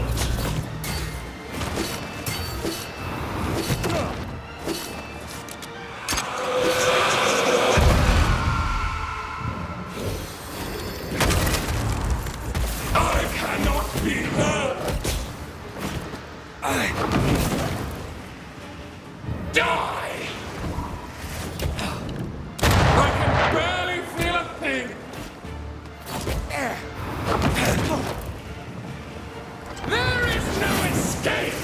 I cannot be hurt. Die! I can barely feel a thing. There is no escape.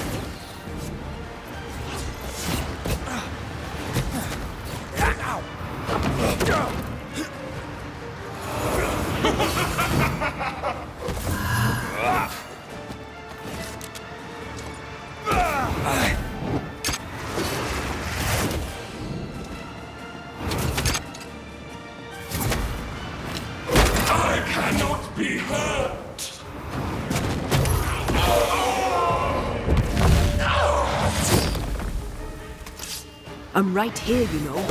I'm right here, you know.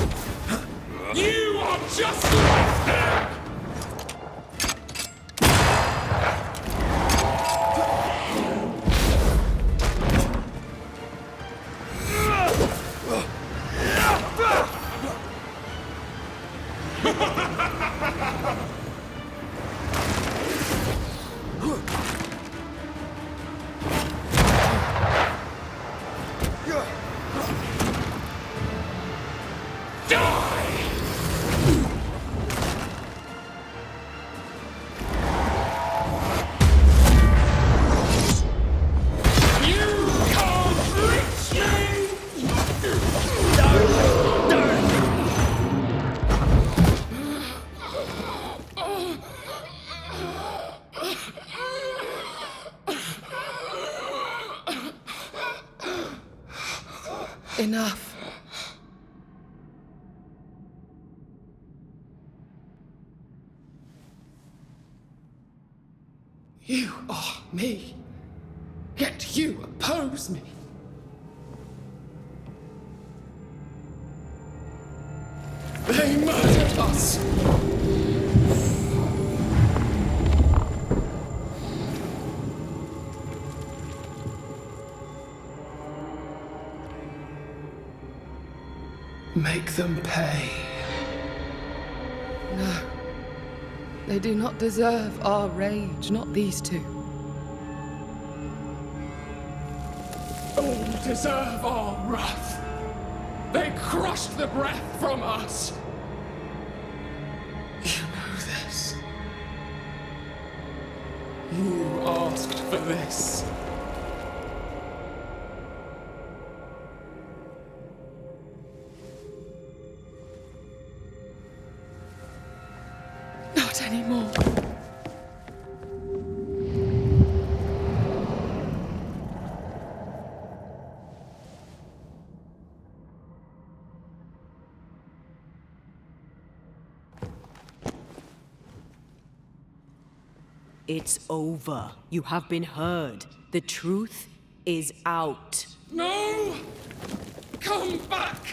You are just like them! Enough. You are me, yet you oppose me. They murdered us. Make them pay. No. They do not deserve our rage, not these two. All deserve our wrath. They crushed the breath from us. You know this. You asked for this. Not anymore. It's over. You have been heard. The truth is out. No! Come back!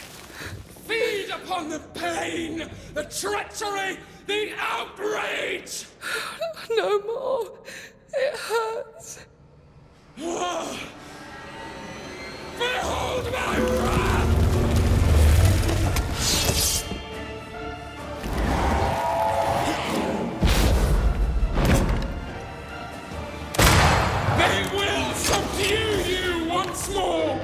Feed upon the pain, the treachery, the outrage! No more. It hurts. Behold my wrath! They will subdue you once more!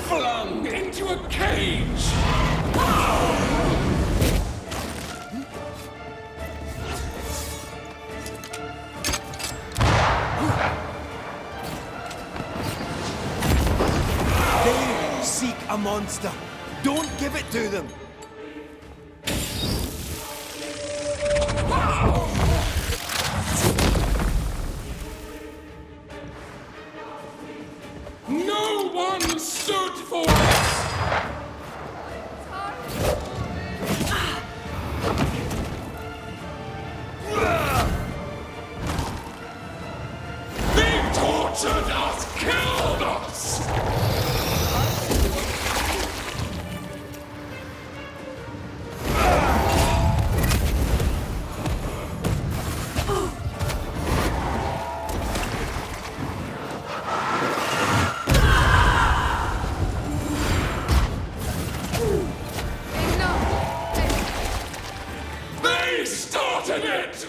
Flung into a cage! They seek a monster. Don't give it to them. No one stood for us! They tortured us, killed us! They started it!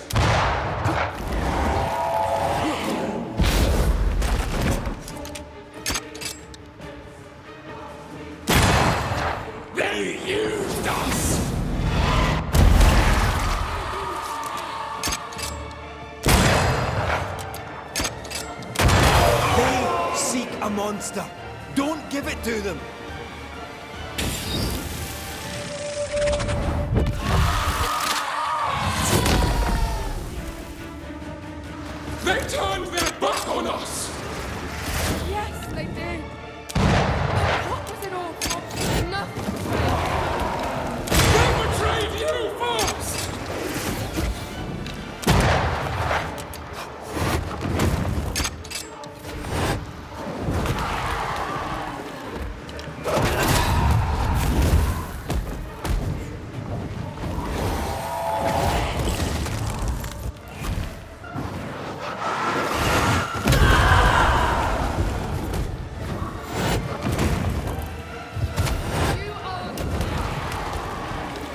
They used us! They seek a monster. Don't give it to them. They turned their back on us! Yes, they did. What was it all for? Enough betrayal. They betrayed you first!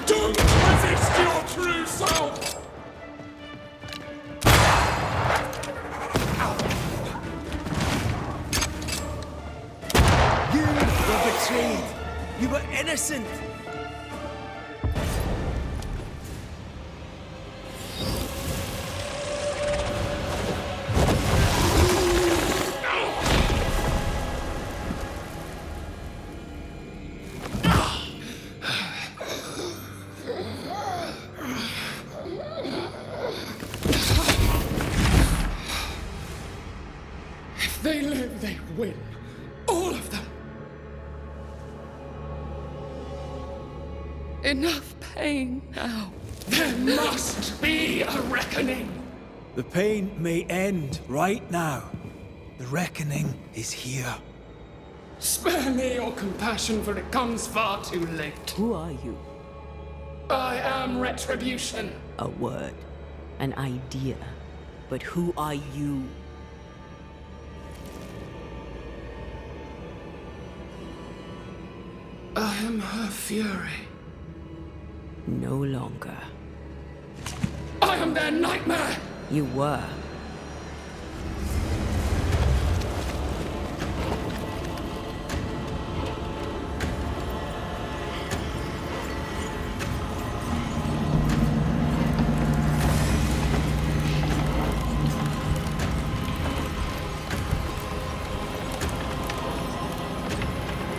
Don't resist your true self! You were betrayed. You were innocent. If they live, they win. All of them. Enough pain now. There must be a reckoning. The pain may end right now. The reckoning is here. Spare me your compassion, for it comes far too late. Who are you? I am retribution. A word, an idea. But who are you? I am her fury. No longer. I am their nightmare! You were.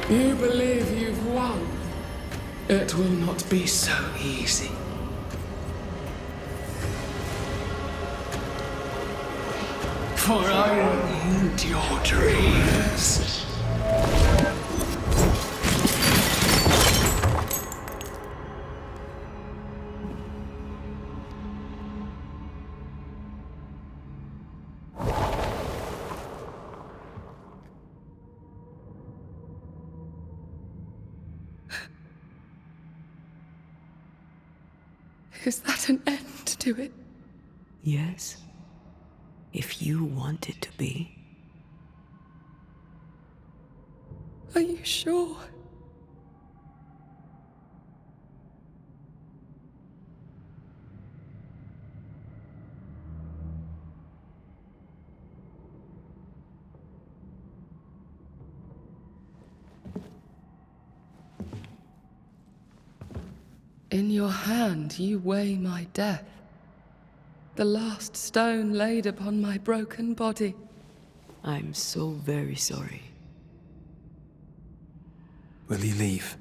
You believe you've won. It will not be so easy. For I owned your dreams. Is that an end to it? Yes. If you want it to be. Are you sure? In your hand you weigh my death, the last stone laid upon my broken body. I'm so very sorry. Will you leave?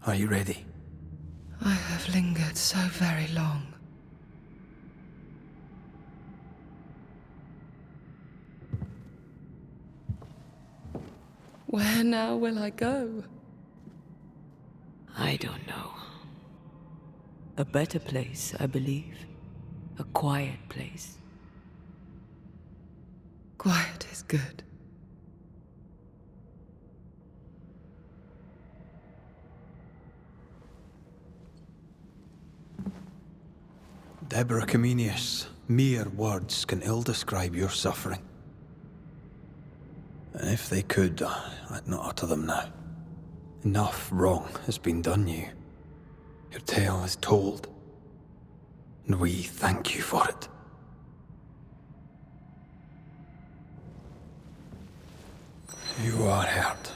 Are you ready? I have lingered so very long. Where now will I go? I don't know. A better place, I believe. A quiet place. Quiet is good. Deborah Comenius, mere words can ill describe your suffering. And if they could, I'd not utter them now. Enough wrong has been done you. Your tale is told, and we thank you for it. You are heard,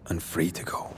and free to go.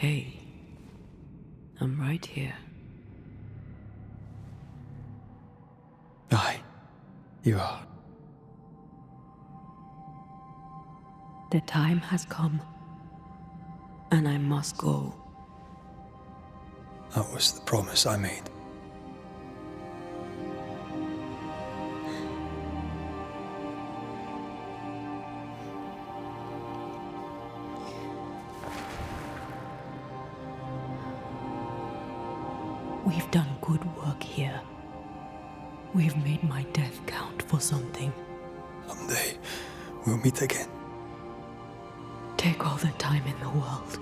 okay. I'm right here. Aye, you are. The time has come, and I must go. That was the promise I made. We've done good work here. We've made my death count for something. Someday, we'll meet again. Take all the time in the world.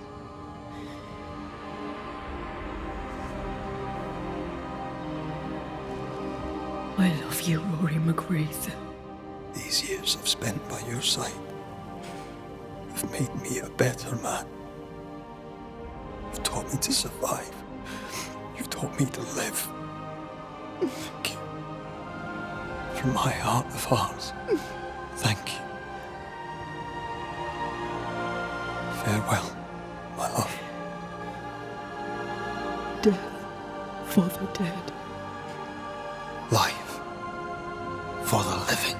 I love you, Rory McGrath. These years I've spent by your side have made me a better man. You've taught me to survive. You've taught me to live. Thank you. From my heart of hearts, thank you. Farewell, my love. Death for the dead. Life for the living.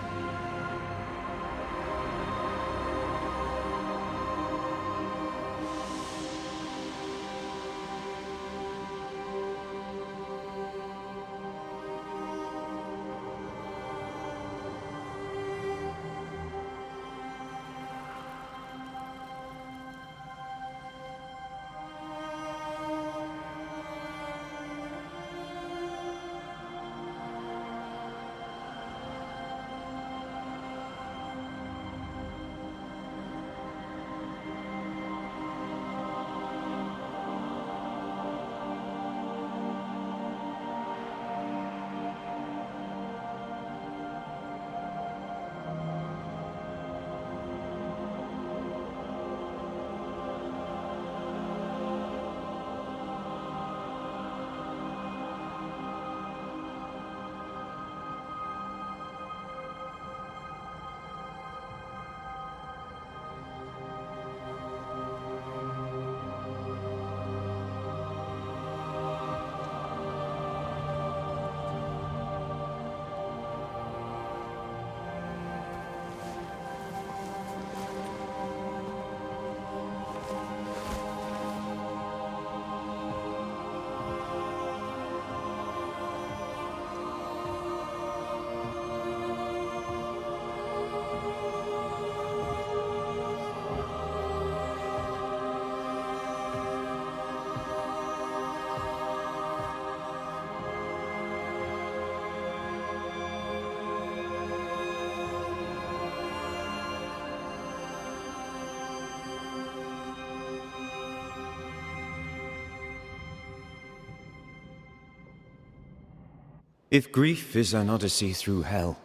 If grief is an odyssey through hell,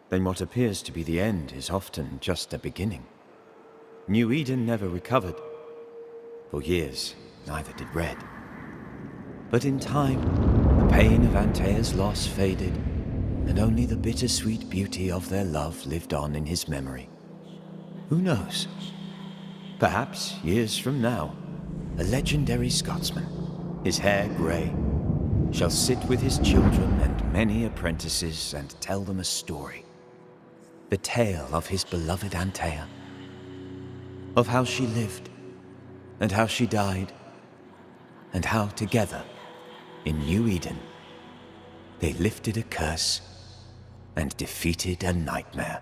then what appears to be the end is often just a beginning. New Eden never recovered. For years, neither did Red. But in time, the pain of Antaea's loss faded, and only the bittersweet beauty of their love lived on in his memory. Who knows? Perhaps, years from now, a legendary Scotsman, his hair grey, shall sit with his children and many apprentices and tell them a story. The tale of his beloved Antaea. Of how she lived, and how she died, and how together, in New Eden, they lifted a curse and defeated a nightmare.